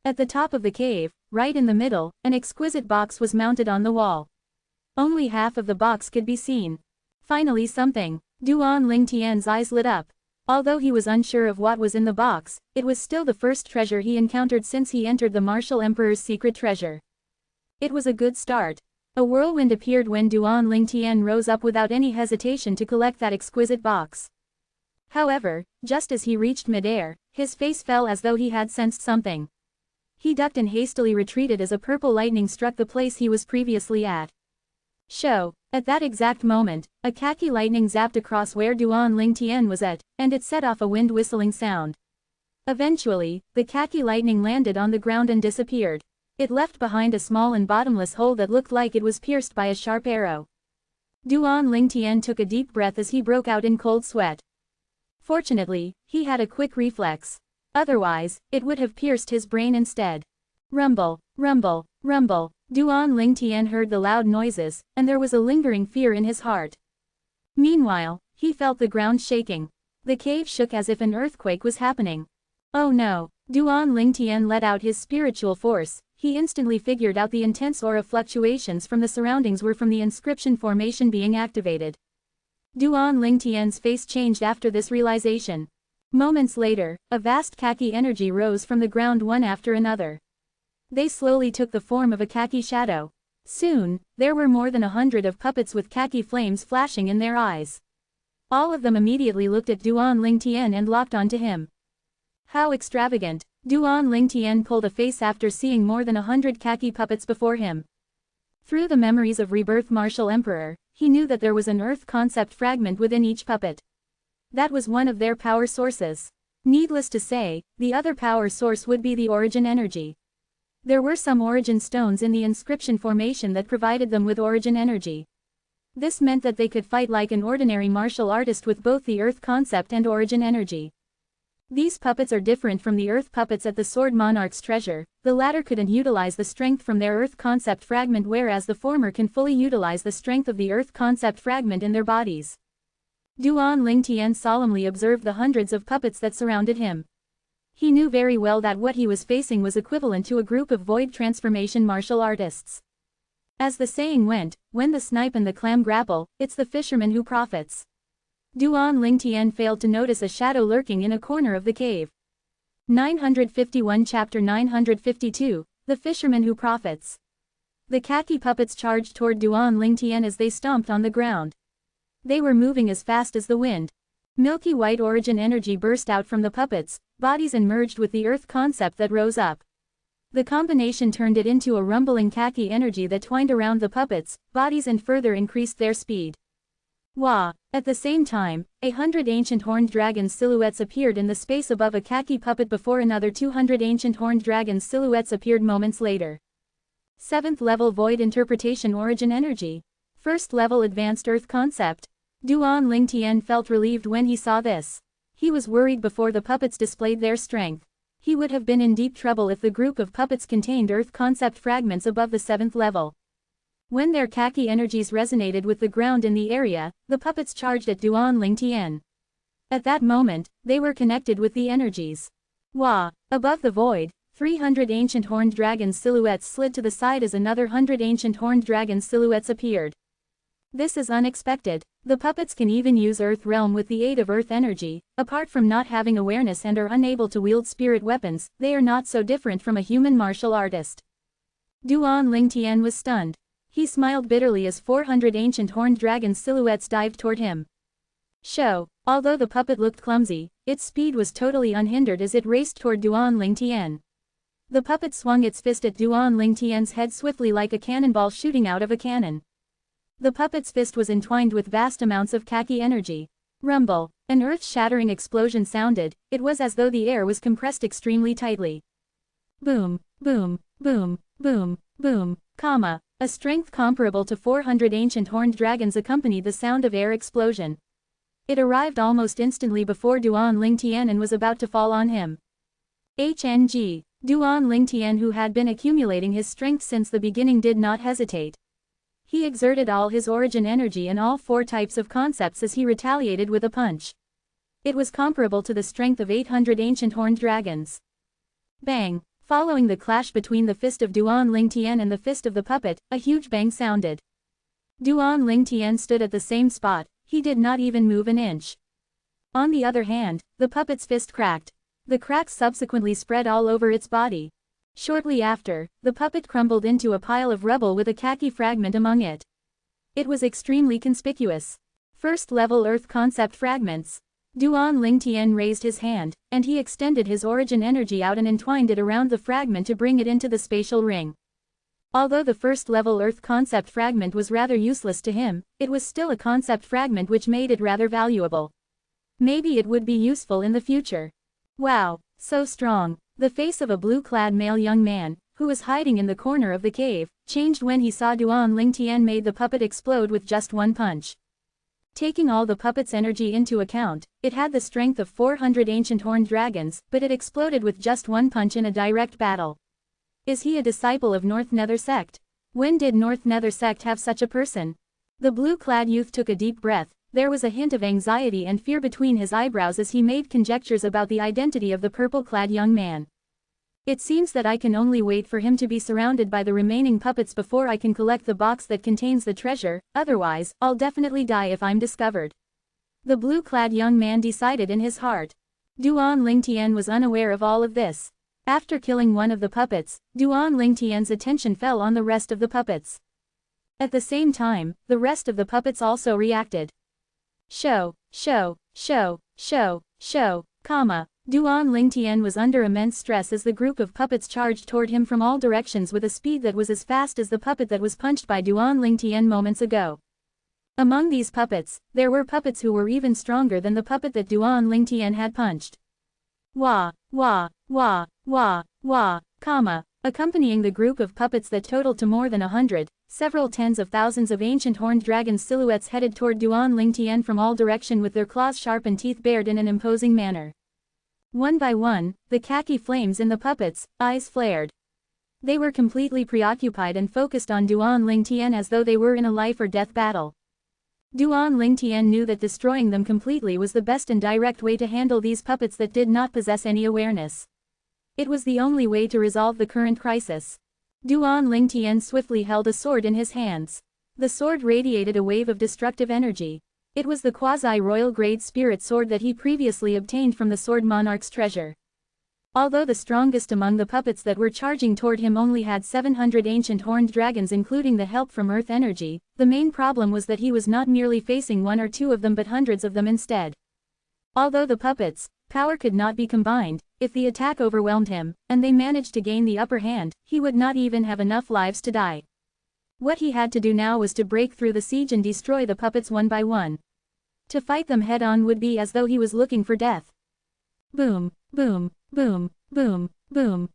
At the top of the cave, right in the middle, an exquisite box was mounted on the wall. Only half of the box could be seen. Finally something. Duan Lingtian's eyes lit up. Although he was unsure of what was in the box, it was still the first treasure he encountered since he entered the Martial Emperor's secret treasure. It was a good start. A whirlwind appeared when Duan Lingtian rose up without any hesitation to collect that exquisite box. However, just as he reached midair, his face fell as though he had sensed something. He ducked and hastily retreated as a purple lightning struck the place he was previously at. At that exact moment, a khaki lightning zapped across where Duan Lingtian was at, and it set off a wind-whistling sound. Eventually, the khaki lightning landed on the ground and disappeared. It left behind a small and bottomless hole that looked like it was pierced by a sharp arrow. Duan Lingtian took a deep breath as he broke out in cold sweat. Fortunately, he had a quick reflex. Otherwise, it would have pierced his brain instead. Rumble, rumble, rumble. Duan Lingtian heard the loud noises, and there was a lingering fear in his heart. Meanwhile, he felt the ground shaking. The cave shook as if an earthquake was happening. Oh no! Duan Lingtian let out his spiritual force. He instantly figured out the intense aura fluctuations from the surroundings were from the inscription formation being activated. Duan Lingtian's face changed after this realization. Moments later, a vast khaki energy rose from the ground one after another. They slowly took the form of a khaki shadow. Soon, there were more than 100 of puppets with khaki flames flashing in their eyes. All of them immediately looked at Duan Lingtian and locked onto him. How extravagant! Duan Lingtian pulled a face after seeing more than 100 khaki puppets before him. Through the memories of Rebirth Martial Emperor, he knew that there was an earth concept fragment within each puppet. That was one of their power sources. Needless to say, the other power source would be the origin energy. There were some origin stones in the inscription formation that provided them with origin energy. This meant that they could fight like an ordinary martial artist with both the earth concept and origin energy. These puppets are different from the earth puppets at the Sword Monarch's treasure. The latter couldn't utilize the strength from their earth concept fragment, whereas the former can fully utilize the strength of the earth concept fragment in their bodies. Duan Lingtian solemnly observed the hundreds of puppets that surrounded him. He knew very well that what he was facing was equivalent to a group of void transformation martial artists. As the saying went, when the snipe and the clam grapple, it's the fisherman who profits. Duan Lingtian failed to notice a shadow lurking in a corner of the cave. 951 Chapter 952, The Fisherman Who Profits. The khaki puppets charged toward Duan Lingtian as they stomped on the ground. They were moving as fast as the wind. Milky white origin energy burst out from the puppets, bodies and merged with the earth concept that rose up. The combination turned it into a rumbling khaki energy that twined around the puppets' bodies and further increased their speed. Wah! At the same time, 100 ancient horned dragons' silhouettes appeared in the space above a khaki puppet before another 200 ancient horned dragons' silhouettes appeared moments later. 7th level Void Interpretation Origin Energy. 1st level Advanced Earth Concept. Duan Lingtian felt relieved when he saw this. He was worried before the puppets displayed their strength. He would have been in deep trouble if the group of puppets contained Earth Concept fragments above the 7th level. When their khaki energies resonated with the ground in the area, the puppets charged at Duan Lingtian. At that moment, they were connected with the energies. Wah! Above the void, 300 ancient horned dragons' silhouettes slid to the side as another 100 ancient horned dragons' silhouettes appeared. This is unexpected. The puppets can even use Earth Realm with the aid of Earth energy. Apart from not having awareness and are unable to wield spirit weapons, they are not so different from a human martial artist. Duan Lingtian was stunned. He smiled bitterly as 400 ancient horned dragons' silhouettes dived toward him. Although the puppet looked clumsy, its speed was totally unhindered as it raced toward Duan Lingtian. The puppet swung its fist at Duan Lingtian's head swiftly like a cannonball shooting out of a cannon. The puppet's fist was entwined with vast amounts of khaki energy. Rumble! An earth-shattering explosion sounded. It was as though the air was compressed extremely tightly. Boom! Boom! Boom! Boom! Boom! A strength comparable to 400 ancient horned dragons accompanied the sound of air explosion. It arrived almost instantly before Duan Lingtian and was about to fall on him. HNG. Duan Lingtian, who had been accumulating his strength since the beginning, did not hesitate. He exerted all his origin energy in all 4 types of concepts as he retaliated with a punch. It was comparable to the strength of 800 ancient horned dragons. Bang! Following the clash between the fist of Duan Lingtian and the fist of the puppet, a huge bang sounded. Duan Lingtian stood at the same spot. He did not even move an inch. On the other hand, the puppet's fist cracked. The cracks subsequently spread all over its body. Shortly after, the puppet crumbled into a pile of rubble with a khaki fragment among it. It was extremely conspicuous. 1st level Earth Concept Fragments. Duan Lingtian raised his hand, and he extended his origin energy out and entwined it around the fragment to bring it into the spatial ring. Although the first-level Earth concept fragment was rather useless to him, it was still a concept fragment which made it rather valuable. Maybe it would be useful in the future. Wow, so strong. The face of a blue-clad male young man, who was hiding in the corner of the cave, changed when he saw Duan Lingtian made the puppet explode with just one punch. Taking all the puppet's energy into account, it had the strength of 400 ancient horned dragons, but it exploded with just one punch in a direct battle. Is he a disciple of North Nether Sect? When did North Nether Sect have such a person? The blue-clad youth took a deep breath. There was a hint of anxiety and fear between his eyebrows as he made conjectures about the identity of the purple-clad young man. It seems that I can only wait for him to be surrounded by the remaining puppets before I can collect the box that contains the treasure, otherwise, I'll definitely die if I'm discovered. The blue-clad young man decided in his heart. Duan Lingtian was unaware of all of this. After killing one of the puppets, Duan Lingtian's attention fell on the rest of the puppets. At the same time, the rest of the puppets also reacted. Duan Lingtian was under immense stress as the group of puppets charged toward him from all directions with a speed that was as fast as the puppet that was punched by Duan Lingtian moments ago. Among these puppets, there were puppets who were even stronger than the puppet that Duan Lingtian had punched. Accompanying the group of puppets that totaled to more than 100, several tens of thousands of ancient horned dragon silhouettes headed toward Duan Lingtian from all direction with their claws sharp and teeth bared in an imposing manner. One by one, the khaki flames in the puppets' eyes flared. They were completely preoccupied and focused on Duan Lingtian as though they were in a life-or-death battle. Duan Lingtian knew that destroying them completely was the best and direct way to handle these puppets that did not possess any awareness. It was the only way to resolve the current crisis. Duan Lingtian swiftly held a sword in his hands. The sword radiated a wave of destructive energy. It was the quasi-royal grade spirit sword that he previously obtained from the Sword Monarch's treasure. Although the strongest among the puppets that were charging toward him only had 700 ancient horned dragons including the help from Earth energy, the main problem was that he was not merely facing one or two of them but hundreds of them instead. Although the puppets' power could not be combined, if the attack overwhelmed him, and they managed to gain the upper hand, he would not even have enough lives to die. What he had to do now was to break through the siege and destroy the puppets one by one. To fight them head-on would be as though he was looking for death. Boom, boom, boom, boom, boom,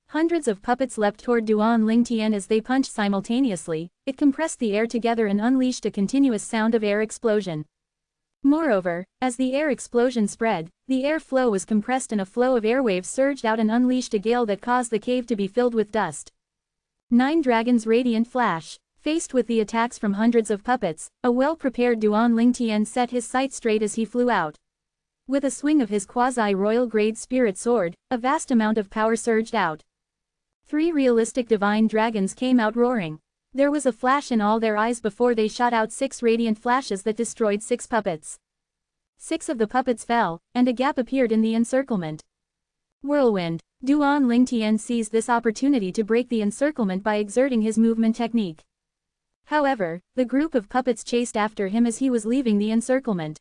Hundreds of puppets leapt toward Duan Lingtian as they punched simultaneously. It compressed the air together and unleashed a continuous sound of air explosion. Moreover, as the air explosion spread, the air flow was compressed and a flow of airwaves surged out and unleashed a gale that caused the cave to be filled with dust. 9 Dragons Radiant Flash. Faced with the attacks from hundreds of puppets, a well-prepared Duan Lingtian set his sight straight as he flew out. With a swing of his quasi-royal grade spirit sword, a vast amount of power surged out. 3 realistic divine dragons came out roaring. There was a flash in all their eyes before they shot out 6 radiant flashes that destroyed 6 puppets. 6 of the puppets fell, and a gap appeared in the encirclement. Whirlwind. Duan Lingtian seized this opportunity to break the encirclement by exerting his movement technique. However, the group of puppets chased after him as he was leaving the encirclement.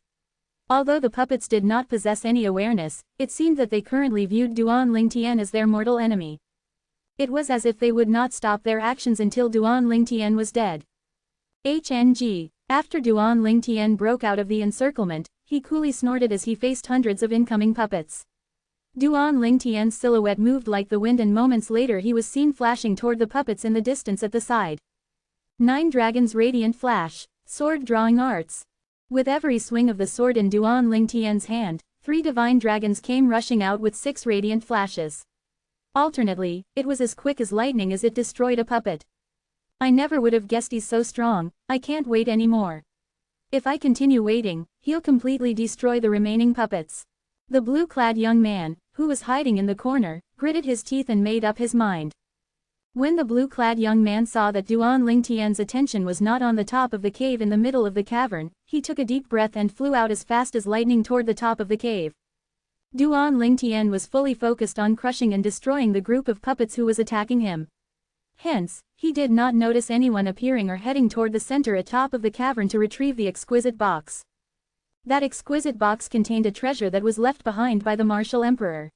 Although the puppets did not possess any awareness, it seemed that they currently viewed Duan Lingtian as their mortal enemy. It was as if they would not stop their actions until Duan Lingtian was dead. HNG. After Duan Lingtian broke out of the encirclement, he coolly snorted as he faced hundreds of incoming puppets. Duan Lingtian's silhouette moved like the wind and moments later he was seen flashing toward the puppets in the distance at the side. 9 Dragons Radiant Flash. Sword Drawing Arts. With every swing of the sword in Duan Lingtian's hand, 3 divine dragons came rushing out with 6 radiant flashes. Alternately, it was as quick as lightning as it destroyed a puppet. I never would have guessed he's so strong. I can't wait anymore. If I continue waiting, he'll completely destroy the remaining puppets. The blue-clad young man, who was hiding in the corner, gritted his teeth and made up his mind. When the blue-clad young man saw that Duan Lingtian's attention was not on the top of the cave in the middle of the cavern, he took a deep breath and flew out as fast as lightning toward the top of the cave. Duan Lingtian was fully focused on crushing and destroying the group of puppets who was attacking him. Hence, he did not notice anyone appearing or heading toward the center atop of the cavern to retrieve the exquisite box. That exquisite box contained a treasure that was left behind by the martial emperor.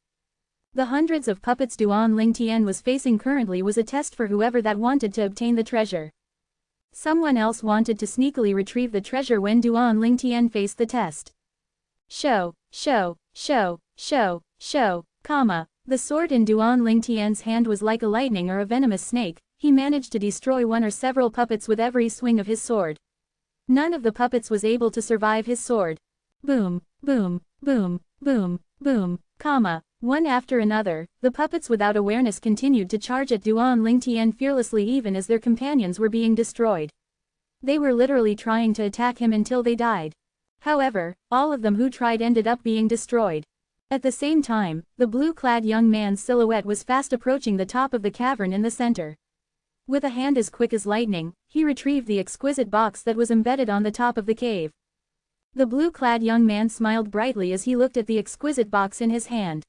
The hundreds of puppets Duan Lingtian was facing currently was a test for whoever that wanted to obtain the treasure. Someone else wanted to sneakily retrieve the treasure when Duan Lingtian faced the test. The sword in Duan Lingtian's hand was like a lightning or a venomous snake. He managed to destroy one or several puppets with every swing of his sword. None of the puppets was able to survive his sword. Boom, boom, boom, boom, boom, one after another, the puppets without awareness continued to charge at Duan Lingtian fearlessly even as their companions were being destroyed. They were literally trying to attack him until they died. However, all of them who tried ended up being destroyed. At the same time, the blue-clad young man's silhouette was fast approaching the top of the cavern in the center. With a hand as quick as lightning, he retrieved the exquisite box that was embedded on the top of the cave. The blue-clad young man smiled brightly as he looked at the exquisite box in his hand.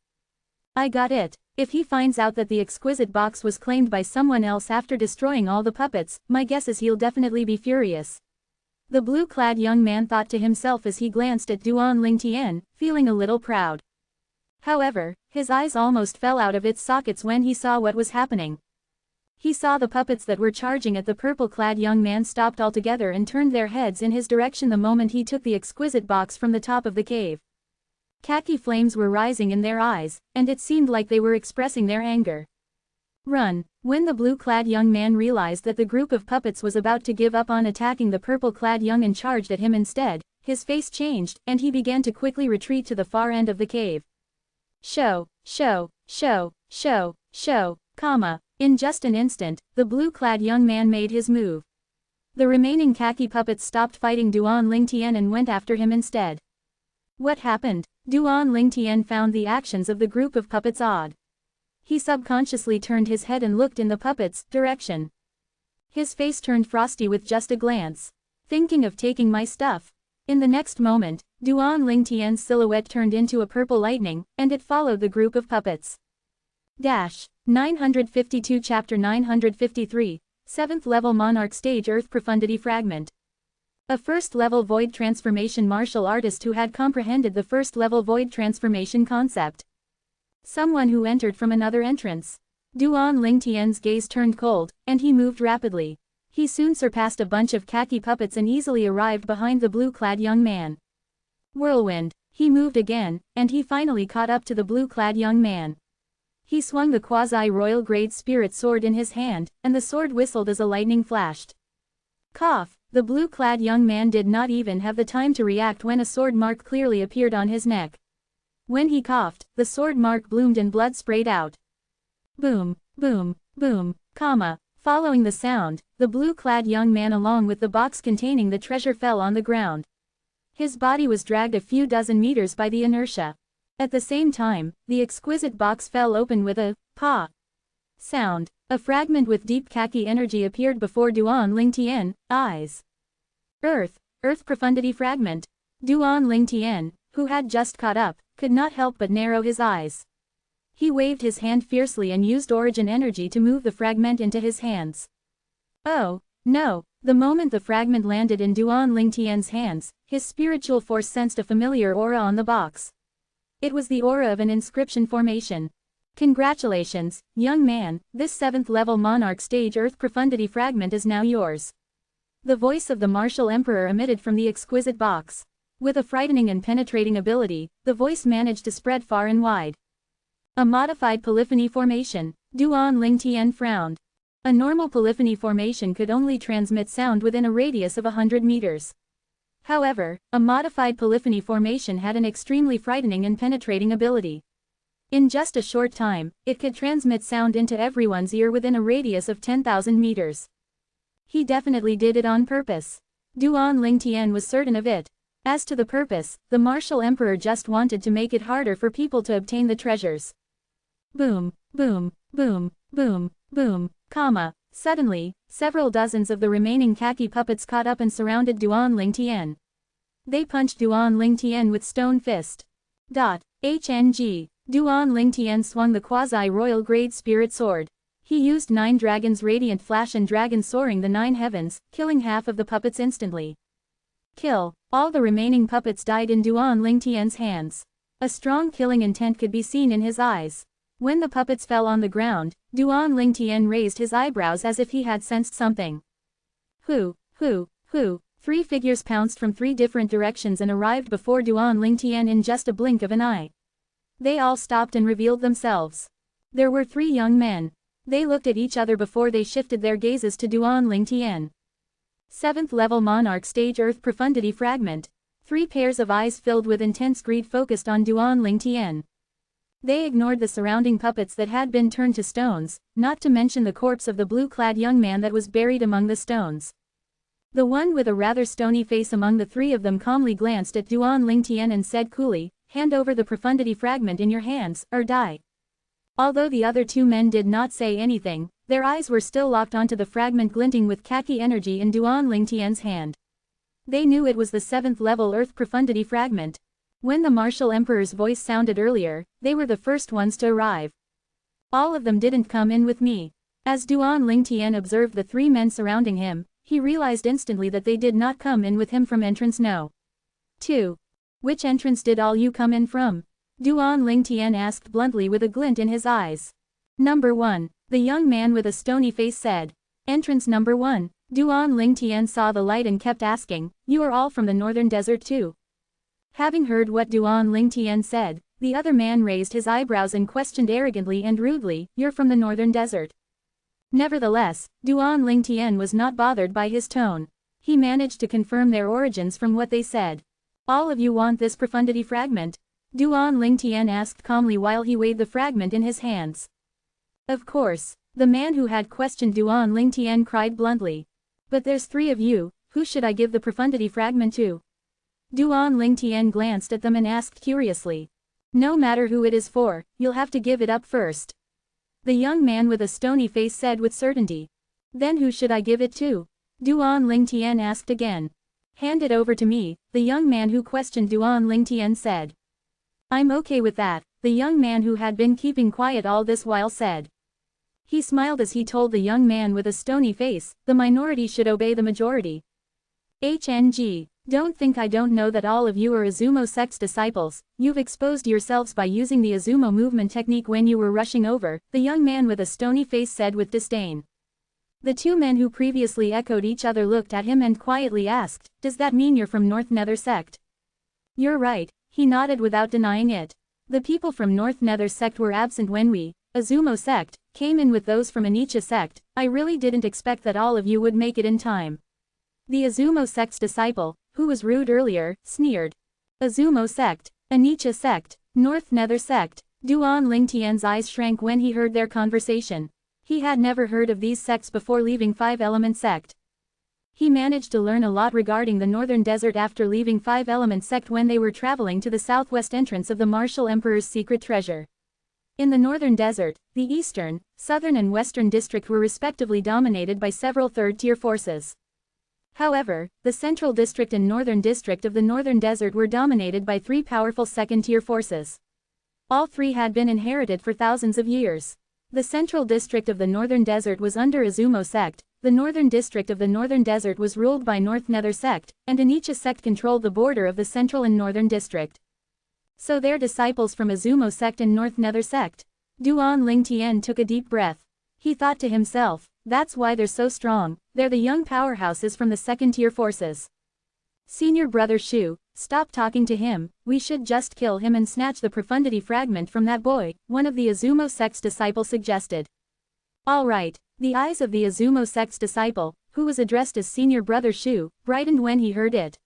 I got it. If he finds out that the exquisite box was claimed by someone else after destroying all the puppets, my guess is he'll definitely be furious. The blue-clad young man thought to himself as he glanced at Duan Lingtian, feeling a little proud. However, his eyes almost fell out of its sockets when he saw what was happening. He saw the puppets that were charging at the purple-clad young man stopped altogether and turned their heads in his direction the moment he took the exquisite box from the top of the cave. Khaki flames were rising in their eyes, and it seemed like they were expressing their anger. Run! When the blue-clad young man realized that the group of puppets was about to give up on attacking the purple-clad young and charged at him instead, his face changed, and he began to quickly retreat to the far end of the cave. In just an instant, the blue-clad young man made his move. The remaining khaki puppets stopped fighting Duan Lingtian and went after him instead. What happened? Duan Lingtian found the actions of the group of puppets odd. He subconsciously turned his head and looked in the puppets' direction. His face turned frosty with just a glance. Thinking of taking my stuff? In the next moment, Duan Lingtian's silhouette turned into a purple lightning, and it followed the group of puppets. 952 Chapter 953, 7th Level Monarch Stage Earth Profundity Fragment. A first-level void transformation martial artist who had comprehended the first-level void transformation concept. Someone who entered from another entrance. Duan Lingtian's gaze turned cold, and he moved rapidly. He soon surpassed a bunch of khaki puppets and easily arrived behind the blue-clad young man. Whirlwind. He moved again, and he finally caught up to the blue-clad young man. He swung the quasi-royal grade spirit sword in his hand, and the sword whistled as a lightning flashed. Cough! The blue-clad young man did not even have the time to react when a sword mark clearly appeared on his neck. When he coughed, the sword mark bloomed and blood sprayed out. Boom, boom, boom, Following the sound, the blue-clad young man along with the box containing the treasure fell on the ground. His body was dragged a few dozen meters by the inertia. At the same time, the exquisite box fell open with a "pa" sound. A fragment with deep khaki energy appeared before Duan Lingtian, eyes. Earth Profundity Fragment. Duan Lingtian, who had just caught up, could not help but narrow his eyes. He waved his hand fiercely and used origin energy to move the fragment into his hands. Oh, no! The moment the fragment landed in Duan Lingtian's hands, his spiritual force sensed a familiar aura on the box. It was the aura of an inscription formation. Congratulations, young man, this 7th level monarch stage Earth Profundity Fragment is now yours. The voice of the martial emperor emitted from the exquisite box. With a frightening and penetrating ability, the voice managed to spread far and wide. A modified polyphony formation. Duan Lingtian frowned. A normal polyphony formation could only transmit sound within a radius of 100 meters. However, a modified polyphony formation had an extremely frightening and penetrating ability. In just a short time, it could transmit sound into everyone's ear within a radius of 10,000 meters. He definitely did it on purpose. Duan Lingtian was certain of it. As to the purpose, the martial emperor just wanted to make it harder for people to obtain the treasures. Boom, boom, boom, boom, boom, Suddenly, several dozens of the remaining khaki puppets caught up and surrounded Duan Lingtian. They punched Duan Lingtian with stone fist. HNG. Duan Lingtian swung the quasi-royal grade spirit sword. He used 9 dragons radiant flash and dragon soaring the 9 heavens, killing half of the puppets instantly. Kill. All the remaining puppets died in Duan Lingtian's hands. A strong killing intent could be seen in his eyes. When the puppets fell on the ground, Duan Lingtian raised his eyebrows as if he had sensed something. Who? 3 figures pounced from 3 different directions and arrived before Duan Lingtian in just a blink of an eye. They all stopped and revealed themselves. There were 3 young men. They looked at each other before they shifted their gazes to Duan Lingtian. 7th level Monarch Stage Earth Profundity Fragment. 3 pairs of eyes filled with intense greed focused on Duan Lingtian. They ignored the surrounding puppets that had been turned to stones, not to mention the corpse of the blue-clad young man that was buried among the stones. The one with a rather stony face among the 3 of them calmly glanced at Duan Lingtian and said coolly, "Hand over the profundity fragment in your hands, or die." Although the other 2 men did not say anything, their eyes were still locked onto the fragment glinting with khaki energy in Duan Lingtian's hand. They knew it was the 7th level Earth Profundity Fragment. When the Martial Emperor's voice sounded earlier, they were the first ones to arrive. All of them didn't come in with me. As Duan Lingtian observed the 3 men surrounding him, he realized instantly that they did not come in with him from entrance No. 2. Which entrance did all you come in from? Duan Lingtian asked bluntly with a glint in his eyes. Number 1. The young man with a stony face said. Entrance number 1. Duan Lingtian saw the light and kept asking, "You are all from the northern desert too?" Having heard what Duan Lingtian said, the other man raised his eyebrows and questioned arrogantly and rudely, "You're from the northern desert?" Nevertheless, Duan Lingtian was not bothered by his tone. He managed to confirm their origins from what they said. "All of you want this profundity fragment?" Duan Lingtian asked calmly while he weighed the fragment in his hands. Of course. The man who had questioned Duan Lingtian cried bluntly. "But there's 3 of you, who should I give the profundity fragment to?" Duan Lingtian glanced at them and asked curiously. "No matter who it is for, you'll have to give it up first." The young man with a stony face said with certainty. "Then who should I give it to?" Duan Lingtian asked again. "Hand it over to me," the young man who questioned Duan Lingtian said. "I'm okay with that," the young man who had been keeping quiet all this while said. He smiled as he told the young man with a stony face, "The minority should obey the majority." HNG. Don't think I don't know that all of you are Azumo sect's disciples. You've exposed yourselves by using the Azumo movement technique when you were rushing over, the young man with a stony face said with disdain. The 2 men who previously echoed each other looked at him and quietly asked, "Does that mean you're from North Nether sect?" "You're right," he nodded without denying it. "The people from North Nether sect were absent when we, Azumo sect, came in with those from Anicha sect. I really didn't expect that all of you would make it in time." The Azumo sect's disciple, who was rude earlier, sneered. Azumo sect, Anicha sect, North Nether sect. Duan Lingtian's eyes shrank when he heard their conversation. He had never heard of these sects before leaving 5 Element sect. He managed to learn a lot regarding the Northern Desert after leaving 5 Element sect when they were traveling to the southwest entrance of the Martial Emperor's secret treasure. In the Northern Desert, the Eastern, Southern and Western district were respectively dominated by several third-tier forces. However, the Central District and Northern District of the Northern Desert were dominated by 3 powerful second-tier forces. All 3 had been inherited for thousands of years. The Central District of the Northern Desert was under Azumo sect, the Northern District of the Northern Desert was ruled by North Nether sect, and Anicha sect controlled the border of the Central and Northern District. So they're disciples from Azumo sect and North Nether sect. Duan Lingtian took a deep breath. He thought to himself, that's why they're so strong, they're the young powerhouses from the second-tier forces. Senior brother Shu, stop talking to him, we should just kill him and snatch the profundity fragment from that boy, one of the Azumo sect's disciples suggested. All right, the eyes of the Azumo sect's disciple, who was addressed as Senior brother Shu, brightened when he heard it.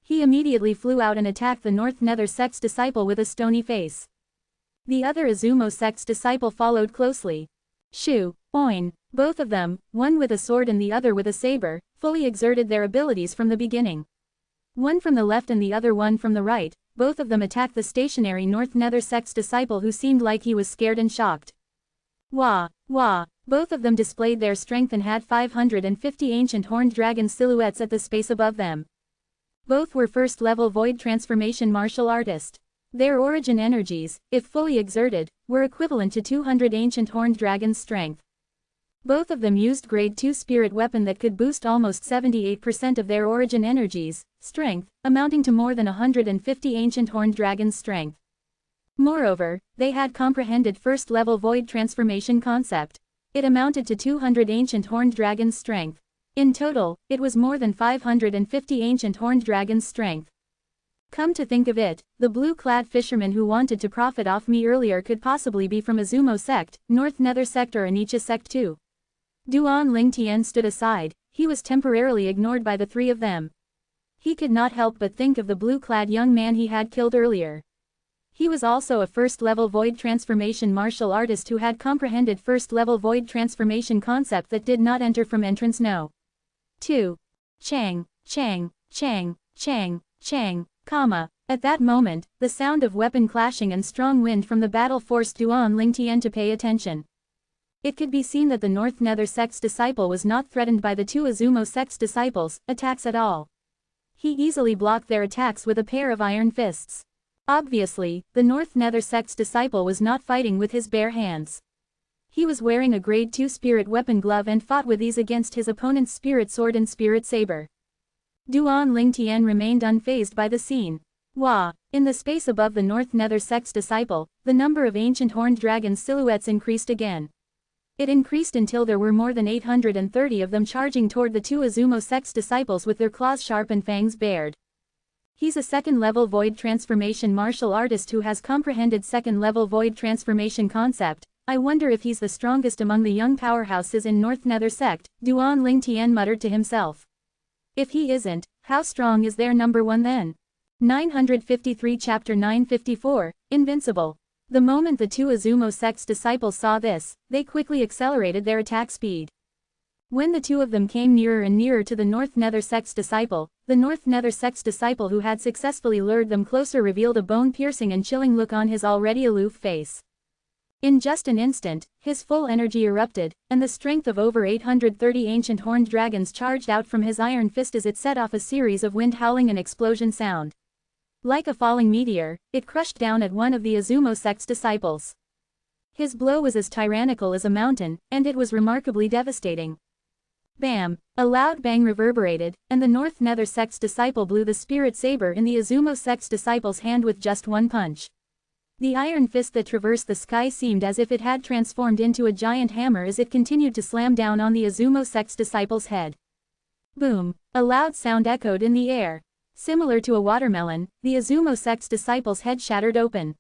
He immediately flew out and attacked the North Nether sect's disciple with a stony face. The other Azumo sect's disciple followed closely. Shu, Oin, both of them, one with a sword and the other with a saber, fully exerted their abilities from the beginning. One from the left and the other one from the right, both of them attacked the stationary North Nether sect's disciple who seemed like he was scared and shocked. Wah, wah, both of them displayed their strength and had 550 ancient horned dragon silhouettes at the space above them. Both were first-level void transformation martial artists. Their origin energies, if fully exerted, were equivalent to 200 ancient horned dragons' strength. Both of them used grade 2 spirit weapon that could boost almost 78% of their origin energies, strength, amounting to more than 150 ancient horned dragons' strength. Moreover, they had comprehended first-level void transformation concept. It amounted to 200 ancient horned dragons' strength. In total, it was more than 550 ancient horned dragons' strength. Come to think of it, the blue-clad fisherman who wanted to profit off me earlier could possibly be from Azumo sect, North Nether sect or Anicha sect too. Duan Lingtian stood aside, he was temporarily ignored by the three of them. He could not help but think of the blue-clad young man he had killed earlier. He was also a first-level void transformation martial artist who had comprehended first-level void transformation concept that did not enter from entrance no. 2. Chang, chang, chang, chang, chang, comma. At that moment, the sound of weapon clashing and strong wind from the battle forced Duan Lingtian to pay attention. It could be seen that the North Nether sect's disciple was not threatened by the two Azumo sect's disciples' attacks at all. He easily blocked their attacks with a pair of iron fists. Obviously, the North Nether sect's disciple was not fighting with his bare hands. He was wearing a grade 2 spirit weapon glove and fought with ease against his opponent's spirit sword and spirit saber. Duan Lingtian remained unfazed by the scene. Wah! In the space above the North Nether sect's disciple, the number of ancient horned dragon silhouettes increased again. It increased until there were more than 830 of them charging toward the two Azumo sect's disciples with their claws sharp and fangs bared. He's a second-level void transformation martial artist who has comprehended second-level void transformation concept. I wonder if he's the strongest among the young powerhouses in North Nether sect, Duan Lingtian muttered to himself. If he isn't, how strong is their number one then? 953 Chapter 954, Invincible. The moment the two Azumo sect's disciples saw this, they quickly accelerated their attack speed. When the two of them came nearer and nearer to the North Nether sect's disciple, the North Nether sect's disciple who had successfully lured them closer revealed a bone-piercing and chilling look on his already aloof face. In just an instant, his full energy erupted, and the strength of over 830 ancient horned dragons charged out from his iron fist as it set off a series of wind howling and explosion sound. Like a falling meteor, it crushed down at one of the Azumo sect's disciples. His blow was as tyrannical as a mountain, and it was remarkably devastating. Bam! A loud bang reverberated, and the North Nether sect's disciple blew the spirit saber in the Azumo sect's disciple's hand with just one punch. The iron fist that traversed the sky seemed as if it had transformed into a giant hammer as it continued to slam down on the Azumo sect's disciple's head. Boom! A loud sound echoed in the air. Similar to a watermelon, the Azumo sect's disciple's head shattered open.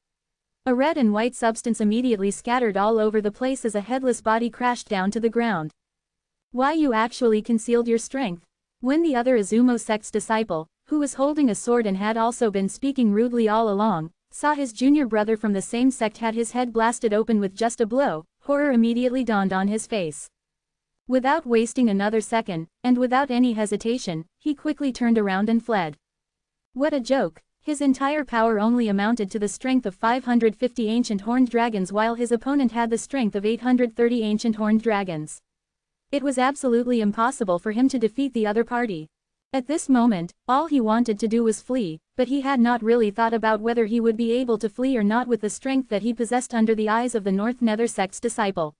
A red and white substance immediately scattered all over the place as a headless body crashed down to the ground. Why, you actually concealed your strength? When the other Azumo sect's disciple, who was holding a sword and had also been speaking rudely all along, saw his junior brother from the same sect had his head blasted open with just a blow, horror immediately dawned on his face. Without wasting another second, and without any hesitation, he quickly turned around and fled. What a joke! His entire power only amounted to the strength of 550 ancient horned dragons while his opponent had the strength of 830 ancient horned dragons. It was absolutely impossible for him to defeat the other party. At this moment, all he wanted to do was flee, but he had not really thought about whether he would be able to flee or not with the strength that he possessed under the eyes of the North Nether sect's disciple.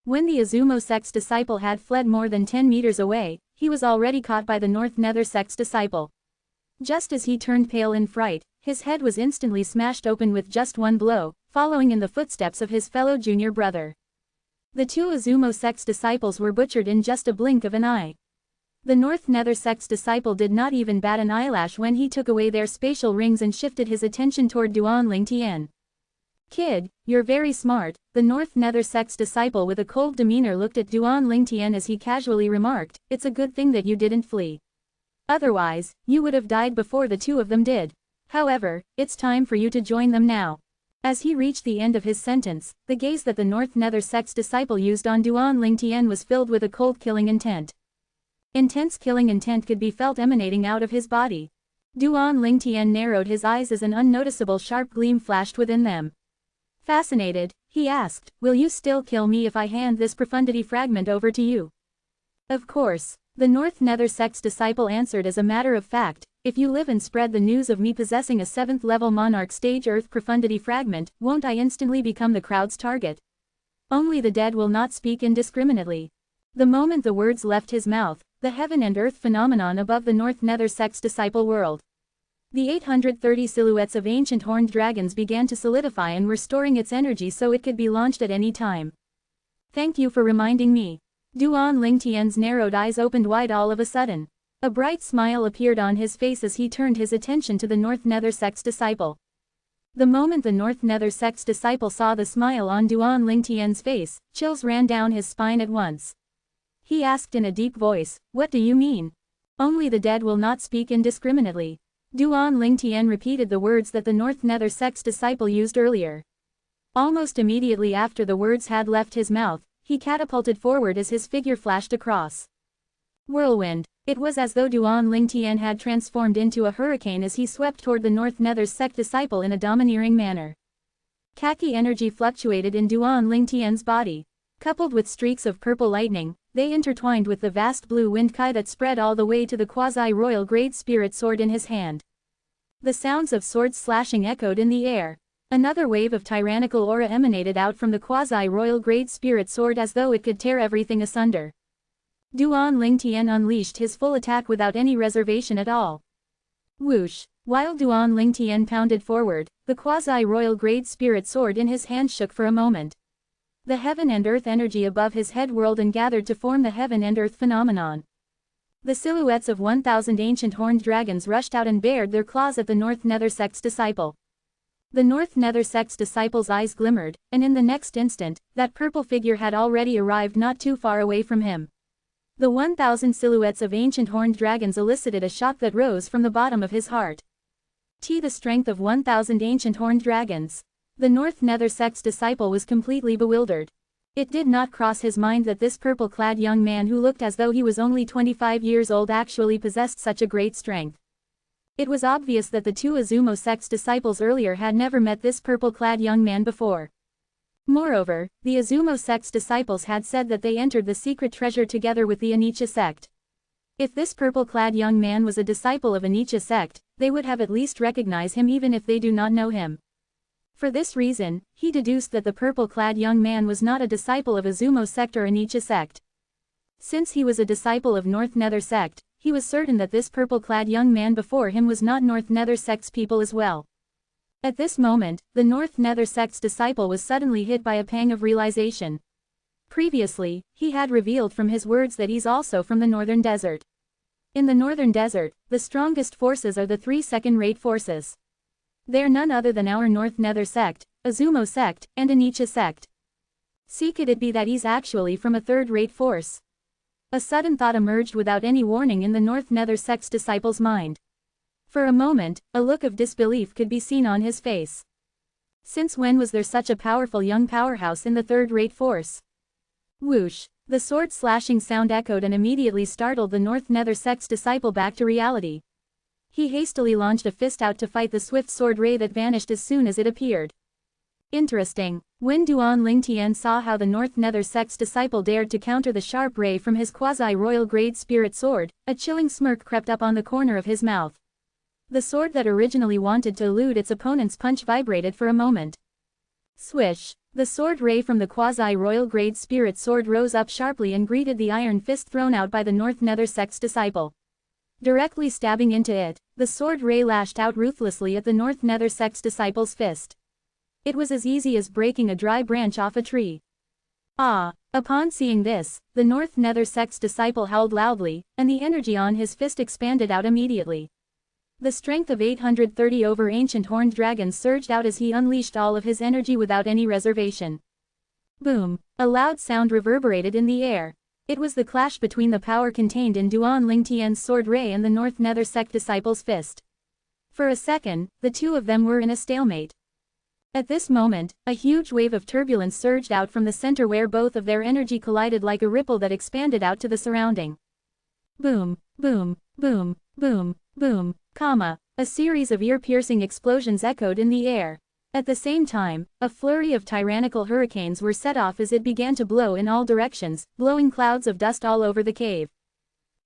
When the Azumo sect's disciple had fled more than 10 meters away, he was already caught by the North Nether sect's disciple. Just as he turned pale in fright, his head was instantly smashed open with just one blow, following in the footsteps of his fellow junior brother. The two Azumo sect's disciples were butchered in just a blink of an eye. The North Nether sect's disciple did not even bat an eyelash when he took away their spatial rings and shifted his attention toward Duan Lingtian. Kid, you're very smart, the North Nether sect's disciple with a cold demeanor looked at Duan Lingtian as he casually remarked, it's a good thing that you didn't flee. Otherwise, you would have died before the two of them did. However, it's time for you to join them now. As he reached the end of his sentence, the gaze that the North Nether sect's disciple used on Duan Lingtian was filled with a cold killing intent. Intense killing intent could be felt emanating out of his body. Duan Lingtian narrowed his eyes as an unnoticeable sharp gleam flashed within them. Fascinated, he asked, will you still kill me if I hand this profundity fragment over to you? Of course. The North Nether sect's disciple answered as a matter of fact, if you live and spread the news of me possessing a 7th-level Monarch Stage Earth profundity fragment, won't I instantly become the crowd's target? Only the dead will not speak indiscriminately. The moment the words left his mouth, the heaven and earth phenomenon above the North Nether Sect's disciple world. The 830 silhouettes of ancient horned dragons began to solidify and were storing its energy so it could be launched at any time. Thank you for reminding me. Duan Lingtian's narrowed eyes opened wide all of a sudden. A bright smile appeared on his face as he turned his attention to the North Nether Sect's disciple. The moment the North Nether Sect's disciple saw the smile on Duan Lingtian's face, chills ran down his spine at once. He asked in a deep voice, "What do you mean? Only the dead will not speak indiscriminately." Duan Lingtian repeated the words that the North Nether Sect's disciple used earlier. Almost immediately after the words had left his mouth, he catapulted forward as his figure flashed across. Whirlwind. It was as though Duan Lingtian had transformed into a hurricane as he swept toward the North Nether Sect disciple in a domineering manner. Khaki energy fluctuated in Duan Lingtian's body. Coupled with streaks of purple lightning, they intertwined with the vast blue wind kai that spread all the way to the quasi-royal grade spirit sword in his hand. The sounds of swords slashing echoed in the air. Another wave of tyrannical aura emanated out from the quasi-royal grade spirit sword as though it could tear everything asunder. Duan Lingtian unleashed his full attack without any reservation at all. Whoosh! While Duan Lingtian pounded forward, the quasi-royal grade spirit sword in his hand shook for a moment. The heaven and earth energy above his head whirled and gathered to form the heaven and earth phenomenon. The silhouettes of 1,000 ancient horned dragons rushed out and bared their claws at the North Nether Sect's disciple. The North Nether Sect's disciple's eyes glimmered, and in the next instant, that purple figure had already arrived not too far away from him. The 1,000 silhouettes of ancient horned dragons elicited a shock that rose from the bottom of his heart. The strength of 1,000 ancient horned dragons. The North Nether Sect's disciple was completely bewildered. It did not cross his mind that this purple-clad young man who looked as though he was only 25 years old actually possessed such a great strength. It was obvious that the two Azumo Sect's disciples earlier had never met this purple-clad young man before. Moreover, the Azumo Sect's disciples had said that they entered the secret treasure together with the Anicha sect. If this purple-clad young man was a disciple of Anicha sect, they would have at least recognized him even if they do not know him. For this reason, he deduced that the purple-clad young man was not a disciple of Azumo sect or Anicha sect. Since he was a disciple of North Nether sect, he was certain that this purple-clad young man before him was not North Nether sect's people as well. At this moment, the North Nether Sect's disciple was suddenly hit by a pang of realization. Previously, he had revealed from his words that he's also from the Northern Desert. In the Northern Desert, the strongest forces are the three second-rate forces. They're none other than our North Nether Sect, Azumo Sect, and Anicha Sect. Could it be that he's actually from a third-rate force? A sudden thought emerged without any warning in the North Nether Sect's disciple's mind. For a moment, a look of disbelief could be seen on his face. Since when was there such a powerful young powerhouse in the third-rate force? Whoosh! The sword-slashing sound echoed and immediately startled the North Nether Sect's disciple back to reality. He hastily launched a fist out to fight the swift sword ray that vanished as soon as it appeared. Interesting. When Duan Lingtian saw how the North Nether Sect's disciple dared to counter the sharp ray from his quasi-royal grade spirit sword, a chilling smirk crept up on the corner of his mouth. The sword that originally wanted to elude its opponent's punch vibrated for a moment. Swish! The sword ray from the quasi-royal grade spirit sword rose up sharply and greeted the iron fist thrown out by the North Nether Sect's disciple. Directly stabbing into it, the sword ray lashed out ruthlessly at the North Nether Sect's disciple's fist. It was as easy as breaking a dry branch off a tree. Ah! Upon seeing this, the North Nether Sect's disciple howled loudly, and the energy on his fist expanded out immediately. The strength of 830 over ancient horned dragons surged out as he unleashed all of his energy without any reservation. Boom! A loud sound reverberated in the air. It was the clash between the power contained in Duan Lingtian's sword ray and the North Nether Sect disciple's fist. For a second, the two of them were in a stalemate. At this moment, a huge wave of turbulence surged out from the center where both of their energy collided like a ripple that expanded out to the surrounding. Boom! Boom! Boom! Boom! Boom! A series of ear-piercing explosions echoed in the air. At the same time, a flurry of tyrannical hurricanes were set off as it began to blow in all directions, blowing clouds of dust all over the cave.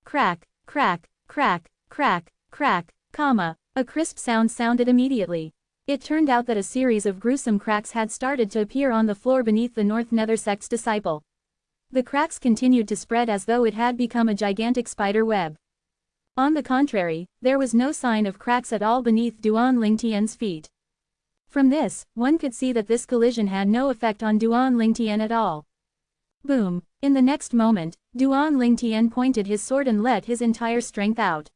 Crack, crack, crack, crack, crack, a crisp sound sounded immediately. It turned out that a series of gruesome cracks had started to appear on the floor beneath the North Nether Sect's disciple. The cracks continued to spread as though it had become a gigantic spider web. On the contrary, there was no sign of cracks at all beneath Duan Lingtian's feet. From this, one could see that this collision had no effect on Duan Lingtian at all. Boom! In the next moment, Duan Lingtian pointed his sword and let his entire strength out.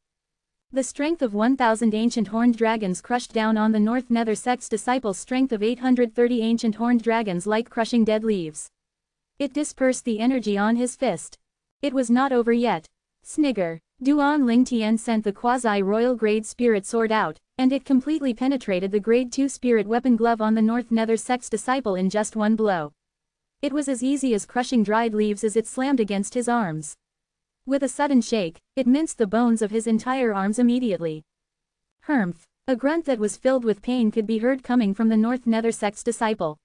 The strength of 1,000 ancient horned dragons crushed down on the North Nether sect's disciples' strength of 830 ancient horned dragons like crushing dead leaves. It dispersed the energy on his fist. It was not over yet. Snigger. Duan Lingtian sent the quasi-royal grade spirit sword out, and it completely penetrated the grade 2 spirit weapon glove on the North Nether sect's disciple in just one blow. It was as easy as crushing dried leaves as it slammed against his arms. With a sudden shake, it minced the bones of his entire arms immediately. Humph! A grunt that was filled with pain could be heard coming from the North Nether sect's disciple.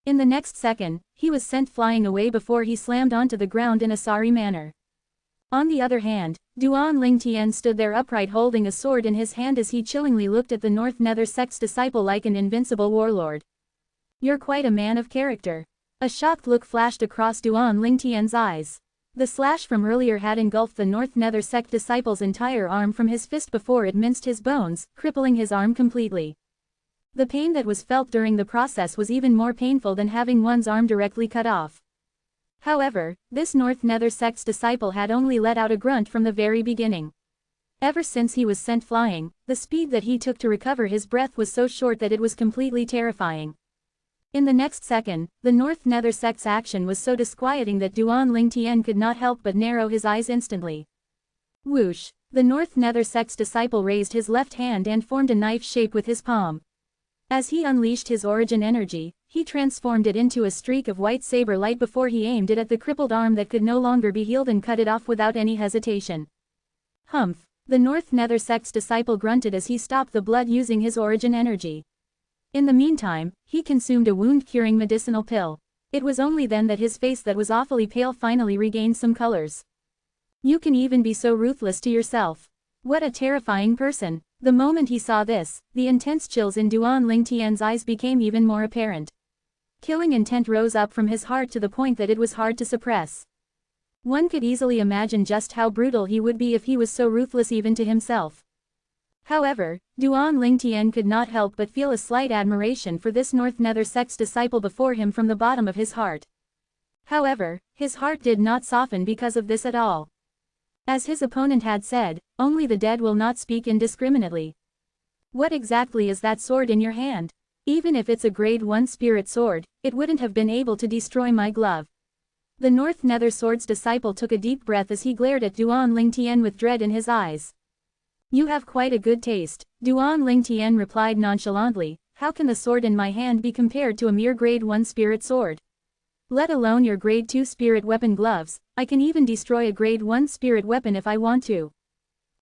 In the next second, he was sent flying away before he slammed onto the ground in a sorry manner. On the other hand, Duan Lingtian stood there upright holding a sword in his hand as he chillingly looked at the North Nether sect's disciple like an invincible warlord. "You're quite a man of character." A shocked look flashed across Duan Lingtian's eyes. The slash from earlier had engulfed the North Nether sect disciple's entire arm from his fist before it minced his bones, crippling his arm completely. The pain that was felt during the process was even more painful than having one's arm directly cut off. However, this North Nether sect's disciple had only let out a grunt from the very beginning. Ever since he was sent flying, the speed that he took to recover his breath was so short that it was completely terrifying. In the next second, the North Nether sect's action was so disquieting that Duan Lingtian could not help but narrow his eyes instantly. Whoosh! The North Nether sect's disciple raised his left hand and formed a knife shape with his palm. As he unleashed his origin energy, he transformed it into a streak of white saber light before he aimed it at the crippled arm that could no longer be healed and cut it off without any hesitation. Humph! The North Nether sect's disciple grunted as he stopped the blood using his origin energy. In the meantime, he consumed a wound-curing medicinal pill. It was only then that his face that was awfully pale finally regained some colors. "You can even be so ruthless to yourself. What a terrifying person." The moment he saw this, the intense chills in Duan Lingtian's eyes became even more apparent. Killing intent rose up from his heart to the point that it was hard to suppress. One could easily imagine just how brutal he would be if he was so ruthless even to himself. However, Duan Lingtian could not help but feel a slight admiration for this North Nether sect's disciple before him from the bottom of his heart. However, his heart did not soften because of this at all. As his opponent had said, only the dead will not speak indiscriminately. What exactly is that sword in your hand? Even if it's a grade 1 spirit sword, it wouldn't have been able to destroy my glove. The North Nether sword's disciple took a deep breath as he glared at Duan Lingtian with dread in his eyes. "You have quite a good taste," Duan Lingtian replied nonchalantly. "How can the sword in my hand be compared to a mere grade 1 spirit sword? Let alone your grade 2 spirit weapon gloves, I can even destroy a grade 1 spirit weapon if I want to."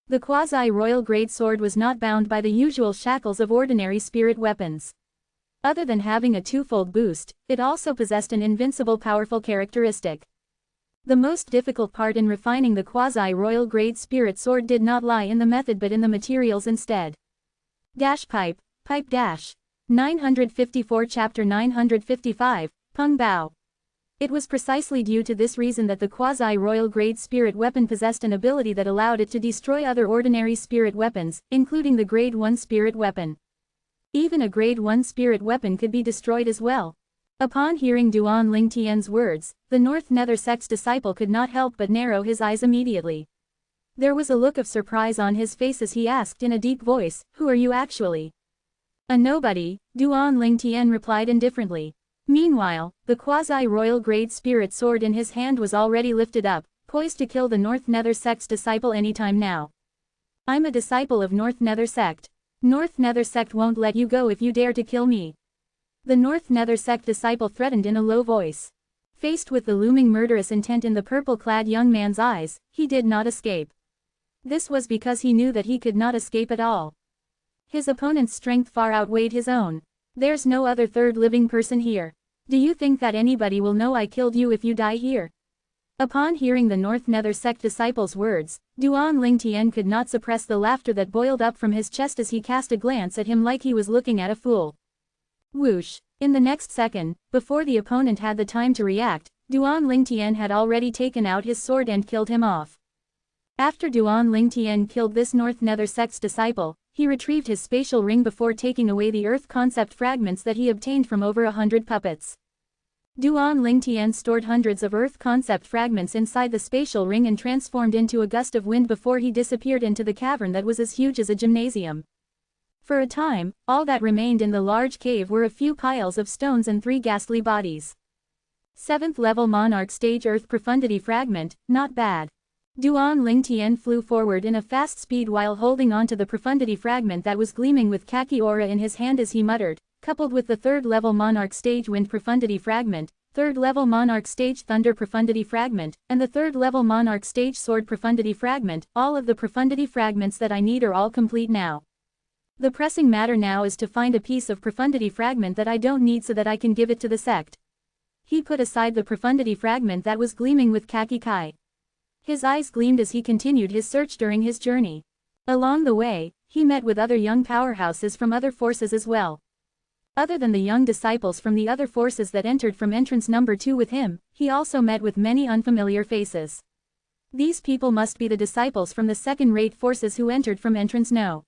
The quasi-royal grade sword was not bound by the usual shackles of ordinary spirit weapons. Other than having a twofold boost, it also possessed an invincible powerful characteristic. The most difficult part in refining the quasi-royal grade spirit sword did not lie in the method but in the materials instead. Pipe 954 Chapter 955, Peng Bao. It was precisely due to this reason that the quasi-royal grade spirit weapon possessed an ability that allowed it to destroy other ordinary spirit weapons, including the grade 1 spirit weapon. Even a grade 1 spirit weapon could be destroyed as well. Upon hearing Duan Lingtian's words, the North Nether sect's disciple could not help but narrow his eyes immediately. There was a look of surprise on his face as he asked in a deep voice, "Who are you actually?" "A nobody," Duan Lingtian replied indifferently. Meanwhile, the quasi-royal grade spirit sword in his hand was already lifted up, poised to kill the North Nether sect's disciple anytime now. "I'm a disciple of North Nether sect. North Nether sect won't let you go if you dare to kill me." The North Nether sect disciple threatened in a low voice. Faced with the looming murderous intent in the purple-clad young man's eyes, he did not escape. This was because he knew that he could not escape at all. His opponent's strength far outweighed his own. "There's no other third living person here. Do you think that anybody will know I killed you if you die here?" Upon hearing the North Nether sect disciple's words, Duan Lingtian could not suppress the laughter that boiled up from his chest as he cast a glance at him like he was looking at a fool. Whoosh! In the next second, before the opponent had the time to react, Duan Lingtian had already taken out his sword and killed him off. After Duan Lingtian killed this North Nether sect's disciple, he retrieved his spatial ring before taking away the earth concept fragments that he obtained from over 100 puppets. Duan Lingtian stored hundreds of earth concept fragments inside the spatial ring and transformed into a gust of wind before he disappeared into the cavern that was as huge as a gymnasium. For a time, all that remained in the large cave were a few piles of stones and 3 ghastly bodies. 7th level Monarch Stage Earth Profundity Fragment, not bad. Duan Lingtian flew forward in a fast speed while holding onto the profundity fragment that was gleaming with khaki aura in his hand as he muttered, coupled with the 3rd level Monarch Stage Wind Profundity Fragment, 3rd level Monarch Stage Thunder Profundity Fragment, and the 3rd level Monarch Stage Sword Profundity Fragment. All of the profundity fragments that I need are all complete now. The pressing matter now is to find a piece of profundity fragment that I don't need so that I can give it to the sect. He put aside the profundity fragment that was gleaming with khaki kai. His eyes gleamed as he continued his search during his journey. Along the way, he met with other young powerhouses from other forces as well. Other than the young disciples from the other forces that entered from entrance number 2 with him, he also met with many unfamiliar faces. These people must be the disciples from the second-rate forces who entered from entrance no.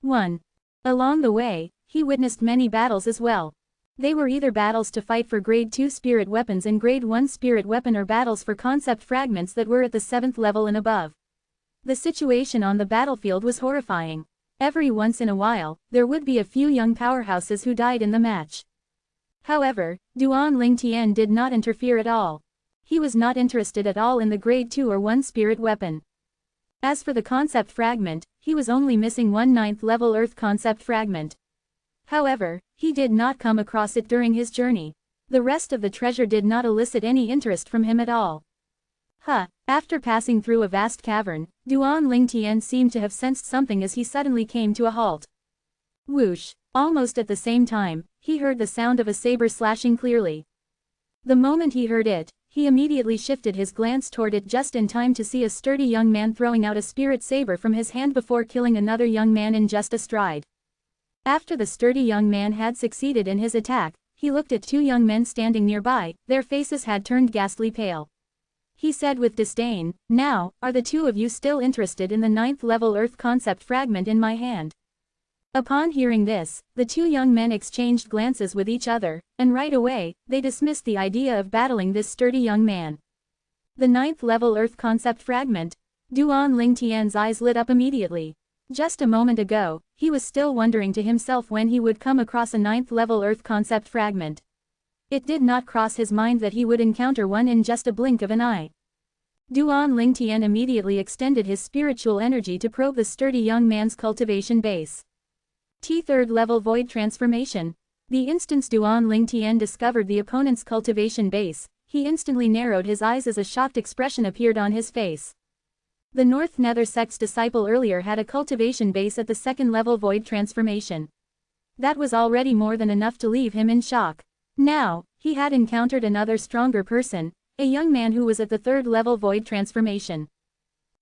1. Along the way, he witnessed many battles as well. They were either battles to fight for grade 2 spirit weapons and grade 1 spirit weapon or battles for concept fragments that were at the 7th level and above. The situation on the battlefield was horrifying. Every once in a while, there would be a few young powerhouses who died in the match. However, Duan Lingtian did not interfere at all. He was not interested at all in the grade 2 or 1 spirit weapon. As for the concept fragment, he was only missing 1 9th level earth concept fragment. However, he did not come across it during his journey. The rest of the treasure did not elicit any interest from him at all. After passing through a vast cavern, Duan Lingtian seemed to have sensed something as he suddenly came to a halt. Whoosh! Almost at the same time, he heard the sound of a saber slashing clearly. The moment he heard it, he immediately shifted his glance toward it just in time to see a sturdy young man throwing out a spirit saber from his hand before killing another young man in just a stride. After the sturdy young man had succeeded in his attack, he looked at 2 young men standing nearby. Their faces had turned ghastly pale. He said with disdain, "Now, are the 2 of you still interested in the 9th level earth concept fragment in my hand?" Upon hearing this, the 2 young men exchanged glances with each other, and right away, they dismissed the idea of battling this sturdy young man. The 9th level earth concept fragment? Duan Lingtian's eyes lit up immediately. Just a moment ago, he was still wondering to himself when he would come across a 9th level earth concept fragment. It did not cross his mind that he would encounter one in just a blink of an eye. Duan Lingtian immediately extended his spiritual energy to probe the sturdy young man's cultivation base. T3rd level void transformation. The instant Duan Lingtian discovered the opponent's cultivation base, he instantly narrowed his eyes as a shocked expression appeared on his face. The North Nether sect's disciple earlier had a cultivation base at the 2nd level void transformation. That was already more than enough to leave him in shock. Now, he had encountered another stronger person, a young man who was at the 3rd level void transformation.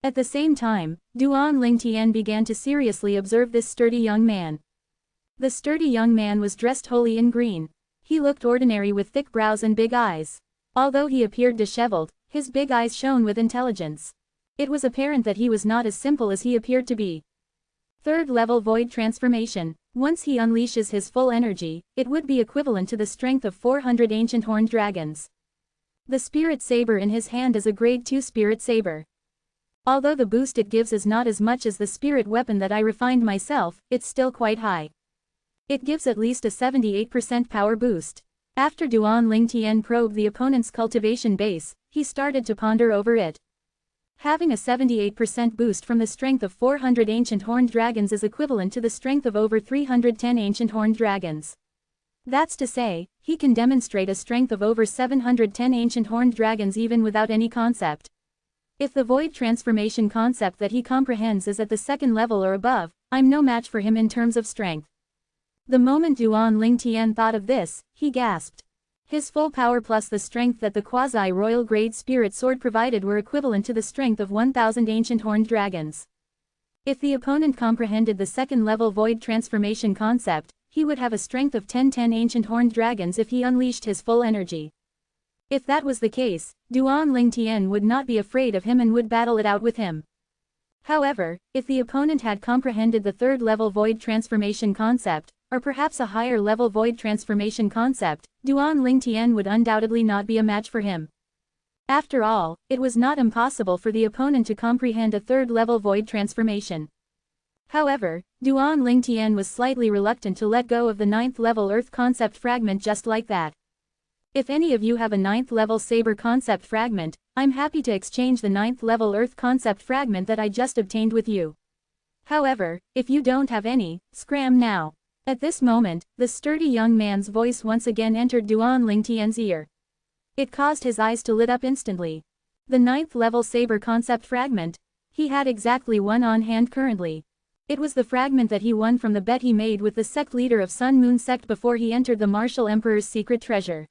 At the same time, Duan Lingtian began to seriously observe this sturdy young man. The sturdy young man was dressed wholly in green. He looked ordinary with thick brows and big eyes. Although he appeared disheveled, his big eyes shone with intelligence. It was apparent that he was not as simple as he appeared to be. 3rd level void transformation. Once he unleashes his full energy, it would be equivalent to the strength of 400 ancient horned dragons. The spirit saber in his hand is a grade 2 spirit saber. Although the boost it gives is not as much as the spirit weapon that I refined myself, it's still quite high. It gives at least a 78% power boost. After Duan Lingtian probed the opponent's cultivation base, he started to ponder over it. Having a 78% boost from the strength of 400 ancient horned dragons is equivalent to the strength of over 310 ancient horned dragons. That's to say, he can demonstrate a strength of over 710 ancient horned dragons even without any concept. If the void transformation concept that he comprehends is at the 2nd level or above, I'm no match for him in terms of strength. The moment Duan Lingtian thought of this, he gasped. His full power plus the strength that the quasi-royal grade spirit sword provided were equivalent to the strength of 1,000 ancient horned dragons. If the opponent comprehended the 2nd level void transformation concept, he would have a strength of 10 ancient horned dragons if he unleashed his full energy. If that was the case, Duan Lingtian would not be afraid of him and would battle it out with him. However, if the opponent had comprehended the third-level void transformation concept, or perhaps a higher-level void transformation concept, Duan Lingtian would undoubtedly not be a match for him. After all, it was not impossible for the opponent to comprehend a third-level void transformation. However, Duan Lingtian was slightly reluctant to let go of the 9th-level Earth concept fragment just like that. If any of you have a 9th-level Saber concept fragment, I'm happy to exchange the 9th-level Earth concept fragment that I just obtained with you. However, if you don't have any, scram now. At this moment, the sturdy young man's voice once again entered Duan Lingtian's ear. It caused his eyes to lit up instantly. The 9th-level Saber concept fragment. He had exactly one on hand currently. It was the fragment that he won from the bet he made with the sect leader of Sun Moon sect before he entered the Martial Emperor's secret treasure.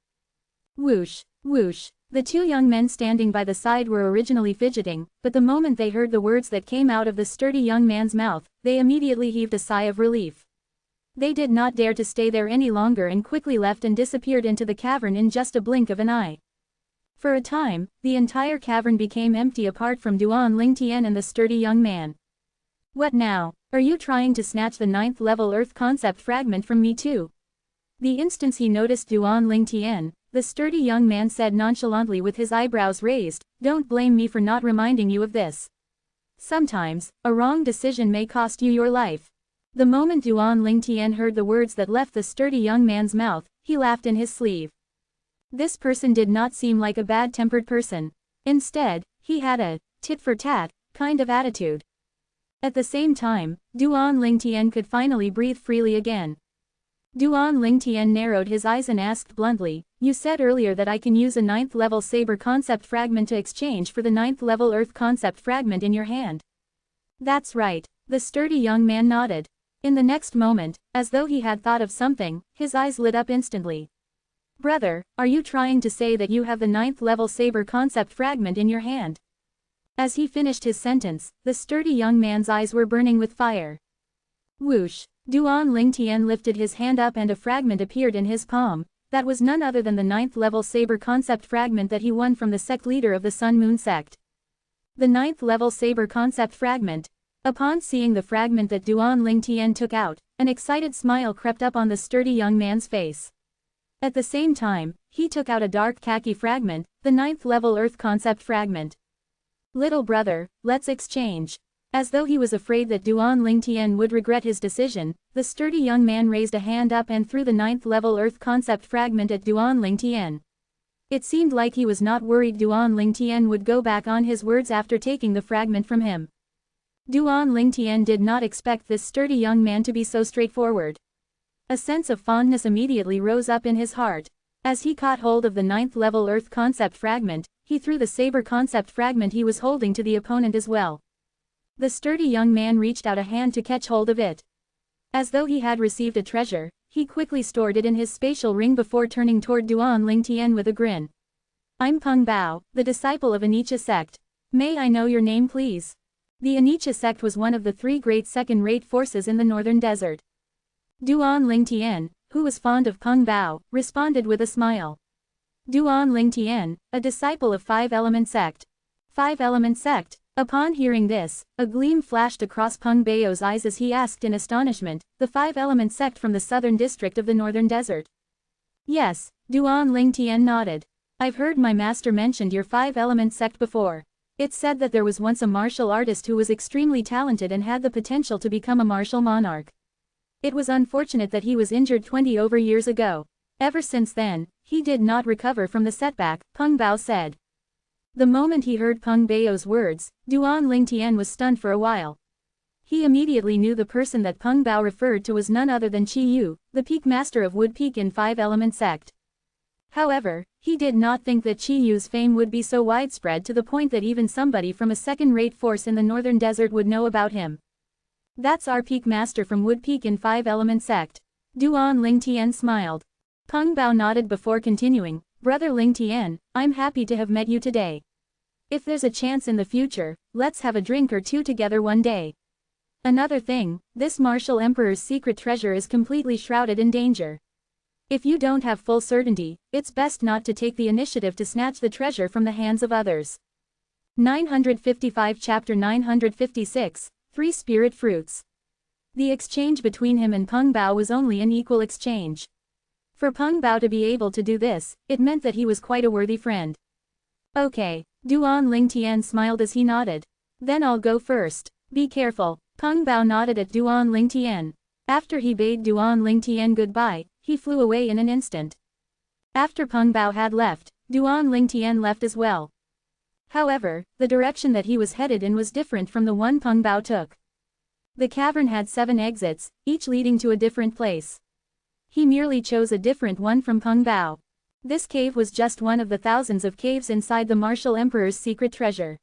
Whoosh, whoosh. The two young men standing by the side were originally fidgeting, but the moment they heard the words that came out of the sturdy young man's mouth, they immediately heaved a sigh of relief. They did not dare to stay there any longer and quickly left and disappeared into the cavern in just a blink of an eye. For a time, the entire cavern became empty apart from Duan Lingtian and the sturdy young man. What now? Are you trying to snatch the 9th-level Earth concept fragment from me too? The instant he noticed Duan Lingtian, the sturdy young man said nonchalantly with his eyebrows raised, "Don't blame me for not reminding you of this. Sometimes, a wrong decision may cost you your life." The moment Duan Lingtian heard the words that left the sturdy young man's mouth, he laughed in his sleeve. This person did not seem like a bad-tempered person. Instead, he had a tit-for-tat kind of attitude. At the same time, Duan Lingtian could finally breathe freely again. Duan Lingtian narrowed his eyes and asked bluntly, "You said earlier that I can use a 9th-level Saber concept fragment to exchange for the 9th-level Earth concept fragment in your hand." "That's right." The sturdy young man nodded. In the next moment, as though he had thought of something, his eyes lit up instantly. "Brother, are you trying to say that you have the 9th-level Saber concept fragment in your hand?" As he finished his sentence, the sturdy young man's eyes were burning with fire. Whoosh! Duan Lingtian lifted his hand up and a fragment appeared in his palm. That was none other than the 9th-level Saber concept fragment that he won from the sect leader of the Sun Moon sect. The 9th-level Saber concept fragment. Upon seeing the fragment that Duan Lingtian took out, an excited smile crept up on the sturdy young man's face. At the same time, he took out a dark khaki fragment, the 9th-level Earth concept fragment. "Little brother, let's exchange." As though he was afraid that Duan Lingtian would regret his decision, the sturdy young man raised a hand up and threw the 9th-level Earth concept fragment at Duan Lingtian. It seemed like he was not worried Duan Lingtian would go back on his words after taking the fragment from him. Duan Lingtian did not expect this sturdy young man to be so straightforward. A sense of fondness immediately rose up in his heart. As he caught hold of the 9th-level Earth concept fragment, he threw the Saber concept fragment he was holding to the opponent as well. The sturdy young man reached out a hand to catch hold of it. As though he had received a treasure, he quickly stored it in his spatial ring before turning toward Duan Lingtian with a grin. "I'm Peng Bao, the disciple of Anicca sect. May I know your name please?" The Anicca sect was one of the three great second-rate forces in the northern desert. Duan Lingtian, who was fond of Peng Bao, responded with a smile. Duan Lingtian, a disciple of Five Element sect. Five Element sect. Upon hearing this, a gleam flashed across Peng Bao's eyes as he asked in astonishment, "The Five Element sect from the southern district of the northern desert?" "Yes," Duan Lingtian nodded. "I've heard my master mentioned your Five Element sect before. It's said that there was once a martial artist who was extremely talented and had the potential to become a martial monarch. It was unfortunate that he was injured 20 over years ago. Ever since then, he did not recover from the setback," Peng Bao said. The moment he heard Peng Bao's words, Duan Lingtian was stunned for a while. He immediately knew the person that Peng Bao referred to was none other than Qi Yu, the peak master of Wood Peak in Five Element sect. However, he did not think that Qi Yu's fame would be so widespread to the point that even somebody from a second-rate force in the northern desert would know about him. "That's our peak master from Wood Peak in Five Element sect." Duan Lingtian smiled. Peng Bao nodded before continuing, "Brother Lingtian, I'm happy to have met you today. If there's a chance in the future, let's have a drink or two together one day. Another thing, this Martial Emperor's secret treasure is completely shrouded in danger. If you don't have full certainty, it's best not to take the initiative to snatch the treasure from the hands of others. 955 Chapter 956, Three Spirit Fruits. The exchange between him and Peng Bao was only an equal exchange. For Peng Bao to be able to do this, it meant that he was quite a worthy friend. Okay, Duan Ling Tian smiled as he nodded. Then I'll go first. Be careful. Peng Bao nodded at Duan Ling Tian. After he bade Duan Ling Tian goodbye, he flew away in an instant. After Peng Bao had left, Duan Ling Tian left as well. However, the direction that he was headed in was different from the one Peng Bao took. The cavern had 7 exits, each leading to a different place. He merely chose a different one from Peng Bao. This cave was just one of the thousands of caves inside the Martial Emperor's secret treasure.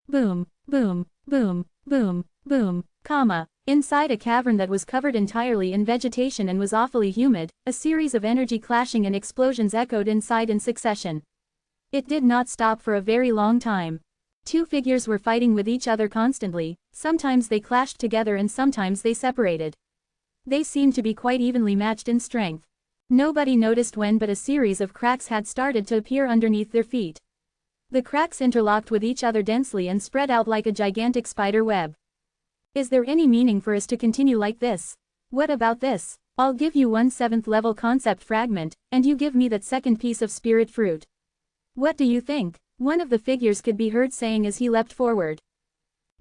Boom, boom, boom, boom, boom, comma. Inside a cavern that was covered entirely in vegetation and was awfully humid, a series of energy clashing and explosions echoed inside in succession. It did not stop for a very long time. 2 figures were fighting with each other constantly, sometimes they clashed together and sometimes they separated. They seemed to be quite evenly matched in strength. Nobody noticed when but a series of cracks had started to appear underneath their feet. The cracks interlocked with each other densely and spread out like a gigantic spider web. Is there any meaning for us to continue like this? What about this? I'll give you 1 7th level concept fragment, and you give me that second piece of spirit fruit. What do you think? One of the figures could be heard saying as he leapt forward.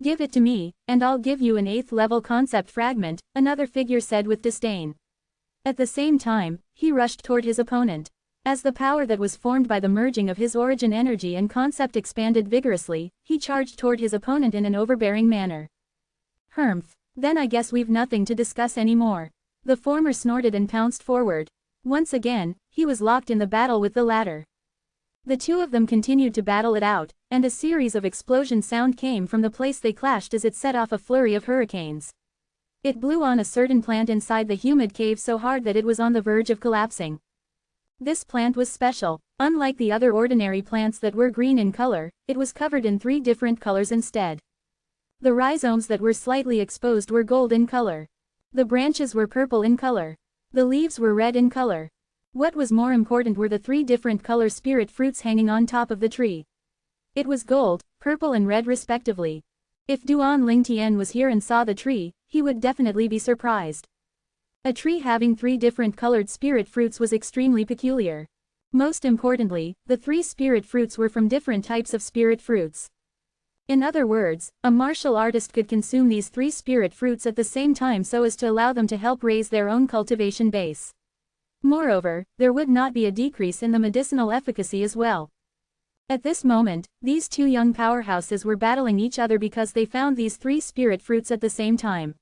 Give it to me, and I'll give you an 8th level concept fragment, another figure said with disdain. At the same time, he rushed toward his opponent. As the power that was formed by the merging of his origin energy and concept expanded vigorously, he charged toward his opponent in an overbearing manner. Humph, then I guess we've nothing to discuss anymore. The former snorted and pounced forward. Once again, he was locked in the battle with the latter. The two of them continued to battle it out, and a series of explosion sound came from the place they clashed as it set off a flurry of hurricanes. It blew on a certain plant inside the humid cave so hard that it was on the verge of collapsing. This plant was special. Unlike the other ordinary plants that were green in color, it was covered in 3 different colors instead. The rhizomes that were slightly exposed were gold in color. The branches were purple in color. The leaves were red in color. What was more important were the 3 different color spirit fruits hanging on top of the tree. It was gold, purple and red respectively. If Duan Ling Tian was here and saw the tree, he would definitely be surprised. A tree having 3 different colored spirit fruits was extremely peculiar. Most importantly, the 3 spirit fruits were from different types of spirit fruits. In other words, a martial artist could consume these 3 spirit fruits at the same time so as to allow them to help raise their own cultivation base. Moreover, there would not be a decrease in the medicinal efficacy as well. At this moment, these 2 young powerhouses were battling each other because they found these 3 spirit fruits at the same time.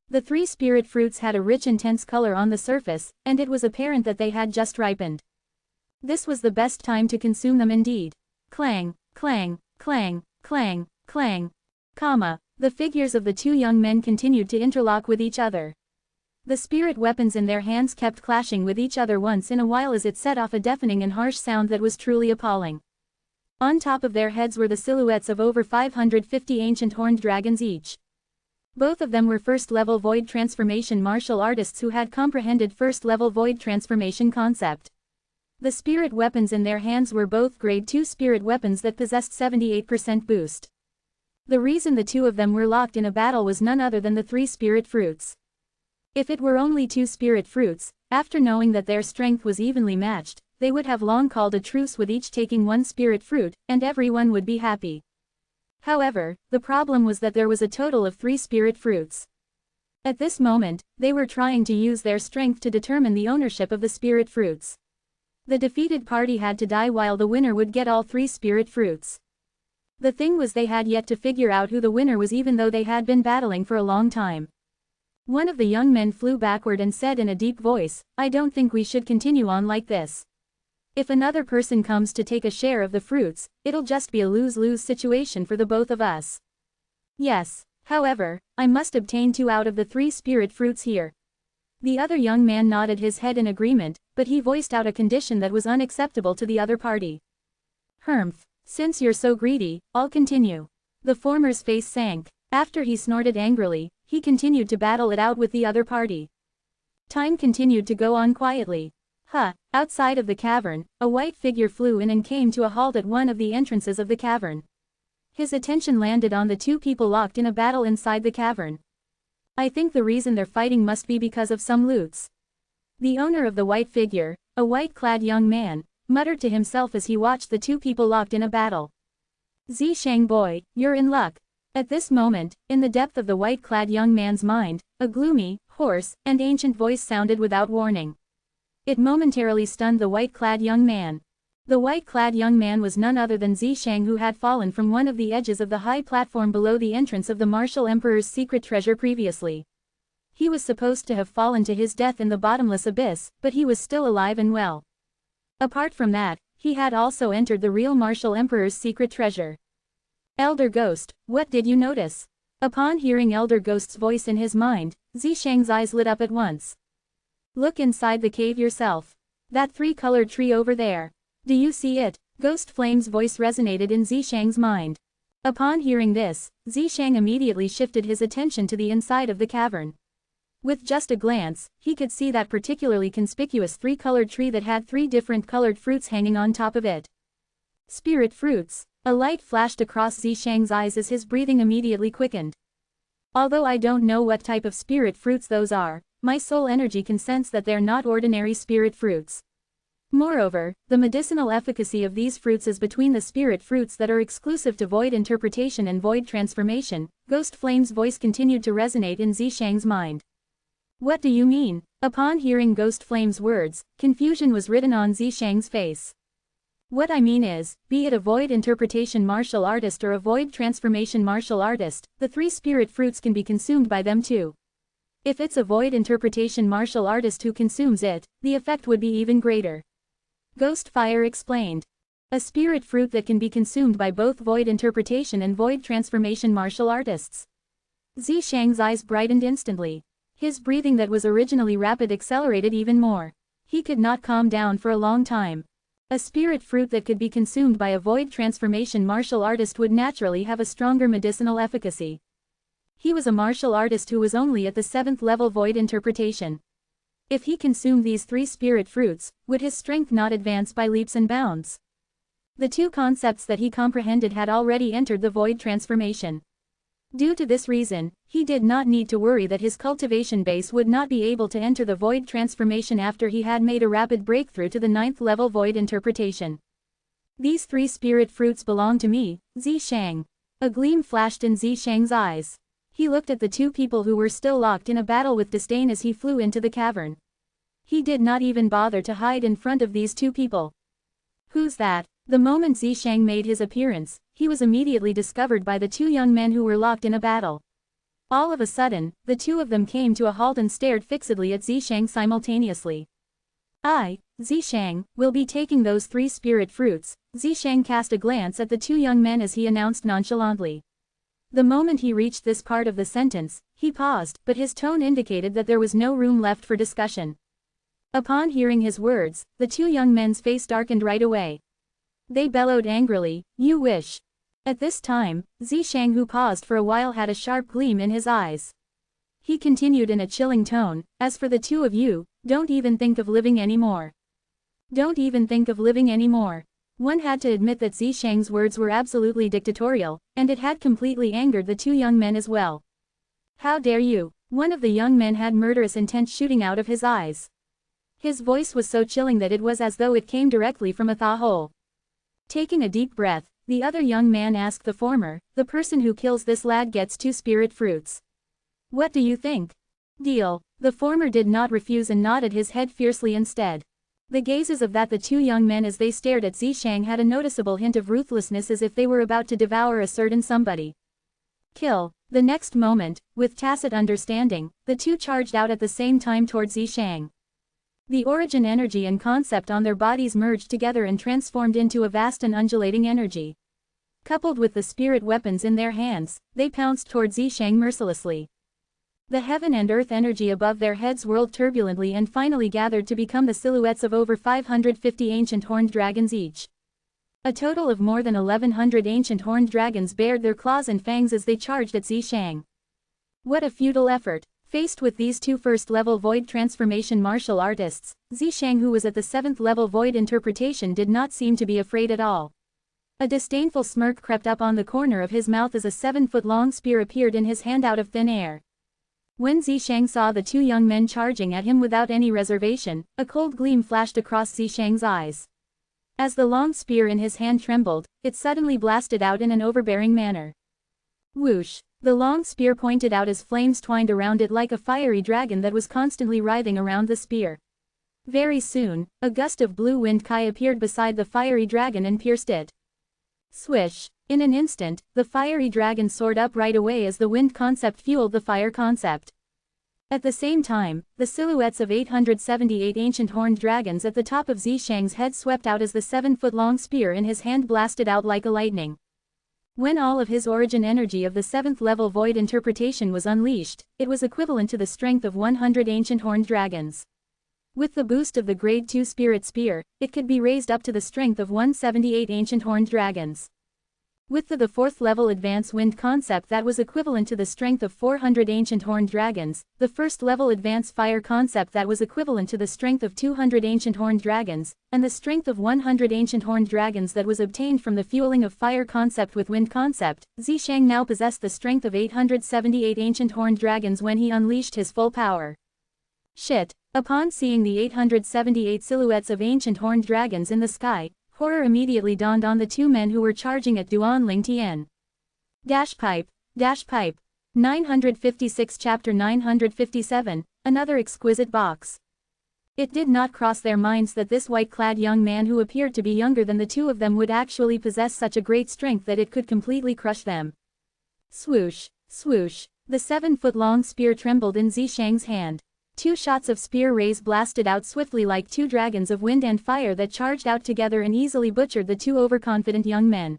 The 3 spirit fruits had a rich intense color on the surface, and it was apparent that they had just ripened. This was the best time to consume them indeed. Clang, clang, clang, clang, clang, comma. The figures of the 2 young men continued to interlock with each other. The spirit weapons in their hands kept clashing with each other once in a while as it set off a deafening and harsh sound that was truly appalling. On top of their heads were the silhouettes of over 550 ancient horned dragons each. Both of them were first-level void transformation martial artists who had comprehended first-level void transformation concept. The spirit weapons in their hands were both grade 2 spirit weapons that possessed 78% boost. The reason the 2 of them were locked in a battle was none other than the 3 spirit fruits. If it were only 2 spirit fruits, after knowing that their strength was evenly matched, they would have long called a truce with each taking 1 spirit fruit, and everyone would be happy. However, the problem was that there was a total of 3 spirit fruits. At this moment, they were trying to use their strength to determine the ownership of the spirit fruits. The defeated party had to die while the winner would get all 3 spirit fruits. The thing was they had yet to figure out who the winner was even though they had been battling for a long time. One of the young men flew backward and said in a deep voice, "I don't think we should continue on like this. If another person comes to take a share of the fruits, it'll just be a lose-lose situation for the both of us. Yes, however, I must obtain 2 out of the 3 spirit fruits here." The other young man nodded his head in agreement, but he voiced out a condition that was unacceptable to the other party. Humph, since you're so greedy, I'll continue. The former's face sank. After he snorted angrily, he continued to battle it out with the other party. Time continued to go on quietly. Outside of the cavern, a white figure flew in and came to a halt at one of the entrances of the cavern. His attention landed on the two people locked in a battle inside the cavern. I think the reason they're fighting must be because of some loots. The owner of the white figure, a white-clad young man, muttered to himself as he watched the two people locked in a battle. Zishang boy, you're in luck. At this moment, in the depth of the white-clad young man's mind, a gloomy, hoarse, and ancient voice sounded without warning. It momentarily stunned the white-clad young man. The white-clad young man was none other than Zishang, who had fallen from one of the edges of the high platform below the entrance of the martial emperor's secret treasure previously. He was supposed to have fallen to his death in the bottomless abyss, but he was still alive and well. Apart from that, he had also entered the real martial emperor's secret treasure. Elder Ghost, what did you notice? Upon hearing Elder Ghost's voice in his mind, Zishang's eyes lit up at once. Look inside the cave yourself. That three-colored tree over there. Do you see it? Ghost Flame's voice resonated in Zishang's mind. Upon hearing this, Zishang immediately shifted his attention to the inside of the cavern. With just a glance, he could see that particularly conspicuous three-colored tree that had three different colored fruits hanging on top of it. Spirit fruits. A light flashed across Zishang's eyes as his breathing immediately quickened. Although I don't know what type of spirit fruits those are, my soul energy can sense that they're not ordinary spirit fruits. Moreover, the medicinal efficacy of these fruits is between the spirit fruits that are exclusive to void interpretation and void transformation. Ghost Flame's voice continued to resonate in Zishang's mind. What do you mean? Upon hearing Ghost Flame's words, confusion was written on Zishang's face. What I mean is, be it a void interpretation martial artist or a void transformation martial artist, the three spirit fruits can be consumed by them too. If it's a void interpretation martial artist who consumes it, the effect would be even greater. Ghostfire explained. A spirit fruit that can be consumed by both void interpretation and void transformation martial artists. Zishang's eyes brightened instantly. His breathing that was originally rapid accelerated even more. He could not calm down for a long time. A spirit fruit that could be consumed by a void transformation martial artist would naturally have a stronger medicinal efficacy. He was a martial artist who was only at the 7th level void interpretation. If he consumed these three spirit fruits, would his strength not advance by leaps and bounds? The two concepts that he comprehended had already entered the void transformation. Due to this reason, he did not need to worry that his cultivation base would not be able to enter the void transformation after he had made a rapid breakthrough to the 9th level void interpretation. These three spirit fruits belong to me, Zishang. A gleam flashed in Zishang's eyes. He looked at the two people who were still locked in a battle with disdain as he flew into the cavern. He did not even bother to hide in front of these two people. Who's that? The moment Zishang made his appearance, he was immediately discovered by the two young men who were locked in a battle. All of a sudden, the two of them came to a halt and stared fixedly at Zishang simultaneously. I, Zishang, will be taking those three spirit fruits. Zishang cast a glance at the two young men as he announced nonchalantly. The moment he reached this part of the sentence, he paused, but his tone indicated that there was no room left for discussion. Upon hearing his words, the two young men's face darkened right away. They bellowed angrily, "You wish." At this time, Zishang, who paused for a while, had a sharp gleam in his eyes. He continued in a chilling tone, "As for the two of you, don't even think of living anymore. Don't even think of living anymore." One had to admit that Zishang's words were absolutely dictatorial, and it had completely angered the two young men as well. "How dare you?" One of the young men had murderous intent shooting out of his eyes. His voice was so chilling that it was as though it came directly from a thaw hole. Taking a deep breath, the other young man asked the former, "The person who kills this lad gets 2 spirit fruits. What do you think?" "Deal." The former did not refuse and nodded his head fiercely instead. The gazes of the two young men as they stared at Zishang had a noticeable hint of ruthlessness, as if they were about to devour a certain somebody. "Kill." The next moment, with tacit understanding, the two charged out at the same time towards Zishang. The origin energy and concept on their bodies merged together and transformed into a vast and undulating energy. Coupled with the spirit weapons in their hands, they pounced towards Zishang mercilessly. The heaven and earth energy above their heads whirled turbulently and finally gathered to become the silhouettes of over 550 ancient horned dragons each. A total of more than 1,100 ancient horned dragons bared their claws and fangs as they charged at Zishang. What a futile effort! Faced with these two first-level void transformation martial artists, Zishang, who was at the 7th level void interpretation, did not seem to be afraid at all. A disdainful smirk crept up on the corner of his mouth as a 7-foot-long spear appeared in his hand out of thin air. When Zishang saw the two young men charging at him without any reservation, a cold gleam flashed across Zishang's eyes. As the long spear in his hand trembled, it suddenly blasted out in an overbearing manner. Whoosh! The long spear pointed out as flames twined around it like a fiery dragon that was constantly writhing around the spear. Very soon, a gust of blue wind kai appeared beside the fiery dragon and pierced it. Swish! In an instant, the fiery dragon soared up right away as the wind concept fueled the fire concept. At the same time, the silhouettes of 878 ancient horned dragons at the top of Zishang's head swept out as the 7-foot-long spear in his hand blasted out like a lightning. When all of his origin energy of the 7th level void interpretation was unleashed, it was equivalent to the strength of 100 ancient horned dragons. With the boost of the Grade 2 Spirit Spear, it could be raised up to the strength of 178 ancient horned dragons. With the 4th level Advanced Wind concept, that was equivalent to the strength of 400 ancient horned dragons, the 1st level Advanced Fire concept that was equivalent to the strength of 200 ancient horned dragons, and the strength of 100 ancient horned dragons that was obtained from the fueling of Fire concept with Wind concept, Zishang now possessed the strength of 878 ancient horned dragons when he unleashed his full power. Shit! Upon seeing the 878 silhouettes of ancient horned dragons in the sky, horror immediately dawned on the two men who were charging at Duan Ling Tian. Dash pipe. 956 Chapter 957, Another Exquisite Box. It did not cross their minds that this white-clad young man who appeared to be younger than the two of them would actually possess such a great strength that it could completely crush them. Swoosh, swoosh, the 7-foot-long spear trembled in Zishang's hand. 2 shots of spear rays blasted out swiftly like 2 dragons of wind and fire that charged out together and easily butchered the 2 overconfident young men.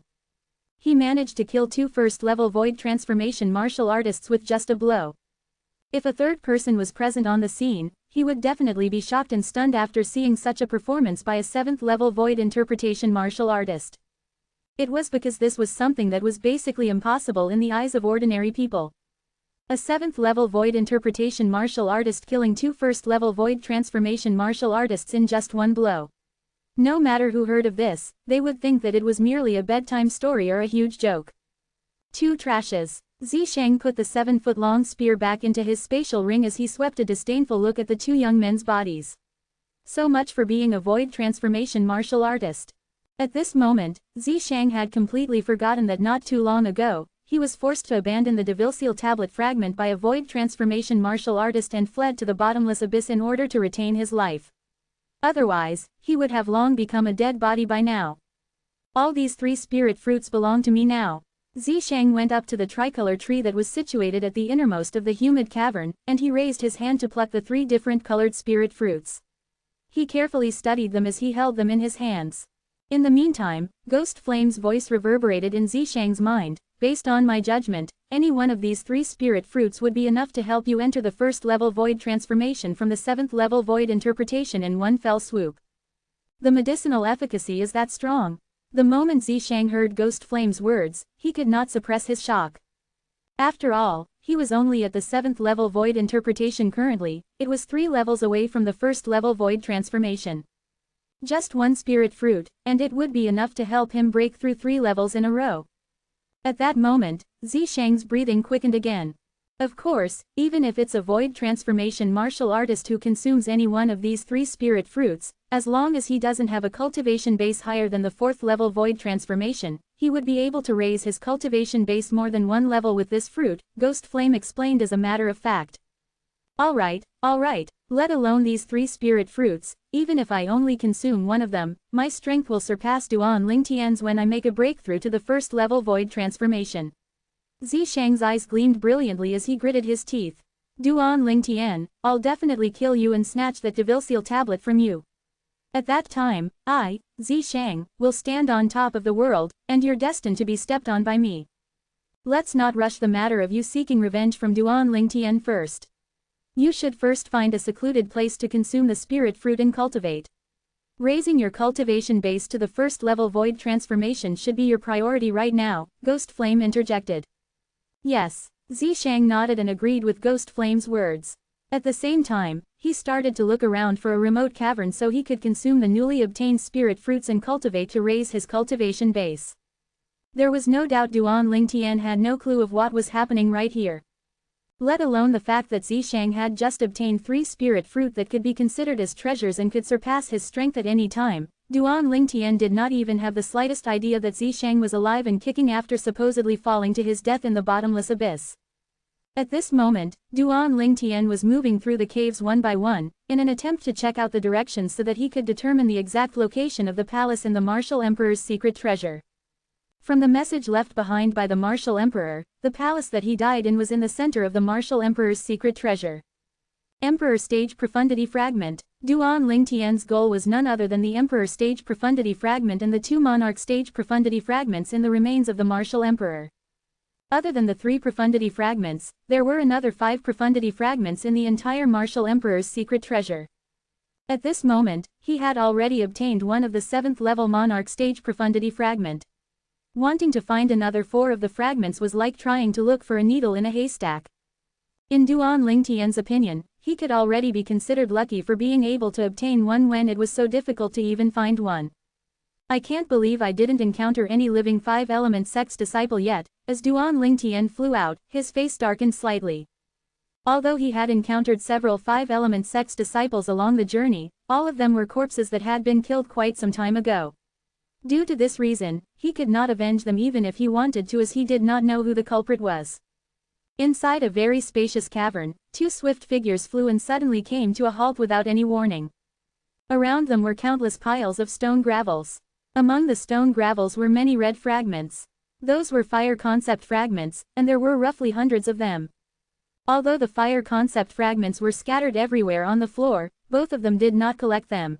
He managed to kill 2 first-level void transformation martial artists with just a blow. If a third person was present on the scene, he would definitely be shocked and stunned after seeing such a performance by a 7th-level void interpretation martial artist. It was because this was something that was basically impossible in the eyes of ordinary people. A 7th-level void interpretation martial artist killing 2 first-level void transformation martial artists in just one blow. No matter who heard of this, they would think that it was merely a bedtime story or a huge joke. 2 trashes. Zishang put the 7-foot-long spear back into his spatial ring as he swept a disdainful look at the 2 young men's bodies. So much for being a void transformation martial artist. At this moment, Zishang had completely forgotten that not too long ago, he was forced to abandon the Devilseal tablet fragment by a void transformation martial artist and fled to the bottomless abyss in order to retain his life. Otherwise, he would have long become a dead body by now. All these 3 spirit fruits belong to me now. Zishang went up to the tricolor tree that was situated at the innermost of the humid cavern, and he raised his hand to pluck the 3 different colored spirit fruits. He carefully studied them as he held them in his hands. In the meantime, Ghost Flame's voice reverberated in Zishang's mind. Based on my judgment, any one of these 3 spirit fruits would be enough to help you enter the 1st-level void transformation from the 7th-level void interpretation in one fell swoop. The medicinal efficacy is that strong. The moment Zishang heard Ghost Flame's words, he could not suppress his shock. After all, he was only at the 7th-level void interpretation currently, it was 3 levels away from the 1st-level void transformation. Just 1 spirit fruit, and it would be enough to help him break through 3 levels in a row. At that moment, Zishang's breathing quickened again. Of course, even if it's a void transformation martial artist who consumes any one of these 3 spirit fruits, as long as he doesn't have a cultivation base higher than the 4th level void transformation, he would be able to raise his cultivation base more than 1 level with this fruit, Ghost Flame explained as a matter of fact. Alright, let alone these 3 spirit fruits, even if I only consume one of them, my strength will surpass Duan Ling Tian's when I make a breakthrough to the 1st-level void transformation. Zishang's eyes gleamed brilliantly as he gritted his teeth. Duan Ling Tian, I'll definitely kill you and snatch that Devilseal tablet from you. At that time, I, Zishang, will stand on top of the world, and you're destined to be stepped on by me. Let's not rush the matter of you seeking revenge from Duan Ling Tian first. You should first find a secluded place to consume the spirit fruit and cultivate. Raising your cultivation base to the 1st-level void transformation should be your priority right now, Ghost Flame interjected. Yes, Zishang nodded and agreed with Ghost Flame's words. At the same time, he started to look around for a remote cavern so he could consume the newly obtained spirit fruits and cultivate to raise his cultivation base. There was no doubt Duan Lingtian had no clue of what was happening right here. Let alone the fact that Zishang had just obtained 3 spirit fruit that could be considered as treasures and could surpass his strength at any time. Duan Lingtian did not even have the slightest idea that Zishang was alive and kicking after supposedly falling to his death in the bottomless abyss. At this moment, Duan Lingtian was moving through the caves one by one, in an attempt to check out the directions so that he could determine the exact location of the palace and the Martial Emperor's secret treasure. From the message left behind by the Martial Emperor, the palace that he died in was in the center of the Martial Emperor's secret treasure. Emperor Stage Profundity Fragment. Duan Lingtian's goal was none other than the Emperor Stage Profundity Fragment and the 2 Monarch Stage Profundity Fragments in the remains of the Martial Emperor. Other than the 3 profundity fragments, there were another 5 profundity fragments in the entire Martial Emperor's secret treasure. At this moment, he had already obtained one of the 7th-level Monarch Stage Profundity Fragment. Wanting to find another 4 of the fragments was like trying to look for a needle in a haystack. In Duan Lingtian's opinion, he could already be considered lucky for being able to obtain one when it was so difficult to even find one. I can't believe I didn't encounter any living 5-element sex disciple yet. As Duan Lingtian flew out, his face darkened slightly. Although he had encountered several 5-element sex disciples along the journey, all of them were corpses that had been killed quite some time ago. Due to this reason, he could not avenge them even if he wanted to, as he did not know who the culprit was. Inside a very spacious cavern, 2 swift figures flew and suddenly came to a halt without any warning. Around them were countless piles of stone gravels. Among the stone gravels were many red fragments. Those were fire concept fragments, and there were roughly hundreds of them. Although the fire concept fragments were scattered everywhere on the floor, both of them did not collect them.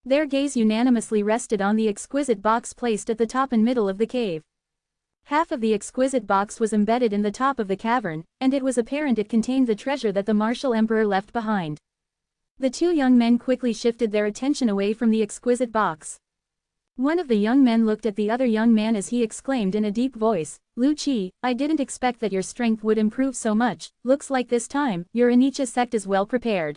Their gaze unanimously rested on the exquisite box placed at the top and middle of the cave. Half of the exquisite box was embedded in the top of the cavern, and it was apparent it contained the treasure that the Martial Emperor left behind. The 2 young men quickly shifted their attention away from the exquisite box. One of the young men looked at the other young man as he exclaimed in a deep voice, "Lu Qi, I didn't expect that your strength would improve so much. Looks like this time, your Anicha sect is well prepared.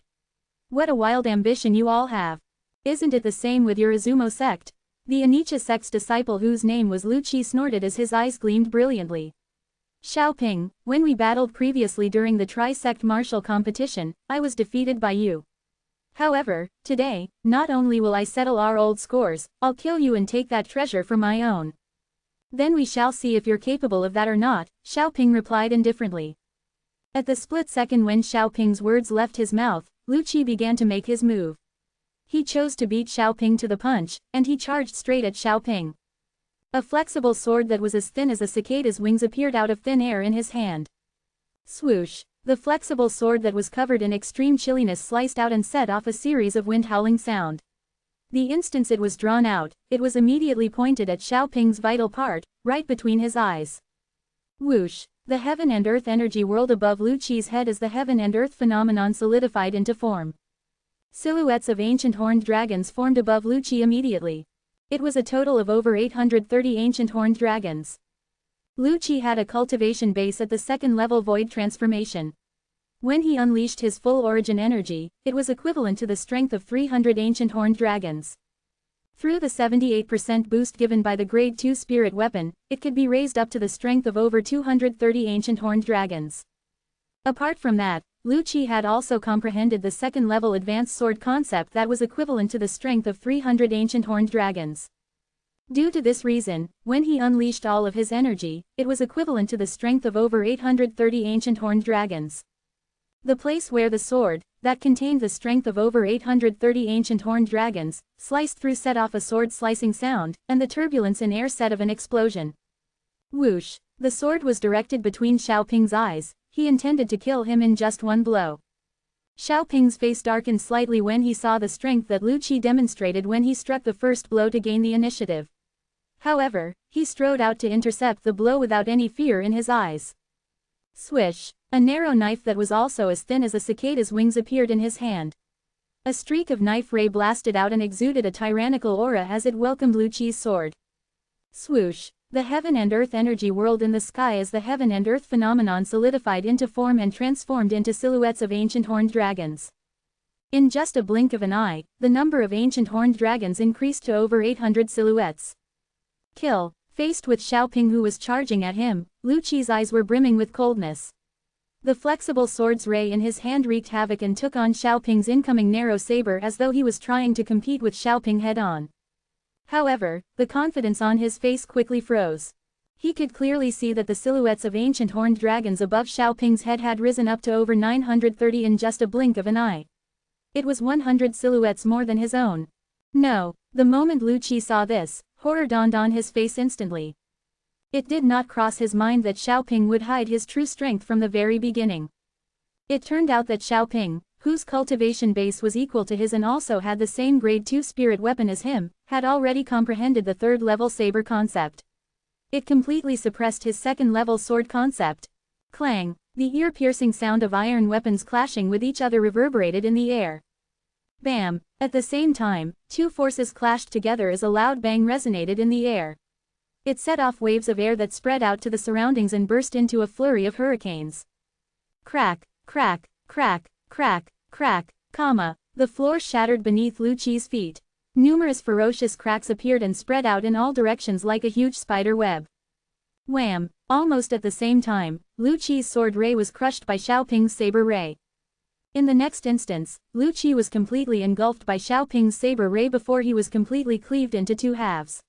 What a wild ambition you all have. Isn't it the same with your Izumo sect?" The Anicha sect's disciple, whose name was Lu Qi, snorted as his eyes gleamed brilliantly. "Xiaoping, when we battled previously during the tri-sect martial competition, I was defeated by you. However, today, not only will I settle our old scores, I'll kill you and take that treasure for my own. Then we shall see if you're capable of that or not," Xiaoping replied indifferently. At the split second when Xiaoping's words left his mouth, Lu Qi began to make his move. He chose to beat Xiaoping to the punch, and he charged straight at Xiaoping. A flexible sword that was as thin as a cicada's wings appeared out of thin air in his hand. Swoosh! The flexible sword that was covered in extreme chilliness sliced out and set off a series of wind-howling sound. The instant it was drawn out, it was immediately pointed at Xiaoping's vital part, right between his eyes. Whoosh! The heaven and earth energy whirled above Lu Qi's head as the heaven and earth phenomenon solidified into form. Silhouettes of ancient horned dragons formed above Lu Qi immediately. It was a total of over 830 ancient horned dragons. Lu Qi had a cultivation base at the 2nd level void transformation. When he unleashed his full origin energy, it was equivalent to the strength of 300 ancient horned dragons. Through the 78% boost given by the grade 2 spirit weapon, it could be raised up to the strength of over 230 ancient horned dragons. Apart from that, Lu Qi had also comprehended the 2nd level advanced sword concept that was equivalent to the strength of 300 ancient horned dragons. Due to this reason, when he unleashed all of his energy, it was equivalent to the strength of over 830 ancient horned dragons. The place where the sword, that contained the strength of over 830 ancient horned dragons, sliced through set off a sword-slicing sound, and the turbulence in air set of an explosion. Whoosh! The sword was directed between Xiaoping's eyes. He intended to kill him in just one blow. Xiaoping's face darkened slightly when he saw the strength that Lu Qi demonstrated when he struck the first blow to gain the initiative. However, he strode out to intercept the blow without any fear in his eyes. Swish! A narrow knife that was also as thin as a cicada's wings appeared in his hand. A streak of knife ray blasted out and exuded a tyrannical aura as it welcomed Lu Qi's sword. Swoosh! The heaven and earth energy whirled in the sky as the heaven and earth phenomenon solidified into form and transformed into silhouettes of ancient horned dragons. In just a blink of an eye, the number of ancient horned dragons increased to over 800 silhouettes. Kill. Faced with Xiaoping who was charging at him, Lu Qi's eyes were brimming with coldness. The flexible sword's ray in his hand wreaked havoc and took on Xiaoping's incoming narrow saber as though he was trying to compete with Xiaoping head-on. However, the confidence on his face quickly froze. He could clearly see that the silhouettes of ancient horned dragons above Xiaoping's head had risen up to over 930 in just a blink of an eye. It was 100 silhouettes more than his own. No, the moment Lu Qi saw this, horror dawned on his face instantly. It did not cross his mind that Xiaoping would hide his true strength from the very beginning. It turned out that Xiaoping, whose cultivation base was equal to his and also had the same grade 2 spirit weapon as him, had already comprehended the third-level saber concept. It completely suppressed his second-level sword concept. Clang! The ear-piercing sound of iron weapons clashing with each other reverberated in the air. Bam! At the same time, two forces clashed together as a loud bang resonated in the air. It set off waves of air that spread out to the surroundings and burst into a flurry of hurricanes. Crack, crack, crack, crack, crack, the floor shattered beneath Lu Qi's feet. Numerous ferocious cracks appeared and spread out in all directions like a huge spider web. Wham! Almost at the same time, Lu Qi's sword ray was crushed by Xiaoping's saber ray. In the next instance, Lu Qi was completely engulfed by Xiaoping's saber ray before he was completely cleaved into two halves.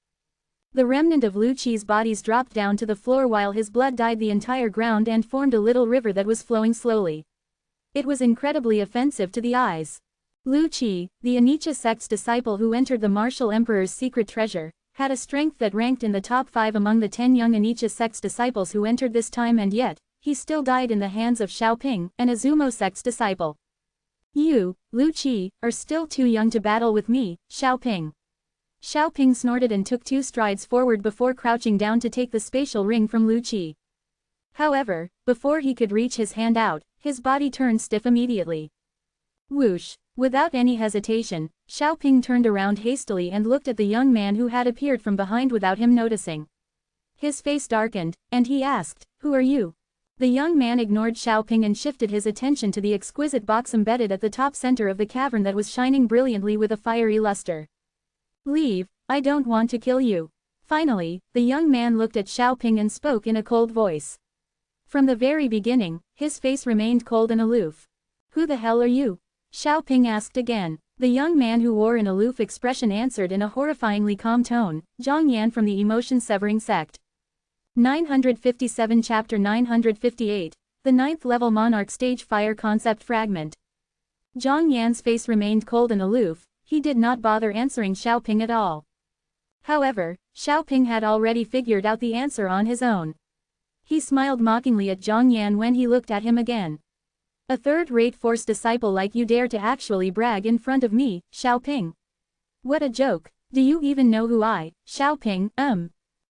The remnant of Lu Qi's bodies dropped down to the floor while his blood dyed the entire ground and formed a little river that was flowing slowly. It was incredibly offensive to the eyes. Lu Qi, the Anicha sect's disciple who entered the martial emperor's secret treasure, had a strength that ranked in the top 5 among the 10 young Anicha sect's disciples who entered this time, and yet, he still died in the hands of Xiaoping, an Azumo sect's disciple. You, Lu Qi, are still too young to battle with me, Xiaoping. Xiaoping snorted and took 2 strides forward before crouching down to take the spatial ring from Lu Qi. However, before he could reach his hand out, his body turned stiff immediately. Whoosh! Without any hesitation, Xiaoping turned around hastily and looked at the young man who had appeared from behind without him noticing. His face darkened, and he asked, "Who are you?" The young man ignored Xiaoping and shifted his attention to the exquisite box embedded at the top center of the cavern that was shining brilliantly with a fiery luster. "Leave, I don't want to kill you." Finally, the young man looked at Xiaoping and spoke in a cold voice. From the very beginning, his face remained cold and aloof. "Who the hell are you?" Xiaoping asked again. The young man who wore an aloof expression answered in a horrifyingly calm tone, "Zhang Yan from the emotion-severing sect." 957 Chapter 958, the 9th level Monarch Stage Fire Concept Fragment. Zhang Yan's face remained cold and aloof. He did not bother answering Xiaoping at all. However, Xiaoping had already figured out the answer on his own. He smiled mockingly at Zhang Yan when he looked at him again. "A third-rate force disciple like you dare to actually brag in front of me, Xiaoping? What a joke. Do you even know who I, Xiaoping, am?"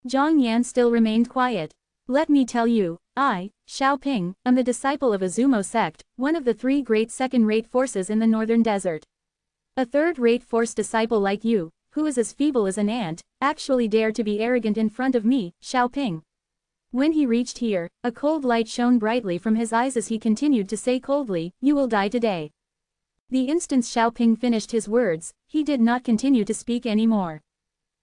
Zhang Yan still remained quiet. "Let me tell you, I, Xiaoping, am the disciple of Azumo sect, one of the 3 great second-rate forces in the northern desert. A third-rate force disciple like you, who is as feeble as an ant, actually dare to be arrogant in front of me, Xiaoping." When he reached here, a cold light shone brightly from his eyes as he continued to say coldly, "You will die today." The instant Xiaoping finished his words, he did not continue to speak anymore.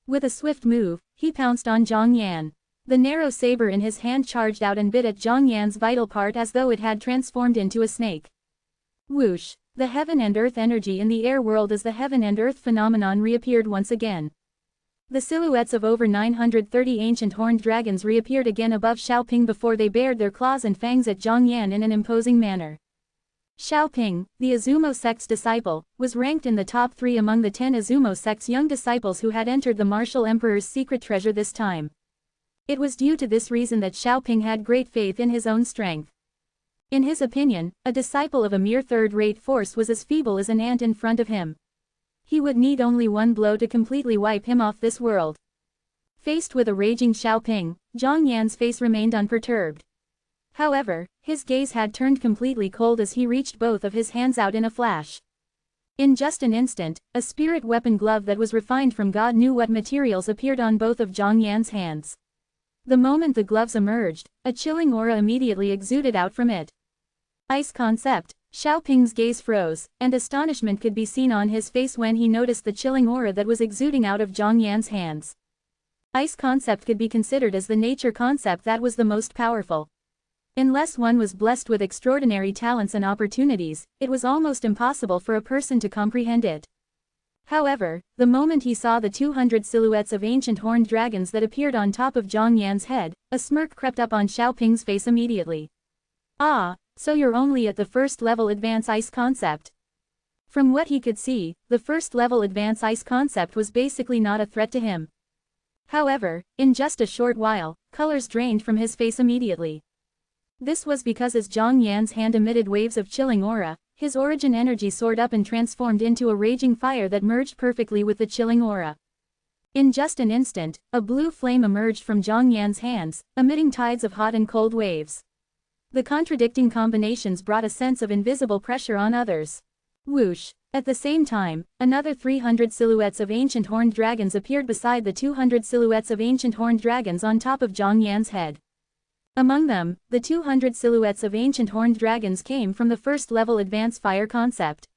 With a swift move, he pounced on Zhang Yan. The narrow saber in his hand charged out and bit at Zhang Yan's vital part as though it had transformed into a snake. Whoosh! The heaven and earth energy in the air whirled as the heaven and earth phenomenon reappeared once again. The silhouettes of over 930 ancient horned dragons reappeared again above Xiaoping before they bared their claws and fangs at Zhang Yan in an imposing manner. Xiaoping, the Azumo sect's disciple, was ranked in the top 3 among the 10 Azumo sect's young disciples who had entered the martial emperor's secret treasure this time. It was due to this reason that Xiaoping had great faith in his own strength. In his opinion, a disciple of a mere third-rate force was as feeble as an ant in front of him. He would need only one blow to completely wipe him off this world. Faced with a raging Xiaoping, Zhang Yan's face remained unperturbed. However, his gaze had turned completely cold as he reached both of his hands out in a flash. In just an instant, a spirit weapon glove that was refined from God knew what materials appeared on both of Zhang Yan's hands. The moment the gloves emerged, a chilling aura immediately exuded out from it. Ice concept. Xiaoping's gaze froze, and astonishment could be seen on his face when he noticed the chilling aura that was exuding out of Zhang Yan's hands. Ice concept could be considered as the nature concept that was the most powerful. Unless one was blessed with extraordinary talents and opportunities, it was almost impossible for a person to comprehend it. However, the moment he saw the 200 silhouettes of ancient horned dragons that appeared on top of Zhang Yan's head, a smirk crept up on Xiaoping's face immediately. Ah, so you're only at the first level advanced ice concept. From what he could see, the first level advanced ice concept was basically not a threat to him. However, in just a short while, colors drained from his face immediately. This was because as Zhang Yan's hand emitted waves of chilling aura, his origin energy soared up and transformed into a raging fire that merged perfectly with the chilling aura. In just an instant, a blue flame emerged from Zhang Yan's hands, emitting tides of hot and cold waves. The contradicting combinations brought a sense of invisible pressure on others. Whoosh! At the same time, another 300 silhouettes of ancient horned dragons appeared beside the 200 silhouettes of ancient horned dragons on top of Zhang Yan's head. Among them, the 200 silhouettes of ancient horned dragons came from the first level advanced fire concept.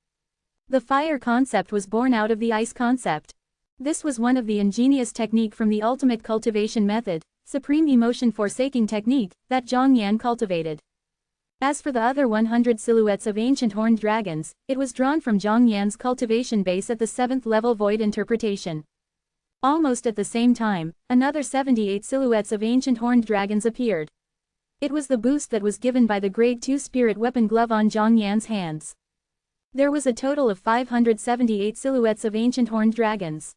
The fire concept was born out of the ice concept. This was one of the ingenious technique from the ultimate cultivation method, supreme emotion forsaking technique, that Zhang Yan cultivated. As for the other 100 silhouettes of ancient horned dragons, it was drawn from Zhang Yan's cultivation base at the 7th level void interpretation. Almost at the same time, another 78 silhouettes of ancient horned dragons appeared. It was the boost that was given by the Grade 2 spirit weapon glove on Zhang Yan's hands. There was a total of 578 silhouettes of ancient horned dragons.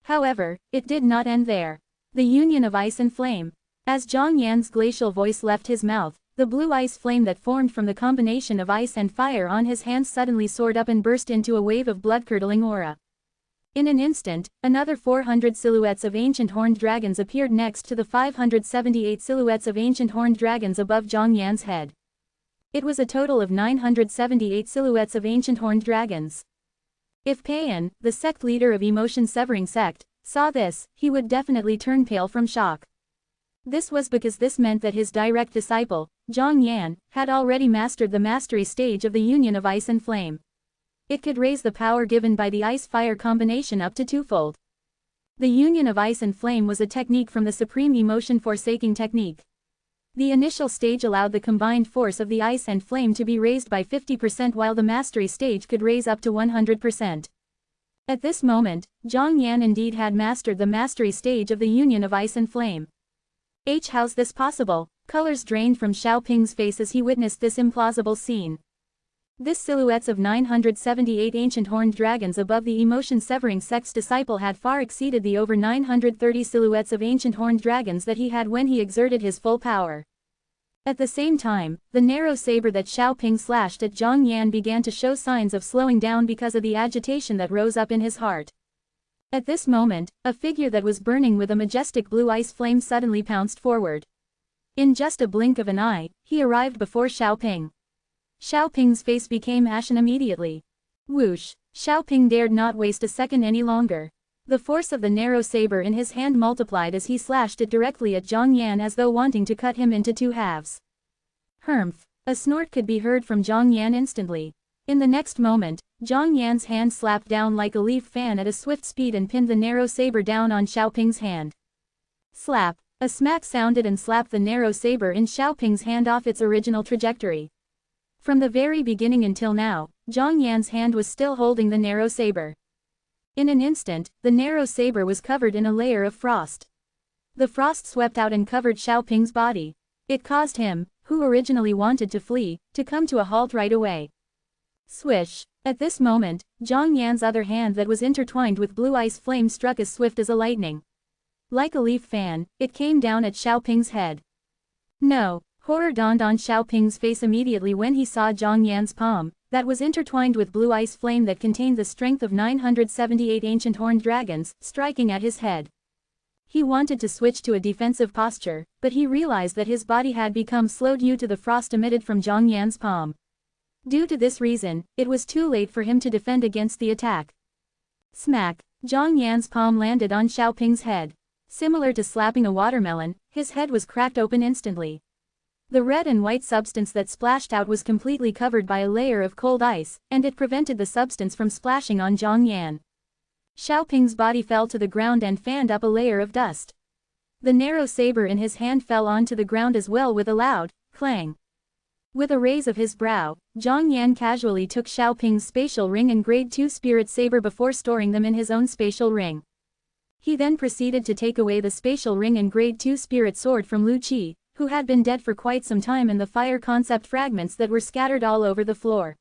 However, it did not end there. The union of ice and flame. As Zhang Yan's glacial voice left his mouth, the blue ice flame that formed from the combination of ice and fire on his hands suddenly soared up and burst into a wave of blood-curdling aura. In an instant, another 400 silhouettes of ancient horned dragons appeared next to the 578 silhouettes of ancient horned dragons above Zhang Yan's head. It was a total of 978 silhouettes of ancient horned dragons. If Payan, the sect leader of Emotion Severing sect, saw this, he would definitely turn pale from shock. This was because this meant that his direct disciple, Zhang Yan, had already mastered the mastery stage of the union of ice and flame. It could raise the power given by the ice-fire combination up to twofold. The union of ice and flame was a technique from the supreme emotion forsaking technique. The initial stage allowed the combined force of the ice and flame to be raised by 50% while the mastery stage could raise up to 100%. At this moment, Zhang Yan indeed had mastered the mastery stage of the union of ice and flame. How's this possible? Colors drained from Xiaoping's face as he witnessed this implausible scene. This silhouettes of 978 ancient horned dragons above the Emotion Severing sect's disciple had far exceeded the over 930 silhouettes of ancient horned dragons that he had when he exerted his full power. At the same time, the narrow saber that Xiaoping slashed at Zhang Yan began to show signs of slowing down because of the agitation that rose up in his heart. At this moment, a figure that was burning with a majestic blue ice flame suddenly pounced forward. In just a blink of an eye, he arrived before Xiaoping. Xiaoping's face became ashen immediately. Whoosh! Xiaoping dared not waste a second any longer. The force of the narrow saber in his hand multiplied as he slashed it directly at Zhang Yan as though wanting to cut him into two halves. Humph! A snort could be heard from Zhang Yan instantly. In the next moment, Zhang Yan's hand slapped down like a leaf fan at a swift speed and pinned the narrow saber down on Xiaoping's hand. Slap! A smack sounded and slapped the narrow saber in Xiaoping's hand off its original trajectory. From the very beginning until now, Zhang Yan's hand was still holding the narrow saber. In an instant, the narrow saber was covered in a layer of frost. The frost swept out and covered Xiaoping's body. It caused him, who originally wanted to flee, to come to a halt right away. Swish! At this moment, Zhang Yan's other hand that was intertwined with blue ice flame struck as swift as a lightning. Like a leaf fan, it came down at Xiaoping's head. No! Horror dawned on Xiaoping's face immediately when he saw Zhang Yan's palm, that was intertwined with blue ice flame that contained the strength of 978 ancient horned dragons, striking at his head. He wanted to switch to a defensive posture, but he realized that his body had become slow due to the frost emitted from Zhang Yan's palm. Due to this reason, it was too late for him to defend against the attack. Smack! Zhang Yan's palm landed on Xiaoping's head. Similar to slapping a watermelon, his head was cracked open instantly. The red and white substance that splashed out was completely covered by a layer of cold ice, and it prevented the substance from splashing on Zhang Yan. Xiaoping's body fell to the ground and fanned up a layer of dust. The narrow saber in his hand fell onto the ground as well with a loud clang. With a raise of his brow, Zhang Yan casually took Xiaoping's spatial ring and grade 2 spirit saber before storing them in his own spatial ring. He then proceeded to take away the spatial ring and grade 2 spirit sword from Lu Qi, who had been dead for quite some time, and the fire concept fragments that were scattered all over the floor.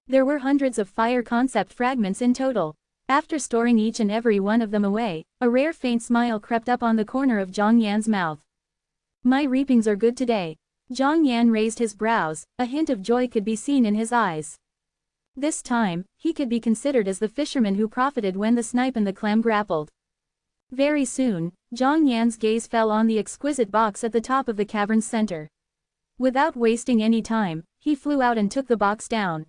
There were hundreds of fire concept fragments in total. After storing each and every one of them away, a rare faint smile crept up on the corner of Zhang Yan's mouth. My reapings are good today. Zhang Yan raised his brows, a hint of joy could be seen in his eyes. This time, he could be considered as the fisherman who profited when the snipe and the clam grappled. Very soon, Zhang Yan's gaze fell on the exquisite box at the top of the cavern's center. Without wasting any time, he flew out and took the box down.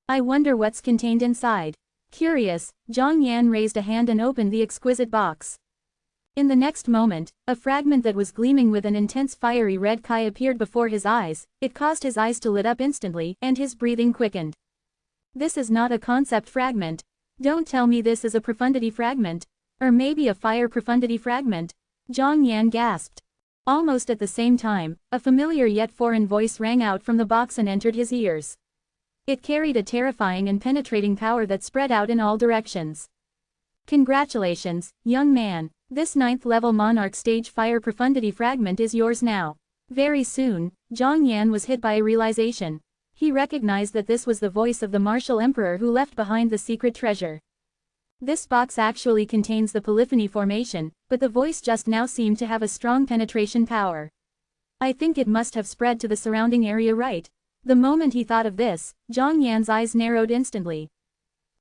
I wonder what's contained inside. Curious, Zhang Yan raised a hand and opened the exquisite box. In the next moment, a fragment that was gleaming with an intense fiery red kai appeared before his eyes. It caused his eyes to lit up instantly, and his breathing quickened. This is not a concept fragment. Don't tell me this is a profundity fragment. Or maybe a fire profundity fragment? Zhang Yan gasped. Almost at the same time, a familiar yet foreign voice rang out from the box and entered his ears. It carried a terrifying and penetrating power that spread out in all directions. Congratulations, young man. This 9th level Monarch stage fire profundity fragment is yours now. Very soon, Zhang Yan was hit by a realization. He recognized that this was the voice of the martial emperor who left behind the secret treasure. This box actually contains the polyphony formation, but the voice just now seemed to have a strong penetration power. I think it must have spread to the surrounding area, right? The moment he thought of this, Zhang Yan's eyes narrowed instantly.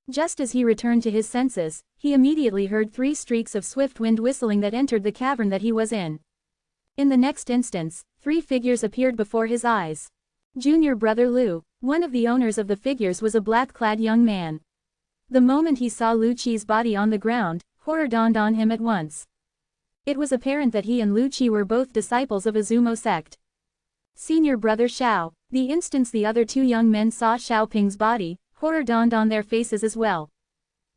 Just as he returned to his senses, he immediately heard 3 streaks of swift wind whistling that entered the cavern that he was in. In the next instance, 3 figures appeared before his eyes. Junior brother Lu, one of the owners of the figures, was a black-clad young man. The moment he saw Lu Qi's body on the ground, horror dawned on him at once. It was apparent that he and Lu Qi were both disciples of Azumo sect. Senior brother Xiao. The instant the other 2 young men saw Xiaoping's body, horror dawned on their faces as well.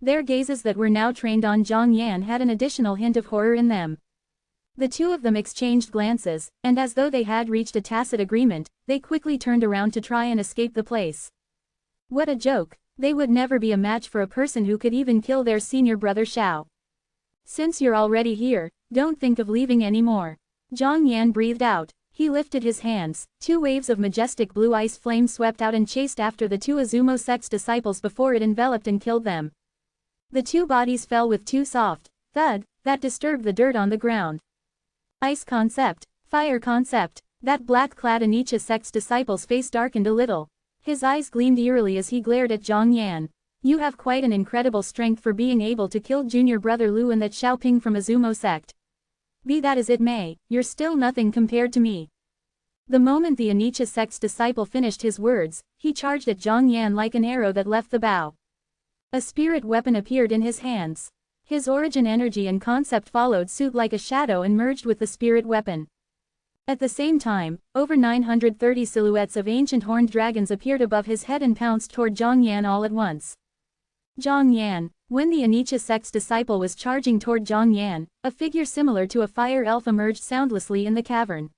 Their gazes that were now trained on Zhang Yan had an additional hint of horror in them. The 2 of them exchanged glances, and as though they had reached a tacit agreement, they quickly turned around to try and escape the place. What a joke! They would never be a match for a person who could even kill their senior brother Xiao. Since you're already here, don't think of leaving anymore. Zhang Yan breathed out. He lifted his hands. 2 waves of majestic blue ice flame swept out and chased after the 2 Azumo sect's disciples before it enveloped and killed them. The 2 bodies fell with 2 soft thud that disturbed the dirt on the ground. Ice concept, fire concept. That black-clad Anicha sect's disciple's face darkened a little. His eyes gleamed eerily as he glared at Zhang Yan. You have quite an incredible strength for being able to kill junior brother Lu and that Xiaoping from Azumo sect. Be that as it may, you're still nothing compared to me. The moment the Anicha sect's disciple finished his words, he charged at Zhang Yan like an arrow that left the bow. A spirit weapon appeared in his hands. His origin energy and concept followed suit like a shadow and merged with the spirit weapon. At the same time, over 930 silhouettes of ancient horned dragons appeared above his head and pounced toward Zhang Yan all at once. Zhang Yan. When the Anicha sect's disciple was charging toward Zhang Yan, a figure similar to a fire elf emerged soundlessly in the cavern.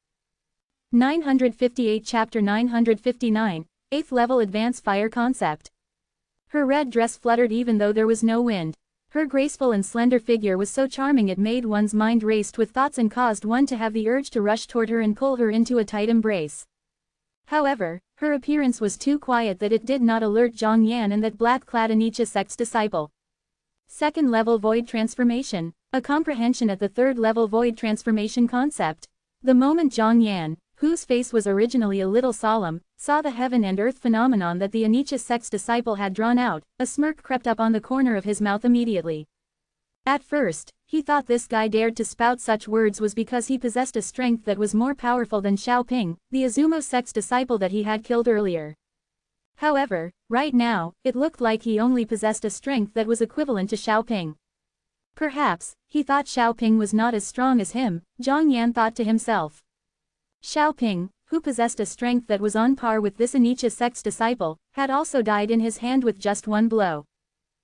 958 Chapter 959, 8th level Advanced Fire Concept. Her red dress fluttered even though there was no wind. Her graceful and slender figure was so charming it made one's mind race with thoughts and caused one to have the urge to rush toward her and pull her into a tight embrace. However, her appearance was too quiet that it did not alert Zhang Yan and that black-clad Anicha sect's disciple. 2nd level Void Transformation, a comprehension at the 3rd level Void Transformation concept. The moment Zhang Yan, whose face was originally a little solemn, saw the heaven and earth phenomenon that the Anicha sect's disciple had drawn out, a smirk crept up on the corner of his mouth immediately. At first, he thought this guy dared to spout such words was because he possessed a strength that was more powerful than Xiaoping, the Azumo sect's disciple that he had killed earlier. However, right now, it looked like he only possessed a strength that was equivalent to Xiaoping. Perhaps, he thought Xiaoping was not as strong as him, Zhang Yan thought to himself. Xiaoping, who possessed a strength that was on par with this Anicha sect's disciple, had also died in his hand with just one blow.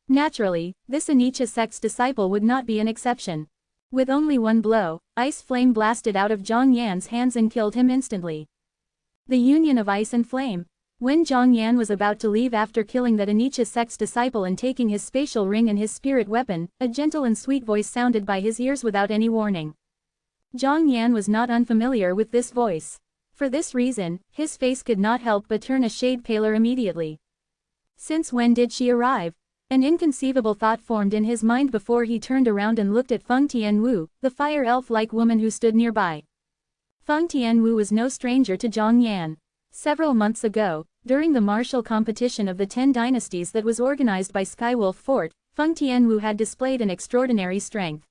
Naturally, this Anicha sect's disciple would not be an exception. With only one blow, ice flame blasted out of Zhang Yan's hands and killed him instantly. The union of ice and flame. When Zhang Yan was about to leave after killing that Anicha sect's disciple and taking his spatial ring and his spirit weapon, a gentle and sweet voice sounded by his ears without any warning. Zhang Yan was not unfamiliar with this voice. For this reason, his face could not help but turn a shade paler immediately. Since when did she arrive? An inconceivable thought formed in his mind before he turned around and looked at Feng Tianwu, the fire elf-like woman who stood nearby. Feng Tianwu was no stranger to Zhang Yan. Several months ago, during the martial competition of the 10 dynasties that was organized by Skywolf Fort, Feng Tianwu had displayed an extraordinary strength.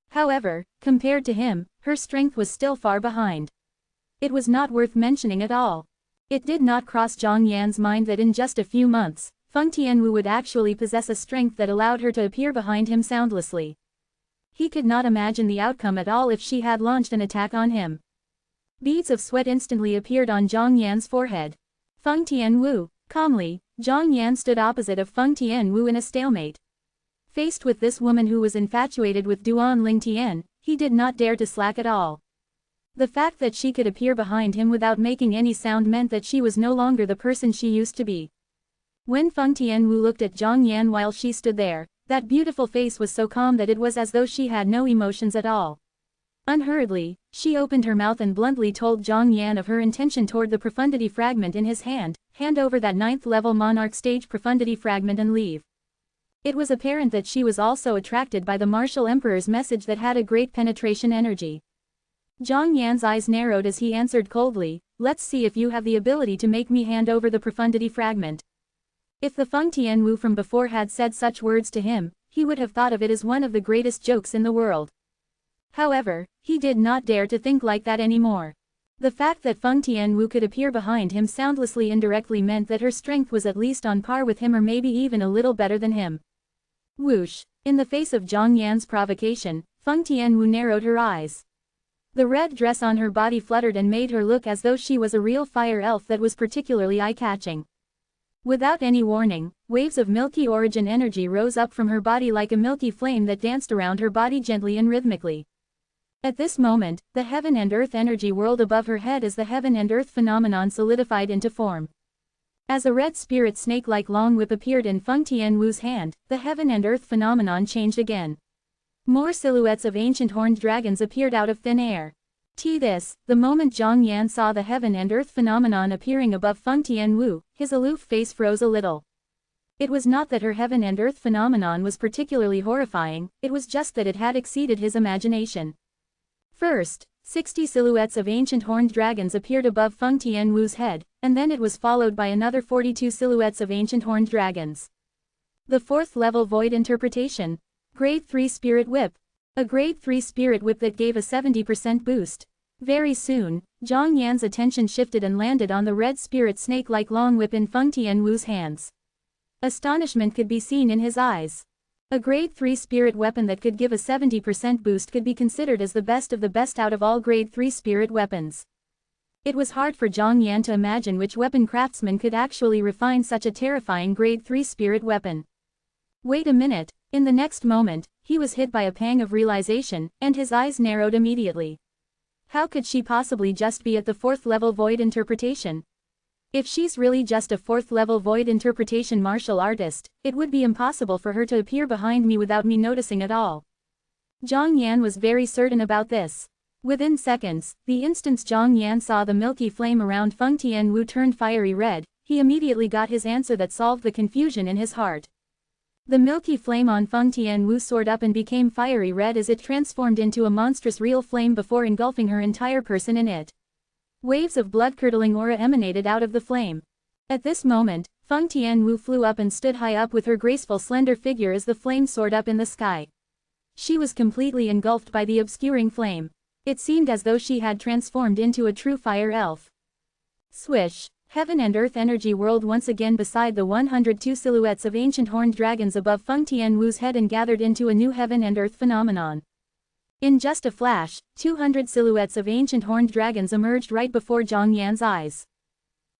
However, compared to him, her strength was still far behind. It was not worth mentioning at all. It did not cross Zhang Yan's mind that in just a few months, Feng Tianwu would actually possess a strength that allowed her to appear behind him soundlessly. He could not imagine the outcome at all if she had launched an attack on him. Beads of sweat instantly appeared on Zhang Yan's forehead. Feng Tianwu, calmly, Zhang Yan stood opposite of Feng Tianwu in a stalemate. Faced with this woman who was infatuated with Duan Lingtian, he did not dare to slack at all. The fact that she could appear behind him without making any sound meant that she was no longer the person she used to be. When Feng Tianwu looked at Zhang Yan while she stood there, that beautiful face was so calm that it was as though she had no emotions at all. Unhurriedly, she opened her mouth and bluntly told Zhang Yan of her intention toward the profundity fragment in his hand, hand over that 9th level monarch stage profundity fragment and leave. It was apparent that she was also attracted by the martial emperor's message that had a great penetration energy. Zhang Yan's eyes narrowed as he answered coldly, "Let's see if you have the ability to make me hand over the profundity fragment." If the Feng Tianwu from before had said such words to him, he would have thought of it as one of the greatest jokes in the world. However, he did not dare to think like that anymore. The fact that Feng Tianwu could appear behind him soundlessly indirectly meant that her strength was at least on par with him or maybe even a little better than him. Whoosh! In the face of Zhang Yan's provocation, Feng Tianwu narrowed her eyes. The red dress on her body fluttered and made her look as though she was a real fire elf that was particularly eye-catching. Without any warning, waves of milky origin energy rose up from her body like a milky flame that danced around her body gently and rhythmically. At this moment, the heaven and earth energy whirled above her head as the heaven and earth phenomenon solidified into form. As a red spirit snake-like long whip appeared in Feng Tianwu's hand, the heaven and earth phenomenon changed again. More silhouettes of ancient horned dragons appeared out of thin air. The moment Zhang Yan saw the heaven and earth phenomenon appearing above Feng Tianwu, his aloof face froze a little. It was not that her heaven and earth phenomenon was particularly horrifying, it was just that it had exceeded his imagination. First, 60 silhouettes of ancient horned dragons appeared above Feng Tianwu's head, and then it was followed by another 42 silhouettes of ancient horned dragons. The 4th level void interpretation. Grade 3 Spirit Whip. A Grade 3 Spirit Whip that gave a 70% boost. Very soon, Zhang Yan's attention shifted and landed on the red spirit snake-like long whip in Feng Tianwu's hands. Astonishment could be seen in his eyes. A Grade 3 spirit weapon that could give a 70% boost could be considered as the best of the best out of all Grade 3 spirit weapons. It was hard for Zhang Yan to imagine which weapon craftsman could actually refine such a terrifying Grade 3 spirit weapon. Wait a minute, in the next moment, he was hit by a pang of realization, and his eyes narrowed immediately. How could she possibly just be at the 4th level void interpretation? If she's really just a 4th level void interpretation martial artist, it would be impossible for her to appear behind me without me noticing at all. Zhang Yan was very certain about this. Within seconds, the instant Zhang Yan saw the milky flame around Feng Tianwu turned fiery red, he immediately got his answer that solved the confusion in his heart. The milky flame on Feng Tianwu soared up and became fiery red as it transformed into a monstrous real flame before engulfing her entire person in it. Waves of blood-curdling aura emanated out of the flame. At this moment, Feng Tianwu flew up and stood high up with her graceful slender figure as the flame soared up in the sky. She was completely engulfed by the obscuring flame. It seemed as though she had transformed into a true fire elf. Swish! Heaven and earth energy whirled once again beside the 102 silhouettes of ancient horned dragons above Feng Tianwu's head and gathered into a new heaven and earth phenomenon. In just a flash, 200 silhouettes of ancient horned dragons emerged right before Zhang Yan's eyes.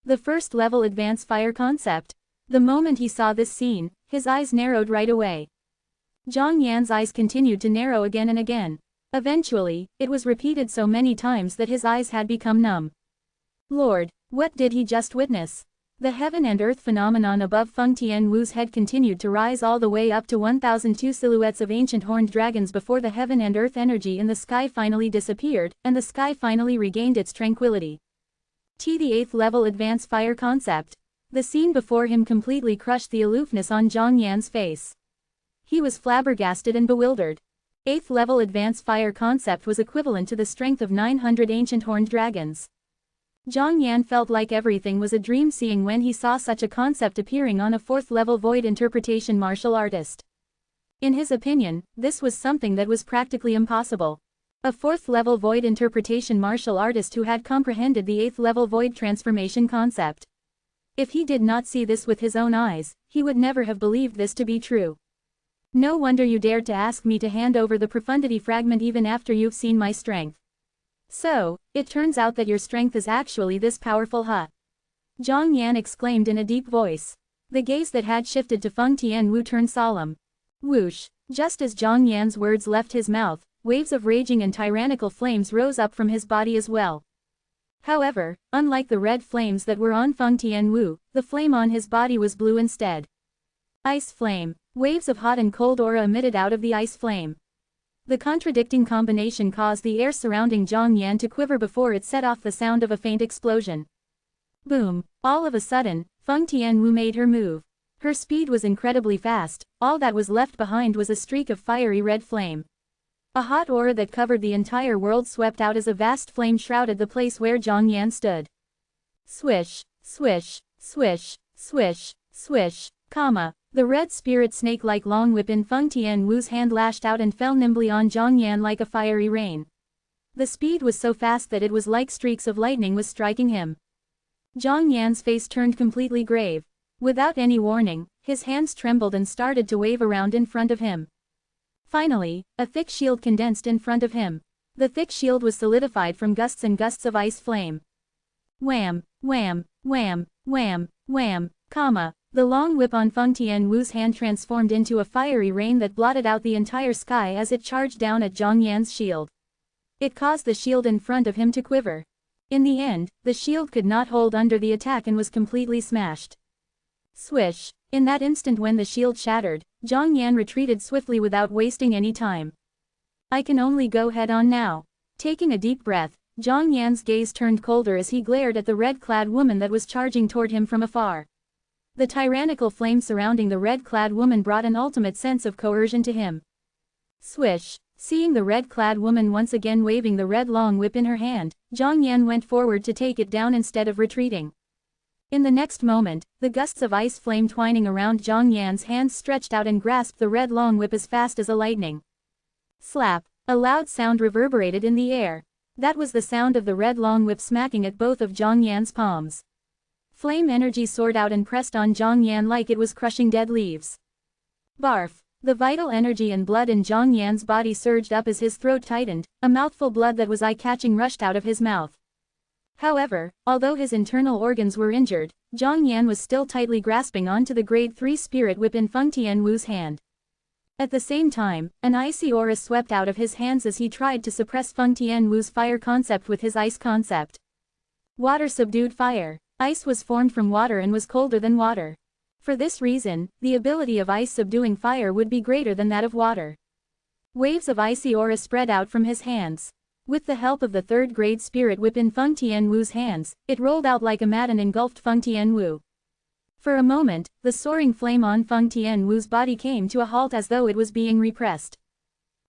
The first level advanced fire concept. The moment he saw this scene, his eyes narrowed right away. Zhang Yan's eyes continued to narrow again and again. Eventually, it was repeated so many times that his eyes had become numb. Lord, what did he just witness? The heaven and earth phenomenon above Feng Tianwu's head continued to rise all the way up to 1002 silhouettes of ancient horned dragons before the heaven and earth energy in the sky finally disappeared, and the sky finally regained its tranquility. The 8th level advanced fire concept. The scene before him completely crushed the aloofness on Zhang Yan's face. He was flabbergasted and bewildered. 8th level advanced fire concept was equivalent to the strength of 900 ancient horned dragons. Zhang Yan felt like everything was a dream seeing when he saw such a concept appearing on a 4th level void interpretation martial artist. In his opinion, this was something that was practically impossible. A 4th level void interpretation martial artist who had comprehended the 8th level void transformation concept. If he did not see this with his own eyes, he would never have believed this to be true. No wonder you dared to ask me to hand over the profundity fragment even after you've seen my strength. So, it turns out that your strength is actually this powerful, huh? Zhang Yan exclaimed in a deep voice. The gaze that had shifted to Feng Tianwu turned solemn. Whoosh! Just as Zhang Yan's words left his mouth, waves of raging and tyrannical flames rose up from his body as well. However, unlike the red flames that were on Feng Tianwu, the flame on his body was blue instead. Ice flame. Waves of hot and cold aura emitted out of the ice flame. The contradicting combination caused the air surrounding Zhang Yan to quiver before it set off the sound of a faint explosion. Boom! All of a sudden, Feng Tianwu made her move. Her speed was incredibly fast, all that was left behind was a streak of fiery red flame. A hot aura that covered the entire world swept out as a vast flame shrouded the place where Zhang Yan stood. Swish, swish, swish, swish, swish, comma. The red spirit snake-like long whip in Feng Tianwu's hand lashed out and fell nimbly on Zhang Yan like a fiery rain. The speed was so fast that it was like streaks of lightning was striking him. Zhang Yan's face turned completely grave. Without any warning, his hands trembled and started to wave around in front of him. Finally, a thick shield condensed in front of him. The thick shield was solidified from gusts and gusts of ice flame. Wham! Wham! Wham! Wham! Wham! Comma. The long whip on Feng Tianwu's hand transformed into a fiery rain that blotted out the entire sky as it charged down at Zhang Yan's shield. It caused the shield in front of him to quiver. In the end, the shield could not hold under the attack and was completely smashed. Swish! In that instant when the shield shattered, Zhang Yan retreated swiftly without wasting any time. I can only go head on now. Taking a deep breath, Zhang Yan's gaze turned colder as he glared at the red-clad woman that was charging toward him from afar. The tyrannical flame surrounding the red-clad woman brought an ultimate sense of coercion to him. Swish! Seeing the red-clad woman once again waving the red long whip in her hand, Zhang Yan went forward to take it down instead of retreating. In the next moment, the gusts of ice flame twining around Zhang Yan's hands stretched out and grasped the red long whip as fast as a lightning. Slap! A loud sound reverberated in the air. That was the sound of the red long whip smacking at both of Zhang Yan's palms. Flame energy soared out and pressed on Zhang Yan like it was crushing dead leaves. Barf! The vital energy and blood in Zhang Yan's body surged up as his throat tightened, a mouthful blood that was eye-catching rushed out of his mouth. However, although his internal organs were injured, Zhang Yan was still tightly grasping onto the grade 3 spirit whip in Feng Tianwu's hand. At the same time, an icy aura swept out of his hands as he tried to suppress Feng Tianwu's fire concept with his ice concept. Water subdued fire. Ice was formed from water and was colder than water. For this reason, the ability of ice subduing fire would be greater than that of water. Waves of icy aura spread out from his hands. With the help of the third-grade spirit whip in Feng Tianwu's hands, it rolled out like a mat and engulfed Feng Tianwu. For a moment, the soaring flame on Feng Tianwu's body came to a halt as though it was being repressed.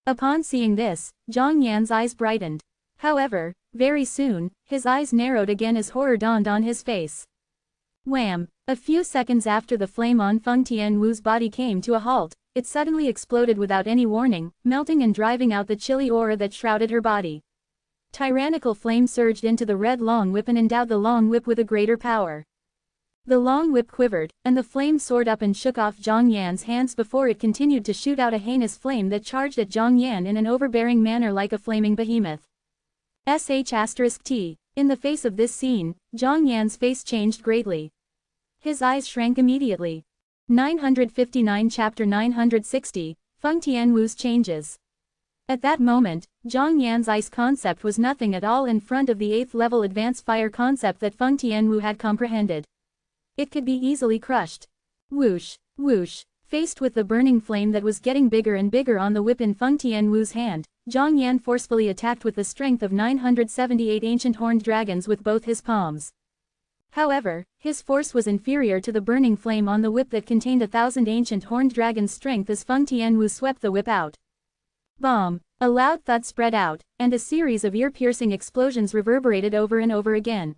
Upon seeing this, Zhang Yan's eyes brightened. However, very soon, his eyes narrowed again as horror dawned on his face. Wham! A few seconds after the flame on Feng Tianwu's body came to a halt, it suddenly exploded without any warning, melting and driving out the chilly aura that shrouded her body. Tyrannical flame surged into the red long whip and endowed the long whip with a greater power. The long whip quivered, and the flame soared up and shook off Zhang Yan's hands before it continued to shoot out a heinous flame that charged at Zhang Yan in an overbearing manner like a flaming behemoth. *T. In the face of this scene, Zhang Yan's face changed greatly. His eyes shrank immediately. 959 Chapter 960, Feng Tianwu's Changes. At that moment, Zhang Yan's ice concept was nothing at all in front of the 8th level advanced fire concept that Feng Tianwu had comprehended. It could be easily crushed. Whoosh, whoosh. Faced with the burning flame that was getting bigger and bigger on the whip in Feng Tianwu's hand, Zhang Yan forcefully attacked with the strength of 978 ancient horned dragons with both his palms. However, his force was inferior to the burning flame on the whip that contained 1,000 ancient horned dragons' strength as Feng Tianwu swept the whip out. Bomb! A loud thud spread out, and a series of ear-piercing explosions reverberated over and over again.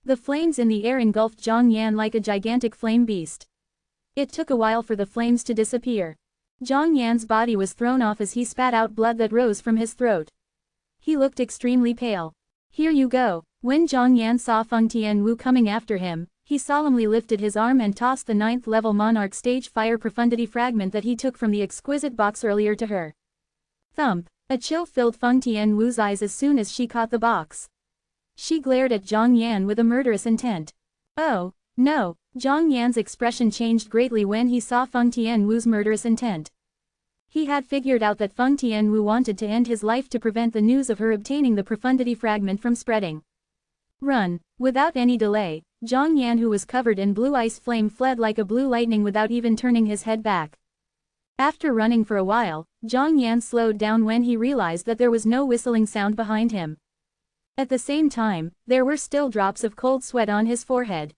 The flames in the air engulfed Zhang Yan like a gigantic flame beast. It took a while for the flames to disappear. Zhang Yan's body was thrown off as he spat out blood that rose from his throat. He looked extremely pale. Here you go. When Zhang Yan saw Feng Tianwu coming after him, he solemnly lifted his arm and tossed the 9th level monarch stage fire profundity fragment that he took from the exquisite box earlier to her. Thump! A chill filled Feng Tianwu's eyes as soon as she caught the box. She glared at Zhang Yan with a murderous intent. Oh, no! Zhang Yan's expression changed greatly when he saw Feng Tianwu's murderous intent. He had figured out that Feng Tianwu wanted to end his life to prevent the news of her obtaining the profundity fragment from spreading. Run! Without any delay, Zhang Yan, who was covered in blue ice flame, fled like a blue lightning without even turning his head back. After running for a while, Zhang Yan slowed down when he realized that there was no whistling sound behind him. At the same time, there were still drops of cold sweat on his forehead.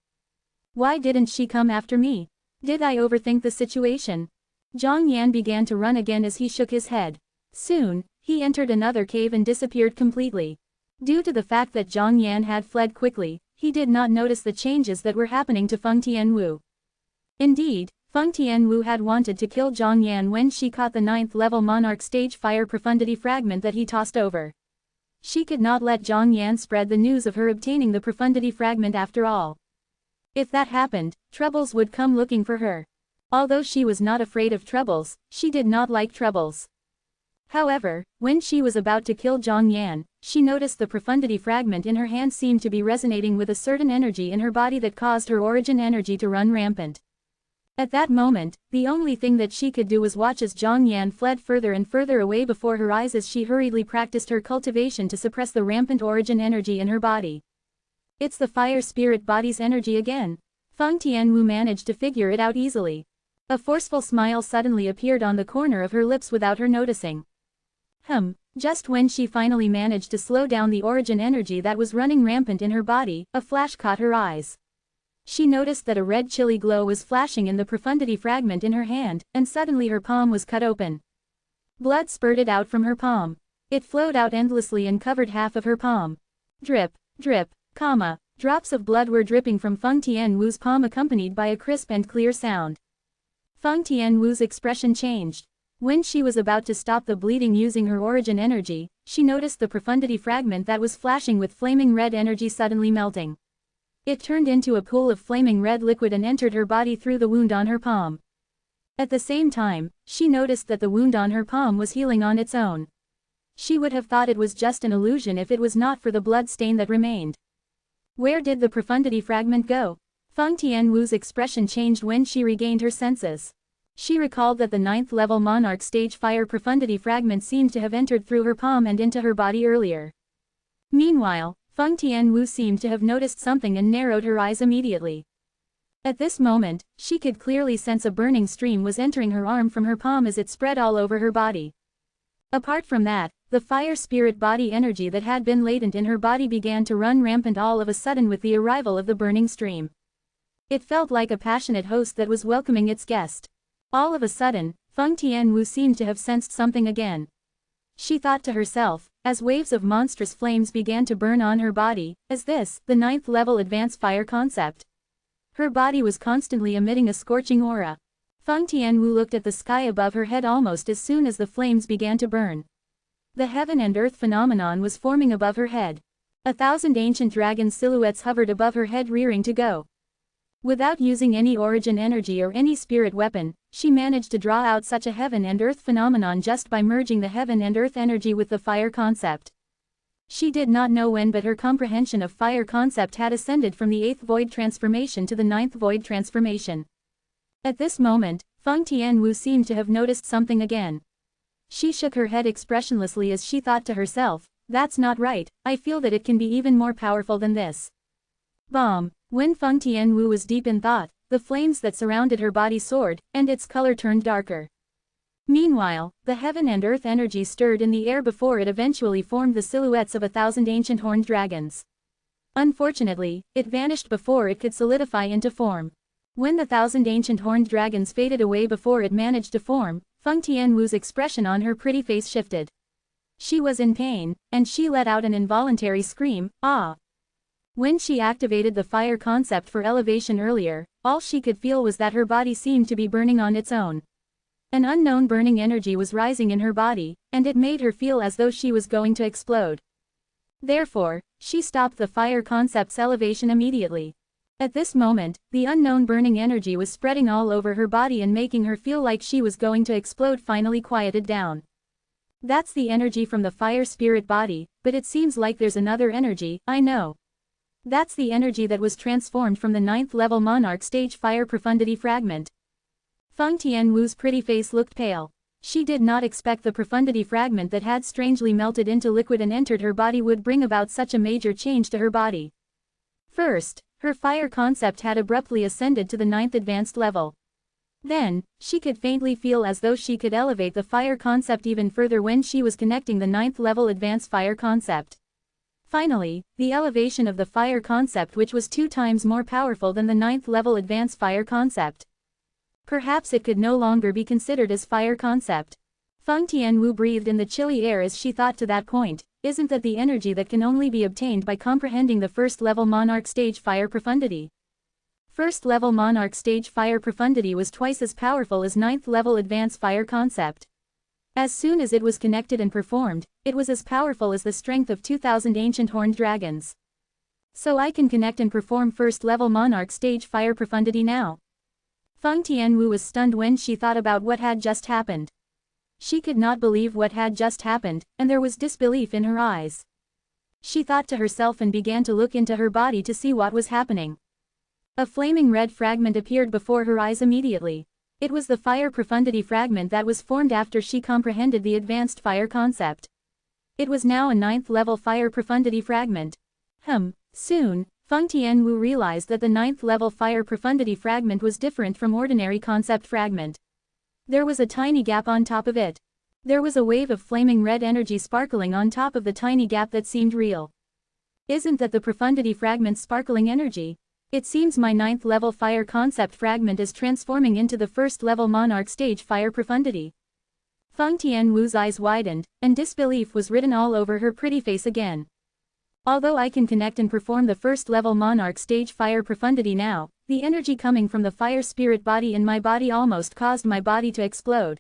Why didn't she come after me? Did I overthink the situation? Zhang Yan began to run again as he shook his head. Soon, he entered another cave and disappeared completely. Due to the fact that Zhang Yan had fled quickly, he did not notice the changes that were happening to Feng Tianwu. Indeed, Feng Tianwu had wanted to kill Zhang Yan when she caught the 9th level monarch stage fire profundity fragment that he tossed over. She could not let Zhang Yan spread the news of her obtaining the profundity fragment after all. If that happened, troubles would come looking for her. Although she was not afraid of troubles, she did not like troubles. However, when she was about to kill Zhang Yan, she noticed the profundity fragment in her hand seemed to be resonating with a certain energy in her body that caused her origin energy to run rampant. At that moment, the only thing that she could do was watch as Zhang Yan fled further and further away before her eyes as she hurriedly practiced her cultivation to suppress the rampant origin energy in her body. It's the fire spirit body's energy again. Feng Tianwu managed to figure it out easily. A forceful smile suddenly appeared on the corner of her lips without her noticing. Just when she finally managed to slow down the origin energy that was running rampant in her body, a flash caught her eyes. She noticed that a red chilly glow was flashing in the profundity fragment in her hand, and suddenly her palm was cut open. Blood spurted out from her palm. It flowed out endlessly and covered half of her palm. Drip, drip, drops of blood were dripping from Feng Tianwu's palm accompanied by a crisp and clear sound. Feng Tianwu's expression changed. When she was about to stop the bleeding using her origin energy, she noticed the profundity fragment that was flashing with flaming red energy suddenly melting. It turned into a pool of flaming red liquid and entered her body through the wound on her palm. At the same time, she noticed that the wound on her palm was healing on its own. She would have thought it was just an illusion if it was not for the blood stain that remained. Where did the profundity fragment go? Feng Tianwu's expression changed when she regained her senses. She recalled that the 9th level monarch stage fire profundity fragment seemed to have entered through her palm and into her body earlier. Meanwhile, Feng Tianwu seemed to have noticed something and narrowed her eyes immediately. At this moment, she could clearly sense a burning stream was entering her arm from her palm as it spread all over her body. Apart from that, the fire spirit body energy that had been latent in her body began to run rampant all of a sudden with the arrival of the burning stream. It felt like a passionate host that was welcoming its guest. All of a sudden, Feng Tianwu seemed to have sensed something again. She thought to herself, as waves of monstrous flames began to burn on her body, is this, the 9th level advanced fire concept? Her body was constantly emitting a scorching aura. Feng Tianwu looked at the sky above her head almost as soon as the flames began to burn. The heaven and earth phenomenon was forming above her head. 1,000 ancient dragon silhouettes hovered above her head rearing to go. Without using any origin energy or any spirit weapon, she managed to draw out such a heaven and earth phenomenon just by merging the heaven and earth energy with the fire concept. She did not know when, but her comprehension of fire concept had ascended from the 8th void transformation to the 9th void transformation. At this moment, Feng Tianwu seemed to have noticed something again. She shook her head expressionlessly as she thought to herself, "That's not right, I feel that it can be even more powerful than this." Bomb! When Feng Tianwu was deep in thought, the flames that surrounded her body soared, and its color turned darker. Meanwhile, the heaven and earth energy stirred in the air before it eventually formed the silhouettes of 1,000 ancient horned dragons. Unfortunately, it vanished before it could solidify into form. When the 1,000 ancient horned dragons faded away before it managed to form, Feng Tianwu's expression on her pretty face shifted. She was in pain, and she let out an involuntary scream, "Ah!" When she activated the fire concept for elevation earlier, all she could feel was that her body seemed to be burning on its own. An unknown burning energy was rising in her body, and it made her feel as though she was going to explode. Therefore, she stopped the fire concept's elevation immediately. At this moment, the unknown burning energy was spreading all over her body and making her feel like she was going to explode finally quieted down. That's the energy from the fire spirit body, but it seems like there's another energy, I know. That's the energy that was transformed from the 9th level monarch stage fire profundity fragment. Feng Tianwu's pretty face looked pale. She did not expect the profundity fragment that had strangely melted into liquid and entered her body would bring about such a major change to her body. First, her fire concept had abruptly ascended to the 9th advanced level. Then, she could faintly feel as though she could elevate the fire concept even further when she was connecting the 9th level advanced fire concept. Finally, the elevation of the fire concept, which was 2 times more powerful than the 9th level advanced fire concept. Perhaps it could no longer be considered as fire concept. Feng Tianwu breathed in the chilly air as she thought to that point, isn't that the energy that can only be obtained by comprehending the 1st level monarch stage fire profundity? 1st level monarch stage fire profundity was twice as powerful as 9th level advanced fire concept. As soon as it was connected and performed, it was as powerful as the strength of 2,000 ancient horned dragons. So I can connect and perform 1st level monarch stage fire profundity now. Feng Tianwu was stunned when she thought about what had just happened. She could not believe what had just happened, and there was disbelief in her eyes. She thought to herself and began to look into her body to see what was happening. A flaming red fragment appeared before her eyes immediately. It was the fire profundity fragment that was formed after she comprehended the advanced fire concept. It was now a 9th level fire profundity fragment. Soon, Feng Tianwu realized that the 9th level fire profundity fragment was different from ordinary concept fragment. There was a tiny gap on top of it. There was a wave of flaming red energy sparkling on top of the tiny gap that seemed real. Isn't that the profundity fragment's sparkling energy? It seems my 9th level fire concept fragment is transforming into the 1st level monarch stage fire profundity. Feng Tianwu's eyes widened, and disbelief was written all over her pretty face again. Although I can connect and perform the 1st level monarch stage fire profundity now, the energy coming from the fire spirit body in my body almost caused my body to explode.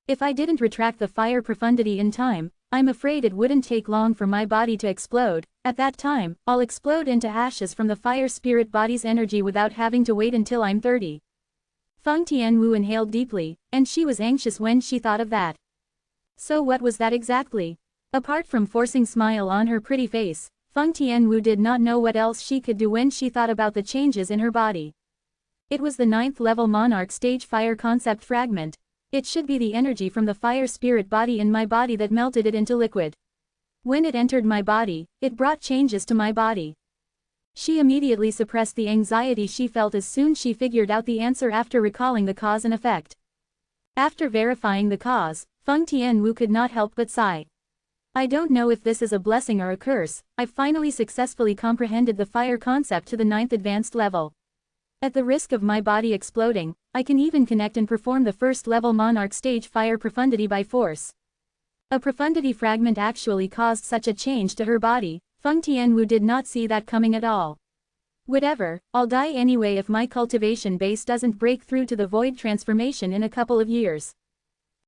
If I didn't retract the fire profundity in time, I'm afraid it wouldn't take long for my body to explode. At that time, I'll explode into ashes from the fire spirit body's energy without having to wait until I'm 30. Feng Tianwu inhaled deeply, and she was anxious when she thought of that. So what was that exactly? Apart from forcing smile on her pretty face, Feng Tianwu did not know what else she could do when she thought about the changes in her body. It was the 9th level monarch stage fire concept fragment. It should be the energy from the fire spirit body in my body that melted it into liquid. When it entered my body, it brought changes to my body. She immediately suppressed the anxiety she felt as soon as she figured out the answer after recalling the cause and effect. After verifying the cause, Feng Tianwu could not help but sigh. I don't know if this is a blessing or a curse, I've finally successfully comprehended the fire concept to the 9th advanced level. At the risk of my body exploding, I can even connect and perform the 1st level monarch stage fire profundity by force. A profundity fragment actually caused such a change to her body. Feng Tianwu did not see that coming at all. Whatever, I'll die anyway if my cultivation base doesn't break through to the void transformation in a couple of years.